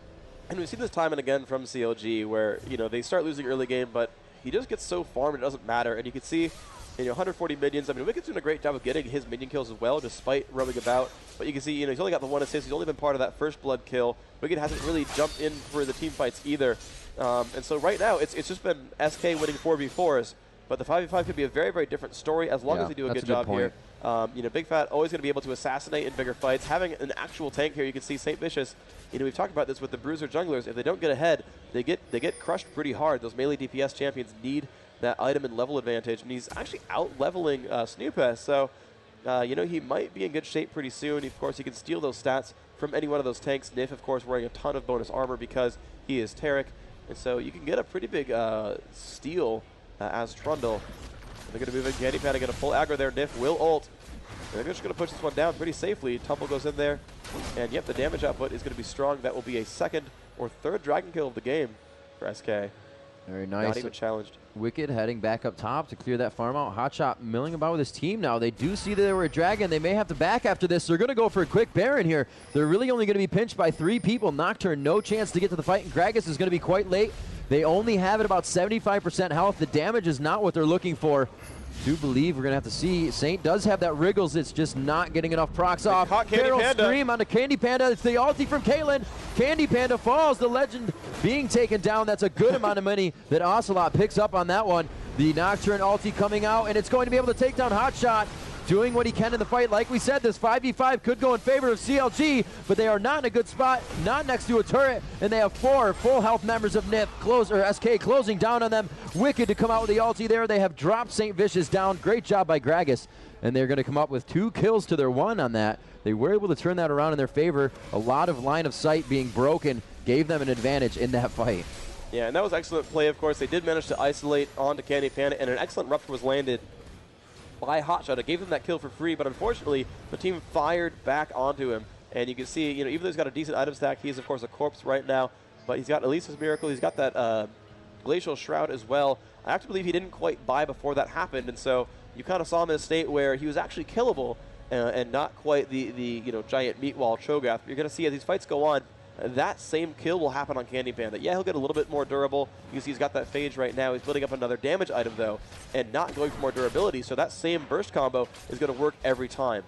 And we've seen this time and again from CLG where, you know, they start losing early game, but he just gets so farmed it doesn't matter. And you can see, you know, 140 minions. I mean, Wicked's doing a great job of getting his minion kills as well, despite roaming about. But you can see, you know, he's only got the 1 assist. He's only been part of that first blood kill. Wickd hasn't really jumped in for the team fights either. And so right now, it's just been SK winning 4v4s. But the 5v5 could be a very, very different story as long as they do a good job here. You know, Big Fat always going to be able to assassinate in bigger fights. Having an actual tank here, you can see Saintvicious. You know, we've talked about this with the Bruiser junglers. If they don't get ahead, they get crushed pretty hard. Those melee DPS champions need that item and level advantage, and he's actually out-leveling Snoopeh. So, you know, he might be in good shape pretty soon. Of course, he can steal those stats from any one of those tanks. Nyph, of course, wearing a ton of bonus armor because he is Taric. And so you can get a pretty big steal as Trundle. They're going to move in. CandyPanda going to pull aggro there. Nyph will ult. They're just going to push this one down pretty safely. Tumble goes in there. And, yep, the damage output is going to be strong. That will be a 2nd or 3rd dragon kill of the game for SK. Very nice. Not even challenged. Wickd heading back up top to clear that farm out. Hotshot milling about with his team now. They do see that they were a dragon. They may have to back after this. They're going to go for a quick Baron here. They're really only going to be pinched by 3 people. Nocturne, no chance to get to the fight, and Gragas is going to be quite late. They only have it about 75% health. The damage is not what they're looking for. Do believe we're going to have to see. Saint does have that Wriggles. It's just not getting enough procs off. Barrel scream onto CandyPanda. It's the ulti from Caitlyn. CandyPanda falls. The legend being taken down. That's a good amount of money that Ocelote picks up on that one. The Nocturne ulti coming out, and it's going to be able to take down Hotshot. Doing what he can in the fight. Like we said, this 5v5 could go in favor of CLG, but they are not in a good spot, not next to a turret, and they have 4 full health members of Nyph, SK closing down on them. Wicked to come out with the ulti there. They have dropped Saintvicious down. Great job by Gragas, and they're going to come up with 2 kills to their 1 on that. They were able to turn that around in their favor. A lot of line of sight being broken gave them an advantage in that fight. Yeah, and that was excellent play, of course. They did manage to isolate onto CandyPanda, and an excellent rupture was landed by Hotshot. It gave them that kill for free, but unfortunately, the team fired back onto him. And you can see, you know, even though he's got a decent item stack, he is, of course, a corpse right now. But he's got Elisa's Miracle. He's got that Glacial Shroud as well. I have to believe he didn't quite buy before that happened, and so you kind of saw him in a state where he was actually killable and not quite the you know, giant meat wall Cho'Gath. You're going to see as these fights go on, that same kill will happen on CandyPanda. Yeah, he'll get a little bit more durable. You can see he's got that phage right now. He's building up another damage item, though, and not going for more durability. So that same burst combo is going to work every time.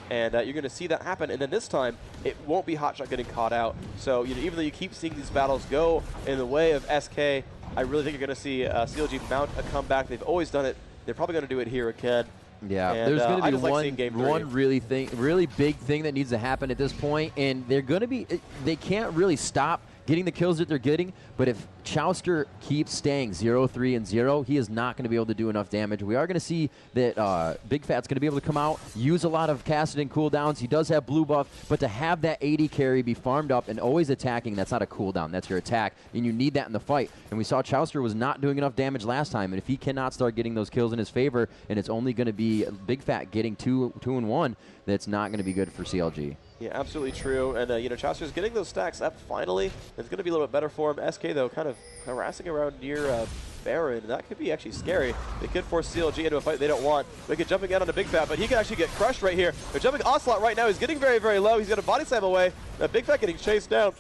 And you're going to see that happen. And then this time, it won't be Hotshot getting caught out. So you know, even though you keep seeing these battles go in the way of SK, I really think you're going to see CLG mount a comeback. They've always done it. They're probably going to do it here again. Yeah, and, there's going to be one really big thing that needs to happen at this point, and they're going to be, they can't really stop getting the kills that they're getting, but if Chauster keeps staying 0-3 and 0, he is not going to be able to do enough damage. We are going to see that Big Fat's going to be able to come out, use a lot of Cassidon cooldowns. He does have blue buff, but to have that AD carry be farmed up and always attacking, that's not a cooldown, that's your attack, and you need that in the fight. And we saw Chauster was not doing enough damage last time, and if he cannot start getting those kills in his favor, and it's only going to be Big Fat getting 2-1, that's not going to be good for CLG. Yeah, absolutely true. And, you know, Chauster's getting those stacks up finally. It's going to be a little bit better for him. SK, though, kind of harassing around near Baron. That could be actually scary. They could force CLG into a fight they don't want. Wickd jumping out onto Big Fat, but he can actually get crushed right here. They're jumping Ocelote right now. He's getting very, very low. He's going to body slam away. Big Fat getting chased down.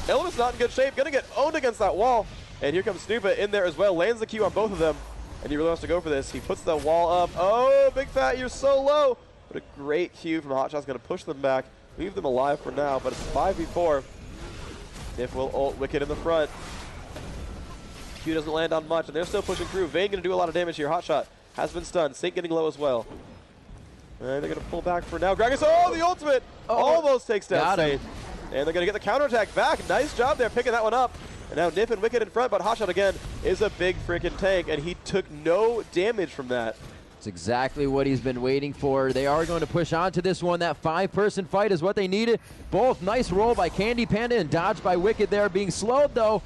Elementz not in good shape. Going to get owned against that wall. And here comes Snoopeh in there as well. Lands the Q on both of them. And he really wants to go for this. He puts the wall up. Oh, Big Fat, you're so low. But a great Q from HotshotGG. Going to push them back. Leave them alive for now. But it's 5v4. Nyph will ult Wickd in the front. Q doesn't land on much. And they're still pushing through. Vayne going to do a lot of damage here. HotshotGG has been stunned. Saint getting low as well. And they're going to pull back for now. Gragas, oh, the ultimate! Almost takes down Saint. And they're going to get the counterattack back. Nice job there picking that one up. And now Nyph and Wickd in front, but HotshotGG again is a big freaking tank, and he took no damage from that. It's exactly what he's been waiting for. They are going to push on to this one. That 5-person fight is what they needed. Both nice roll by CandyPanda and dodge by Wickd there. Being slowed, though.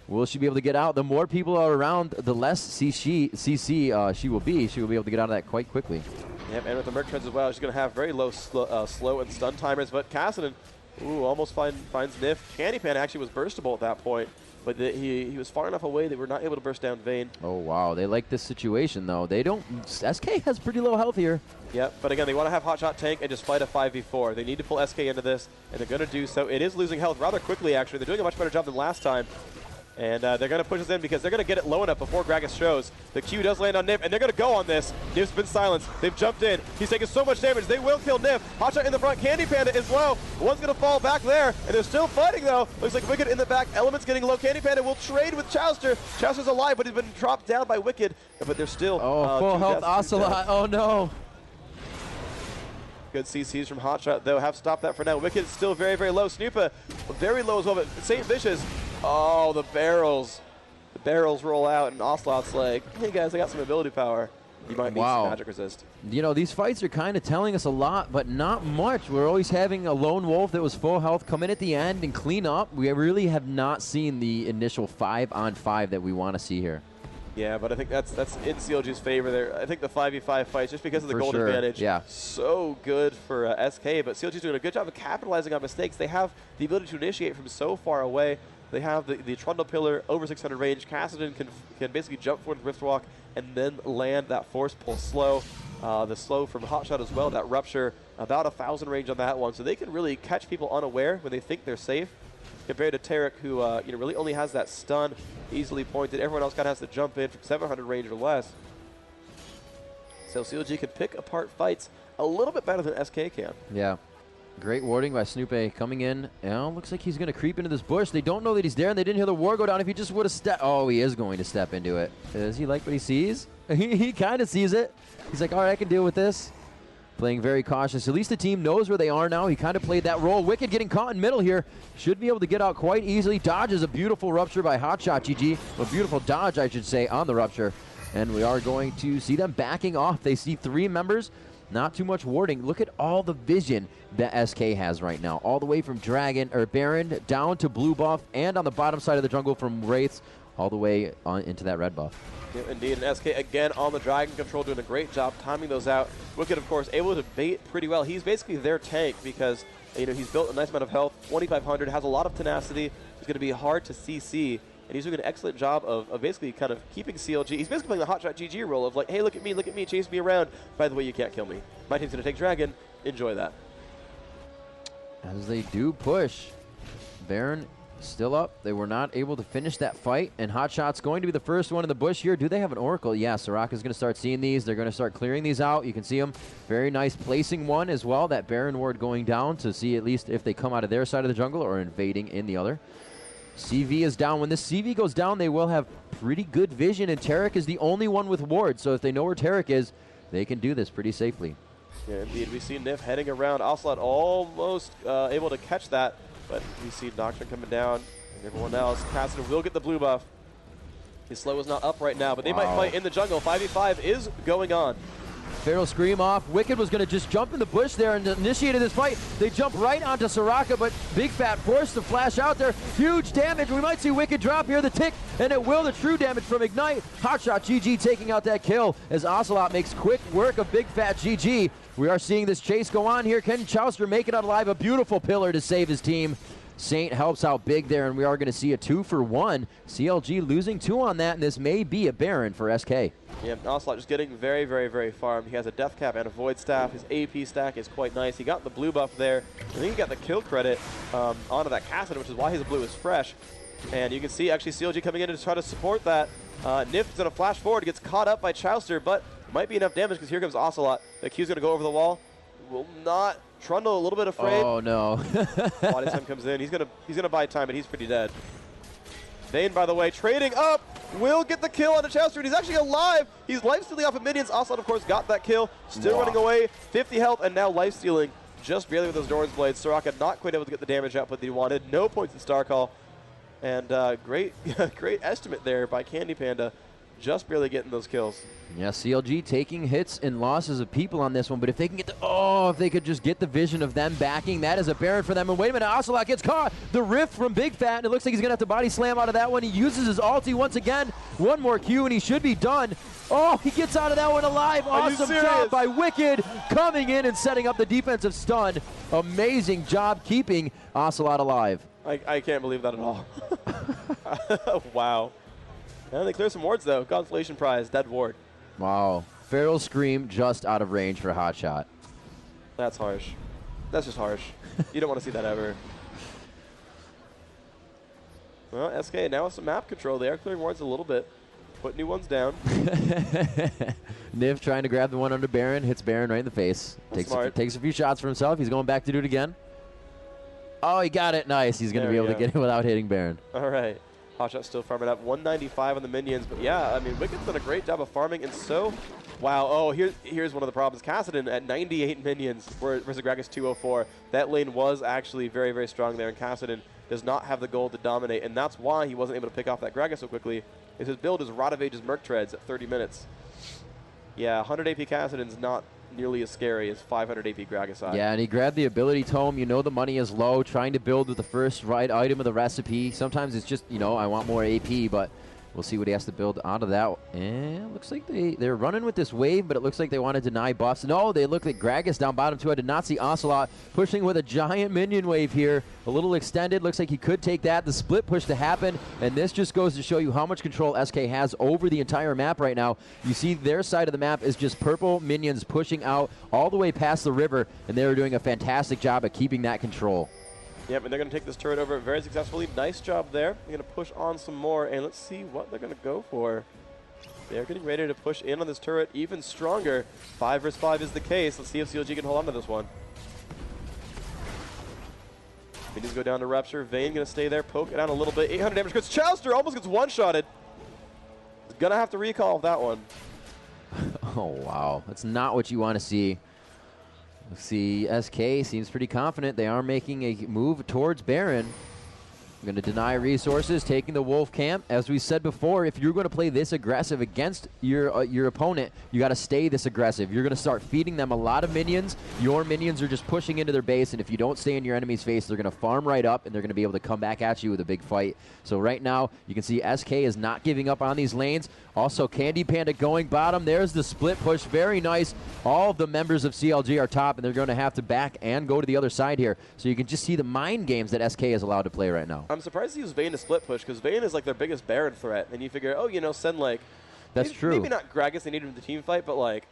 Will she be able to get out? The more people are around, the less CC she will be. She will be able to get out of that quite quickly. Yep, and with the Merc Treads as well, she's going to have very low slow and stun timers, but Kassadin, ooh, almost finds Nyph. CandyPanda actually was burstable at that point, but he was far enough away that we're not able to burst down Vayne. Oh, wow. They like this situation, though. They don't... SK has pretty low health here. Yep, but again, they want to have HotshotGG tank and just fight a 5v4. They need to pull SK into this, and they're going to do so. It is losing health rather quickly, actually. They're doing a much better job than last time. And they're going to push us in because they're going to get it low enough before Gragas shows. The Q does land on Nyph, and they're going to go on this. Nyph's been silenced. They've jumped in. He's taking so much damage. They will kill Nyph. HotshotGG in the front. CandyPanda as well. One's going to fall back there, and they're still fighting, though. Looks like Wickd in the back. Elementz getting low. CandyPanda will trade with Chauster. Chauster's alive, but he's been dropped down by Wickd. But they're still... full health Ocelote. Oh, no. Good CCs from HotshotGG, though, have stopped that for now. Wickd is still very, very low. Snoopeh very low as well, but Saintvicious, oh, the barrels. The barrels roll out, and Ocelote's like, hey, guys, I got some ability power. You might need some magic resist. You know, these fights are kind of telling us a lot, but not much. We're always having a lone wolf that was full health come in at the end and clean up. We really have not seen the initial 5-on-5 that we want to see here. Yeah, but I think that's in CLG's favor there. I think the 5v5 fights, just because of the gold advantage, so good for SK, but CLG's doing a good job of capitalizing on mistakes. They have the ability to initiate from so far away. They have the Trundle Pillar over 600 range. Kassadin can basically jump forward with Riftwalk and then land that Force Pull slow. The slow from HotshotGG as well, that Rupture, about 1,000 range on that one. So they can really catch people unaware when they think they're safe, compared to Tarek, who really only has that stun easily pointed. Everyone else kind of has to jump in from 700 range or less. So CLG can pick apart fights a little bit better than SK can. Yeah. Great warding by Snoopeh coming in. Looks like he's going to creep into this bush. They don't know that he's there, and they didn't hear the war go down. If he just would have stepped... Oh, he is going to step into it. Does he like what he sees? He kind of sees it. He's like, all right, I can deal with this. Playing very cautious. At least the team knows where they are now. He kind of played that role. Wickd getting caught in middle here. Should be able to get out quite easily. Dodges a beautiful Rupture by HotshotGG. A beautiful dodge, I should say, on the Rupture. And we are going to see them backing off. They see 3 members. Not too much warding. Look at all the vision that SK has right now. All the way from Dragon or Baron down to blue buff, and on the bottom side of the jungle from Wraiths all the way on into that red buff. Yeah, indeed, and SK again on the Dragon control, doing a great job timing those out. Wickd, of course, able to bait pretty well. He's basically their tank because he's built a nice amount of health, 2,500, has a lot of tenacity. He's going to be hard to CC. And he's doing an excellent job of basically kind of keeping CLG. He's basically playing the HotshotGG role of like, hey, look at me, chase me around. By the way, you can't kill me. My team's going to take Dragon. Enjoy that. As they do push. Baron still up. They were not able to finish that fight. And HotshotGG's going to be the first one in the bush here. Do they have an Oracle? Yeah, Soraka's going to start seeing these. They're going to start clearing these out. You can see them. Very nice placing one as well. That Baron ward going down to see at least if they come out of their side of the jungle or invading in the other. CV is down. When this CV goes down, they will have pretty good vision, and Tarek is the only one with ward, so if they know where Tarek is, they can do this pretty safely. Yeah, indeed. We see Nyph heading around. Ocelote almost able to catch that, but we see Doctrine coming down, and everyone else. Kassadin will get the blue buff. His slow is not up right now, but they might fight in the jungle. 5v5 is going on. Feral Scream off. Wickd was going to just jump in the bush there and initiated this fight. They jump right onto Soraka, but Big Fat forced to flash out there. Huge damage. We might see Wickd drop here the tick, and it will. The true damage from Ignite. HotshotGG taking out that kill as Ocelote makes quick work of Big Fat GG. We are seeing this chase go on here. Can Chauster make it out alive? A beautiful pillar to save his team. Saint helps out big there, and we are going to see a 2-for-1. CLG losing 2 on that, and this may be a Baron for SK. Yeah, Ocelote just getting very, very, very farmed. He has a Death Cap and a Void Staff. His AP stack is quite nice. He got the blue buff there. I think he got the kill credit onto that Kassadin, which is why his blue is fresh. And you can see actually CLG coming in to try to support that. Nyph is going to flash forward, gets caught up by Chauster, but might be enough damage because here comes Ocelote. The Q's going to go over the wall. Will not. Trundle a little bit afraid. Oh no. Body time comes in. He's gonna buy time, but he's pretty dead. Vayne, by the way, trading up, will get the kill on the Chauster, and he's actually alive. He's life-stealing off of minions. Ocelote, of course, got that kill. Still running away, 50 health, and now life-stealing just barely with those Doran's Blades. Soraka not quite able to get the damage output that he wanted. No points in Star Call. And great estimate there by CandyPanda. Just barely getting those kills. Yeah, CLG taking hits and losses of people on this one, but if they can get if they could just get the vision of them backing, that is a Baron for them. And wait a minute, Ocelote gets caught. The rift from Bigfatlp, and it looks like he's going to have to body slam out of that one. He uses his ulti once again. One more Q, and he should be done. Oh, he gets out of that one alive. Awesome job by Wickd coming in and setting up the defensive stun. Amazing job keeping Ocelote alive. I can't believe that at all. Wow. And they clear some wards, though. Constellation prize, dead ward. Wow. Feral Scream just out of range for Hotshot. That's harsh. That's just harsh. You don't want to see that ever. Well, SK now with some map control. They are clearing wards a little bit. Put new ones down. Nyph trying to grab the one under Baron. Hits Baron right in the face. Takes a few shots for himself. He's going back to do it again. Oh, he got it. Nice. He's going to be able to get it without hitting Baron. All right. Hotshot still farming up 195 on the minions, but yeah, I mean, Wickd's done a great job of farming, and so, wow, oh, here's one of the problems. Kassadin at 98 minions versus Gragas 204. That lane was actually very, very strong there, and Kassadin does not have the gold to dominate, and that's why he wasn't able to pick off that Gragas so quickly, is his build is Rod of Ages Merc Treads at 30 minutes. Yeah, 100 AP Kassadin's not nearly as scary as 500 AP Gragas. Yeah, and he grabbed the ability tome. You know the money is low, trying to build with the first right item of the recipe. Sometimes it's just, you know, I want more AP, but we'll see what he has to build out of that. And it looks like they're running with this wave, but it looks like they want to deny buffs. No, they look like Gragas down bottom too. I did not see Ocelote pushing with a giant minion wave here. A little extended. Looks like he could take that. The split push to happen, and this just goes to show you how much control SK has over the entire map right now. You see their side of the map is just purple minions pushing out all the way past the river, and they're doing a fantastic job at keeping that control. Yep, and they're going to take this turret over very successfully. Nice job there. They're going to push on some more, and let's see what they're going to go for. They're getting ready to push in on this turret even stronger. 5 versus 5 is the case. Let's see if CLG can hold on to this one. Minions go down to Rupture. Vayne going to stay there, poke it out a little bit. 800 damage crits. Chauster almost gets one-shotted. Going to have to recall that one. Oh, wow. That's not what you want to see. Let's see, SK seems pretty confident. They are making a move towards Baron. Going to deny resources, taking the Wolf camp. As we said before, if you're going to play this aggressive against your opponent, you got to stay this aggressive. You're going to start feeding them a lot of minions. Your minions are just pushing into their base, and if you don't stay in your enemy's face, they're going to farm right up, and they're going to be able to come back at you with a big fight. So right now, you can see SK is not giving up on these lanes. Also, CandyPanda going bottom. There's the split push. Very nice. All of the members of CLG are top, and they're going to have to back and go to the other side here. So you can just see the mind games that SK is allowed to play right now. I'm surprised he used Vayne to split push, because Vayne is like their biggest Baron threat. And you figure, oh, you know, send like... That's true. Maybe not Gragas, they need him to team fight, but like...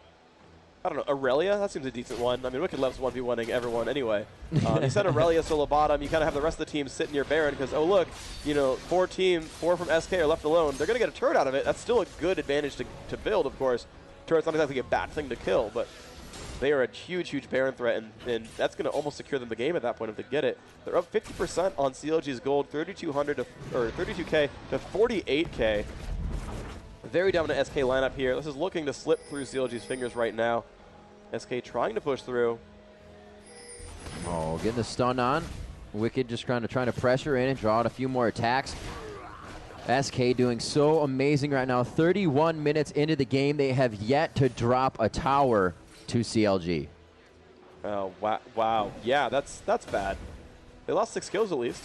I don't know, Aurelia? That seems a decent one. I mean, Wickd loves 1v1ing everyone anyway. You send Aurelia solo bottom, you kind of have the rest of the team sit near Baron, because, oh look, you know, 4 from SK are left alone. They're going to get a turret out of it. That's still a good advantage to build, of course. Turret's not exactly a bad thing to kill, but they are a huge, huge Baron threat, and that's going to almost secure them the game at that point if they get it. They're up 50% on CLG's gold, 32K to 48K. Very dominant SK lineup here. This is looking to slip through CLG's fingers right now. SK trying to push through. Oh, getting the stun on. Wickd just trying to pressure in and draw out a few more attacks. SK doing so amazing right now. 31 minutes into the game, they have yet to drop a tower to CLG. Oh, wow. Yeah, that's bad. They lost 6 kills at least.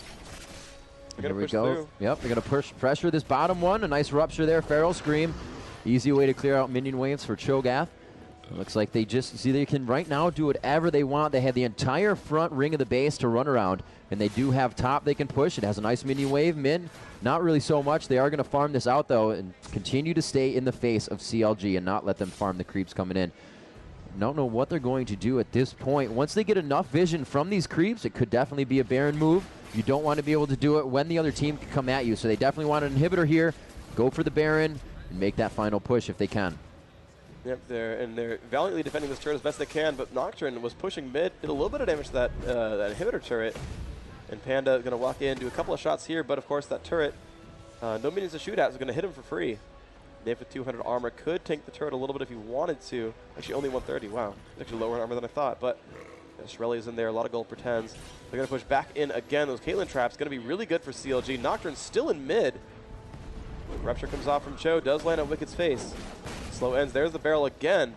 Here we go. Through. Yep, they're going to push pressure this bottom one. A nice rupture there. Feral Scream. Easy way to clear out minion waves for Cho'Gath. It looks like they just, see, they can right now do whatever they want. They have the entire front ring of the base to run around, and they do have top they can push. It has a nice minion wave. Min, not really so much. They are going to farm this out, though, and continue to stay in the face of CLG and not let them farm the creeps coming in. Don't know what they're going to do at this point. Once they get enough vision from these creeps, it could definitely be a Baron move. You don't want to be able to do it when the other team can come at you. So they definitely want an inhibitor here. Go for the Baron and make that final push if they can. Yep, they're valiantly defending this turret as best they can, but Nocturne was pushing mid, did a little bit of damage to that inhibitor turret. And Panda going to walk in, do a couple of shots here, but of course that turret, no minions to shoot at, is going to hit him for free. Nyph with 200 armor could tank the turret a little bit if he wanted to. Actually, only 130. Wow, it's actually lower in armor than I thought. But Shirelli is in there. A lot of gold pretends. They're going to push back in again. Those Caitlyn traps going to be really good for CLG. Nocturne's still in mid. Rupture comes off from Cho. Does land on Wicked's face. Slow ends. There's the barrel again.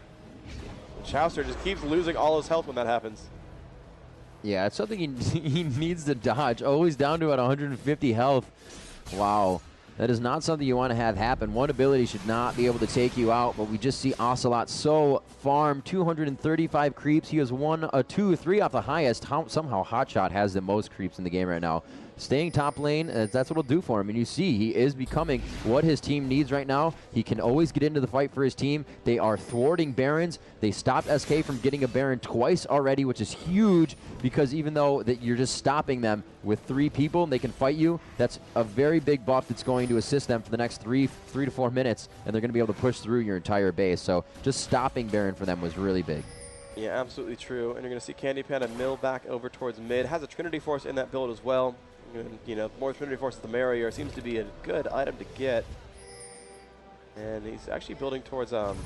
Chauster just keeps losing all his health when that happens. Yeah, it's something he needs to dodge. Always down to about 150 health. Wow. That is not something you want to have happen. One ability should not be able to take you out, but we just see Ocelote so farm. 235 creeps. He has 1, 2, 3 off the highest. Somehow Hotshot has the most creeps in the game right now. Staying top lane, that's what it'll do for him. And you see, he is becoming what his team needs right now. He can always get into the fight for his team. They are thwarting Barons. They stopped SK from getting a Baron twice already, which is huge, because even though that you're just stopping them with 3 people and they can fight you, that's a very big buff that's going to assist them for the next 3 to 4 minutes, and they're going to be able to push through your entire base. So just stopping Baron for them was really big. Yeah, absolutely true. And you're going to see CandyPanda mill back over towards mid. Has a Trinity Force in that build as well. And, you know, more Trinity Forces the merrier. Seems to be a good item to get. And he's actually building towards, got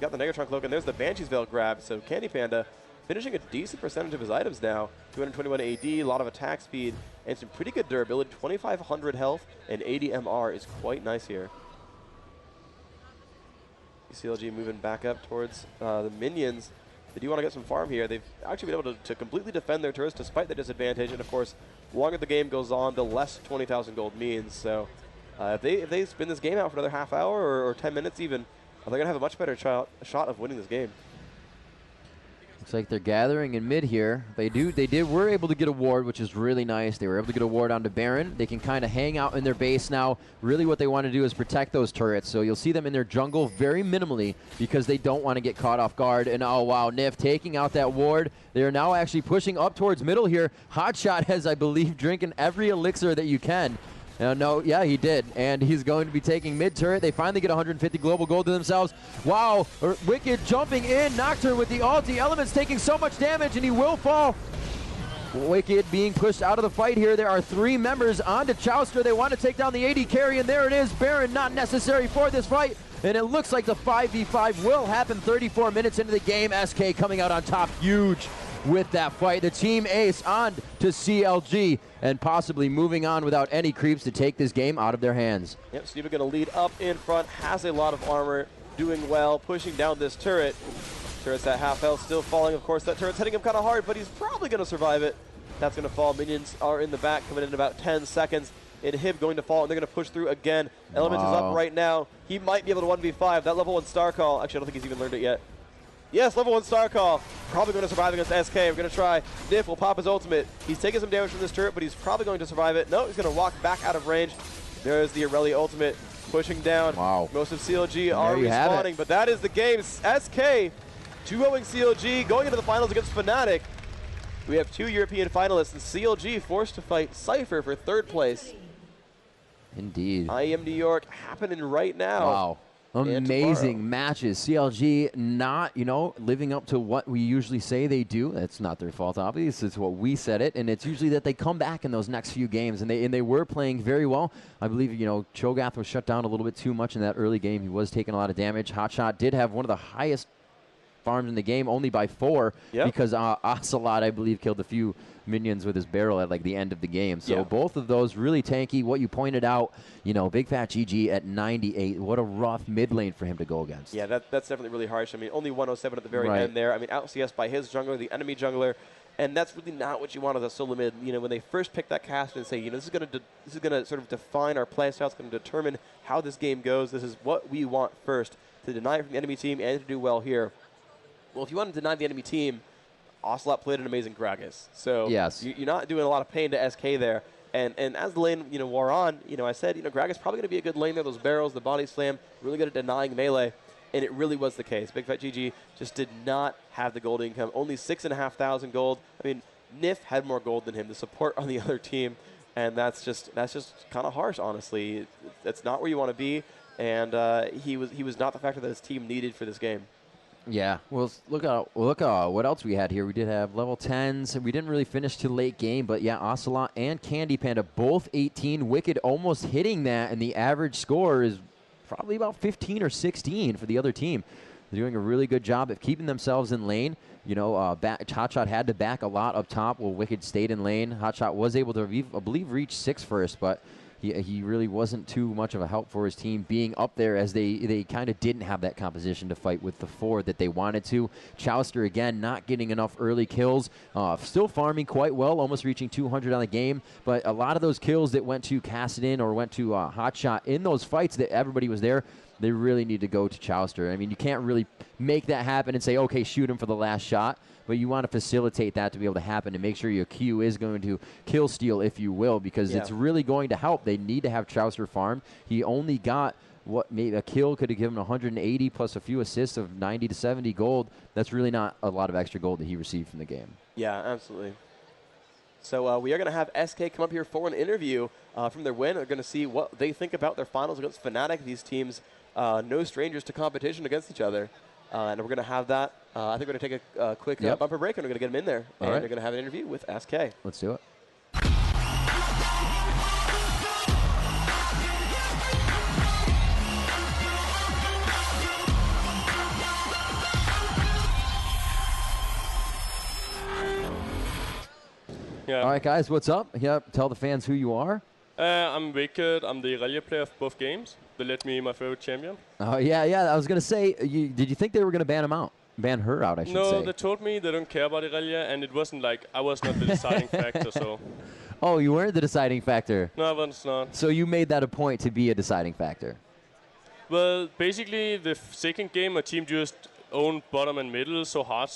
the Negatron Cloak, and there's the Banshee's Veil grab. So CandyPanda finishing a decent percentage of his items now. 221 AD, a lot of attack speed, and some pretty good durability. 2,500 health and 80 MR is quite nice here. CLG moving back up towards the minions. They do want to get some farm here. They've actually been able to completely defend their turrets despite the disadvantage. And of course, the longer the game goes on, the less 20,000 gold means. So if they spin this game out for another half hour or 10 minutes even, they're going to have a much better shot of winning this game. Looks like they're gathering in mid here. Were able to get a ward, which is really nice. They were able to get a ward onto Baron. They can kind of hang out in their base now. Really what they want to do is protect those turrets. So you'll see them in their jungle very minimally because they don't want to get caught off guard. And oh wow, Nyph taking out that ward. They are now actually pushing up towards middle here. Hotshot has, I believe, drinking every elixir that you can. No, yeah, he did. And he's going to be taking mid turret. They finally get 150 global gold to themselves. Wow, Wickd jumping in. Nocturne with the ulti. Elementz taking so much damage, and he will fall. Wickd being pushed out of the fight here. There are 3 members onto Chauster. They want to take down the AD carry, and there it is. Baron not necessary for this fight. And it looks like the 5v5 will happen 34 minutes into the game. SK coming out on top huge with that fight. The team ace on to CLG and possibly moving on without any creeps to take this game out of their hands. Yep, Snoopeh going to lead up in front, has a lot of armor, doing well, pushing down this turret. Turret's at half health, still falling. Of course, that turret's hitting him kind of hard, but he's probably going to survive it. That's going to fall. Minions are in the back, coming in about 10 seconds. Inhib going to fall, and they're going to push through again. Elementz is up right now. He might be able to 1v5. That level 1 star call, actually, I don't think he's even learned it yet. Yes, level 1 star call. Probably going to survive against SK. We're going to try. Nyph will pop his ultimate. He's taking some damage from this turret, but he's probably going to survive it. No, he's going to walk back out of range. There's the Irelia ultimate pushing down. Wow. Most of CLG are respawning, but that is the game. SK 2-0ing CLG going into the finals against FNATIC. We have 2 European finalists, and CLG forced to fight SYPHER for 3rd place. Indeed. IEM New York happening right now. Wow. Amazing matches. CLG not, living up to what we usually say they do. That's not their fault, obviously. It's what we said it, and it's usually that they come back in those next few games, and they were playing very well. I believe, Cho'Gath was shut down a little bit too much in that early game. He was taking a lot of damage. Hotshot did have one of the highest farms in the game, only by 4, because Ocelote, I believe, killed a few minions with his barrel at the end of the game. So both of those really tanky. What you pointed out, Bigfatlp at 98. What a rough mid lane for him to go against. Yeah, that's definitely really harsh. I mean, only 107 at the very end there. I mean, out CS by his jungler, the enemy jungler, and that's really not what you want as a solo mid. When they first pick that cast and say, this is going to sort of define our play style. It's going to determine how this game goes. This is what we want first, to deny it from the enemy team and to do well here. Well, if you want to deny the enemy team, Ocelote played an amazing Gragas. So you're not doing a lot of pain to SK there. And as the lane wore on, I said, Gragas probably going to be a good lane there. Those barrels, the body slam, really good at denying melee. And it really was the case. BigFatGG just did not have the gold income. Only 6,500 gold. I mean, Nyph had more gold than him. The support on the other team, and that's just kind of harsh, honestly. That's not where you want to be, and he was not the factor that his team needed for this game. Yeah, well, look what else we had here. We did have level 10s. We didn't really finish till late game, but yeah, Ocelote and CandyPanda, both 18. Wickd almost hitting that, and the average score is probably about 15 or 16 for the other team. They're doing a really good job of keeping themselves in lane. You know, Hotshot had to back a lot up top while Wickd stayed in lane. Hotshot was able to, I believe, reach 6 first, but he really wasn't too much of a help for his team being up there, as they kind of didn't have that composition to fight with the 4 that they wanted to. Chauster, again, not getting enough early kills. Still farming quite well, almost reaching 200 on the game. But a lot of those kills that went to Kassadin or went to Hotshot in those fights that everybody was there, they really need to go to Chauster. I mean, you can't really make that happen and say, okay, shoot him for the last shot. But you want to facilitate that to be able to happen and make sure your Q is going to kill steal, if you will, because it's really going to help. They need to have Chauster farm. He only got what maybe a kill could have given 180 plus a few assists of 90 to 70 gold. That's really not a lot of extra gold that he received from the game. Yeah, absolutely. So we are going to have SK come up here for an interview from their win. We're going to see what they think about their finals against FNATIC. These teams, no strangers to competition against each other. And we're going to have that. I think we're going to take a quick bumper break, and we're going to get them in there. And we're going to have an interview with SK. Let's do it. Yeah. All right, guys, what's up? Yep, tell the fans who you are. I'm Wickd. I'm the Irelia player of both games. They let me my favorite champion. Oh, yeah. I was going to say, did you think they were going to ban him out? Ban her out, I should say. No, they told me they don't care about Irelia, and it wasn't like I was not the deciding factor, so. Oh, you weren't the deciding factor? No, I was not. So you made that a point to be a deciding factor? Well, basically, the second game, my team just owned bottom and middle so hard,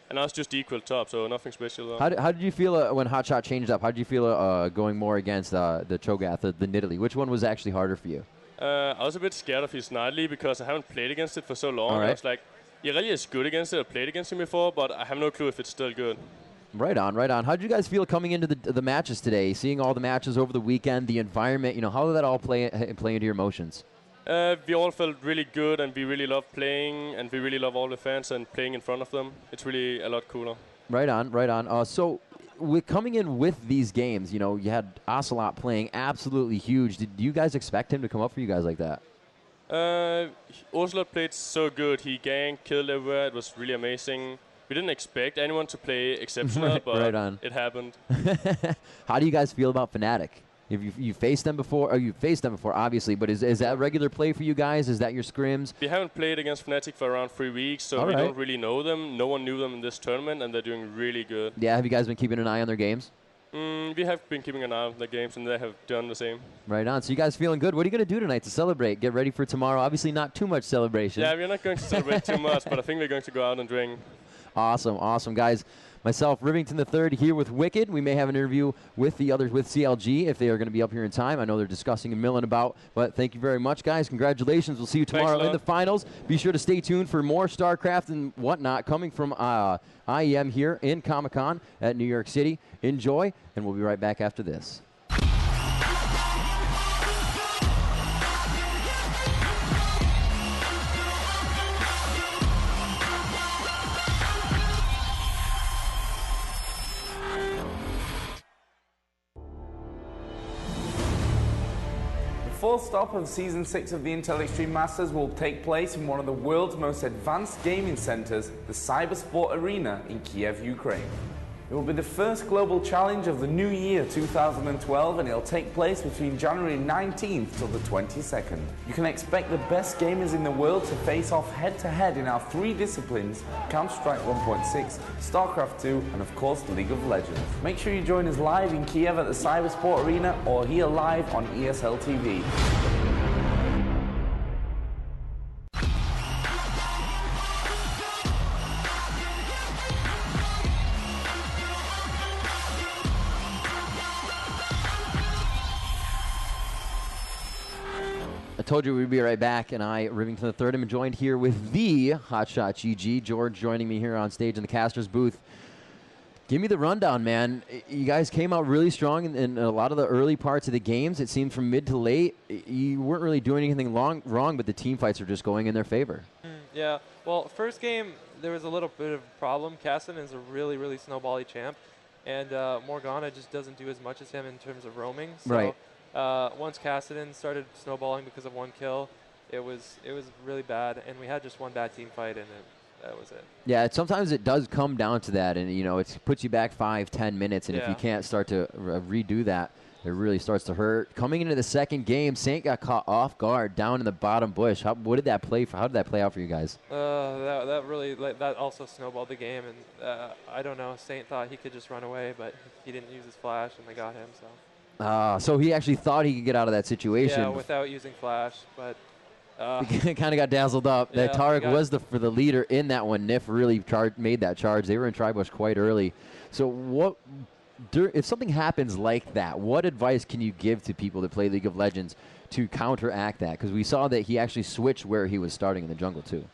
and I was just equal top, so nothing special. How did you feel when Hotshot changed up? How did you feel going more against the Cho'Gath, the Nidalee? Which one was actually harder for you? I was a bit scared of his Nidalee because I haven't played against it for so long. Right. I was like, Irelia is good against it. I played against him before, but I have no clue if it's still good. Right on. How did you guys feel coming into the matches today? Seeing all the matches over the weekend, the environment, how did that all play into your emotions? We all felt really good, and we really love playing, and we really love all the fans and playing in front of them. It's really a lot cooler. Right on. So, coming in with these games, you had Ocelote playing absolutely huge. Did you guys expect him to come up for you guys like that? Ocelote played so good. He ganked, killed everywhere. It was really amazing. We didn't expect anyone to play exceptional, but it happened. How do you guys feel about FNATIC? If you faced them before, obviously, but is that regular play for you guys? Is that your scrims? We haven't played against FNATIC for around 3 weeks, so we don't really know them. No one knew them in this tournament, and they're doing really good. Yeah, have you guys been keeping an eye on their games? We have been keeping an eye on their games, and they have done the same. Right on. So you guys feeling good? What are you going to do tonight to celebrate? Get ready for tomorrow. Obviously not too much celebration. Yeah, we're not going to celebrate too much, but I think we're going to go out and drink. Awesome, guys. Myself, Rivington III, here with Wickd. We may have an interview with the others, with CLG, if they are going to be up here in time. I know they're discussing and milling about, but thank you very much, guys. Congratulations. We'll see you tomorrow in the finals. Be sure to stay tuned for more StarCraft and whatnot coming from IEM here in Comic-Con at New York City. Enjoy, and we'll be right back after this. The full stop of Season 6 of the Intel Extreme Masters will take place in one of the world's most advanced gaming centers, the Cybersport Arena in Kiev, Ukraine. It will be the first global challenge of the new year 2012, and it'll take place between January 19th till the 22nd. You can expect the best gamers in the world to face off head-to-head in our 3 disciplines, Counter-Strike 1.6, StarCraft 2, and of course League of Legends. Make sure you join us live in Kiev at the Cybersport Arena or here live on ESL TV. Told you we'd be right back, and I, Rivington III, am joined here with the HotshotGG. George joining me here on stage in the caster's booth. Give me the rundown, man. You guys came out really strong in a lot of the early parts of the games. It seemed from mid to late, you weren't really doing anything wrong, but the team fights were just going in their favor. Yeah, well, first game, there was a little bit of a problem. Cassidy is a really, really snowbally champ, and Morgana just doesn't do as much as him in terms of roaming. So, right. Once Cassidy started snowballing because of 1 kill, it was really bad, and we had just 1 bad team fight, and that was it. Yeah, sometimes it does come down to that, and it puts you back 5-10 minutes, and if you can't start to redo that, it really starts to hurt. Coming into the second game, Saint got caught off guard down in the bottom bush. How did that play out for you guys? That really that also snowballed the game, and I don't know. Saint thought he could just run away, but he didn't use his flash, and they got him. So he actually thought he could get out of that situation. Yeah, without using flash, but. He kind of got dazzled up. Yeah, that Tarek was for the leader in that one. Nyph really made that charge. They were in Tribush quite early. So if something happens like that, what advice can you give to people that play League of Legends to counteract that? Because we saw that he actually switched where he was starting in the jungle too.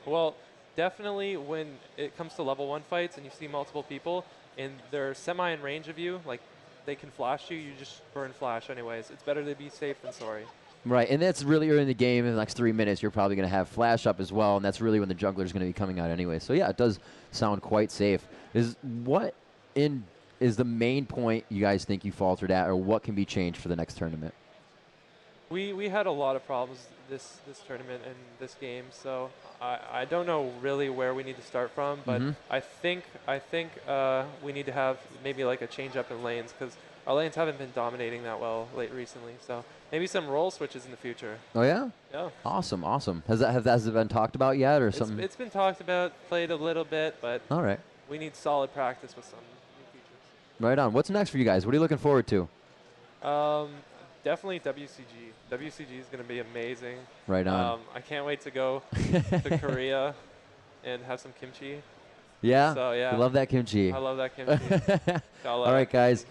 Well, definitely when it comes to level 1 fights and you see multiple people and they're semi in range of you, like they can flash you, you just burn flash anyways. It's better to be safe than sorry. Right, and that's really early in the game. In the next 3 minutes, you're probably going to have flash up as well, and that's really when the jungler is going to be coming out anyway. So yeah, it does sound quite safe. Is the main point you guys think you faltered at, or what can be changed for the next tournament? We had a lot of problems this tournament and this game, so I don't know really where we need to start from, but I think we need to have maybe like a change up in lanes, because our lanes haven't been dominating that well recently. So maybe some role switches in the future. Oh yeah? Yeah. Awesome. Has that been talked about yet, or something? It's been talked about, played a little bit, but all right. We need solid practice with some new features. Right on. What's next for you guys? What are you looking forward to? Definitely WCG. WCG is going to be amazing. Right on. I can't wait to go to Korea and have some kimchi. Yeah? So, yeah. You love that kimchi. I love that kimchi. All right, guys.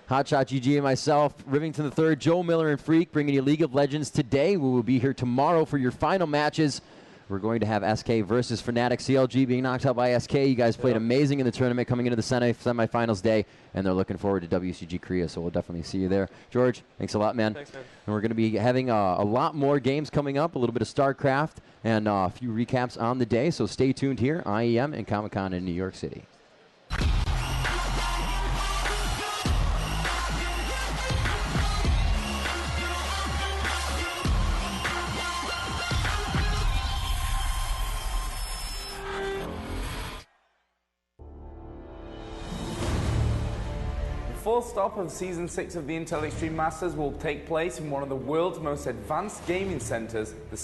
HotshotGG and myself, Rivington III, Joe Miller and Phreak, bringing you League of Legends today. We will be here tomorrow for your final matches. We're going to have SK versus FNATIC. CLG being knocked out by SK. You guys played amazing in the tournament coming into the semifinals day, and they're looking forward to WCG Korea, so we'll definitely see you there. George, thanks a lot, man. Thanks, man. And we're going to be having a lot more games coming up, a little bit of StarCraft, and a few recaps on the day, so stay tuned here, IEM and Comic-Con in New York City. The fourth stop of Season 6 of the Intel Extreme Masters will take place in one of the world's most advanced gaming centers, the